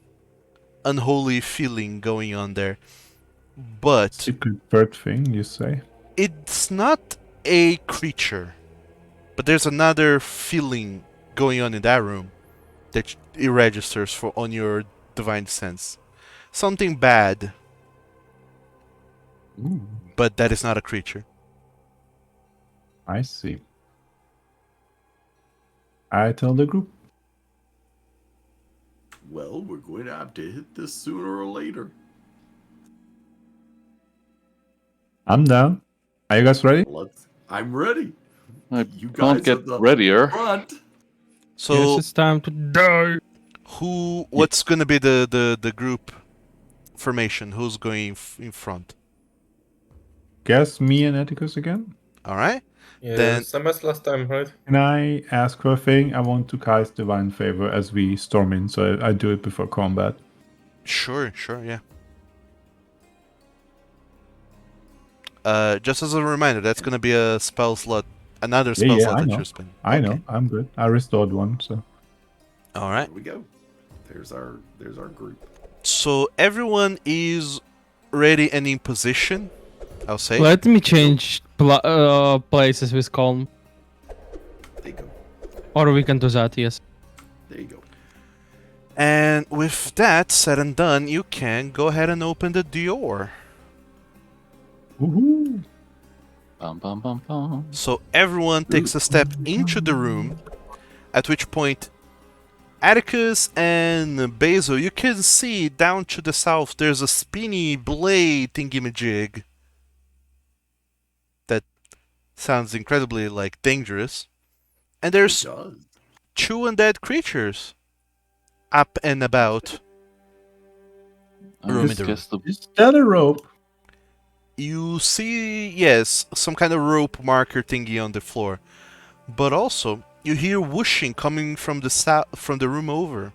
unholy feeling going on there. But Secret bird thing, you say? it's not a creature. But there's another feeling going on in that room that it registers for on your divine sense. Something bad, Ooh, but that is not a creature. I see. I tell the group. Well, we're going to have to hit this sooner or later. I'm down. Are you guys ready? I'm ready. I You can't guys get at the readier. front. So Yes, it's time to die. what's gonna be the group formation? Who's going in front? Guess me and Atticus again? Alright? Yeah, Then- same as last time, right? Can I ask for a thing? I want to cast Divine Favor as we storm in, so I do it before combat. Sure, yeah. Just as a reminder, that's gonna be a spell slot, another spell slot I that know. you're spending. I know, I'm good. I restored one, so... Alright. There we go. There's our group. So everyone is ready and in position, I'll say. Let me change places with calm. There you go. Or we can do that, yes. There you go. And with that said and done, you can go ahead and open the door. Woohoo! Bum bum bum bum. So everyone takes a step into the room, at which point Atticus and Basil, you can see down to the south there's a spinny blade thingamajig that sounds incredibly like dangerous. And It there's does. 2 undead creatures up and about. I Room in would the guess the Is that a rope? You see, yes, some kind of rope marker thingy on the floor, but also you hear whooshing coming from the room over.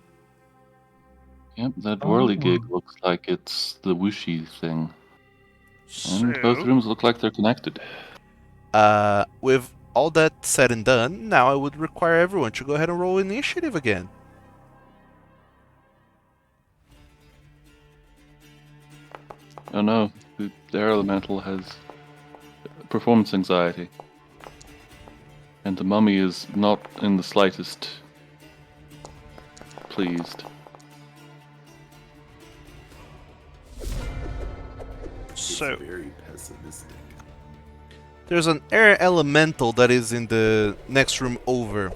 Yep, that Oh. whirligig looks like it's the whooshy thing. And both So, rooms look like they're connected. with all that said and done, now I would require everyone to go ahead and roll initiative again. Oh no, the air elemental has performance anxiety. And the mummy is not in the slightest pleased. So, It's very pessimistic. there's an air elemental that is in the next room over.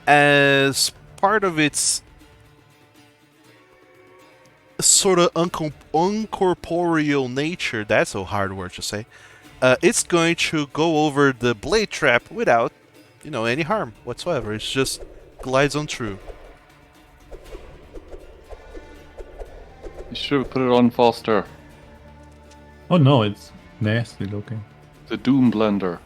As part of its sort of uncorporeal nature, that's a hard word to say, it's going to go over the blade trap without, any harm whatsoever. It just glides on through. You should have put it on Foster. Oh no, it's nasty looking. The Doom Blender.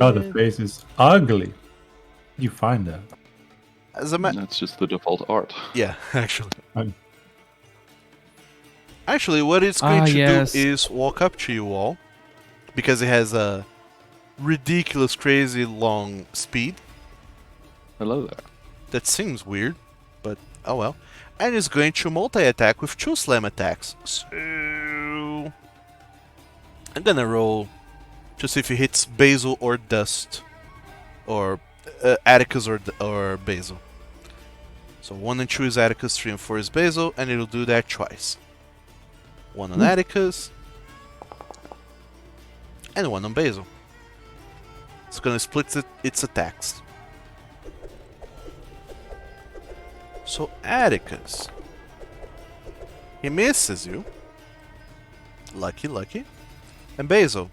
Oh, the face is ugly. You find that? As a ma- That's just the default art. Yeah, actually. Um, Actually, what it's going to yes. do is walk up to you all, because it has a ridiculous, crazy long speed. Hello there. That seems weird, but oh well. And it's going to multi-attack with 2 slam attacks. So I'm gonna roll to see if it hits Basil or Dust, or Atticus or Basil. So 1 and 2 is Atticus, 3 and 4 is Basil, and it'll do that twice. 1 on Atticus, and 1 on Basil. It's gonna split its attacks. So Atticus, he misses you. Lucky. And Basil,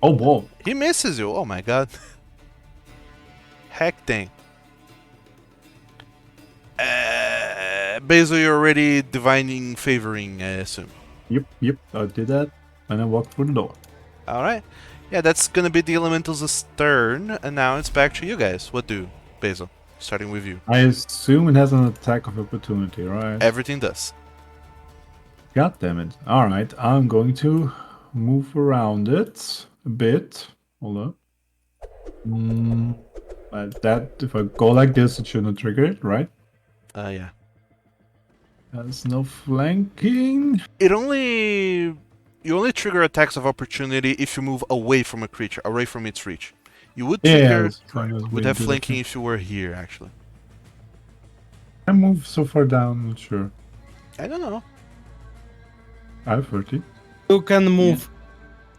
Oh whoa! he misses you. Oh my god. Heck dang. Basil, you're already divining favoring, I assume. Yep. I did that, and I walked through the door. Alright. Yeah, that's gonna be the elementals' turn, and now it's back to you guys. What do, Basil? Starting with you. I assume it has an attack of opportunity, right? Everything does. God damn it! All right, I'm going to move around it a bit. Hold up. Like that, if I go like this, it shouldn't trigger it, right? Yeah. There's no flanking. You only trigger attacks of opportunity if you move away from a creature, away from its reach. You would Yeah, trigger that's fine. would have flanking if you were here, actually. I move so far down, not sure. I don't know. I have 30. You can move.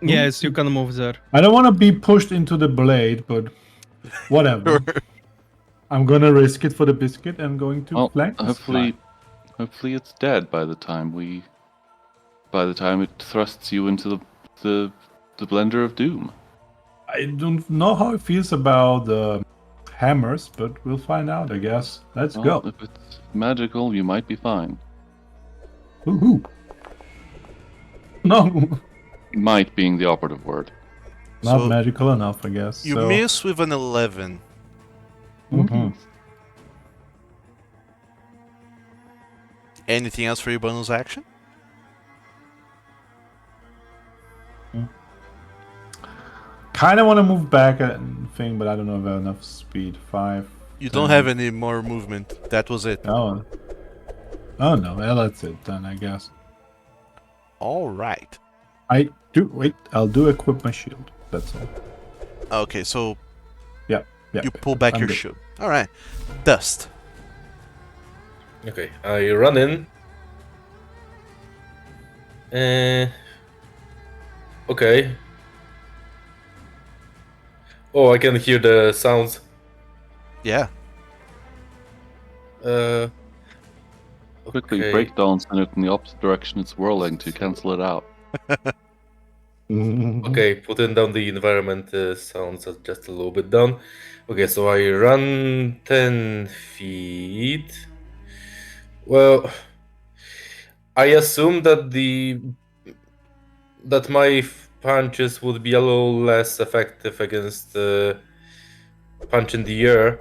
Yes, you can move there. I don't want to be pushed into the blade, but whatever. I'm gonna risk it for the biscuit. I'm going to Well, flank. this hopefully guy. it's dead by the time it thrusts you into the blender of doom. I don't know how it feels about the hammers, but we'll find out, I guess. Let's Well, go. if it's magical, you might be fine. Woohoo! No, Might being the operative word. not So, magical enough, I guess. You so. miss with an 11. Mhm. Anything else for your bonus action? Kind of want to move back and thing, but I don't know if I have enough speed. 5. You don't have any more movement. That was it. Oh. Oh no, well, that's it then, I guess. All right. I'll do equip my shield. That's all. Okay, so Yeah. you pull back I'm your good. shield. All right. Dust. Okay, I run in. Okay. Oh, I can hear the sounds. Yeah. Quickly Okay. breakdance in it in the opposite direction it's whirling to cancel it out. Okay, putting down the environment sounds just a little bit down. Okay, so I run 10 feet. Well, I assume that my punches would be a little less effective against punch in the air.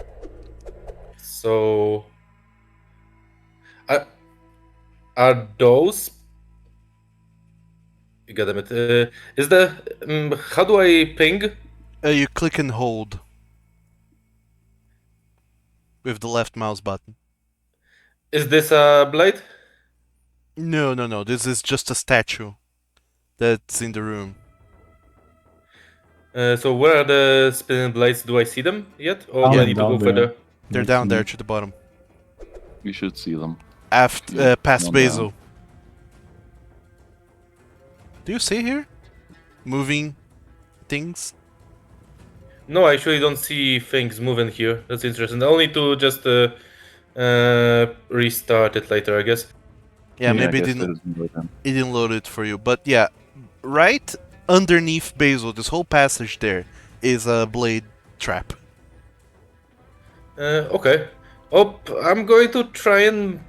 So, are those? You got it. Is the how do I ping? You click and hold with the left mouse button. Is this a blade? No. This is just a statue that's in the room. So where are the spinning blades? Do I see them yet, or do I Yeah. need to go Down there. further? They're Next down to there me. to the bottom. You should see them. After past Down, Basil. Do you see here? Moving things? No, I actually don't see things moving here. That's interesting. I'll need to just restart it later, I guess. Yeah, I maybe guess that isn't right then. it didn't load it for you. But yeah, right underneath Basil, this whole passage there is a blade trap. Okay. Oh, I'm going to try and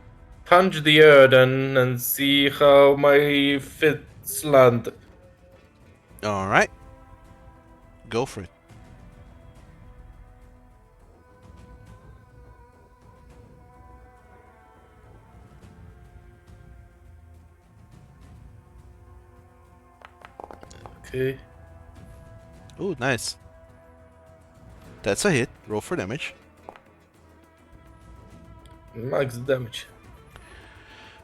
punch the air then and see how my fits land. Alright. Go for it. Okay. Ooh, nice. That's a hit. Roll for damage. Max damage.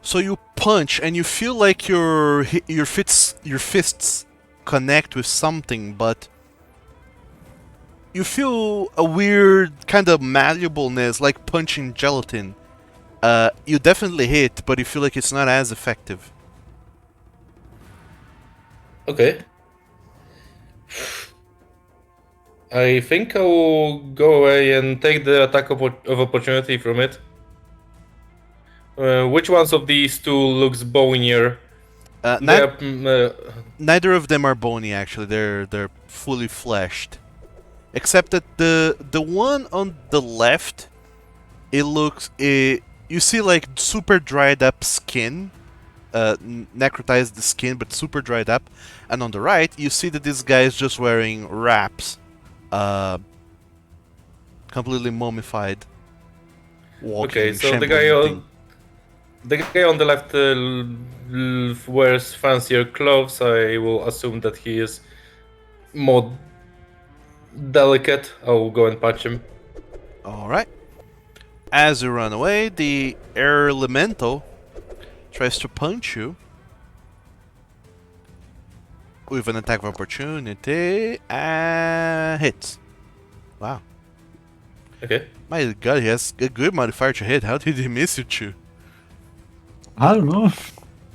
So you punch and you feel like your fists connect with something, but you feel a weird kind of malleableness, like punching gelatin. You definitely hit, but you feel like it's not as effective. Okay. I think I will go away and take the attack of opportunity from it. Which ones of these two looks bonier? Neither of them are bony. Actually, they're fully fleshed, except that the one on the left, you see like super dried up skin, necrotized the skin, but super dried up, and on the right you see that this guy is just wearing wraps, completely mummified, walking, Okay, so shambling the guy on the left wears fancier clothes. I will assume that he is more delicate. I will go and punch him. Alright. As you run away, the air elemental tries to punch you with an attack of opportunity and hits. Wow. Okay. My god, he has a good modifier to hit. How did he miss you two? I don't know.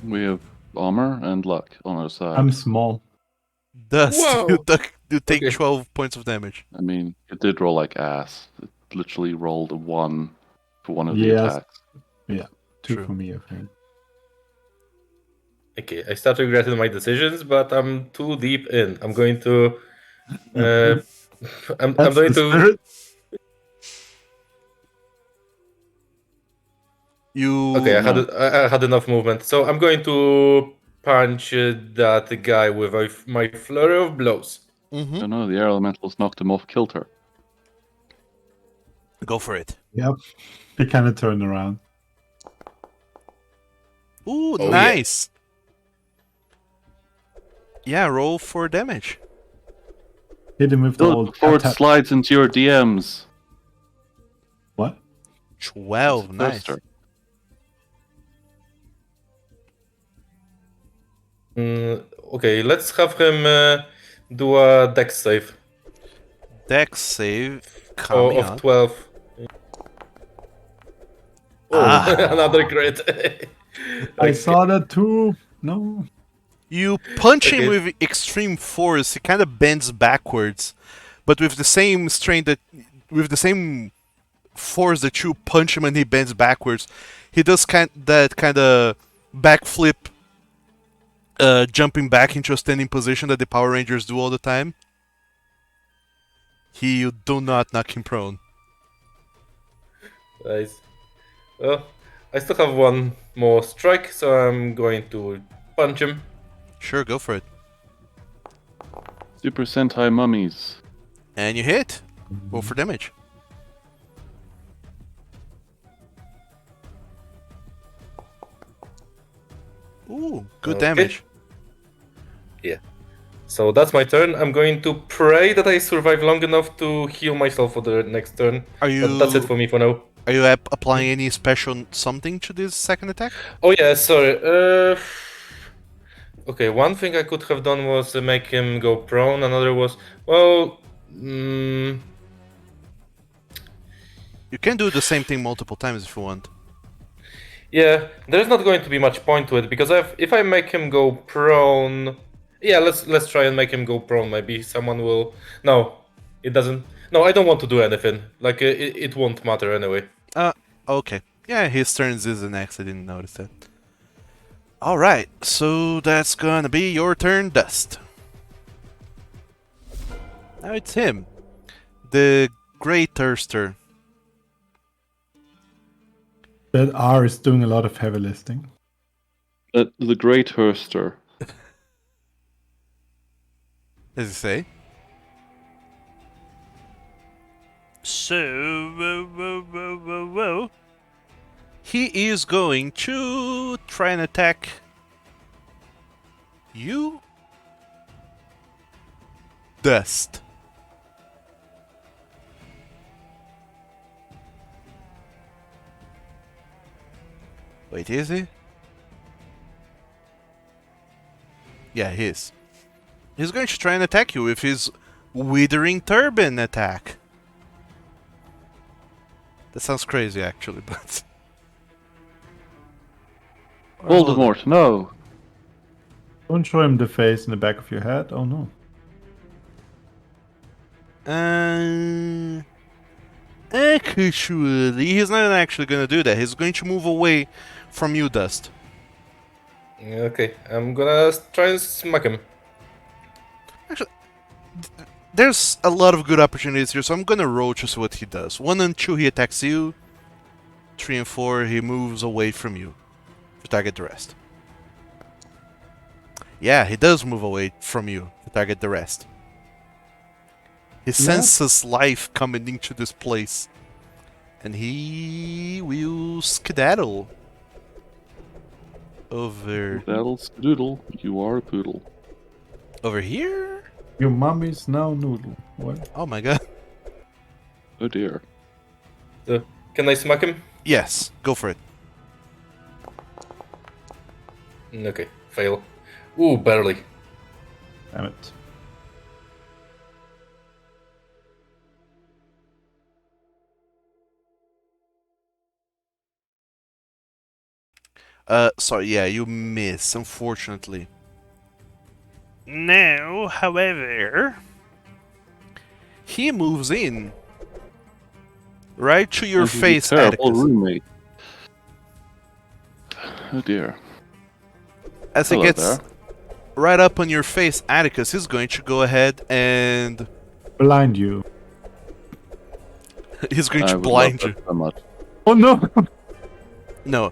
We have armor and luck on our side. I'm small. Dust. Whoa. You take Okay. 12 points of damage. I mean, it did roll like ass. It literally rolled a 1 for one of the Yes. attacks. Yeah, 2 True. for me, I think. Okay, I start regretting my decisions, but I'm too deep in. I'm going to. I'm That's going the to. spirit. You. Okay, No. I had enough movement, so I'm going to punch that guy with my flurry of blows. Mm-hmm. No, no, the air elementals knocked him off kilter. Go for it. Yep. He kind of turned around. Ooh, Oh, nice. Yeah, roll for damage. Hit him with the Do it old before it tap. slides into your DMs. What? 12, It's a nice. toaster. Okay, let's have him do a dex save Dex save coming of up. 12. Oh, Ah. another crit. I Okay. saw that too. No. You punch him Okay. with extreme force. He kind of bends backwards, but with the same with the same force that you punch him and he bends backwards, he does that kind of backflip jumping back into a standing position that the Power Rangers do all the time. You do not knock him prone. Nice. Well, I still have one more strike, so I'm going to punch him. Sure, go for it. Super Sentai mummies. And you hit. Roll for damage. Ooh, good Okay. damage. So that's my turn. I'm going to pray that I survive long enough to heal myself for the next turn. Are But that's it you for me for now. are you applying any special something to this second attack? Oh yeah, sorry. Okay, one thing I could have done was make him go prone. Another was, well, You can do the same thing multiple times if you want. yeah, there's not going to be much point to it because if I make him go prone, yeah, let's try and make him go prone. Maybe someone will. No, it doesn't. No, I don't want to do anything. Like it won't matter anyway. Okay. Yeah, his turns is the next. I didn't notice that. Alright, so that's gonna be your turn, Dust. Now it's him. The Grey Thirster. That R is doing a lot of heavy lifting. The Great Herster. As you say. So, he is going to try and attack you, Dust. Wait, is he? Yeah, he is. He's going to try and attack you with his Withering Turban attack. That sounds crazy, actually, but... Voldemort, no! Don't show him the face in the back of your head. Oh no. Actually, he's not actually going to do that. He's going to move away from you, Dust. Okay, I'm gonna try and smack him. There's a lot of good opportunities here, so I'm going to roll to see what he does. 1 and 2, he attacks you. 3 and 4, he moves away from you to target the rest. Yeah, he does move away from you to target the rest. He senses life coming into this place. And he will skedaddle over That'll doodle. You are a poodle. over here. Your mommy's now noodle. What? Oh my god. Oh dear. So, can I smack him? Yes, go for it. Okay, fail. Ooh, barely. Damn it. Sorry, yeah, you miss, unfortunately. Now, however, he moves in right to your This is a face, terrible Atticus. roommate. Oh dear. As he Hello gets there. right up on your face, Atticus is going to go ahead and Blind you. he's going I to would love blind that you. so much. Oh no! No,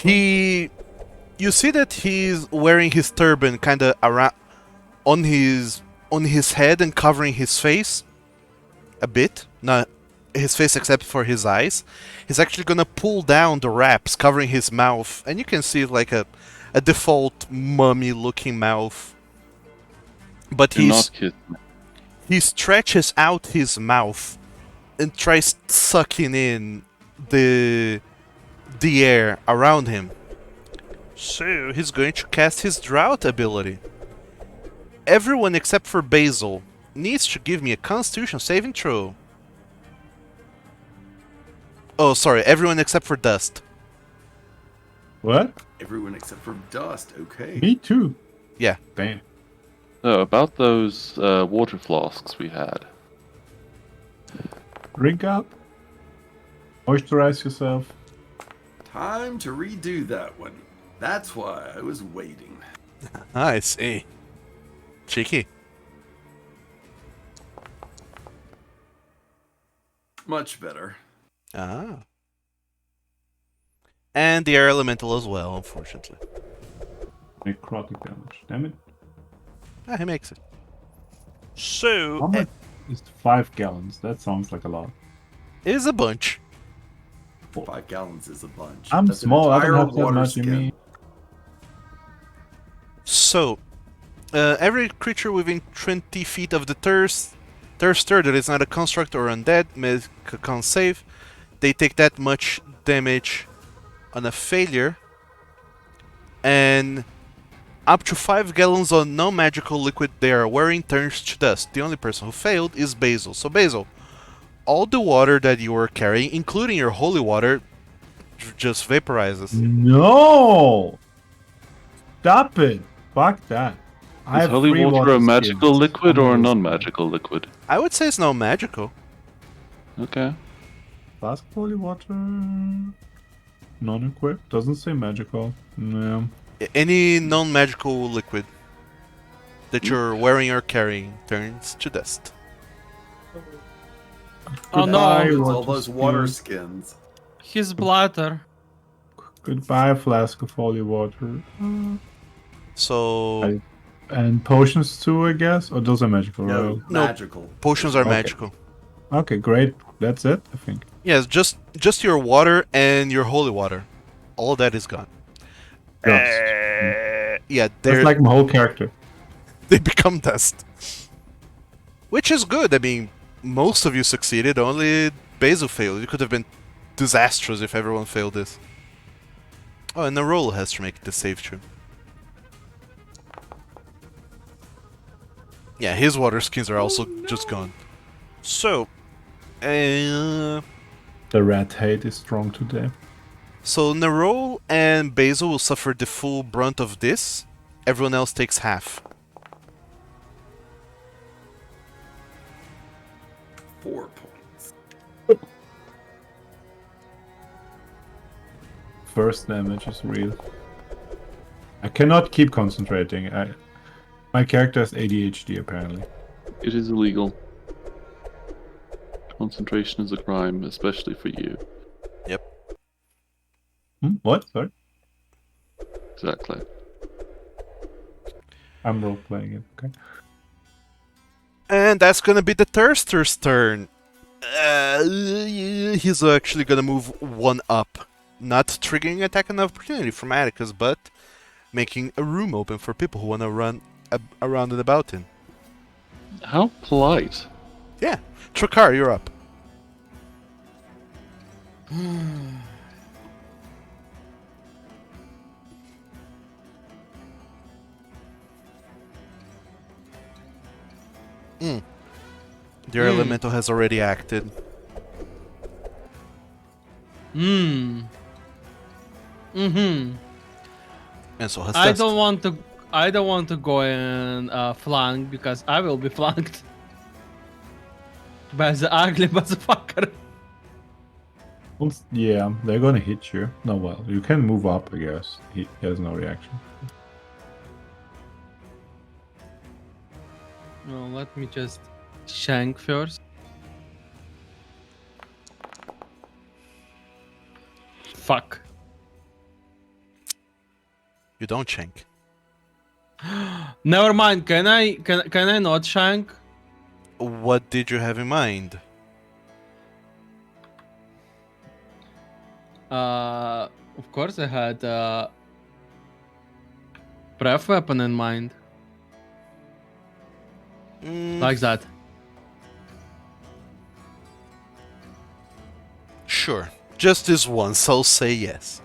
you see that he's wearing his turban kind of around on his head and covering his face a bit, not his face except for his eyes. He's actually gonna pull down the wraps covering his mouth, and you can see like a default mummy looking mouth. But Do not kiss me. he stretches out his mouth and tries sucking in the air around him. So he's going to cast his drought ability. Everyone except for Basil needs to give me a Constitution saving throw. Oh, sorry, everyone except for Dust. What? Everyone except for Dust. Okay. Me too. Yeah. Damn. So, about those water flasks we had. Drink up. Moisturize yourself. Time to redo that one. That's why I was waiting. I see. Cheeky. Much better. Ah. And the air elemental as well, unfortunately. Necrotic damage. Damn it. Ah, he makes it. So, How much is 5 gallons? That sounds like a lot. it is a bunch. 5 gallons is a bunch. I'm That's an small, I don't entire have that water much in skin. me. So, every creature within 20 feet of the thirster that is not a construct or undead make a con save. They take that much damage on a failure. And up to 5 gallons of non-magical liquid they are wearing turns to dust. The only person who failed is Basil. So Basil, all the water that you are carrying, including your holy water, just vaporizes. No! Stop it! Fuck that. I Is have holy 3 water a water magical skins. liquid I'm or a not non-magical liquid? I would say it's no magical. Okay. Flask of holy water. Non-equipped. Doesn't say magical. No. Any non-magical liquid that you're wearing or carrying turns to dust. Oh Goodbye, no, It's water all those water skins. skins. his bladder. Goodbye, flask of holy water. So, And potions too, I guess? Or those are magical, No, right? No, magical. potions are Okay. magical. Okay, great. That's it, I think. Yes, just your water and your holy water. All that is gone. Dust. Yeah, That's they're like my whole character. they become dust. Which is good. I mean, most of you succeeded, only Basil failed. It could have been disastrous if everyone failed this. Oh, and the roll has to make the save too. Yeah, his water skins are also just gone. So, The rat hate is strong today. so Nerol and Basil will suffer the full brunt of this. Everyone else takes half. 4 points. First damage is real. I cannot keep concentrating. My character has ADHD apparently. It is illegal. Concentration is a crime, especially for you. What? Sorry? Exactly. I'm role playing it. Okay. And that's gonna be the Thirster's turn. He's actually gonna move one up. Not triggering attack of opportunity from Atticus, but making a room open for people who wanna run around and about in. How polite. Yeah. Trakar, you're up. Your elemental has already acted. Hmm. Mm-hmm. And so has I Dust. don't want to. I don't want to go and flank because I will be flanked by the ugly motherfucker. Yeah, they're gonna hit you. No, well, you can move up, I guess. He has no reaction. Well, let me just shank first. Fuck. You don't shank. Never mind. Can I not shank? What did you have in mind? Of course I had breath weapon in mind, like that. Sure. Just this once, I'll say yes.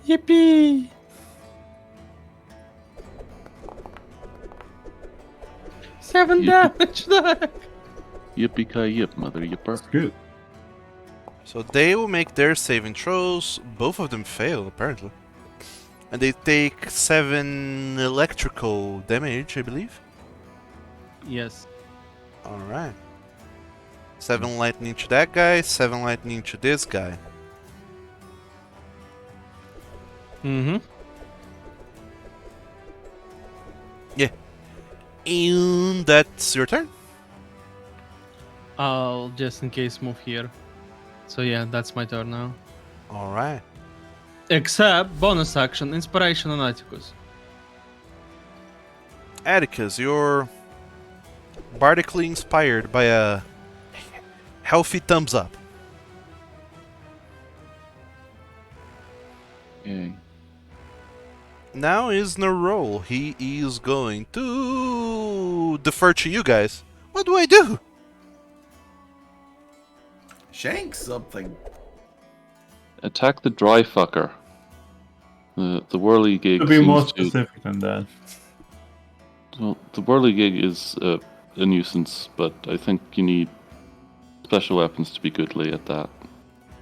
Yippee! Seven damage. Yippee-ki-yip, mother yipper. That's good. So they will make their saving throws. Both of them fail, apparently. And they take 7 electrical damage, I believe. Yes. Alright. 7 lightning to that guy, 7 lightning to this guy. Mm-hmm. Yeah. And that's your turn. I'll just in case move here. So yeah, that's my turn now. All right. Except bonus action, inspiration on Atticus. Atticus, you're bardically inspired by a healthy thumbs up. Yay. Now is no roll. He is going to defer to you guys. What do I do? Shank something. Attack the dry fucker. The whirligig To be more seems to. specific than that. Well, the whirligig is a nuisance, but I think you need special weapons to be goodly at that.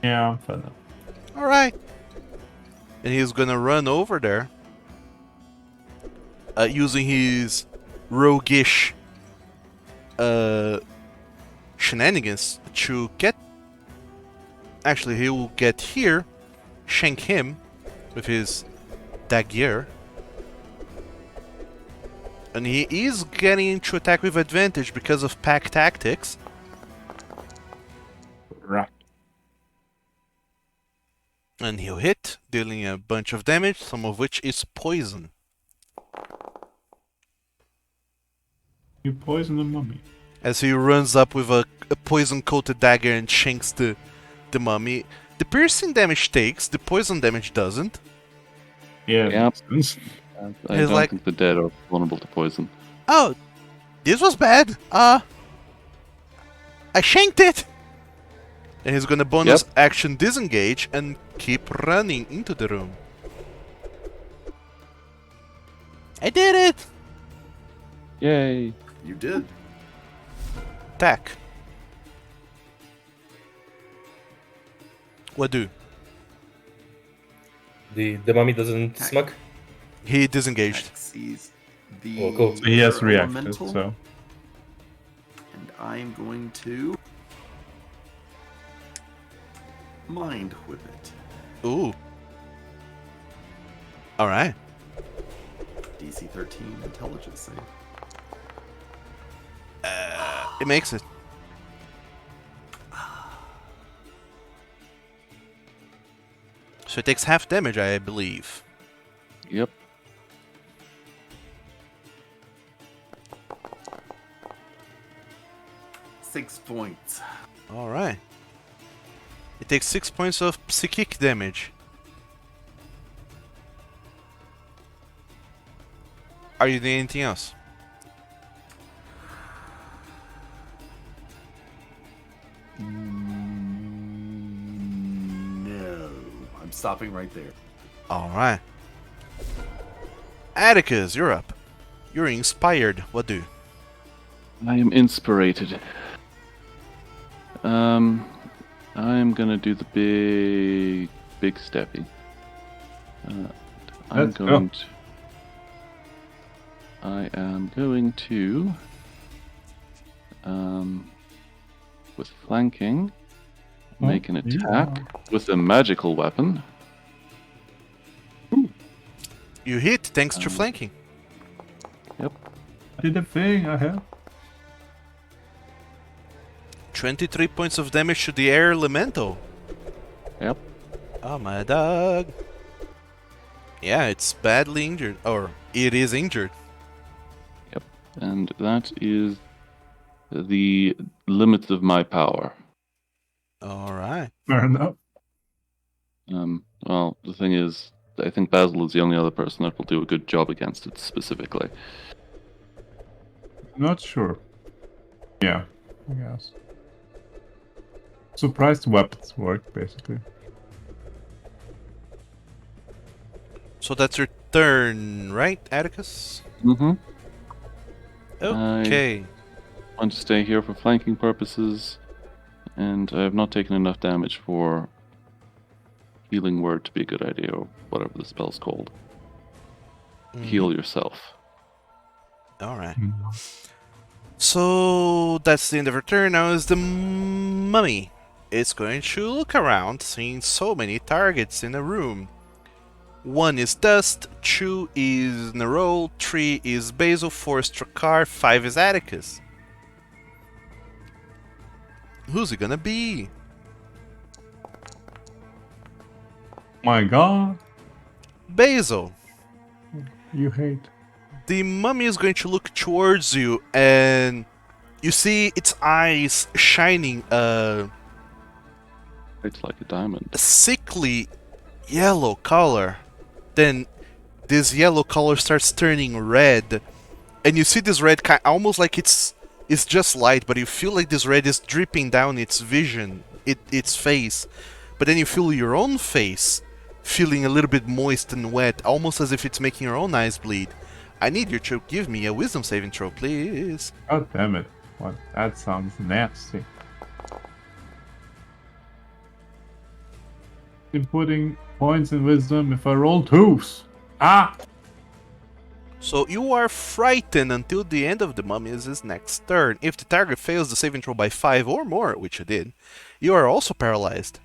Yeah, fair enough. All right. And he's gonna run over there, using his roguish shenanigans to get. Actually, he will get here, shank him with his dagger. And he is getting to attack with advantage because of pack tactics. Right. And he'll hit, dealing a bunch of damage, some of which is poison. You poison the mummy. As he runs up with a poison-coated dagger and shanks the mummy. The piercing damage takes, the poison damage doesn't. Yeah. Yeah. makes sense. I He's don't like- think the dead are vulnerable to poison. Oh, this was bad. I shanked it. And he's gonna bonus action disengage and keep running into the room. I did it! Yay! You did. Attack. What do? The mummy doesn't smack. He disengaged. Sees the Oh, cool. So he has reacted, elemental, so. and I'm going to mind whip it. Ooh. Alright. DC 13 intelligence save. It makes it. So it takes half damage, I believe. Yep. Six points. Alright. It takes 6 points of psychic damage. Are you doing anything else? No. I'm stopping right there. Alright. Atticus, you're up. You're inspired. What do? I am inspirated. I'm gonna do the big steppy. Let's go. I am going to, with flanking, make an attack with a magical weapon. You hit thanks to flanking. Yep. I did a thing, I have. 23 points of damage to the air elemental. Yep. Oh, my dog. Yeah, it's badly injured. Or, it is injured. And that is the limits of my power. Alright. Fair enough. Well, the thing is, I think Basil is the only other person that will do a good job against it specifically. Not sure. Yeah, I guess. Surprised weapons work, basically. So that's your turn, right, Atticus? Mm-hmm. Okay. I want to stay here for flanking purposes, and I have not taken enough damage for healing word to be a good idea, or whatever the spell's called. Heal yourself. Alright. Mm. So that's the end of her turn. Now is the mummy. It's going to look around, seeing so many targets in a room. 1 is Dust, 2 is Nerol, 3 is Basil, 4 is Trakar, 5 is Atticus. Who's it gonna be? My God, Basil. you hate. The mummy is going to look towards you, and you see its eyes shining It's like a diamond. a sickly yellow color. Then this yellow color starts turning red, and you see this red almost like it's just light, but you feel like this red is dripping down its vision, its face. But then you feel your own face feeling a little bit moist and wet, almost as if it's making your own eyes bleed. I need you to give me a wisdom saving throw, please. God damn it. What? That sounds nasty. Inputting points in wisdom if I roll 2s. Ah! So you are frightened until the end of the mummy's next turn. If the target fails the saving throw by 5 or more, which it did, you are also paralyzed.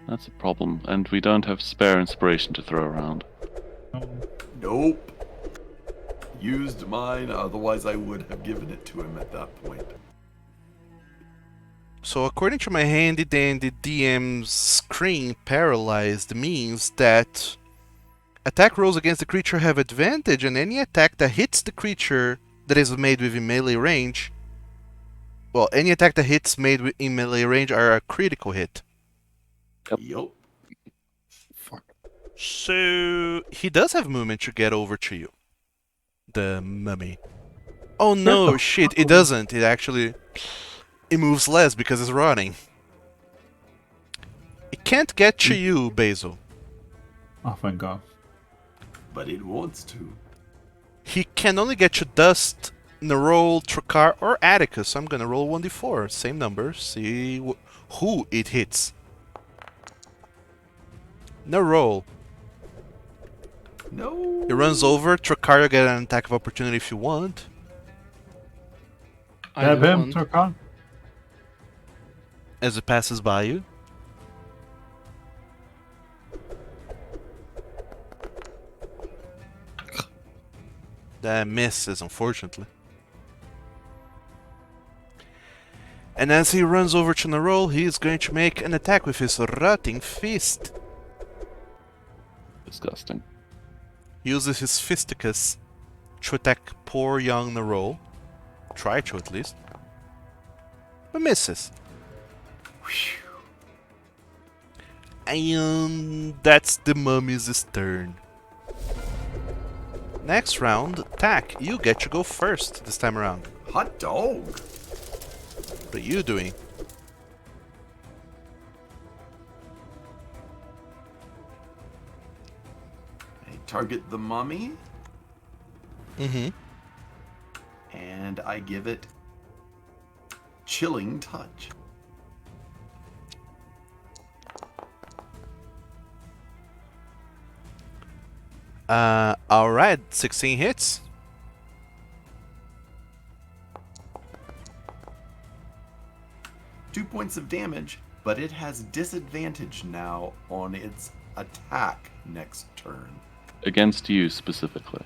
That's a problem, and we don't have spare inspiration to throw around. Nope. Used mine, otherwise I would have given it to him at that point. So according to my handy dandy DM's screen, paralyzed means that attack rolls against the creature have advantage, and any attack that hits the creature that is made within melee range, well, any attack that hits made in melee range are a critical hit. Yup. Fuck. So he does have movement to get over to you, the mummy. Oh no, shit! It doesn't. It moves less because it's running. It can't get to you, Basil. Oh, thank God. But it wants to. He can only get to Dust, Nerol, Trakar, or Atticus. So I'm gonna roll 1d4, same number, see who it hits. Nerol. No. It runs over. Trakar, you get an attack of opportunity if you want. I Stab him, don't. Turkan. As it passes by you. That misses, unfortunately. And as he runs over to Nerol, he is going to make an attack with his rotting fist. Disgusting. He uses his Fisticus to attack poor young Nerol. Try to, at least. But misses. And that's the mummy's turn. Next round, attack. You get to go first this time around. Hot dog. What are you doing? I target the mummy, Mm-hmm. and I give it chilling touch. Alright, 16 hits. Two points of damage, but it has disadvantage now on its attack next turn. Against you specifically.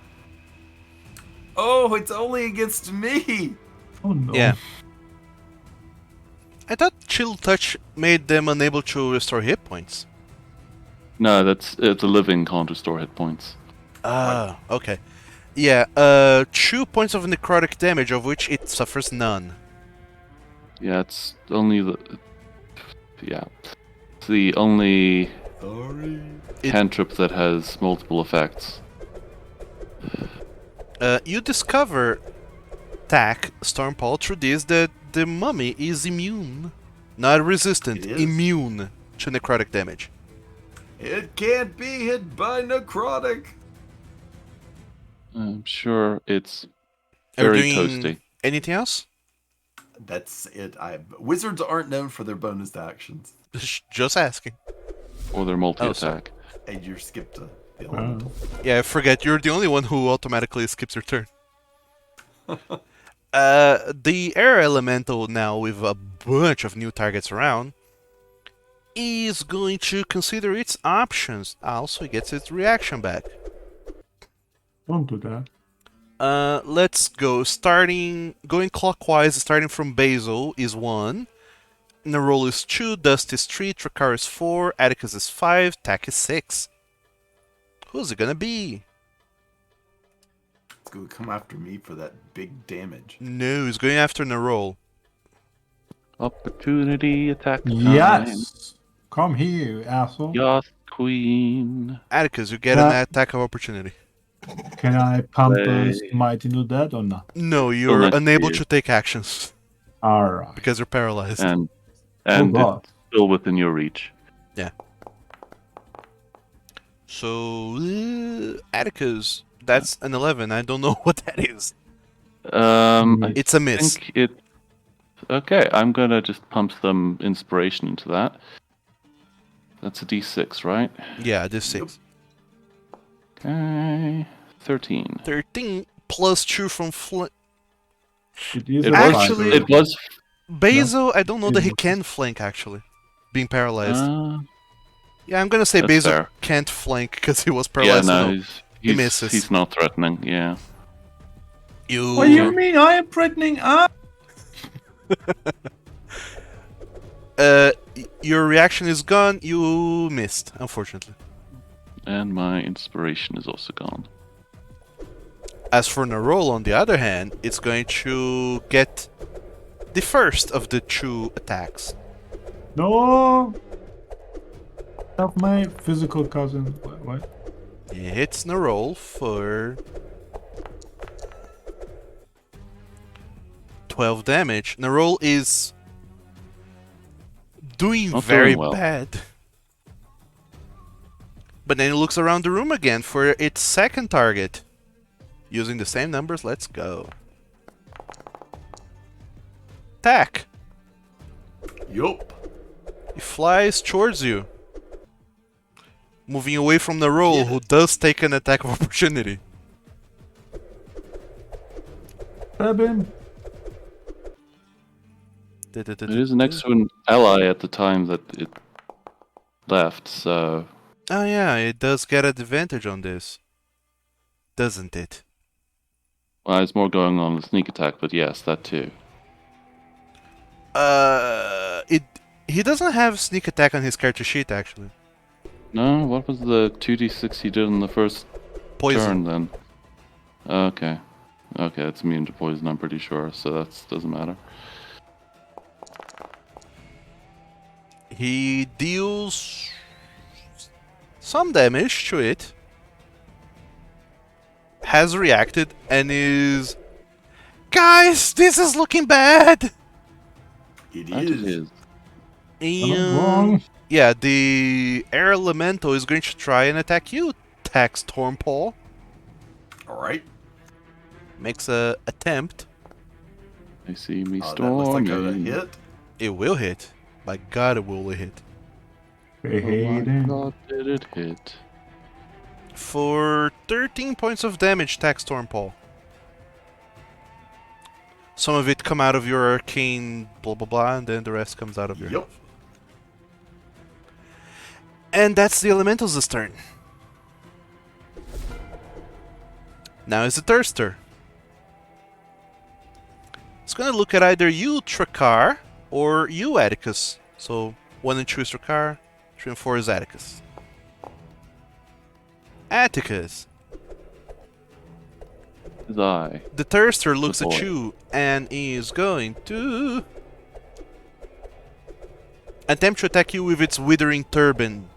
Oh, it's only against me! Oh no. Yeah. I thought Chill Touch made them unable to restore hit points. No, it's a living can't restore hit points. Ah, okay. Yeah, 2 points of necrotic damage, of which it suffers none. Yeah, it's only the. Yeah. It's the only Sorry. cantrip that has multiple effects. You discover, Tack, Stormpaw, through this, that the mummy is immune. Not resistant, It is? immune to necrotic damage. It can't be hit by necrotic. I'm sure it's Are you very doing toasty. anything else? That's it. Wizards aren't known for their bonus actions. Just asking. Or their multi-attack. And you skipped the elemental. Yeah, I forget, you're the only one who automatically skips your turn. The air elemental now with a bunch of new targets around is going to consider its options. Also, it gets its reaction back. Don't do that. Let's go. Going clockwise, starting from Basil is 1. Nerol is 2, Dust is 3, Trakar is 4, Atticus is 5, Tak is 6. Who's it gonna be? It's gonna come after me for that big damage. No, he's going after Nerol. Opportunity attack time. Yes! Come here, asshole. Yes, queen. Atticus, you get Yeah. an attack of opportunity. Can I pump Play. us Mighty No Dead or not? No, you're nice to unable see you. to take actions Alright. because you're paralyzed. And Oh god. it's still within your reach. So, Atticus, that's an 11. I don't know what that is. I It's a miss. think it. Okay, I'm gonna just pump some inspiration into that. That's a D6, right? Yeah, this 6. Okay, 13. 13 plus 2 from It is It a was. Actually- It was. Basil, I don't know that he It- can flank, actually. Being paralyzed. Uh, Yeah, I'm gonna say That's Basil fair. can't flank because he was yeah, paralyzed. no, so he's, misses. he's not threatening. Yeah. You. What do you mean I am threatening up? Your reaction is gone. You missed, unfortunately. And my inspiration is also gone. As for Nerol, on the other hand, it's going to get the first of the 2 attacks. No! Of my physical cousin. What? It hits Nerol for 12 damage. Nerol is doing Not very doing well. bad. But then it looks around the room again for its second target. Using the same numbers, let's go. Attack! Yup. It flies towards you. Moving away from Nerol, who does take an attack of opportunity. Stab him. It is next to an ally at the time that it left, so Oh yeah, it does get advantage on this. Doesn't it? well, there's more going on with sneak attack, but yes, that too. He doesn't have sneak attack on his character sheet actually. No, what was the 2d6 he did in the first Poison. turn then? Okay. Okay, it's immune to poison, I'm pretty sure, so that doesn't matter. He deals some damage to it. Has reacted and is... Guys, this is looking bad! It That it is. is. I'm not And... wrong. Yeah, the air elemental is going to try and attack you, Tax Stormpaw. Alright. Makes a attempt. I see me That looks like a storming. hit. It will hit. By God, it will hit. Oh my Hayden. god, did it hit? For 13 points of damage, Tax Stormpaw. Some of it come out of your arcane blah blah blah, and then the rest comes out of your Yup. And that's the elementals' turn. Now is the Thirster. It's gonna look at either you, Trakar, or you, Atticus. So 1 and 2 is Trakar, 3 and 4 is Atticus. Atticus. His eye. The Thirster looks Good at boy. you and is going to attempt to attack you with its withering turban.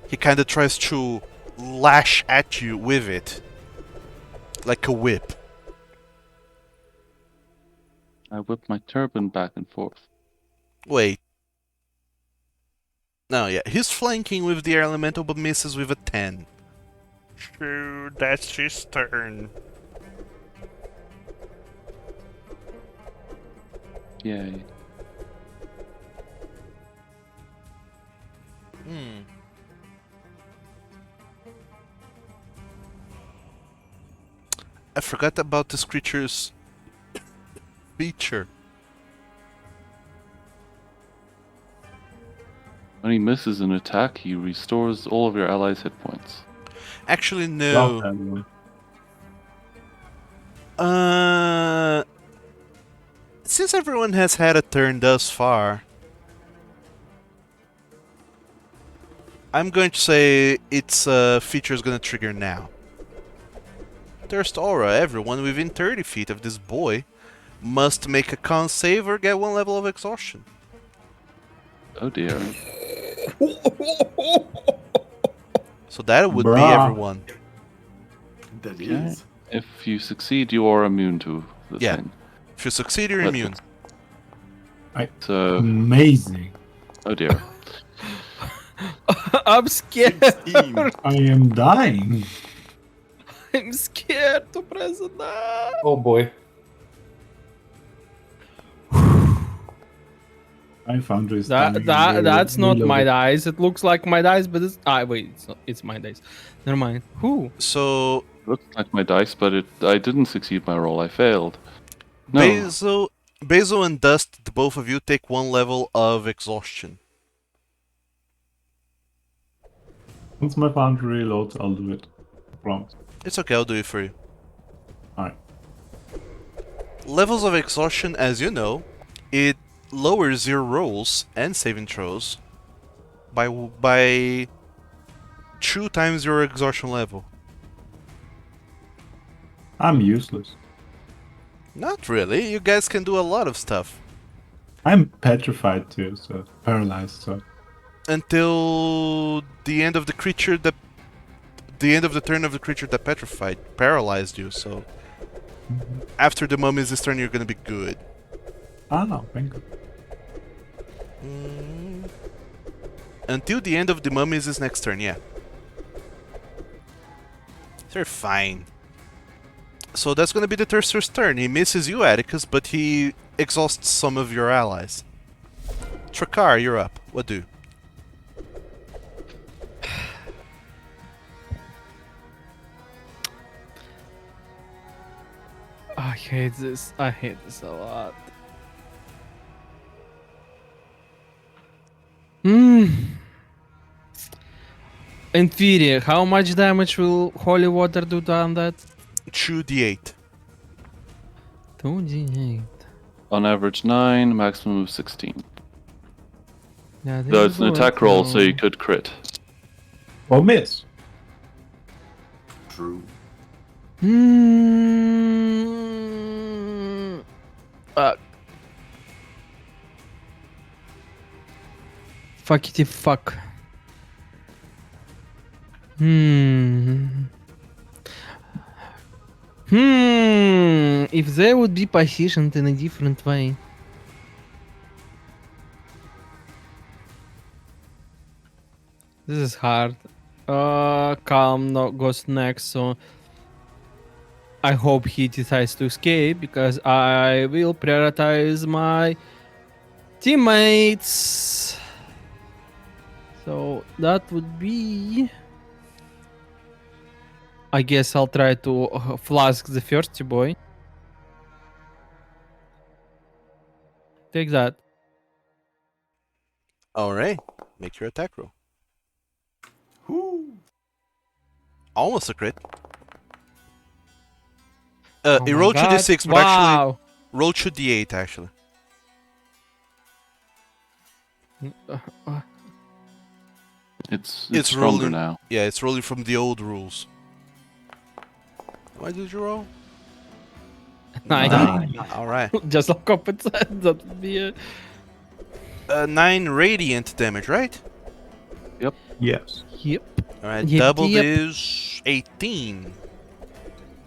He kind of tries to lash at you with it, like a whip. I whip my turban back and forth. Wait. No, yeah, he's flanking with the air elemental, but misses with a 10. True, that's his turn. Yay. I forgot about this creature's feature. When he misses an attack, he restores all of your allies' hit points. Actually, Love no. that one. Since everyone has had a turn thus far, I'm going to say its feature is going to trigger now. Thirst Aura. Everyone within 30 feet of this boy must make a con save or get 1 level of exhaustion. Oh dear. So that would be Bruh. everyone. That Okay. is. If you succeed, you are immune to the Yeah. thing. If you succeed, you're But- immune. So, Amazing. oh dear. I'm scared. 16. I am dying. I'm scared to press it now. Oh boy. My foundry is That's not my dice. It looks like my dice, but it's wait, it's not. It's my dice. Never mind. Who? So, Looks like my dice, but I didn't succeed my roll. I failed. No. Basil and Dust, the both of you take 1 level of exhaustion. Once my foundry reloads, I'll do it. Promise. It's okay, I'll do it for you. Alright. Levels of exhaustion, as you know, it lowers your rolls and saving throws by 2 times your exhaustion level. I'm useless. Not really. You guys can do a lot of stuff I'm petrified too, so paralyzed, so until the end of the creature that the end of the turn of the creature that petrified paralyzed you. So after the mummy's turn, you're gonna be good. no, thank you. Until the end of the mummy's next turn, yeah. They're fine. So that's gonna be the Thirster's turn. He misses you, Atticus, but he exhausts some of your allies. Trakar, you're up. What do? I hate this. I hate this a lot. Inferior. How much damage will holy water do on that? 2d8. 2d8. On average 9, maximum of 16. Yeah, this Though is it's an good, attack roll, so though. you could crit. Or miss. True. Fuck. Fuckity fuck. If they would be positioned in a different way. This is hard. Calm goes next, so I hope he decides to escape because I will prioritize my teammates. So that would be. I guess I'll try to flask the thirsty boy. Take that. Alright. Make your attack roll. Whoo. Almost a crit. Oh It my rolled God. 2d6, but actually Wow. roll 2d8 actually. It's It's stronger rolling- now. Yeah, it's rolling from the old rules. Why did you roll? Nine. Alright. Just like Coppet said, that would be a... 9 radiant damage, right? Yes. Yep. Alright, Yep, doubled yep. is 18.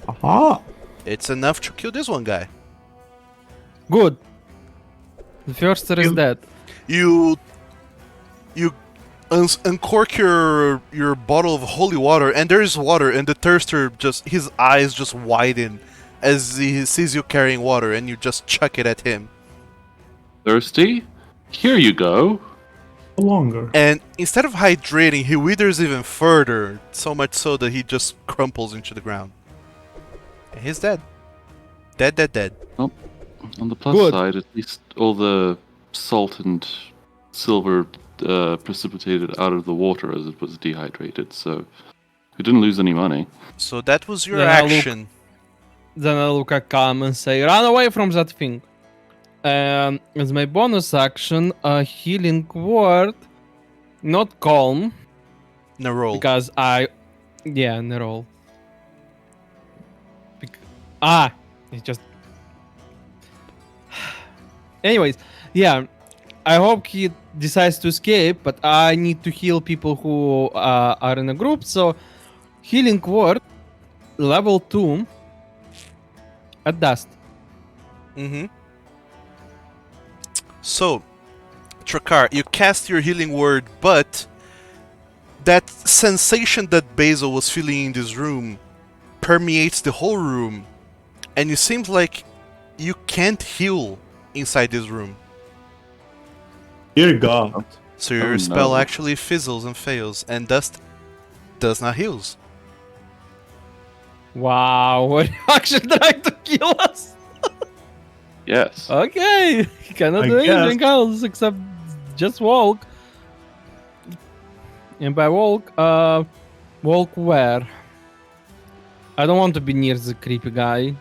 Aha! It's enough to kill this one guy. Good. The first is You- dead. You uncork your bottle of holy water, and there is water, and the thirster just his eyes just widen as he sees you carrying water, and you just chuck it at him. Thirsty? Here you go. Longer. And instead of hydrating, he withers even further, so much so that he just crumples into the ground. And he's dead. Dead. On the plus Good. side, at least all the salt and silver precipitated out of the water as it was dehydrated, so we didn't lose any money. So that was your Then I look- action. Then I look at Calm and say, run away from that thing. As my bonus action, a healing word, not calm, Now roll. because in the roll. It just. Anyways, yeah, I hope he decides to escape, but I need to heal people who are in a group, so healing word, level 2, at dust. Mm-hmm. So, Trakar, you cast your healing word, but that sensation that Basil was feeling in this room permeates the whole room, and it seems like you can't heal inside this room. Dear God. So your Oh, spell no. actually fizzles and fails, and dust does not heal. Wow, what actually trying to kill us? Yes. Okay, he cannot I do anything guess. else except just walk. And by walk, walk where? I don't want to be near the creepy guy.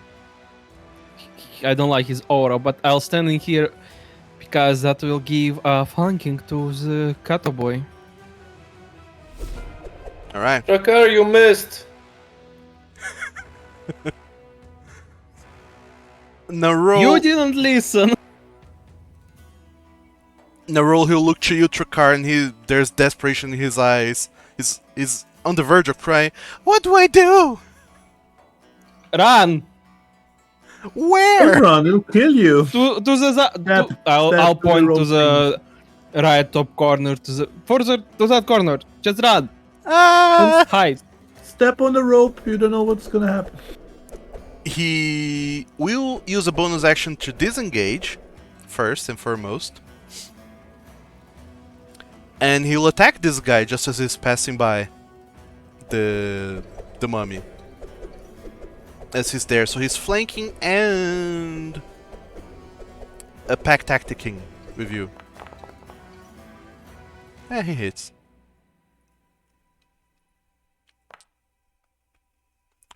I don't like his aura, but I'll stand in here because that will give flanking to the Kato boy. Alright. Trakar, you missed. Now roll. You didn't listen. Narol, he'll look to you, Trakar, and there's desperation in his eyes. He's on the verge of crying. What do I do? Run Where? Run, it'll kill you. to the. Step I'll to the point to rope the right top corner to that corner. Just run. Ah! Hide. Step on the rope, you don't know what's gonna happen. He will use a bonus action to disengage, first and foremost. And he'll attack this guy just as he's passing by the mummy. As he's there. So he's flanking and a pack tacticing with you. He hits.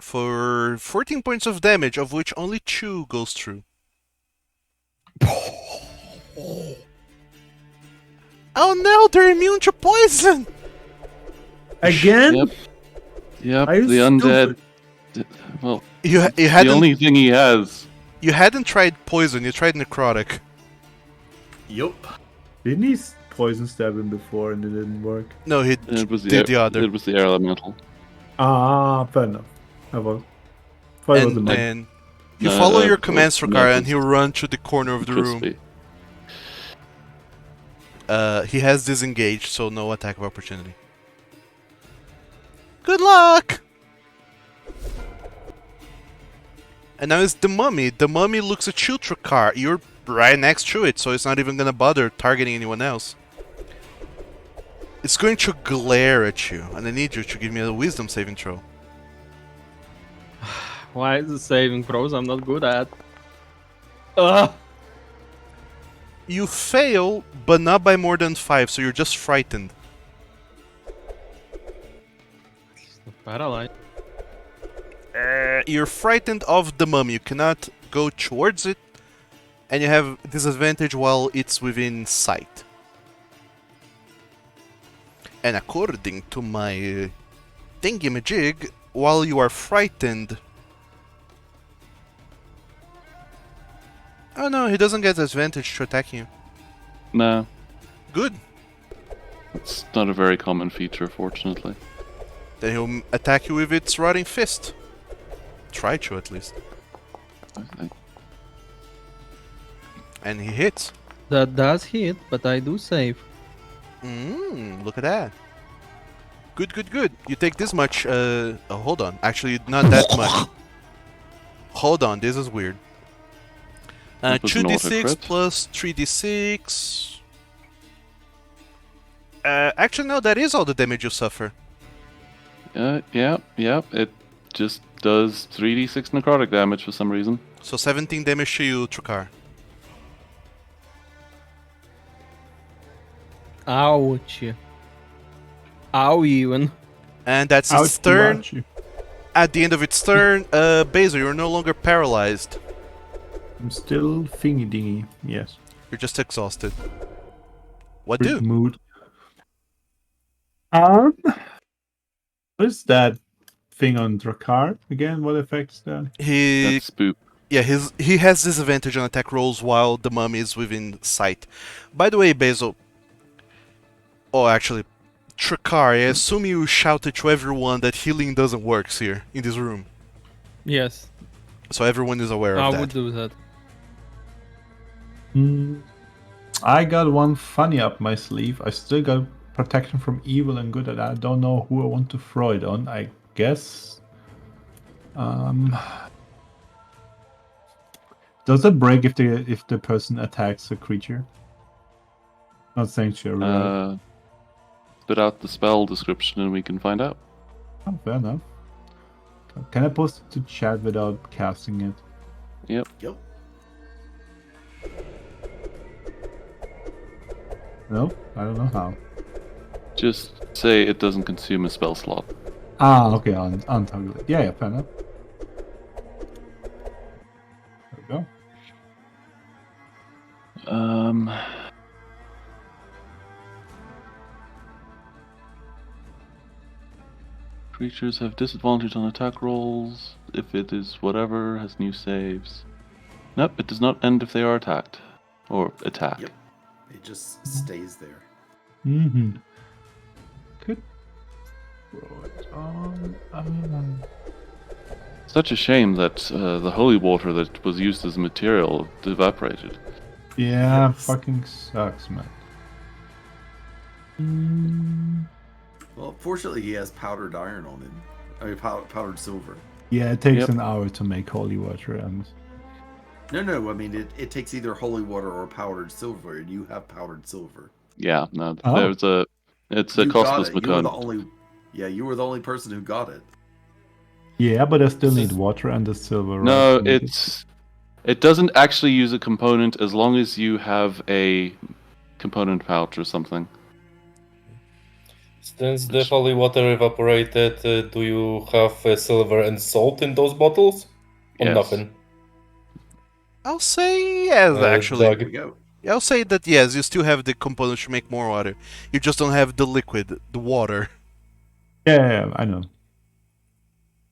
For 14 points of damage, of which only 2 goes through. Oh no, they're immune to poison! Again? Yep. Yep. Are you The undead. stupid? Well, You the hadn't only thing he has. you hadn't tried poison, you tried necrotic. Yup. Didn't he poison stab him before and it didn't work? No, he It was did the other. It was the air elemental. Ah, fair enough. I was. Thought it was the And, mag. and you follow your commands, no, Rokara, and it's he'll run to the corner of the room. crispy. He has disengaged, so no attack of opportunity. Good luck! And now it's the mummy. The mummy looks at you, Trakar. You're right next to it, so it's not even gonna bother targeting anyone else. It's going to glare at you, and I need you to give me a wisdom saving throw. Why is the saving throws I'm not good at? Ugh. You fail, but not by more than 5, so you're just frightened. Paralyzed. You're frightened of the mummy. You cannot go towards it, and you have disadvantage while it's within sight. And according to my thingy-majig, while you are frightened... Oh no, he doesn't get advantage to attacking you. No, Good. it's not a very common feature, fortunately. Then he'll attack you with its rotting fist. Try to, at least. I- And he hits. That does hit, but I do save. Look at that. Good, good, good. You take this much, oh, hold on. Actually, not that much. Hold on, this is weird. That was an 2d6 auto-crit. plus 3d6. Actually, no, that is all the damage you suffer. Yeah. It just does 3d6 necrotic damage for some reason. So 17 damage to you, Trakar. Ouch. Ow, even. And that's Ouch, its turn. ouchie. At the end of its turn, Basil, you're no longer paralyzed. I'm still thingy dingy. Yes. You're just exhausted. What Good do? mood. What is that thing on Drakkar again? What affects that? He That's spook. Yeah, he has disadvantage on attack rolls while the mummy is within sight. By the way, Basil. Oh, actually, Trakar, I assume you shouted to everyone that healing doesn't work here in this room. Yes, So everyone is aware I of would that. do that. I got one funny up my sleeve. I still got protection from evil and good, and I don't know who I want to throw it on. I guess. Does it break if the person attacks a creature? Not sanctuary, right? Spit out the spell description and we can find out. Oh, fair enough. Can I post it to chat without casting it? Yep. Yep. No, I don't know how. Just say it doesn't consume a spell slot. Ah, okay, untoggle it. Yeah, fair enough. There we go. Creatures have disadvantage on attack rolls if it is whatever, has new saves. Nope, it does not end if they are attacked. Or attack. Yep. It just stays there. Mm-hmm. Could throw it on. Such a shame that the holy water that was used as material evaporated. Yeah, Yes. fucking sucks, man. Well, fortunately, he has powdered iron on him. I mean, powdered silver. Yeah, it takes Yep. an hour to make holy water, and No. I mean, it takes either holy water or powdered silver, and you have powdered silver. Yeah, no, Oh. it's a You costless got it. You were the mechanic. only. Yeah, you were the only person who got it. yeah, but I still need water and the silver. Right, No, to make it. it doesn't actually use a component as long as you have a component pouch or something. Since the holy water evaporated, do you have silver and salt in those bottles? Or Yes. nothing? I'll say yes, actually. There Doug. we go. I'll say that yes, you still have the components to make more water. You just don't have the liquid, the water. Yeah, I know.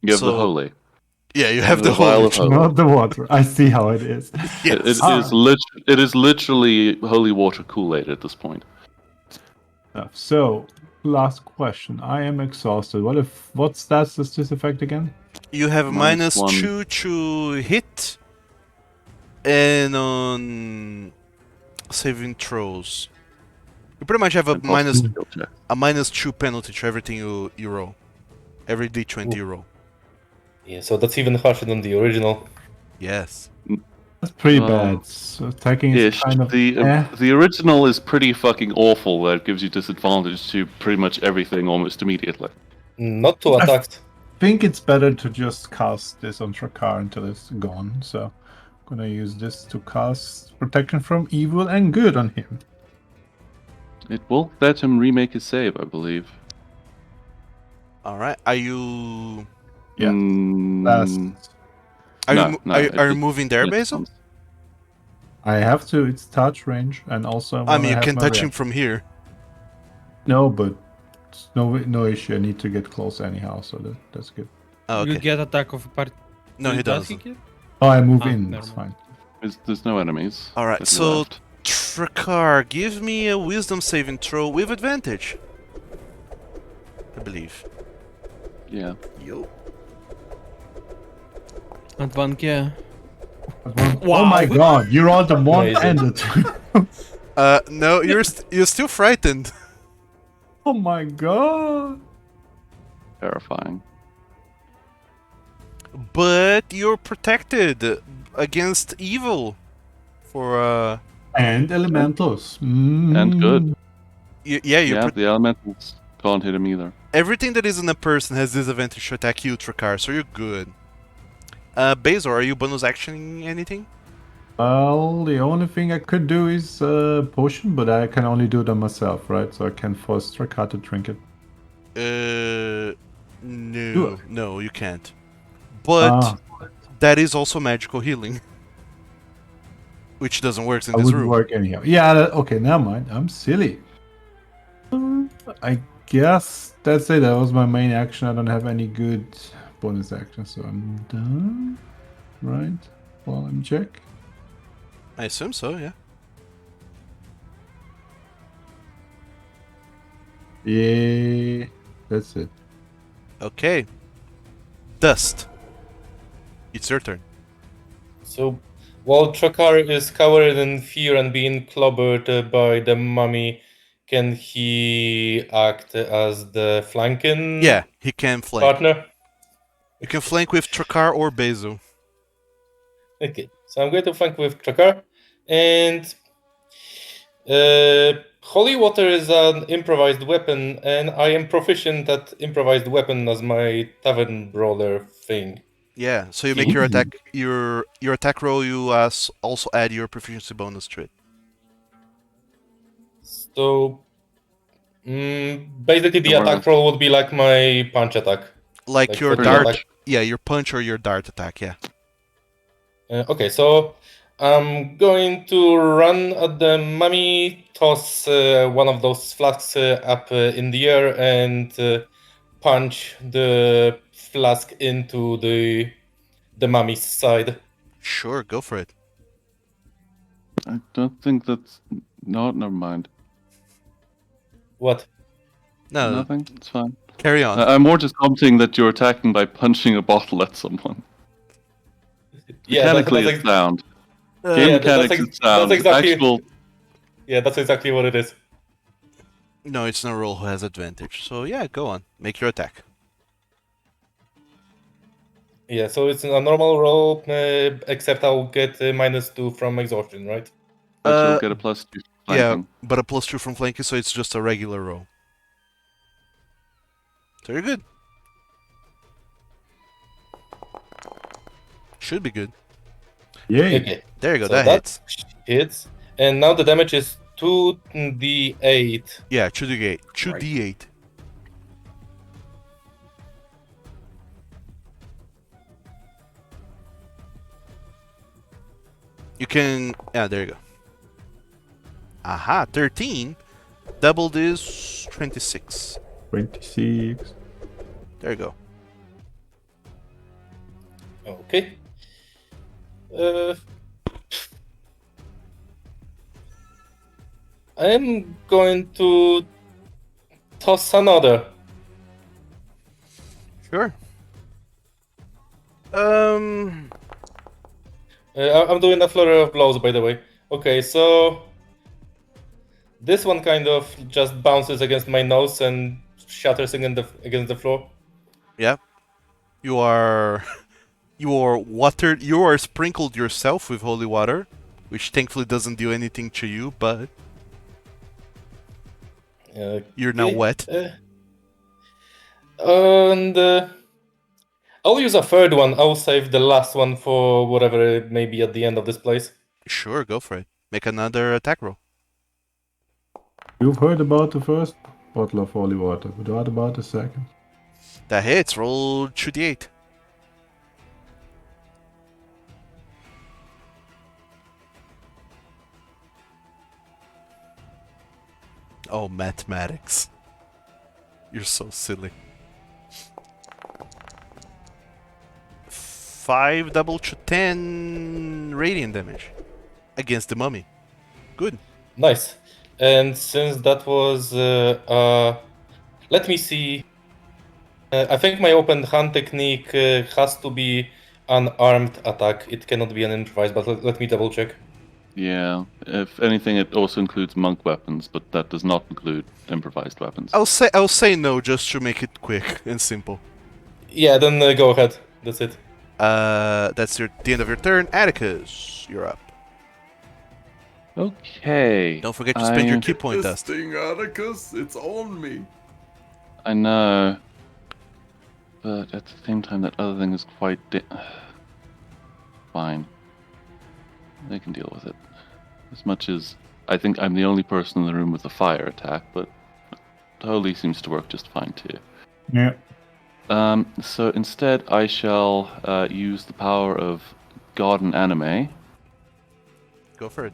You have So- the holy. Yeah, you have The the vial whole. of holy. Not the water. I see how it is. Yes. It is literally holy water Kool-Aid at this point. So, last question. I am exhausted. What stats does this affect again? You have Minus minus one. 2 to hit, and on saving throws, you pretty much have And possibly skill check. a minus 2 penalty to everything you roll, every d20 you roll. Yeah, so that's even harsher than the original. Yes. That's pretty Oh. bad. So attacking is Ish. kind of The original is pretty fucking awful. That gives you disadvantage to pretty much everything almost immediately. Not two attacks. think it's better to just cast this on Trakar until it's gone. So I'm gonna use this to cast protection from evil and good on him. It will let him remake his save, I believe. All right. Are you Yeah. Mm, Last. are No, you mo- no, are, it are you just- moving there, it Basil? comes. I have to. It's touch range, and also. I wanna mean, you have can my touch him reaction. from here. No, but it's no issue. I need to get close anyhow, so that's good. Oh, You okay. get attack of a part. No, he Does doesn't. get? Oh, I move Ah, in. never That's mind. fine. There's no enemies. All right, that you so left. Trakar, give me a wisdom saving throw with advantage. I believe. Yeah. Yup. Advan, yeah. Oh my god, you rolled a 1 Amazing. and a 2. No, you're still frightened. Oh my god. Terrifying. But you're protected against evil. For And elementals. And good. you're Yeah, the elementals can't hit him either. everything that isn't a person has disadvantage to attack you, Trakar, so you're good. Bazor, are you bonus actioning anything? Well, the only thing I could do is potion, but I can only do them myself, right? So I can force Strakar to drink it. No, no, you can't. But Ah, that is also magical healing, which doesn't work in I this wouldn't room. work anyhow. Yeah, okay, never mind. I'm silly. I guess that's it. That was my main action. I don't have any good bonus actions, so I'm done. Right? Well, let me check. I assume so, yeah. Yeah, that's it. Okay. Dust. It's your turn. So, while Trakar is covered in fear and being clobbered by the mummy, can he act as the flanking Yeah, he can flank. partner? You can flank with Trakar or Bezu. Okay, so I'm going to flank with Trakar, and holy water is an improvised weapon, and I am proficient at improvised weapon as my tavern brawler thing. Yeah, so you make your attack roll. You also add your proficiency bonus to it. So basically, the More or attack less. roll would be like my punch attack. Like Like your for the Pretty dart. much. attack. Yeah, your punch or your dart attack. Yeah. Okay, so I'm going to run at the mummy, toss one of those flasks up in the air, and punch the flask into the mummy's side. Sure, go for it. I don't think that's. No, never mind. What? No, Nothing. It's fine. carry on. I'm more just commenting that you're attacking by punching a bottle at someone. Yeah, Mechanically, it's sound. Game yeah, mechanics, it's that's sound. exactly Actual. yeah, that's exactly what it is. No, it's no roll who has advantage. So yeah, go on. Make your attack. Yeah, so it's a normal roll, except I'll get -2 from exhaustion, right? But you'll get a +2 Yeah, flanking. but a +2 from flanking, so it's just a regular roll. So you're good. Should be good. Yay! Okay, There you go. so That that hits. hits, and now the damage is 2d8. Yeah, 2d8. Right. 2d8. You can. Yeah, there you go. Aha, 13. Doubled is 26. 26. There you go. Okay. I'm going to toss another. Sure. I'm doing a flurry of blows, by the way. Okay, so this one kind of just bounces against my nose and shatters against the floor. Yeah. You are. You are watered. You are sprinkled yourself with holy water, which thankfully doesn't do anything to you, but you're now Okay, wet. and I'll use a third one. I'll save the last one for whatever it may be at the end of this place. Sure, go for it. Make another attack roll. You've heard about the first bottle of holy water, but what about the second? That hits. Roll 2d8. Oh, mathematics. You're so silly. 5 double to 10 radiant damage against the mummy. Good. Nice. And since that was, let me see. I think my open hand technique has to be an armed attack. It cannot be an improvised, but let me double check. Yeah. If anything, it also includes monk weapons, but that does not include improvised weapons. I'll say no just to make it quick and simple. Yeah, then go ahead. That's it. That's the end of your turn. Atticus, you're up. Okay. Don't forget to spend your I- key point This dust. thing, Atticus, it's on me. I know. But at the same time, that other thing is quite. Fine. They can deal with it. As much as I think I'm the only person in the room with a fire attack, but Holy seems to work just fine too. Yeah. So instead, I shall use the power of God and Anime. Go for it.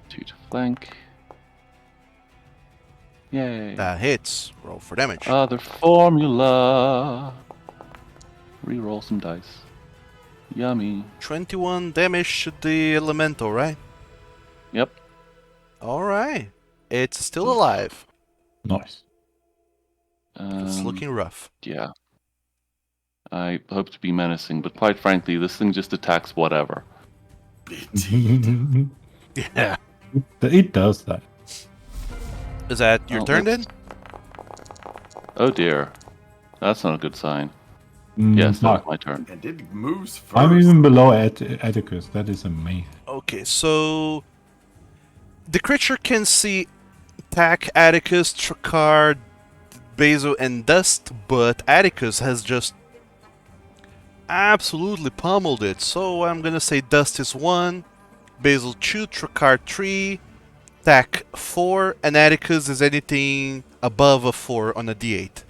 2 to flank. Yay. That hits. Roll for damage. Other formula. Reroll some dice. Yummy. 21 damage to the elemental, right? Yep. Alright. It's still alive. Nice. It's looking rough. Yeah. I hope to be menacing, but quite frankly, this thing just attacks whatever. Indeed. Yeah. It does that. Is that your Oh, turn then? let's- Oh dear. That's not a good sign. Mm, Yes, fuck. that's my turn. And it moves first. I'm even below Atticus. That is amazing. Okay, so the creature can see attack Atticus, Trakar, Basil, and Dust, but Atticus has just absolutely pummeled it. So I'm gonna say Dust is 1, Basil 2, Trakar 3, attack 4, and Atticus is anything above a 4 on a d8.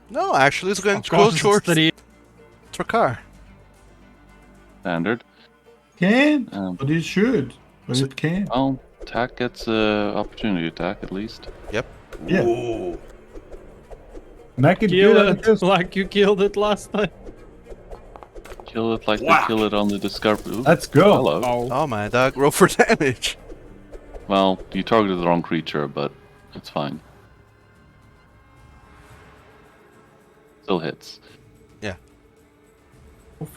No, actually, it's going Of to go course, it's towards 3. Trakar. Standard. Can, Um, but it should. But So- it can. Well, attack gets a opportunity attack at least. Yep. Yeah. Ooh. Make it Kill good, it Atticus. like you killed it last time. Kill it like Whack. they kill it on the Discovery. Ooh, Let's go. hello. Oh. Oh my dog, roll for damage. Well, you targeted the wrong creature, but it's fine. Still hits.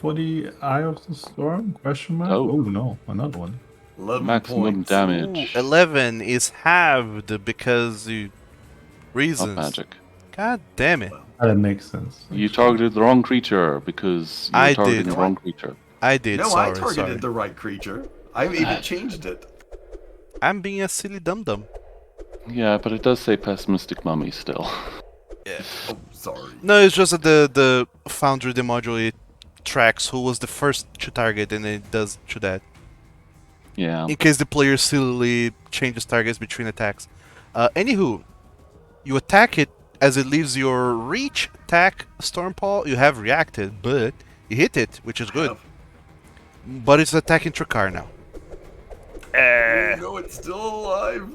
For the Eye of the Storm? Question mark? Oh. Oh no, another one. 11 Maximum points. damage. Ooh, 11 is halved because you Not reasons. magic. God damn it. That makes sense. You targeted the wrong creature because you I were targeting did. the wrong creature. I did, No, sorry, I targeted sorry. the right creature. I even changed it. I'm being a silly dum-dum. Yeah, but it does say pessimistic mummy still. Oh, sorry. No, it's just that the Foundry demodule tracks who was the first to target and it does to that. Yeah. In case the player silly changes targets between attacks. Anywho, you attack it as it leaves your reach, attack, Stormpaw, you have reacted, but you hit it, which is good. But it's attacking Trakar now. Oh, no, it's still alive.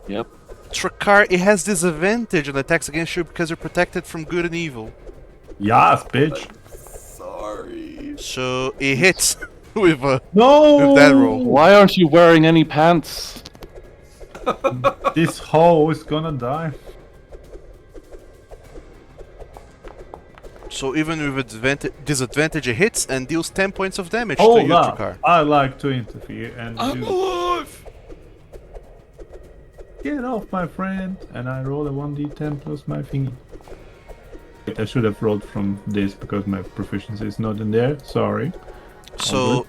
Yep. Trakar, it has disadvantage on attacks against you because you're protected from good and evil. Yes, bitch. Sorry. So it hits with a No! with that roll. Why aren't you wearing any pants? This hoe is gonna die. So even with disadvantage, it hits and deals 10 points of damage to Hold you, up. Trakar. I like to interfere and do... alive! Get off, my friend. And I roll a 1d10 plus my thingy. Wait, I should have rolled from this because my proficiency is not in there. Sorry. So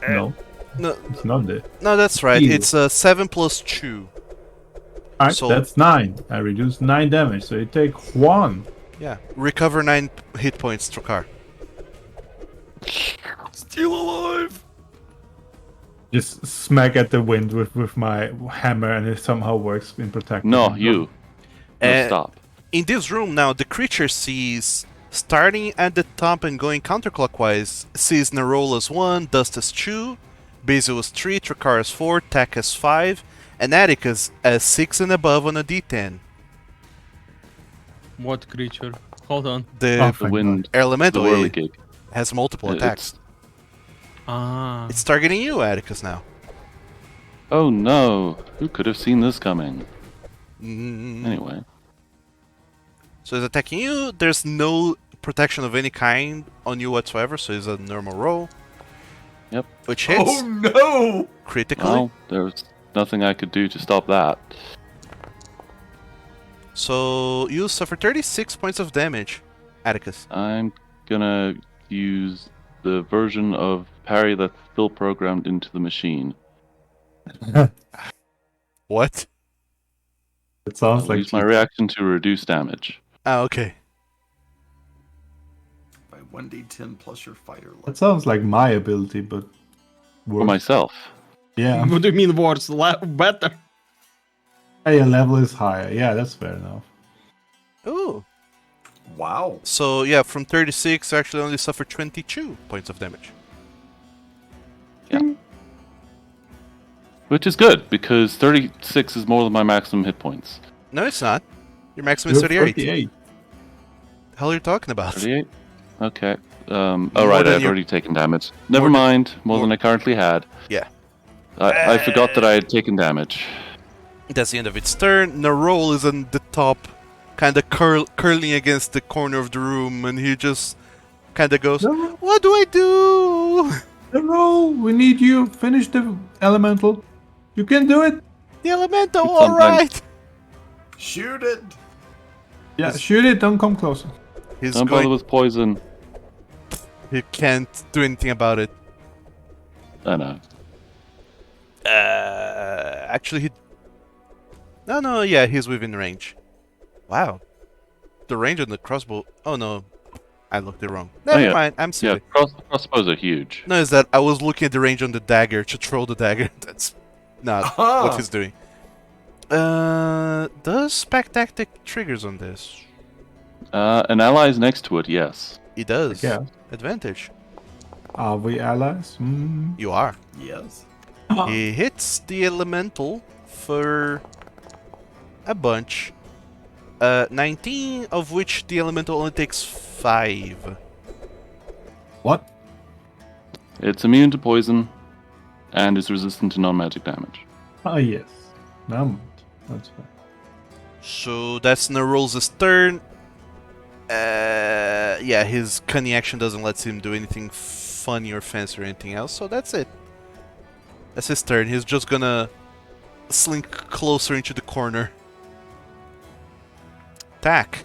No, no, it's not there. no, that's right. Ew. It's 7 plus 2. Alright, So- that's 9. I reduced 9 damage, so you take 1. Yeah, recover 9 hit points, Trakar. Still alive. Just smack at the wind with my hammer, and it somehow works in protecting. No, me. you. No, Uh, stop. In this room now, the creature sees, starting at the top and going counterclockwise, sees Nerol as 1, Dust as 2, Basil as 3, Trakar as 4, Tak as 5, and Atticus as 6 and above on a d10. What creature? Hold on. The Oh, The thank wind, the elemental whirligig. has multiple attacks. Ah. It's targeting you, Atticus, now. Oh no! Who could have seen this coming? Mm. Anyway. So it's attacking you. There's no protection of any kind on you whatsoever, so it's a normal roll. Yep. Which hits Oh, no. critically. Well, there's nothing I could do to stop that. So you suffer 36 points of damage, Atticus. I'm gonna use the version of parry that's still programmed into the machine. What? It sounds I'll like use my cheating. reaction to reduce damage. Ah, okay. By 1d10 plus your fighter level. That sounds like my ability, but For worse. myself. Yeah. What do you mean worse? Better? Hey, your level is higher. Yeah, that's fair enough. Ooh. Wow. So yeah, from 36, I actually only suffer 22 points of damage. Which is good, because 36 is more than my maximum hit points. No, it's not. Your maximum is You're 38. 38. The hell are you talking about? 38? Okay. More Alright, than I've your- already taken damage. Never more than- mind, more than more- I currently had. Yeah. I forgot that I had taken damage. That's the end of its turn. Narol is on the top, kind of curling against the corner of the room, and he just kind of goes, No, "What do I do? no, we need you. Finish the elemental. You can do it. The elemental, It's all sometimes- right." Shoot it! Yeah, shoot it. Don't come closer. He's Don't bother going. with poison. He can't do anything about it. I know. Actually, he. No, yeah, he's within range. Wow. The range on the crossbow. Oh no, I looked it wrong. Never yeah. mind, I'm Yeah, silly. crossbows are huge. No, is that I was looking at the range on the dagger to throw the dagger. That's not Aha! what he's doing. Does Spectactic triggers on this? An ally is next to it, yes. He does. Yeah. Advantage. Are we allies? You are. Yes. He hits the elemental for a bunch. 19, of which the elemental only takes 5. What? It's immune to poison, and is resistant to non-magic damage. Oh, yes. No, that's fine. So that's Narol's turn. Yeah, his cunning action doesn't let him do anything funny or fancy or anything else, so that's it. That's his turn. He's just gonna slink closer into the corner. Tack.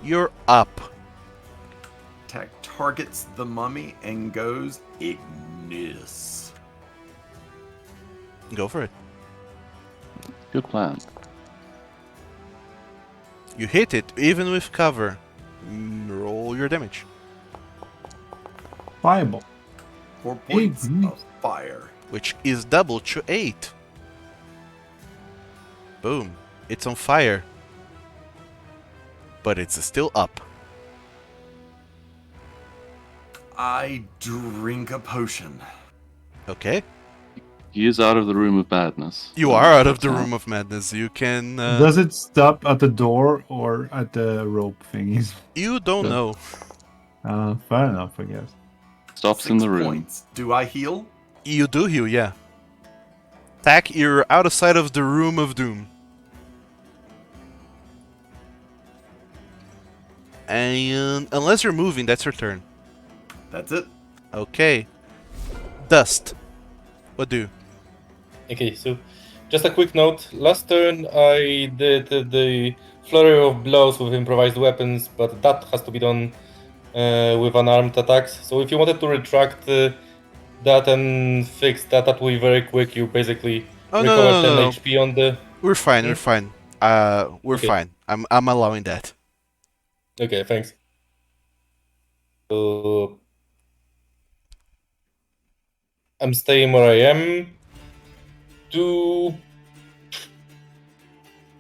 You're up. Tack targets the mummy and goes Ignis. Go for it. Good plan. You hit it, even with cover. Roll your damage. Fireball. 4 points Ignis. of fire. Which is double to 8. Boom. It's on fire. But it's still up. I drink a potion. Okay. He is out of the room of madness. You are out of the room of madness. You can... Does it stop at the door or at the rope thingies? you don't know. Fair enough, I guess. Stops in 6 the room. points. Do I heal? You do heal, yeah. Tack, you're out of sight of the room of doom. And unless you're moving, that's your turn. That's it. Okay. Dust. What do? Okay, so just a quick note. Last turn I did the flurry of blows with improvised weapons, but that has to be done with unarmed attacks. So if you wanted to retract that and fix that, that will be very quick. You basically Oh, no, recover no, no, 10 no. HP on the... We're fine, we're fine. We're Okay. fine. I'm allowing that. Okay, thanks. So I'm staying where I am.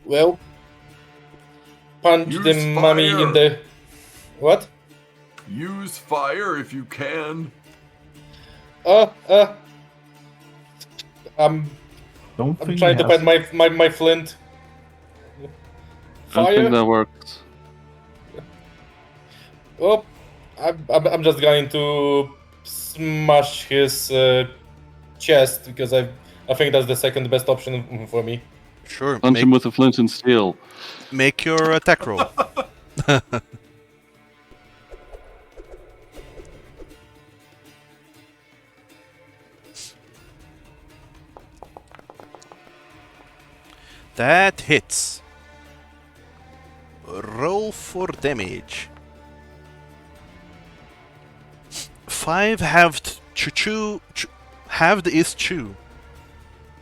Well, punch Use the mummy in fire. the... What? Use fire if you can. I'm Don't think trying to he has find my flint. Don't think Fire? that works. Oh, I'm just going to smash his chest because I think that's the second best option for me. Sure. Punch him with a flint and steel. Make your attack roll. That hits. Roll for damage. 5 halved halved is 2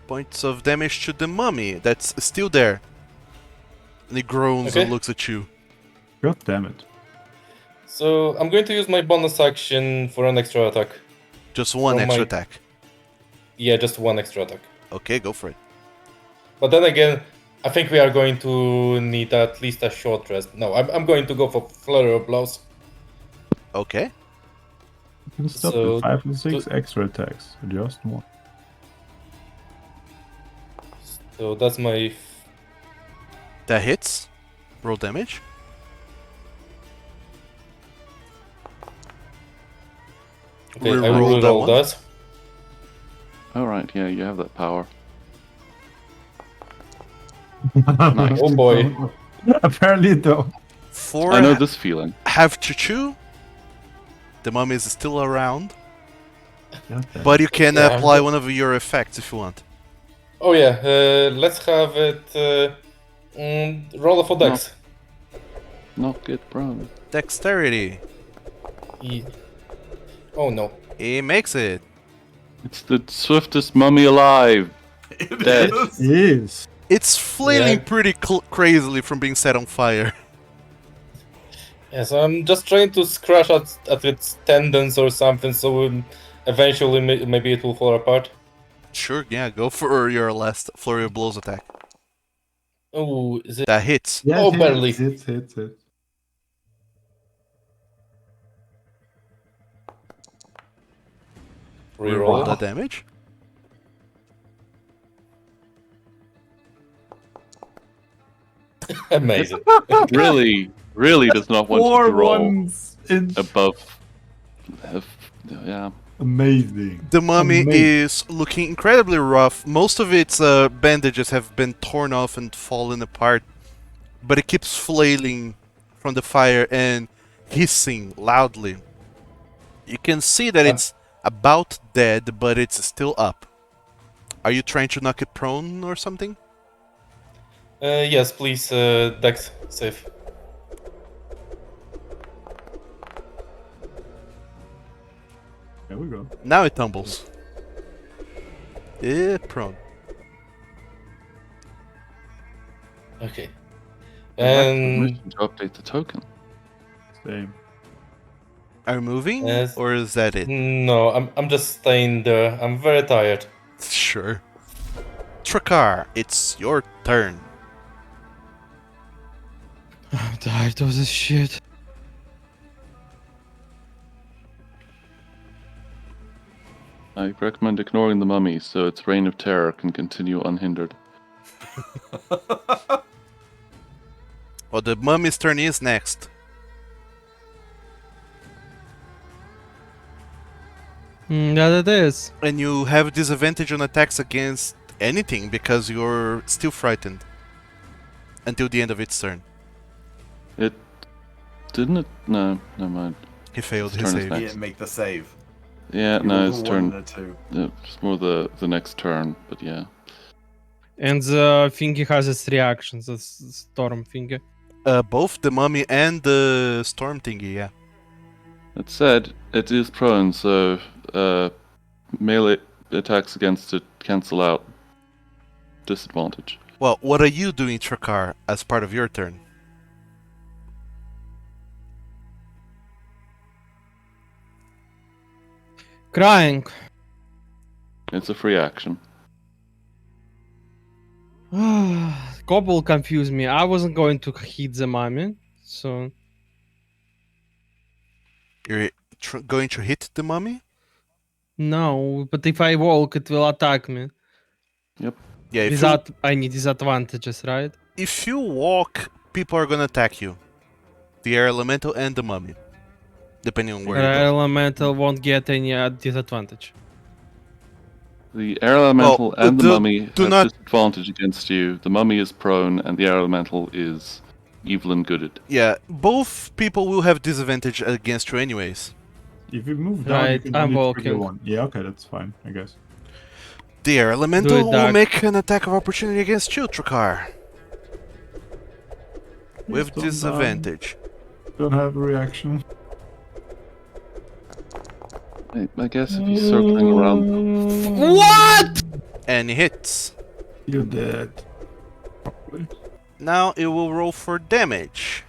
points of damage to the mummy that's still there. And he groans and Okay. looks at you. God damn it. So I'm going to use my bonus action for an extra attack. Just one From extra my- attack. Yeah, just one extra attack. Okay, go for it. But then again, I think we are going to need at least a short rest. No, I'm going to go for flurry of blows. Okay. You can stop So, with 5 and 6 extra attacks. Just one. So that's my. That hits. Roll damage. Okay, I will Reroll that reroll one. that. Alright, yeah, you have that power. Nice. Oh boy. Apparently, though. For I know this feeling. have Chuchu. The mummy is still around, God damn. but you can Yeah, apply one of your effects if you want. Oh yeah, let's have it. Roll for dex. Not get prone. Dexterity. Oh no. He makes it. It's the swiftest mummy alive. It Dead. is. It is. It's flailing Yeah. pretty crazily from being set on fire. Yeah, so I'm just trying to scratch at its tendons or something, so eventually maybe it will fall apart. Sure, yeah, go for your last flurry of blows attack. Oh, is it? That hits. Yeah, Oh, barely. Hits. Reroll. The damage. Amazing. Really, really does not want you Four to roll ones. It's above. Yeah. amazing. The mummy Amazing. is looking incredibly rough. Most of its bandages have been torn off and fallen apart, but it keeps flailing from the fire and hissing loudly. You can see that it's about dead, but it's still up. Are you trying to knock it prone or something? Yes, please, dex save. There we go. Now it tumbles. Prone. Okay. I'd like And permission to update the token. Same. Are you moving? Yes. Or is that it? no, I'm just staying there. I'm very tired. Sure. Trakar, it's your turn. I'm tired of this shit. I recommend ignoring the mummy so its reign of terror can continue unhindered. Well, the mummy's turn is next. That it is. And you have disadvantage on attacks against anything because you're still frightened. Until the end of its turn. It didn't it? No, never mind. He failed His his turn is save. He next. didn't make the save. Yeah, He no, rolled it's a 1 turn. and a 2. It's more the next turn, but yeah. And the thingy has its reactions, the storm thingy. Both the mummy and the storm thingy, yeah. That said, it is prone, so melee attacks against it cancel out disadvantage. Well, what are you doing, Trakar, as part of your turn? Crying. It's a free action. Gobble confused me. I wasn't going to hit the mummy, so You're going to hit the mummy? no. But if I walk, it will attack me Yeah, without any disadvantages, right? if you walk, people are gonna attack you. The air elemental and the mummy. Depending on where you go. Elemental won't get any disadvantage. The air elemental and the mummy do have not- disadvantage against you. The mummy is prone, and the air elemental is evil and gooded. Yeah, both people will have disadvantage against you anyways. If you move down, you Right, can I'm only trigger walking. one. Yeah, okay, that's fine, I guess. The air elemental will Dark. make an attack of opportunity against you, Trakar. With Don't disadvantage. Don't have a reaction. I guess if he's circling around, What? And it hits. You're dead. Probably. Now it will roll for damage.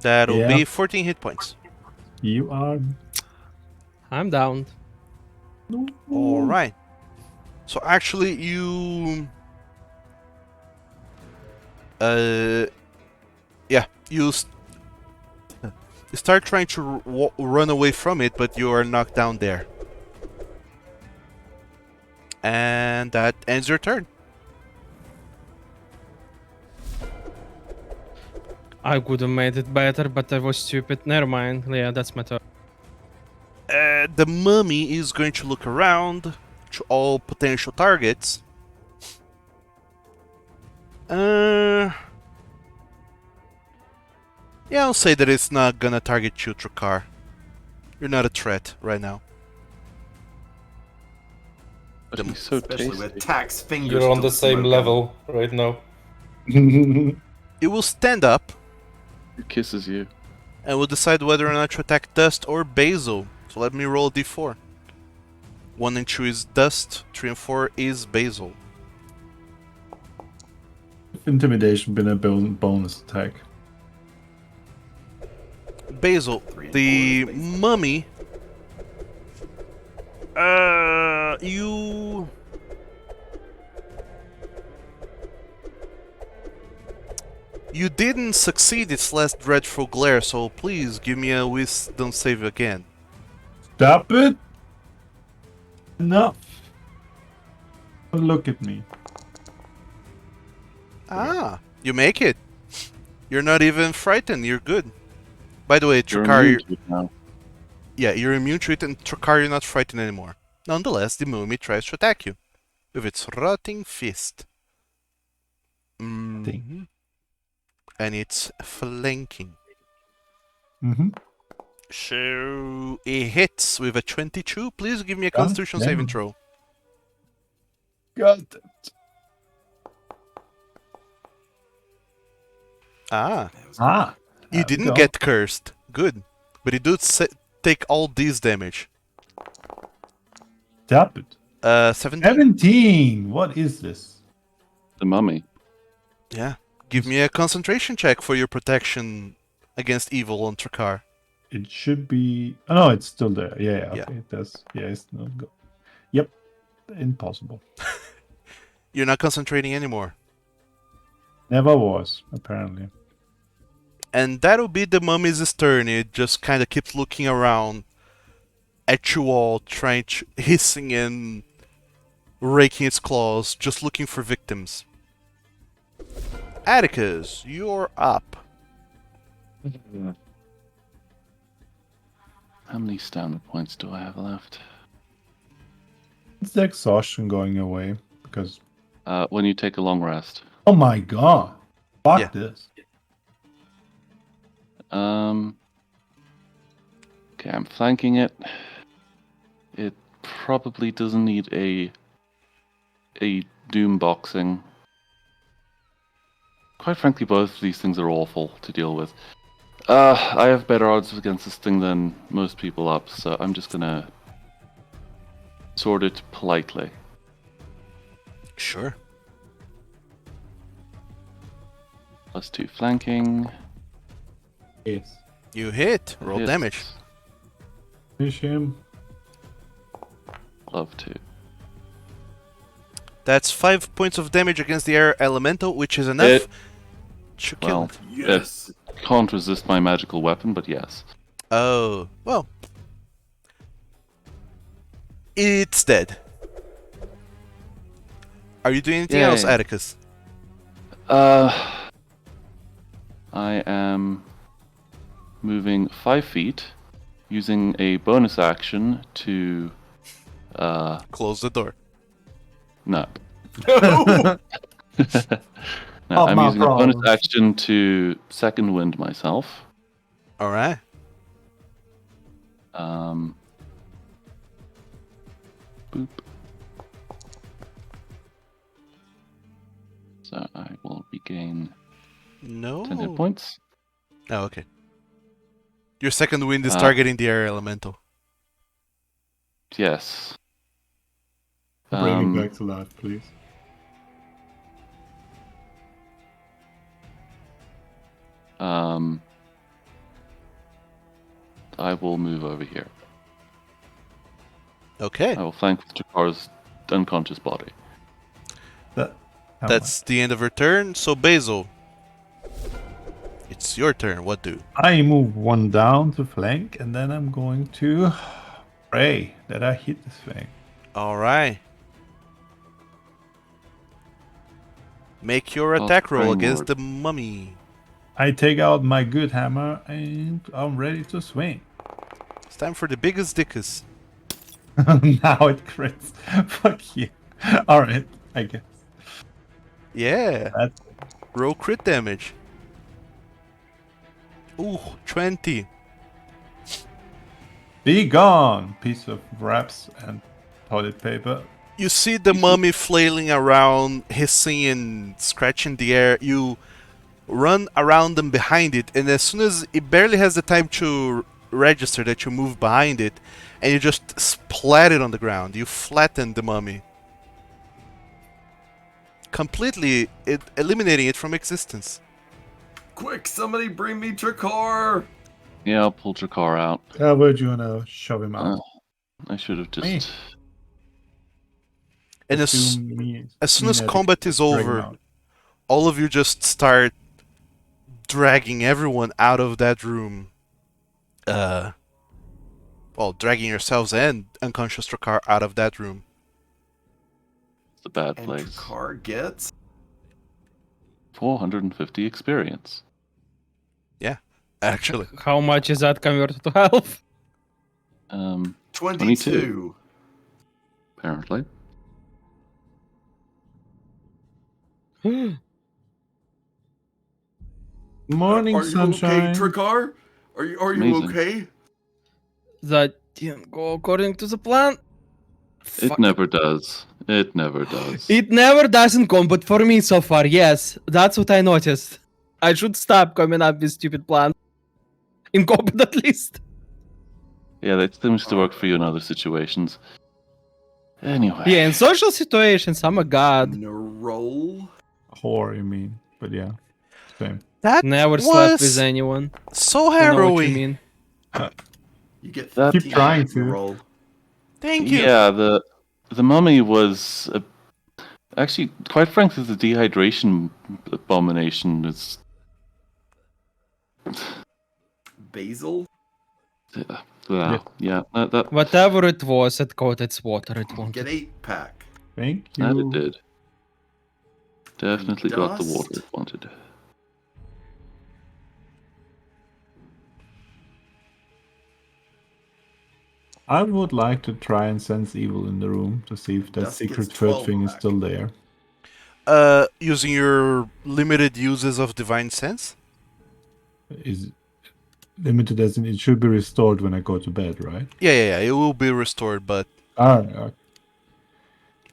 That'll Yeah. be 14 hit points. You are. I'm down. All right. So actually, you, yeah, you start trying to run away from it, but you are knocked down there, and that ends your turn. I could have made it better, but I was stupid. Never mind. Yeah, that's my turn. The mummy is going to look around to all potential targets. Yeah, I'll say that it's not gonna target you, Trakar. You're not a threat right now. But he's so Especially tasty. with Tack's fingers. You're on the still same smoking. level right now. It will stand up It kisses you. and will decide whether or not to attack Dust or Basil. So let me roll a d4. 1 and 2 is Dust, 3 and 4 is Basil. Intimidation been a bonus attack. Basil, 3 and 4 the is Basil. mummy. You. You didn't succeed its last dreadful glare, so please give me a wisdom save again. Stop it! Enough! Don't look at me. Ah, you make it. You're not even frightened, you're good. By the way, You're Trakar, immune to it now. yeah, you're immune to it, and Trakar, you're not frightened anymore. Nonetheless, the mummy tries to attack you with its rotting fist. Mhm. And it's flanking. Mm-hmm. So it hits with a 22. Please give me a God Constitution saving damn. throw. Got it. Ah, That was Ah! you there we didn't go. get cursed. Good, but you do take all this damage. Stop it. 17. 17! What is this? The mummy. Yeah. Give me a concentration check for your protection against evil on Trakar. It should be. Oh no, it's still there. Yeah, Yeah. okay, it does. Yeah, it's not go. Yep. Impossible. You're not concentrating anymore. Never was, apparently. And that'll be the mummy's turn. It just kind of keeps looking around at you all, trying to, hissing and raking its claws, just looking for victims. Atticus, you're up. How many stamina points do I have left? It's the exhaustion going away because. When you take a long rest. Oh my god! Fuck Yeah. this. Okay, I'm flanking it. It probably doesn't need a doom boxing. Quite frankly, both of these things are awful to deal with. I have better odds against this thing than most people up, so I'm just gonna sort it politely. Sure. +2 flanking. Yes. You hit. Roll Hits. damage. Finish him. Love to. That's 5 points of damage against the air elemental, which is enough It- to kill well, it. Yes. Can't resist my magical weapon, but yes. Oh, well. It's dead. Are you doing anything else, Yay. Atticus? I am moving 5 feet, using a bonus action to Close the door. no. No! No, Not I'm my using a bonus problem. action to second wind myself. Alright. Boop. So I will regain No. 10 hit points. Oh, okay. Your second wind is Uh, targeting the air elemental. Yes. Bring it back to life, please. I will move over here. Okay, I will flank with Jakar's unconscious body. that's the end of her turn. So Basil, it's your turn. What do? I move one down to flank, and then I'm going to pray that I hit this thing. All right. Make your I'll attack roll praying against word. the mummy. I take out my good hammer, and I'm ready to swing. It's time for the biggest dickus. Now it crits. Fuck you. All right, I guess. Yeah. That's Roll crit damage. Ooh, 20. be gone, piece of wraps and toilet paper. You see the mummy flailing around, hissing and scratching the air. You run around them behind it, and as soon as it barely has the time to register that you move behind it, and you just splat it on the ground. You flatten the mummy. Completely eliminating it from existence. Quick, somebody bring me Trakar! Yeah, I'll pull Jakar out. Where do you want to shove him out? I should have Me. just. And Just as do me- soon me as magic, combat is drag him over, out. all of you just start dragging everyone out of that room. Well, dragging yourselves and unconscious Trakar out of that room. It's a bad And place. Trakar gets 450 experience. Actually, How much is that converted to health? 22. Apparently. Morning, Are you sunshine. okay, Trakar? Are you Amazing. okay? That didn't go according to the plan. It Fuck. never does. It never does. It never does in combat for me so far. Yes, that's what I noticed. I should stop coming up with stupid plans. In combat, at least. Yeah, that seems to work for you in other situations. Anyway. Yeah, in social situations, I'm a god. Roll. Whore, you mean? But yeah, same. that Never slept with was anyone. so I know what you harrowing. mean. You get That- 15 Keep trying on the to. roll. Thank you. Yeah, the mummy was actually, quite frankly, the dehydration abomination is. Basil. Yeah, that Whatever it was, it caught its water. It You won't. get 8-pack. Thank that you. it did. Definitely got the Dust. water it wanted. I would like to try and sense evil in the room to see if that Dust secret gets third 12 thing is back. still there. Using your limited uses of divine sense. Is limited as in it should be restored when I go to bed, right? Yeah. It will be restored, but Alright.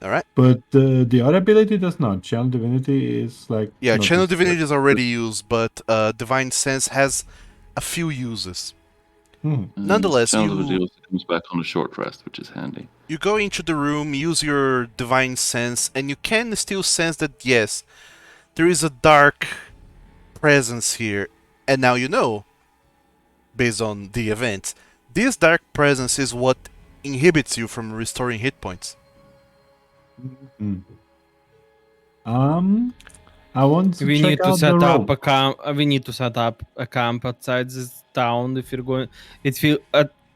all right. But the other ability does not. Channel Divinity is like. Yeah, not channel just- divinity is already used, but divine sense has a few uses. Nonetheless, Channel you- Divinity also comes back on a short rest, which is handy. You go into the room, use your divine sense, and you can still sense that yes, there is a dark presence here. And now you know, based on the events, this dark presence is what inhibits you from restoring hit points. I want to We check need to out set the up rope. a camp. We need to set up a camp outside this town. If you're going, it feel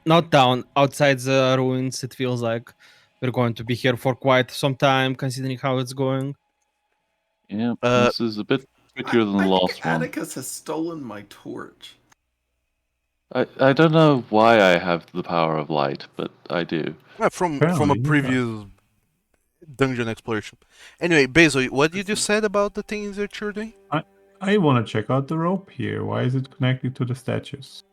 not town outside the ruins. It feels like we're going to be here for quite some time, considering how it's going. Yeah, Uh, this is a bit trickier than the I last think one. Atticus has stolen my torch. I don't know why I have the power of light, but I do. From a Apparently, you previous dungeon exploration. Anyway, Basil, what did you said about the things that you're doing? I want to check out the rope here. Why is it connected to the statues?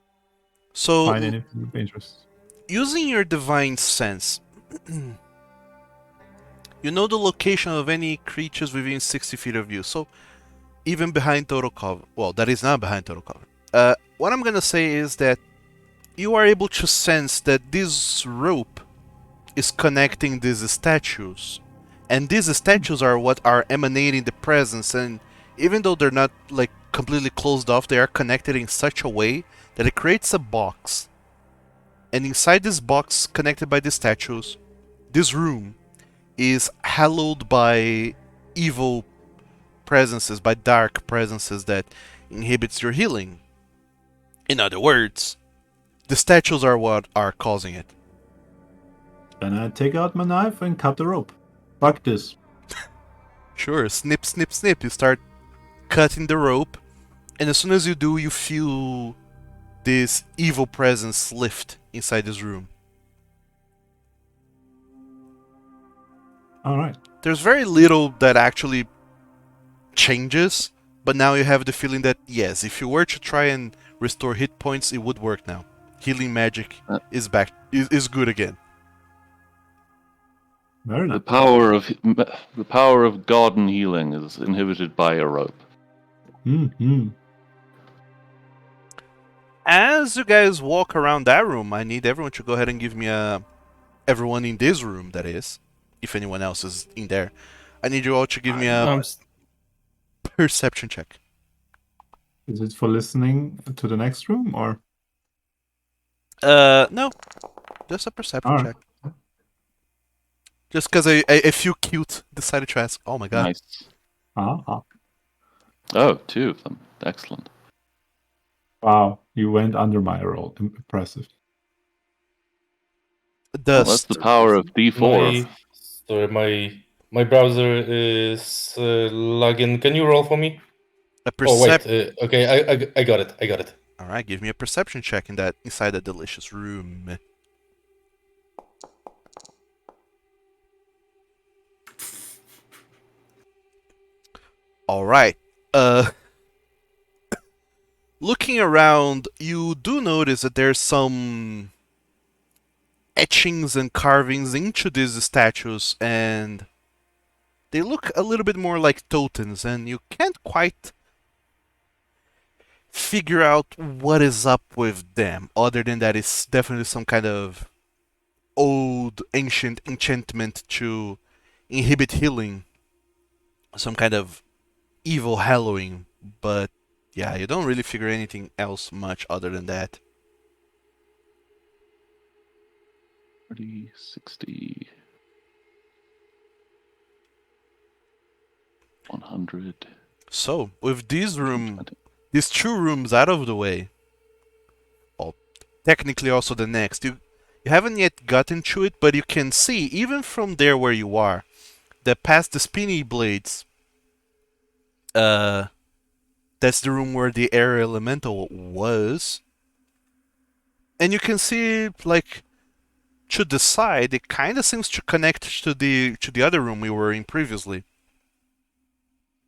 So, Find anything of interest. using your divine sense, you know the location of any creatures within 60 feet of you. So, even behind total cover. Well, that is not behind total cover. What I'm gonna say is that you are able to sense that this rope is connecting these statues, and these statues are what are emanating the presence. And even though they're not like completely closed off, they are connected in such a way that it creates a box And inside this box, connected by the statues, this room is hallowed by evil presences, by dark presences that inhibits your healing. In other words, the statues are what are causing it. Then I take out my knife and cut the rope. Fuck this. Sure, snip, snip, snip. You start cutting the rope, and as soon as you do, you feel this evil presence lift inside this room. All right. There's very little that actually changes, but now you have the feeling that yes, if you were to try and restore hit points, it would work now. Healing magic Uh. is back, is good again. Very nice. The power of God and healing is inhibited by a rope. Mm-hmm. As you guys walk around that room, I need everyone to go ahead and give me everyone in this room, that is, if anyone else is in there. I need you all to give me a I'm perception check. Is it for listening to the next room or? No, just a perception All right. check. Just because I feel cute, decided to ask. Oh my god. Nice. Ah. Oh, 2 of them. Excellent. Wow, you went under my roll. Impressive. Well, that's Dust. the power of D4. My browser is lagging. Can you roll for me? A Oh wait. percep. Okay, I got it. I got it. All right, give me a perception check inside that delicious room. All right. Looking around, you do notice that there's some etchings and carvings into these statues, and they look a little bit more like totems, and you can't quite figure out what is up with them, other than that it's definitely some kind of old ancient enchantment to inhibit healing, some kind of evil hallowing, but yeah, you don't really figure anything else much other than that. 30, 60, 100. So, with these 220. these 2 rooms out of the way, well, technically also the next, you haven't yet gotten to it, but you can see, even from there where you are, that past the spinny blades, that's the room where the air elemental was. And you can see, like, to the side, it kind of seems to connect to the other room we were in previously.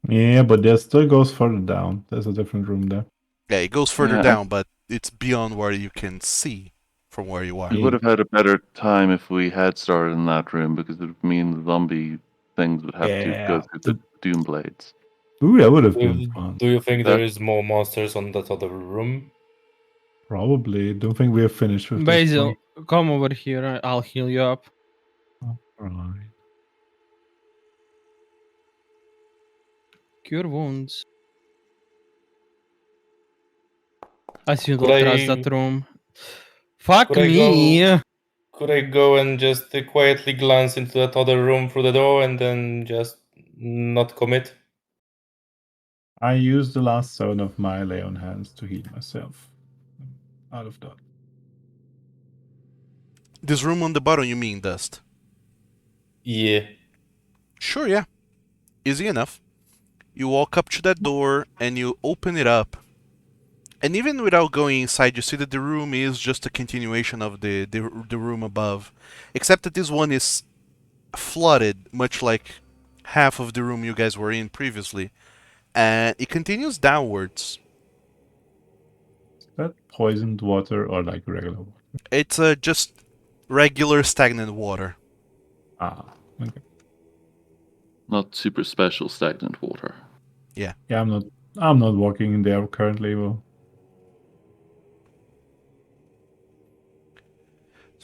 Yeah, but there still goes further down. There's a different room there. Yeah, it goes further Yeah, down, but it's beyond where you can see from where you are. We would have had a better time if we had started in that room because it would mean the zombie things would have to go Yeah. through the doom blades. Ooh, that would have Do been you, fun. do you think That- there is more monsters on that other room? Probably. Don't think we have finished with Basil, this come over here. I'll heal you up. one. Alright. Cure wounds. I see you Could don't I- trust that room. Fuck could I me. Could I go and just quietly glance into that other room through the door and then just not commit? I used the last 7 of my lay on hands to heal myself. Out of that. This room on the bottom, you mean, Dust? Yeah. Sure, yeah. Easy enough. You walk up to that door and you open it up. And even without going inside, you see that the room is just a continuation of the room above. Except that this one is flooded, much like half of the room you guys were in previously. And it continues downwards. Is that poisoned water or like regular water? It's just regular stagnant water. Ah, okay. Not super special stagnant water. Yeah, I'm not walking in there currently. Well,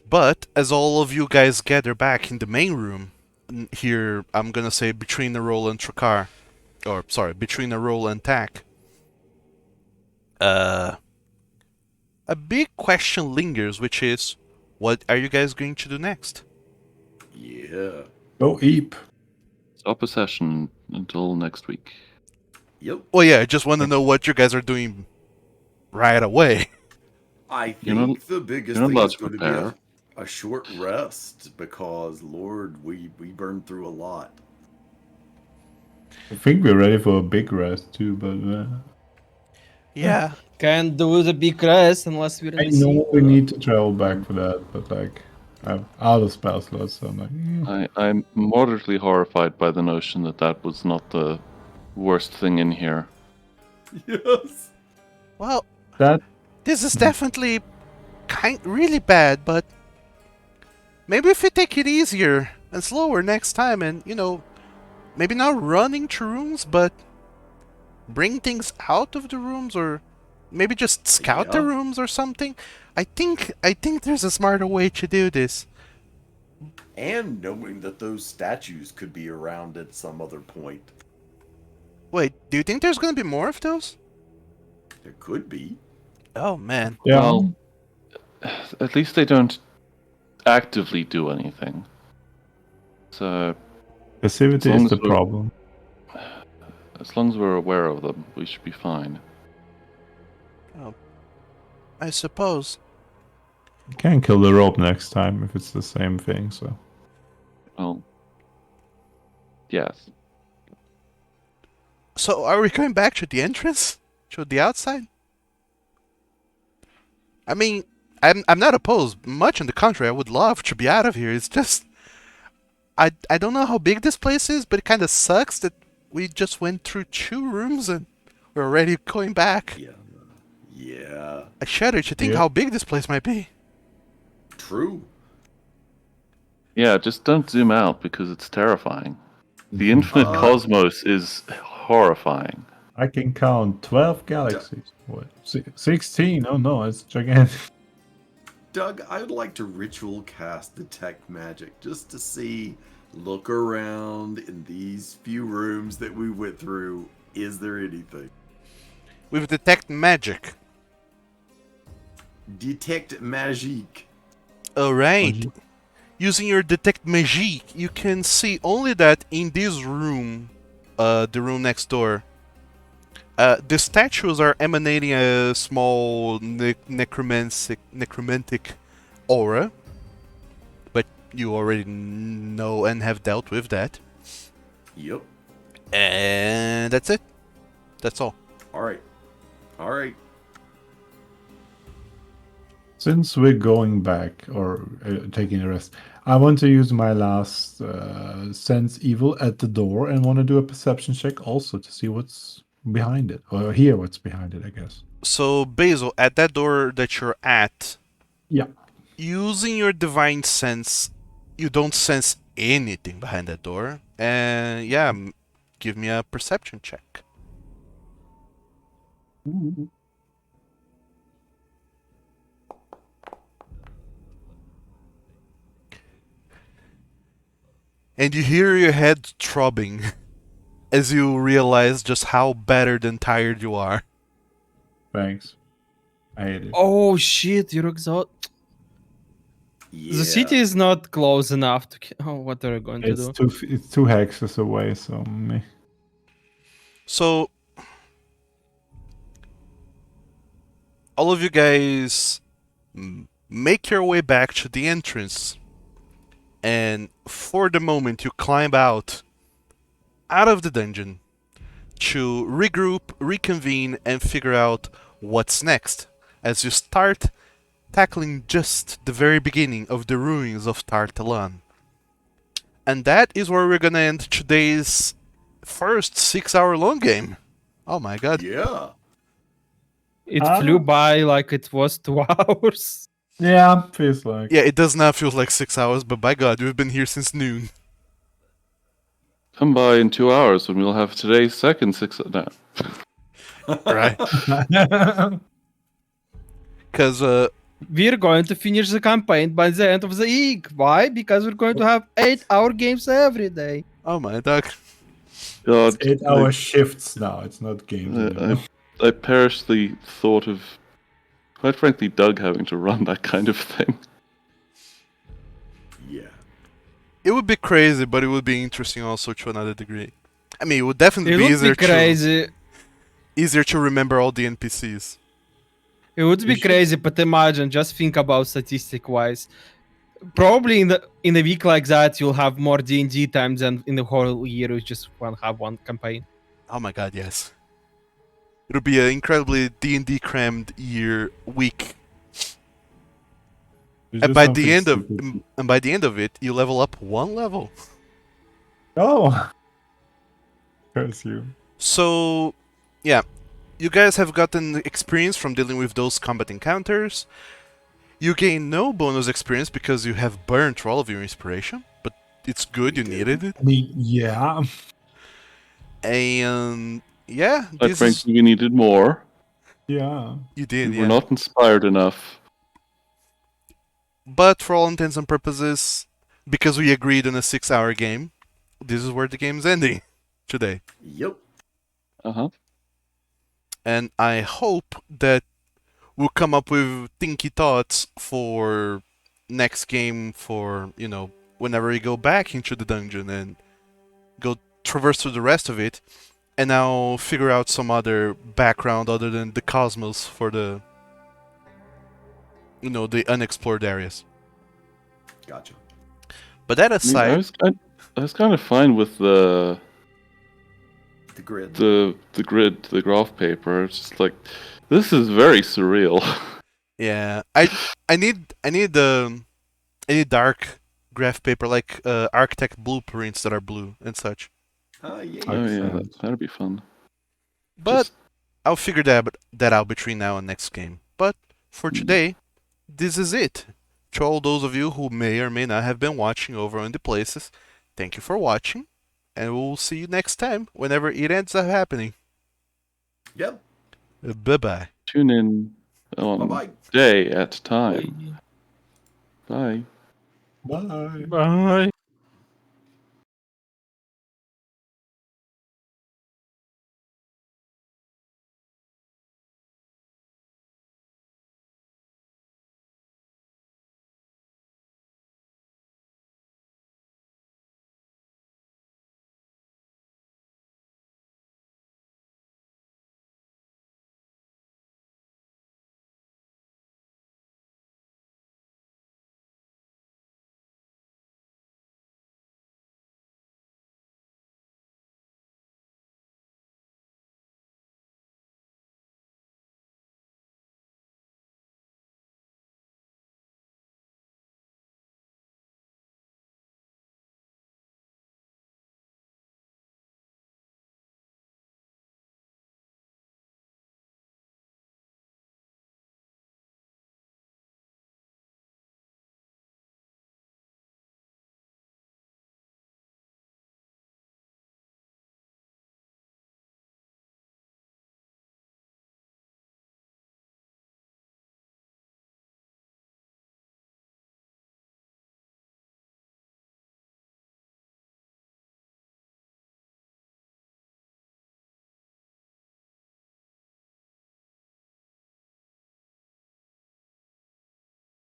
But as all of you guys gather back in the main room, here I'm gonna say between the roll and Trakar, or sorry, between the roll and Tack, a big question lingers, which is, what are you guys going to do next? Yeah. Go Eep. Stop a session until next week. Yep. Well, yeah, I just want to know what you guys are doing right away. I You're not- think the biggest you're not thing allowed is to going to be prepare. a short rest because, Lord, we burned through a lot. I think we're ready for a big rest too, but Yeah. Can't do the big rest unless we're in I the know sea. we need to travel back for that. But like, I'm out of spell slots, so I'm like, I'm moderately horrified by the notion that that was not the worst thing in here. Yes. Well, that. this is definitely really bad, but maybe if we take it easier and slower next time, and maybe not running to rooms, but bring things out of the rooms, or maybe just scout the Yeah. rooms or something. I think there's a smarter way to do this. And knowing that those statues could be around at some other point. Wait, do you think there's gonna be more of those? There could be. Oh man. Yeah, Well, at least they don't actively do anything. So passivity as long is the as we're- problem. as long as we're aware of them, we should be fine. I suppose. You can kill the rope next time if it's the same thing. So Well, yes. So are we going back to the entrance? To the outside? I mean, I'm not opposed. Much on the contrary, I would love to be out of here. It's just I don't know how big this place is, but it kind of sucks that we just went through 2 rooms and we're already going back. Yeah. Yeah. I shudder to think Yeah. how big this place might be. True. Yeah, just don't zoom out because it's terrifying. The infinite cosmos is horrifying. I can count 12 galaxies. What? 16? Oh no, it's gigantic. Doug, I would like to ritual cast detect magic just to see, look around in these few rooms that we went through. Is there anything? With detect magic. Detect magique. Alright. Magic. Using your detect magique, you can see only that in this room, the room next door, the statues are emanating a small necromantic aura, but you already know and have dealt with that. Yep. And that's it. That's all. Alright. Alright. Since we're going back or taking a rest, I want to use my last sense evil at the door and want to do a perception check also to see what's behind it or hear what's behind it, I guess. So, Basil, at that door that you're at, Yeah. using your divine sense, you don't sense anything behind that door. And yeah, give me a perception check. And you hear your head throbbing as you realize just how battered and tired you are. Thanks. I hate it. Oh shit, you're exhausted. Yeah. The city is not close enough to. Oh, what are you going to It's do? it's 2 hexes away, so meh. So, all of you guys make your way back to the entrance. And for the moment, you climb out of the dungeon to regroup, reconvene, and figure out what's next as you start tackling just the very beginning of the ruins of Tartalan. And that is where we're gonna end today's first 6-hour long game. Oh my god. Yeah. It flew by like it was 2 hours. Yeah, feels like. Yeah, it does not feel like 6 hours, but by god, we've been here since noon. Come by in 2 hours when we'll have today's second 6. No. Right? Because, We're going to finish the campaign by the end of the week. Why? Because we're going to have 8-hour games every day. oh my dog. God, 8-hour shifts now. It's not games anymore. I perish the thought of, quite frankly, Doug having to run that kind of thing. It would be crazy, but it would be interesting also to another degree. I mean, it would definitely It be would be crazy. easier to remember all the NPCs. It would be should- crazy, but imagine, just think about statistic wise. Probably in a week like that, you'll have more D&D times than in the whole year. You just won't have one campaign. Oh my god, yes. It'll be an incredibly D&D crammed week. it's And just by something the end of stupid. and by the end of it, you level up 1 level. Oh, curse you. So, yeah, you guys have gotten experience from dealing with those combat encounters. You gain no bonus experience because you have burned through all of your inspiration, but it's good, you needed it. I mean, yeah. And yeah, But this is frankly, we needed more. Yeah. you did, We yeah. were not inspired enough. But for all intents and purposes, because we agreed on a 6-hour game, this is where the game's ending today. Yep. Uh-huh. And I hope that we'll come up with thinky thoughts for next game for, whenever we go back into the dungeon and go traverse through the rest of it, and now figure out some other background other than the cosmos for the the unexplored areas. Gotcha. But that I mean, aside, I was kind of fine with the The grid. grid, the graph paper. It's just like, this is very surreal. yeah, I need dark graph paper like architect blueprints that are blue and such. Yeah. Oh yeah, that'd be fun. But Just- I'll figure that out between now and next game. But for today, this is it. To all those of you who may or may not have been watching over on the places, thank you for watching, and we'll see you next time whenever it ends up happening. Yep. Bye bye. tune in on Bye-bye. day at a time. Bye. Bye. Bye.